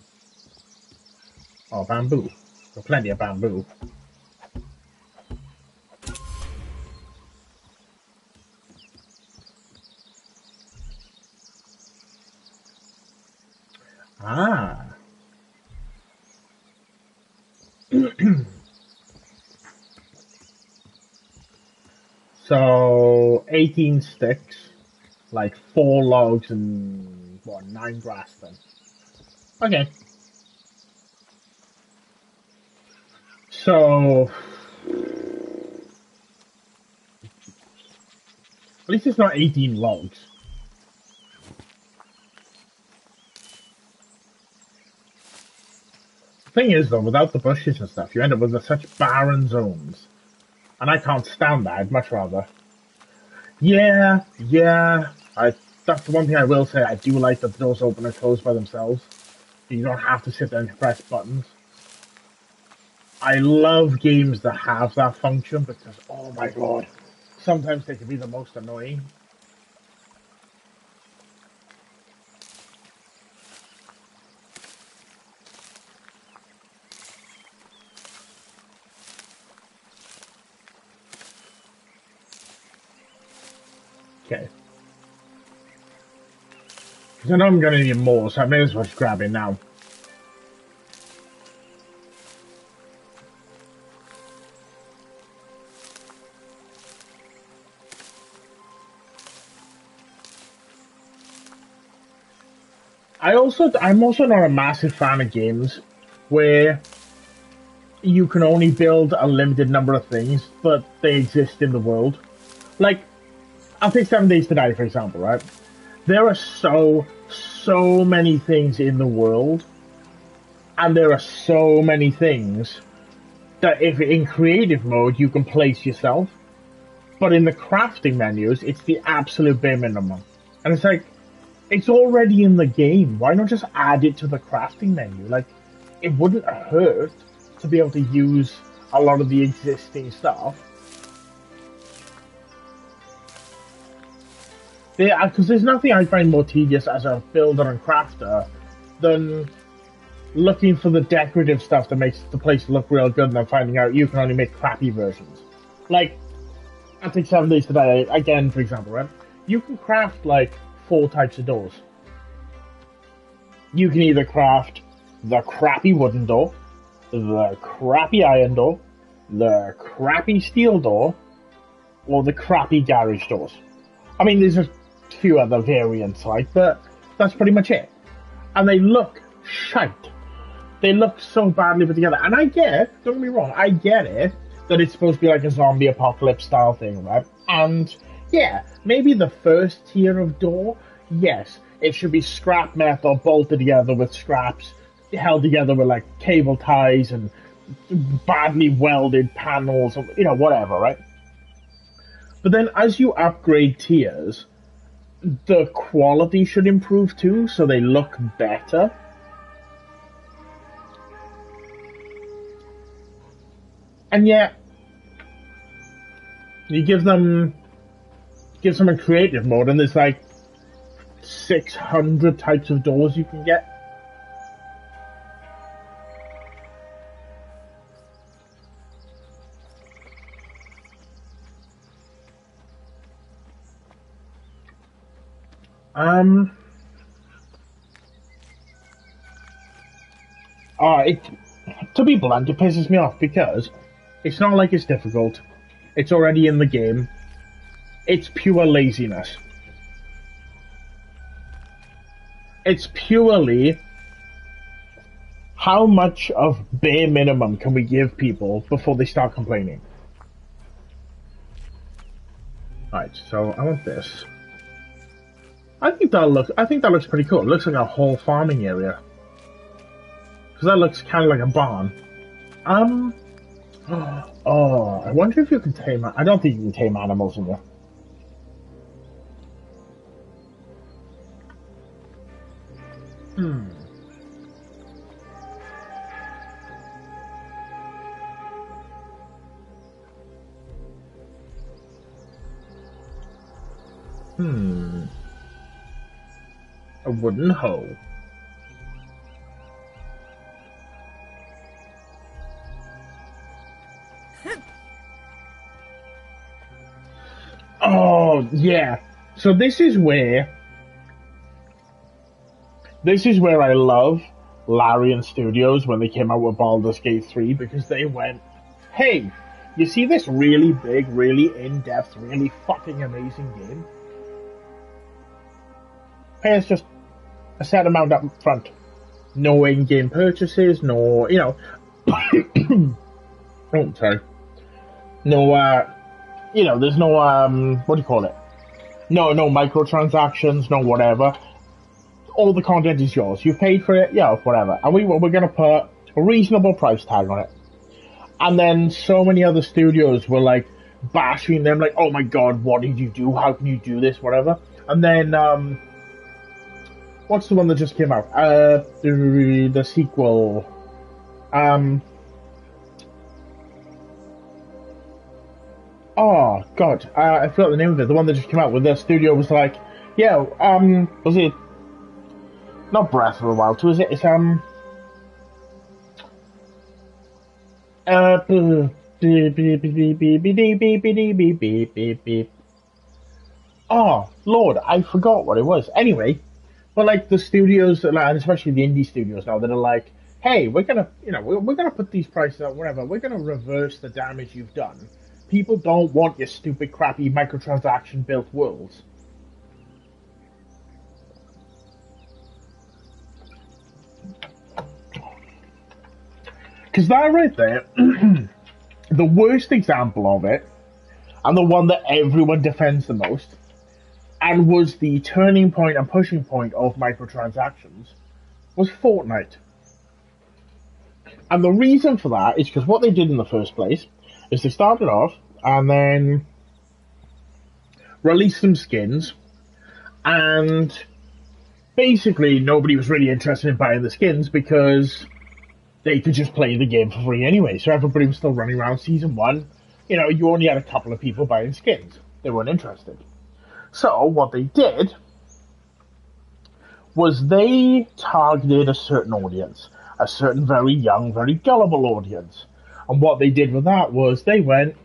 S1: Oh, bamboo. Got plenty of bamboo. Ah. So 18 sticks, like 4 logs and what, 9 grass then. Okay. So at least it's not 18 logs. The thing is though, without the bushes and stuff, you end up with such barren zones. And I can't stand that. I'd much rather. Yeah. That's the one thing I will say. I do like that the doors open and close by themselves. You don't have to sit there and press buttons. I love games that have that function because, oh my god, sometimes they can be the most annoying. Okay. Because I know I'm going to need more, so I may as well just grab it now. I'm also not a massive fan of games where you can only build a limited number of things, but they exist in the world. Like, I'll take 7 Days to Die, for example, right? There are so many things in the world, and there are so many things that if in creative mode you can place yourself, but in the crafting menus, it's the absolute bare minimum. And it's like, it's already in the game. Why not just add it to the crafting menu? Like, it wouldn't hurt to be able to use a lot of the existing stuff. Because there's nothing I find more tedious as a builder and crafter than looking for the decorative stuff that makes the place look real good, and then finding out you can only make crappy versions. Like, I think 7 Days to Die, again, for example, right? You can craft, like, 4 types of doors. You can either craft the crappy wooden door, the crappy iron door, the crappy steel door, or the crappy garage doors. I mean, there's a few other variants, like, but that's pretty much it. And they look shite. They look so badly put together. And I get, don't get me wrong, I get it, that it's supposed to be like a zombie apocalypse style thing, right? And, yeah, maybe the first tier of door, yes, it should be scrap metal bolted together with scraps, held together with, like, cable ties and badly welded panels, or, you know, whatever, right? But then as you upgrade tiers, the quality should improve too, so they look better. And yet, you give them a creative mode, and there's like 600 types of doors you can get. To be blunt, it pisses me off because it's not like it's difficult. It's already in the game. It's pure laziness. It's purely how much of bare minimum can we give people before they start complaining. Right, so I want this. I think that looks pretty cool. It looks like a whole farming area. Because that looks kind of like a barn. Oh, I wonder if you can tame... I don't think you can tame animals in there. A wooden hoe. Oh, yeah. So this is where I love Larian Studios when they came out with Baldur's Gate 3, because they went, hey, you see this really big, really in-depth, really fucking amazing game? Hey, it's just a set amount up front. No in-game purchases, no, you know... oh, sorry. No, you know, there's no, what do you call it? No microtransactions, no whatever. All the content is yours. You paid for it, yeah, whatever. And we're going to put a reasonable price tag on it. And then so many other studios were, like, bashing them, like, oh my god, what did you do? How can you do this? Whatever. And then, what's the one that just came out? The sequel. Oh, God, I forgot the name of it. The one that just came out, where the studio was like, yeah, was it... Not Breath of the Wild 2, is it? It's, oh, Lord, I forgot what it was. Anyway, but, like, the studios, and especially the indie studios now, that are like, hey, we're gonna, you know, we're gonna put these prices up, whatever. We're gonna reverse the damage you've done. People don't want your stupid, crappy, microtransaction-built worlds. Because that right there, the worst example of it, and the one that everyone defends the most, and was the turning point and pushing point of microtransactions, was Fortnite. And the reason for that is because what they did in the first place is they started off and then released some skins, and basically nobody was really interested in buying the skins because they could just play the game for free anyway. So everybody was still running around Season 1. You know, you only had a couple of people buying skins. They weren't interested. So what they did was they targeted a certain audience. a certain very young, very gullible audience. And what they did with that was they went,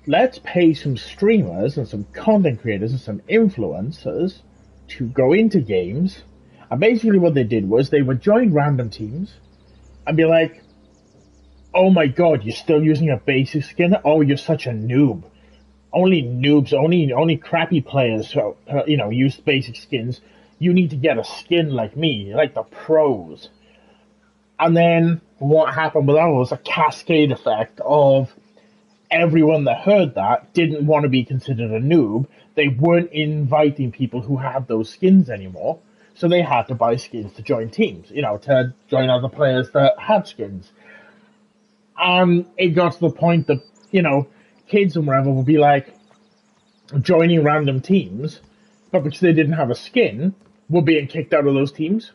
S1: let's pay some streamers and some content creators and some influencers to go into games. And basically what they did was they would join random teams and be like, oh my god, you're still using a basic skin? Oh, you're such a noob. Only noobs, only crappy players, use basic skins. You need to get a skin like me, like the pros. And then what happened with that was a cascade effect of everyone that heard that didn't want to be considered a noob. They weren't inviting people who had those skins anymore. So they had to buy skins to join teams, to join other players that had skins. And it got to the point that, kids and whatever would be like joining random teams, but because they didn't have a skin, were being kicked out of those teams.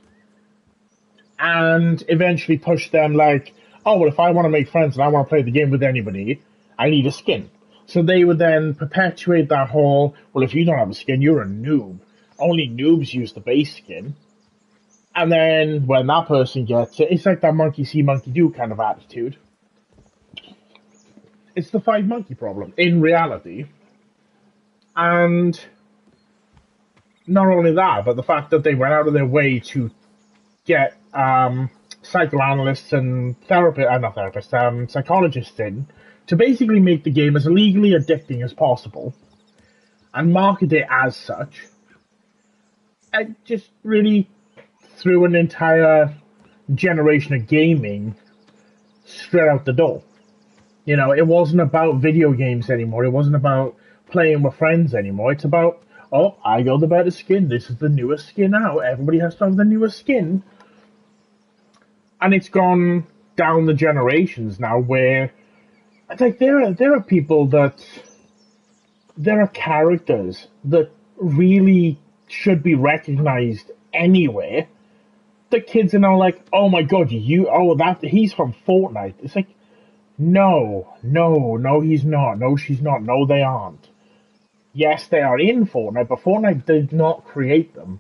S1: And eventually pushed them like, oh, well, if I want to make friends and I want to play the game with anybody, I need a skin. So they would then perpetuate that whole, well, if you don't have a skin, you're a noob. Only noobs use the base skin. And then when that person gets it, it's like that monkey see, monkey do kind of attitude. It's the 5 monkey problem in reality. And not only that, but the fact that they went out of their way to get psychoanalysts and psychologists in to basically make the game as legally addicting as possible and market it as such. It just really threw an entire generation of gaming straight out the door. It wasn't about video games anymore. It wasn't about playing with friends anymore. It's about, oh, I got the better skin. This is the newest skin out. Everybody has to have the newest skin. And it's gone down the generations now where it's like there are people that there are characters that really should be recognized anywhere. The kids are now like, oh my god, he's from Fortnite. It's like, no, he's not. No, she's not. No, they aren't. Yes, they are in Fortnite, but Fortnite did not create them.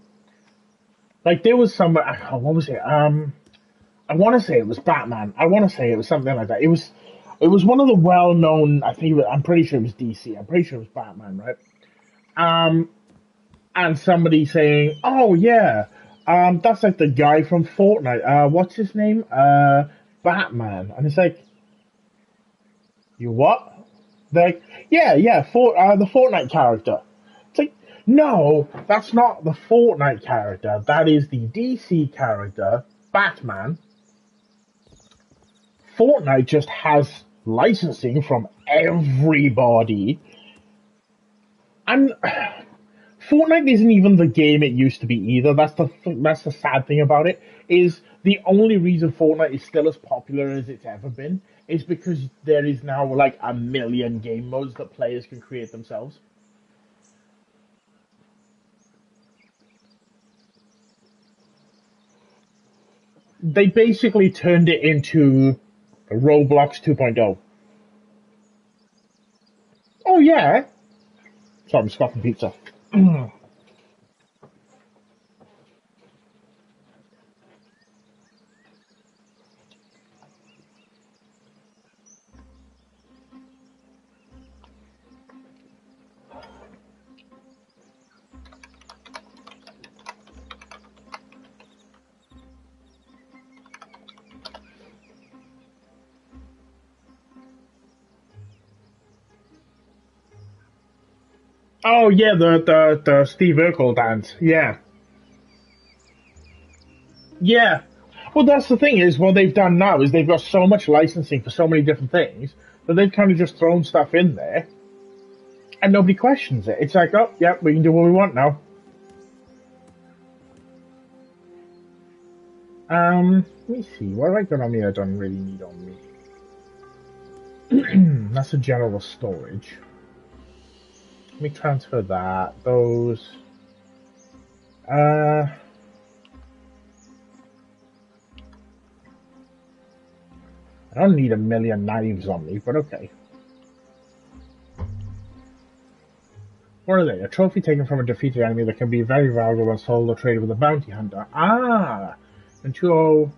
S1: Like, there was some, what was it? I want to say it was Batman. I want to say it was something like that. It was one of the well-known, I'm pretty sure it was DC. I'm pretty sure it was Batman, right? And somebody saying, oh yeah, that's like the guy from Fortnite. What's his name? Batman. And it's like, you what? They're like, yeah, the Fortnite character. It's like, no, that's not the Fortnite character. That is the DC character, Batman. Fortnite just has licensing from everybody. And Fortnite isn't even the game it used to be either. That's the sad thing about it, is the only reason Fortnite is still as popular as it's ever been is because there is now like 1 million game modes that players can create themselves. They basically turned it into Roblox 2.0. Oh yeah. Sorry, I'm scoffing pizza. Oh yeah, the Steve Urkel dance. Yeah. Yeah. Well, that's the thing is, what they've done now is they've got so much licensing for so many different things that they've kind of just thrown stuff in there and nobody questions it. It's like, oh, yeah, we can do what we want now. Let me see. What have I got on me I don't really need on me? That's a general storage. Let me transfer that. Those. I don't need 1 million knives on me, but okay. What are they? A trophy taken from a defeated enemy that can be very valuable when sold or traded with a bounty hunter. Ah! And 2.0,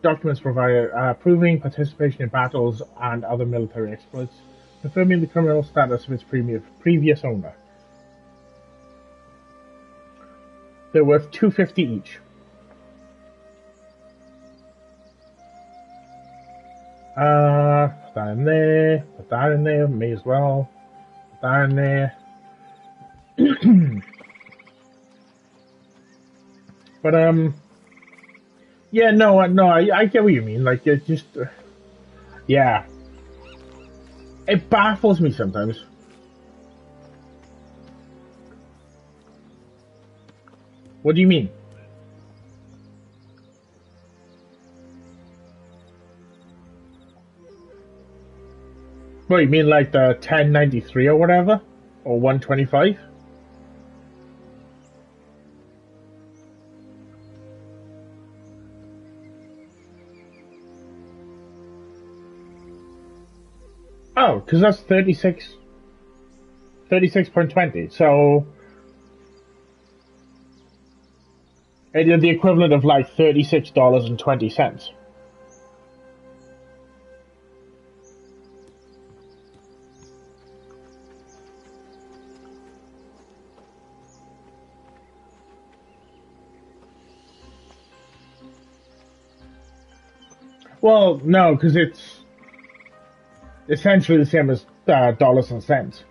S1: documents provided proving participation in battles and other military exploits, confirming the criminal status of its previous owner. They're worth $250 each. Put that in there. Put that in there. May as well. Put that in there. But yeah, no, I get what you mean. Like, it just, yeah, it baffles me sometimes. What do you mean? What, you mean like the 1093 or whatever? Or 125? Oh, because that's 36.20. So, it is the equivalent of like $36.20. Well, no, because it's essentially the same as dollars and cents.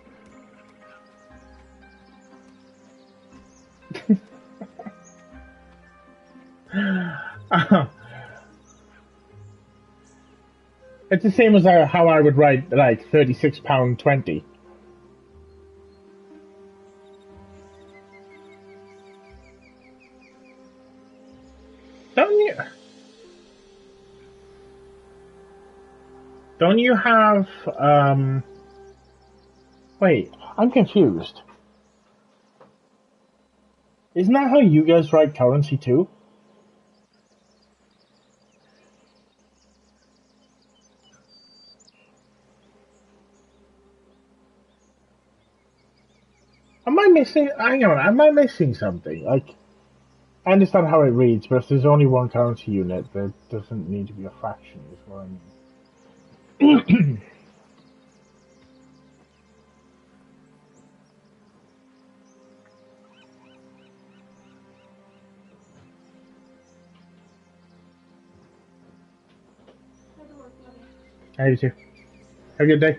S1: It's the same as how I would write like £36.20. Don't you have wait, I'm confused. Isn't that how you guys write currency too? Am I missing? Hang on, am I missing something? Like, I understand how it reads, but if there's only one currency unit, there doesn't need to be a fraction, is what I mean. I do too. Have a good day.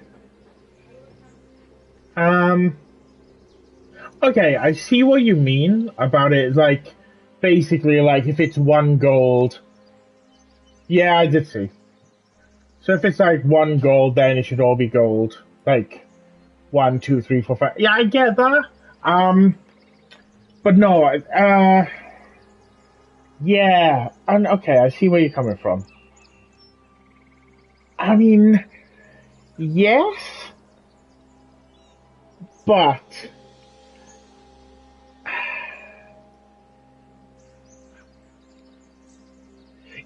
S1: Okay, I see what you mean about it. Like, basically, like if it's one gold. Yeah, I did see. So if it's like one gold, then it should all be gold. Like 1, 2, 3, 4, 5. Yeah, I get that. But no. Yeah. And okay, I see where you're coming from. I mean, yes, but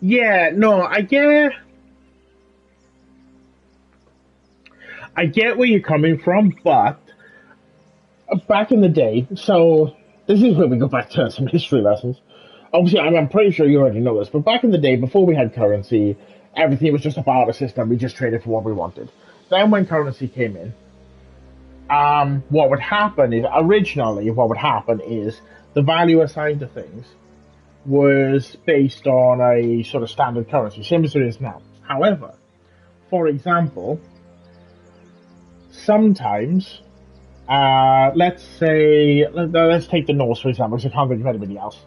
S1: yeah, no, I get where you're coming from, but back in the day, so this is where we go back to some history lessons. Obviously, I'm pretty sure you already know this, but back in the day, before we had currency, everything was just a barter system. We just traded for what we wanted. Then when currency came in, what would happen is, originally, what would happen is the value assigned to things was based on a sort of standard currency, same as it is now. However, for example, sometimes, let's take the Norse for example, because I can't think of anybody else.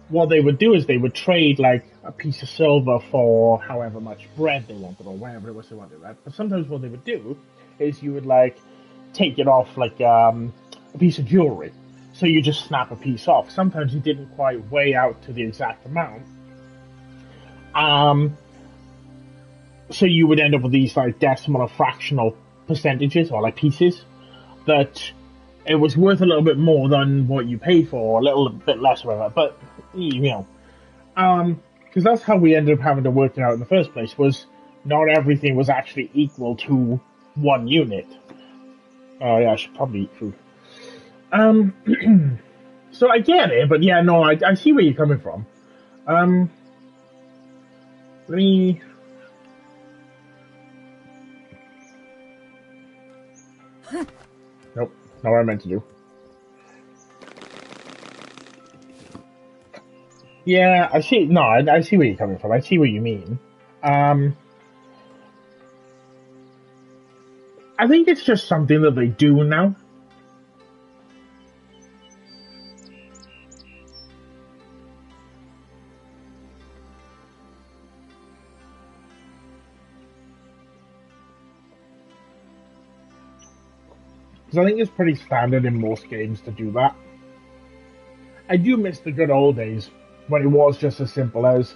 S1: What they would do is they would trade like a piece of silver for however much bread they wanted or whatever it was they wanted, right? But sometimes what they would do is you would like take it off like a piece of jewelry. So you just snap a piece off. Sometimes it didn't quite weigh out to the exact amount. So you would end up with these like decimal or fractional percentages or like pieces that it was worth a little bit more than what you paid for, or a little bit less, or whatever. But you know, because that's how we ended up having to work it out in the first place. Was not everything was actually equal to one unit. Oh yeah, I should probably eat food. So I get it, but yeah, no, I see where you're coming from. Let me. Nope, not what I meant to do. Yeah, I see. No, I see where you're coming from. I see what you mean. I think it's just something that they do now. Because I think it's pretty standard in most games to do that. I do miss the good old days when it was just as simple as,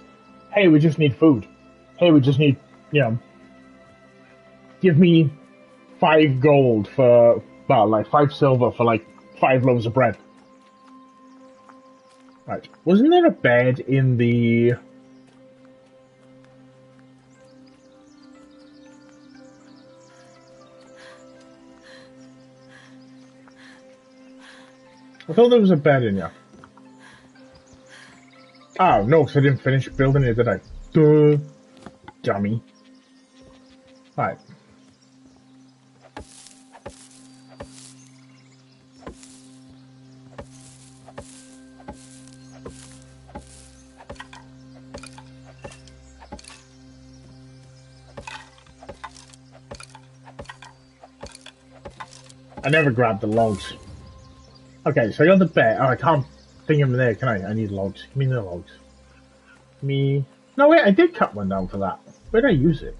S1: hey, we just need food. Hey, we just need, give me 5 gold for, well, like 5 silver for like 5 loaves of bread. Right. Wasn't there a bed in the... I thought there was a bed in here. Oh, no, because I didn't finish building it, did I? Duh. Dummy. Right. I never grabbed the logs. Okay, so I got the bed. Oh, I can't thing them there, can I? I need logs. Give me the logs. Me. No, wait, I did cut one down for that. Where did I use it?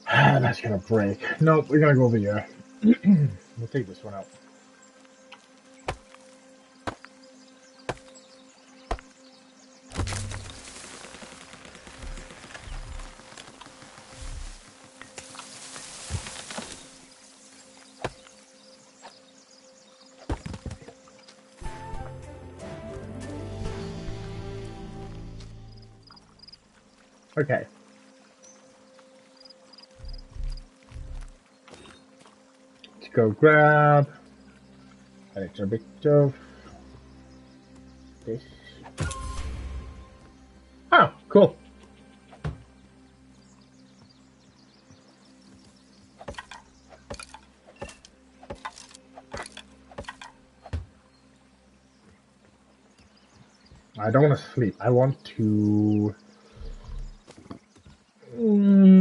S1: That's gonna break. Nope, we're gonna go over here. We'll take this one out. Okay. Let's go grab a little bit of this. Oh, cool. I don't want to sleep. I want to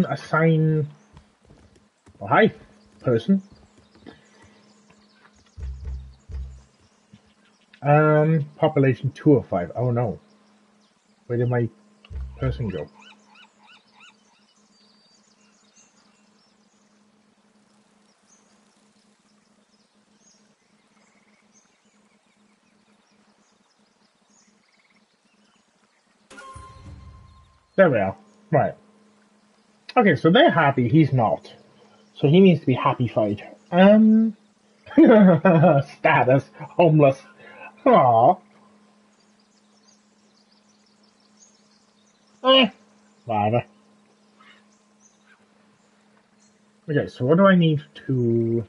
S1: assign. Oh, hi, person. Population 205. Oh no. Where did my person go? There we are. Right. Okay, so they're happy, he's not. So he needs to be happy-fied. Status, homeless. Aww. Whatever. Okay, so what do I need to...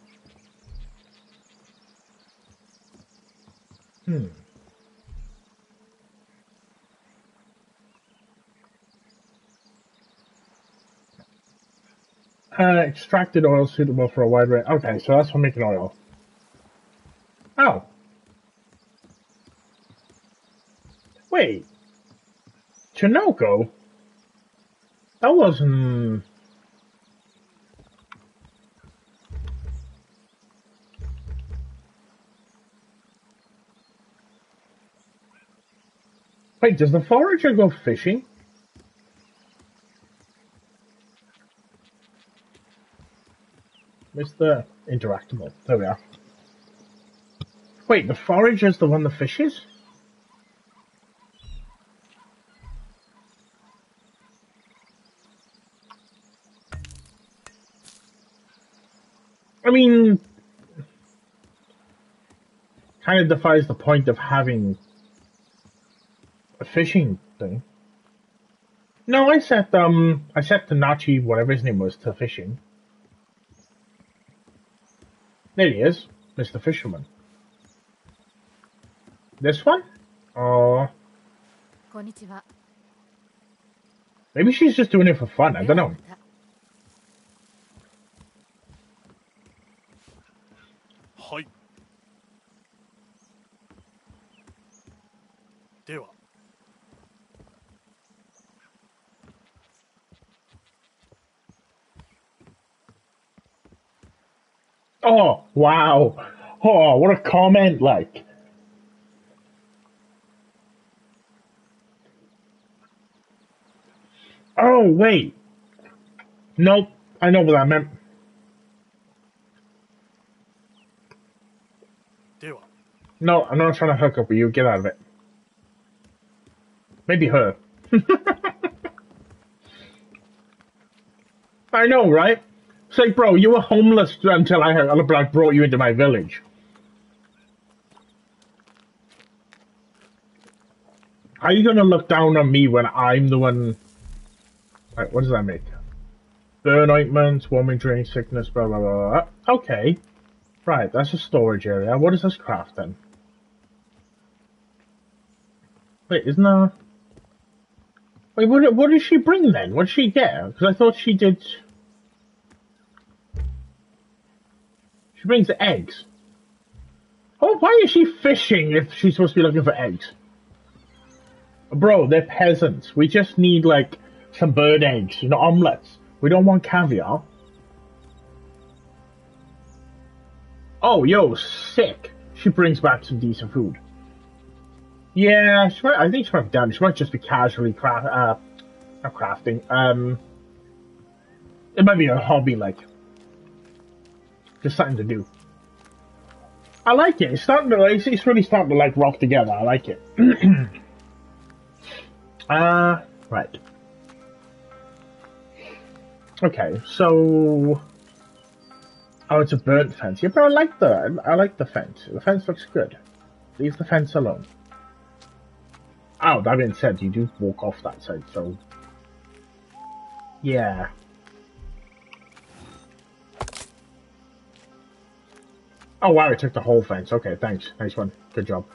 S1: extracted oil suitable for a wide range. Okay, so that's for making oil. Oh. Wait. Chinoko? That wasn't... Wait, does the forager go fishing? Where's the interactable? There we are. Wait, the forager's the one that fishes? I mean, kind of defies the point of having a fishing thing. No, I set Tanachi, whatever his name was, to fishing. There he is, Mr. Fisherman. This one? Oh, Maybe she's just doing it for fun. I don't know. Oh, wow. Oh, what a comment, like. Oh, wait. Nope. I know what that meant. No, I'm not trying to hook up with you. Get out of it. Maybe her. I know, right? It's like, bro, you were homeless until I brought you into my village. How are you gonna look down on me when I'm the one... Right, what does that make? Burn ointments, warming drink, sickness, blah, blah, blah, blah. Okay. Right, that's a storage area. What does this craft then? Wait, isn't that... Wait, what did she bring then? What did she get? Because I thought she did... She brings the eggs. Oh, why is she fishing if she's supposed to be looking for eggs? Bro, they're peasants. We just need, like, some bird eggs, you know, omelets. We don't want caviar. Oh, yo, sick. She brings back some decent food. Yeah, I think she might be done. She might just be casually not crafting. It might be a hobby, like. Just something to do. I like it. It's really starting to, like, rock together. I like it. Right. Okay, so... Oh, it's a burnt fence. Yeah, but I like the fence. The fence looks good. Leave the fence alone. Oh, that being said, you do walk off that side, so... Yeah. Oh, wow, I took the whole fence. Okay, thanks. Nice one. Good job.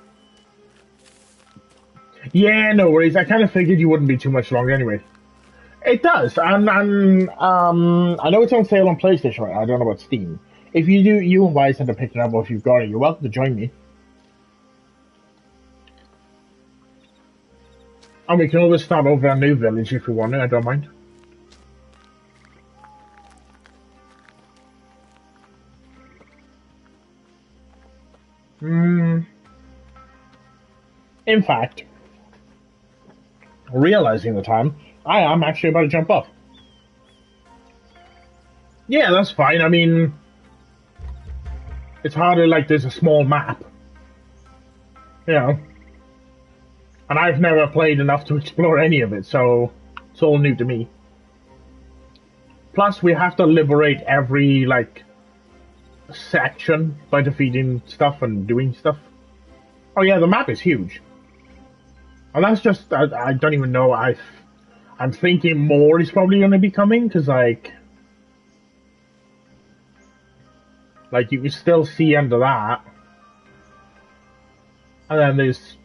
S1: Yeah, no worries. I kind of figured you wouldn't be too much longer anyway. It does, and I know it's on sale on PlayStation right now. I don't know about Steam. If you do, you and Wise end up picking it up, or if you've got it, you're welcome to join me. And we can always start over a new village if we want to, I don't mind. In fact, realizing the time, I am actually about to jump off. Yeah, that's fine. I mean, it's harder, like, there's a small map. You know. And I've never played enough to explore any of it, so it's all new to me. Plus, we have to liberate every, like, section by defeating stuff and doing stuff. Oh yeah, the map is huge. And that's just, I don't even know, I'm thinking more is probably going to be coming, because, like, you can still see under that. And then there's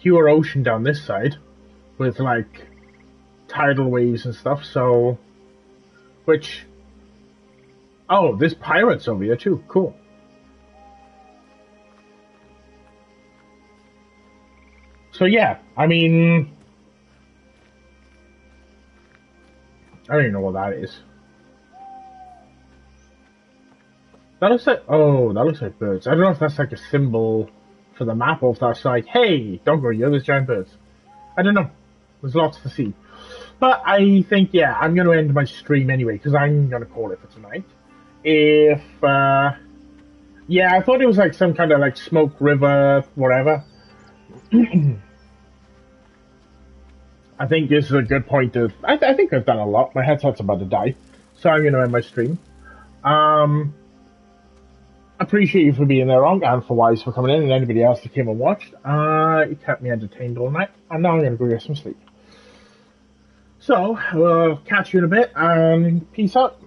S1: pure ocean down this side, with, like, tidal waves and stuff, so... Which... Oh, there's pirates over here, too. Cool. So, yeah, I mean... I don't even know what that is. That looks like... Oh, that looks like birds. I don't know if that's like a symbol for the map, or if that's like, hey, don't go here, there's giant birds. I don't know. There's lots to see. But I think, yeah, I'm going to end my stream anyway, because I'm going to call it for tonight. If, yeah, I thought it was like some kind of like smoke river, whatever. I think this is a good point of... I think I've done a lot. My headset's about to die. So I'm going to end my stream. Appreciate you for being there, Wrong, and for Wise for coming in, and anybody else that came and watched. It kept me entertained all night. And now I'm going to go get some sleep. So, we'll catch you in a bit, and peace out.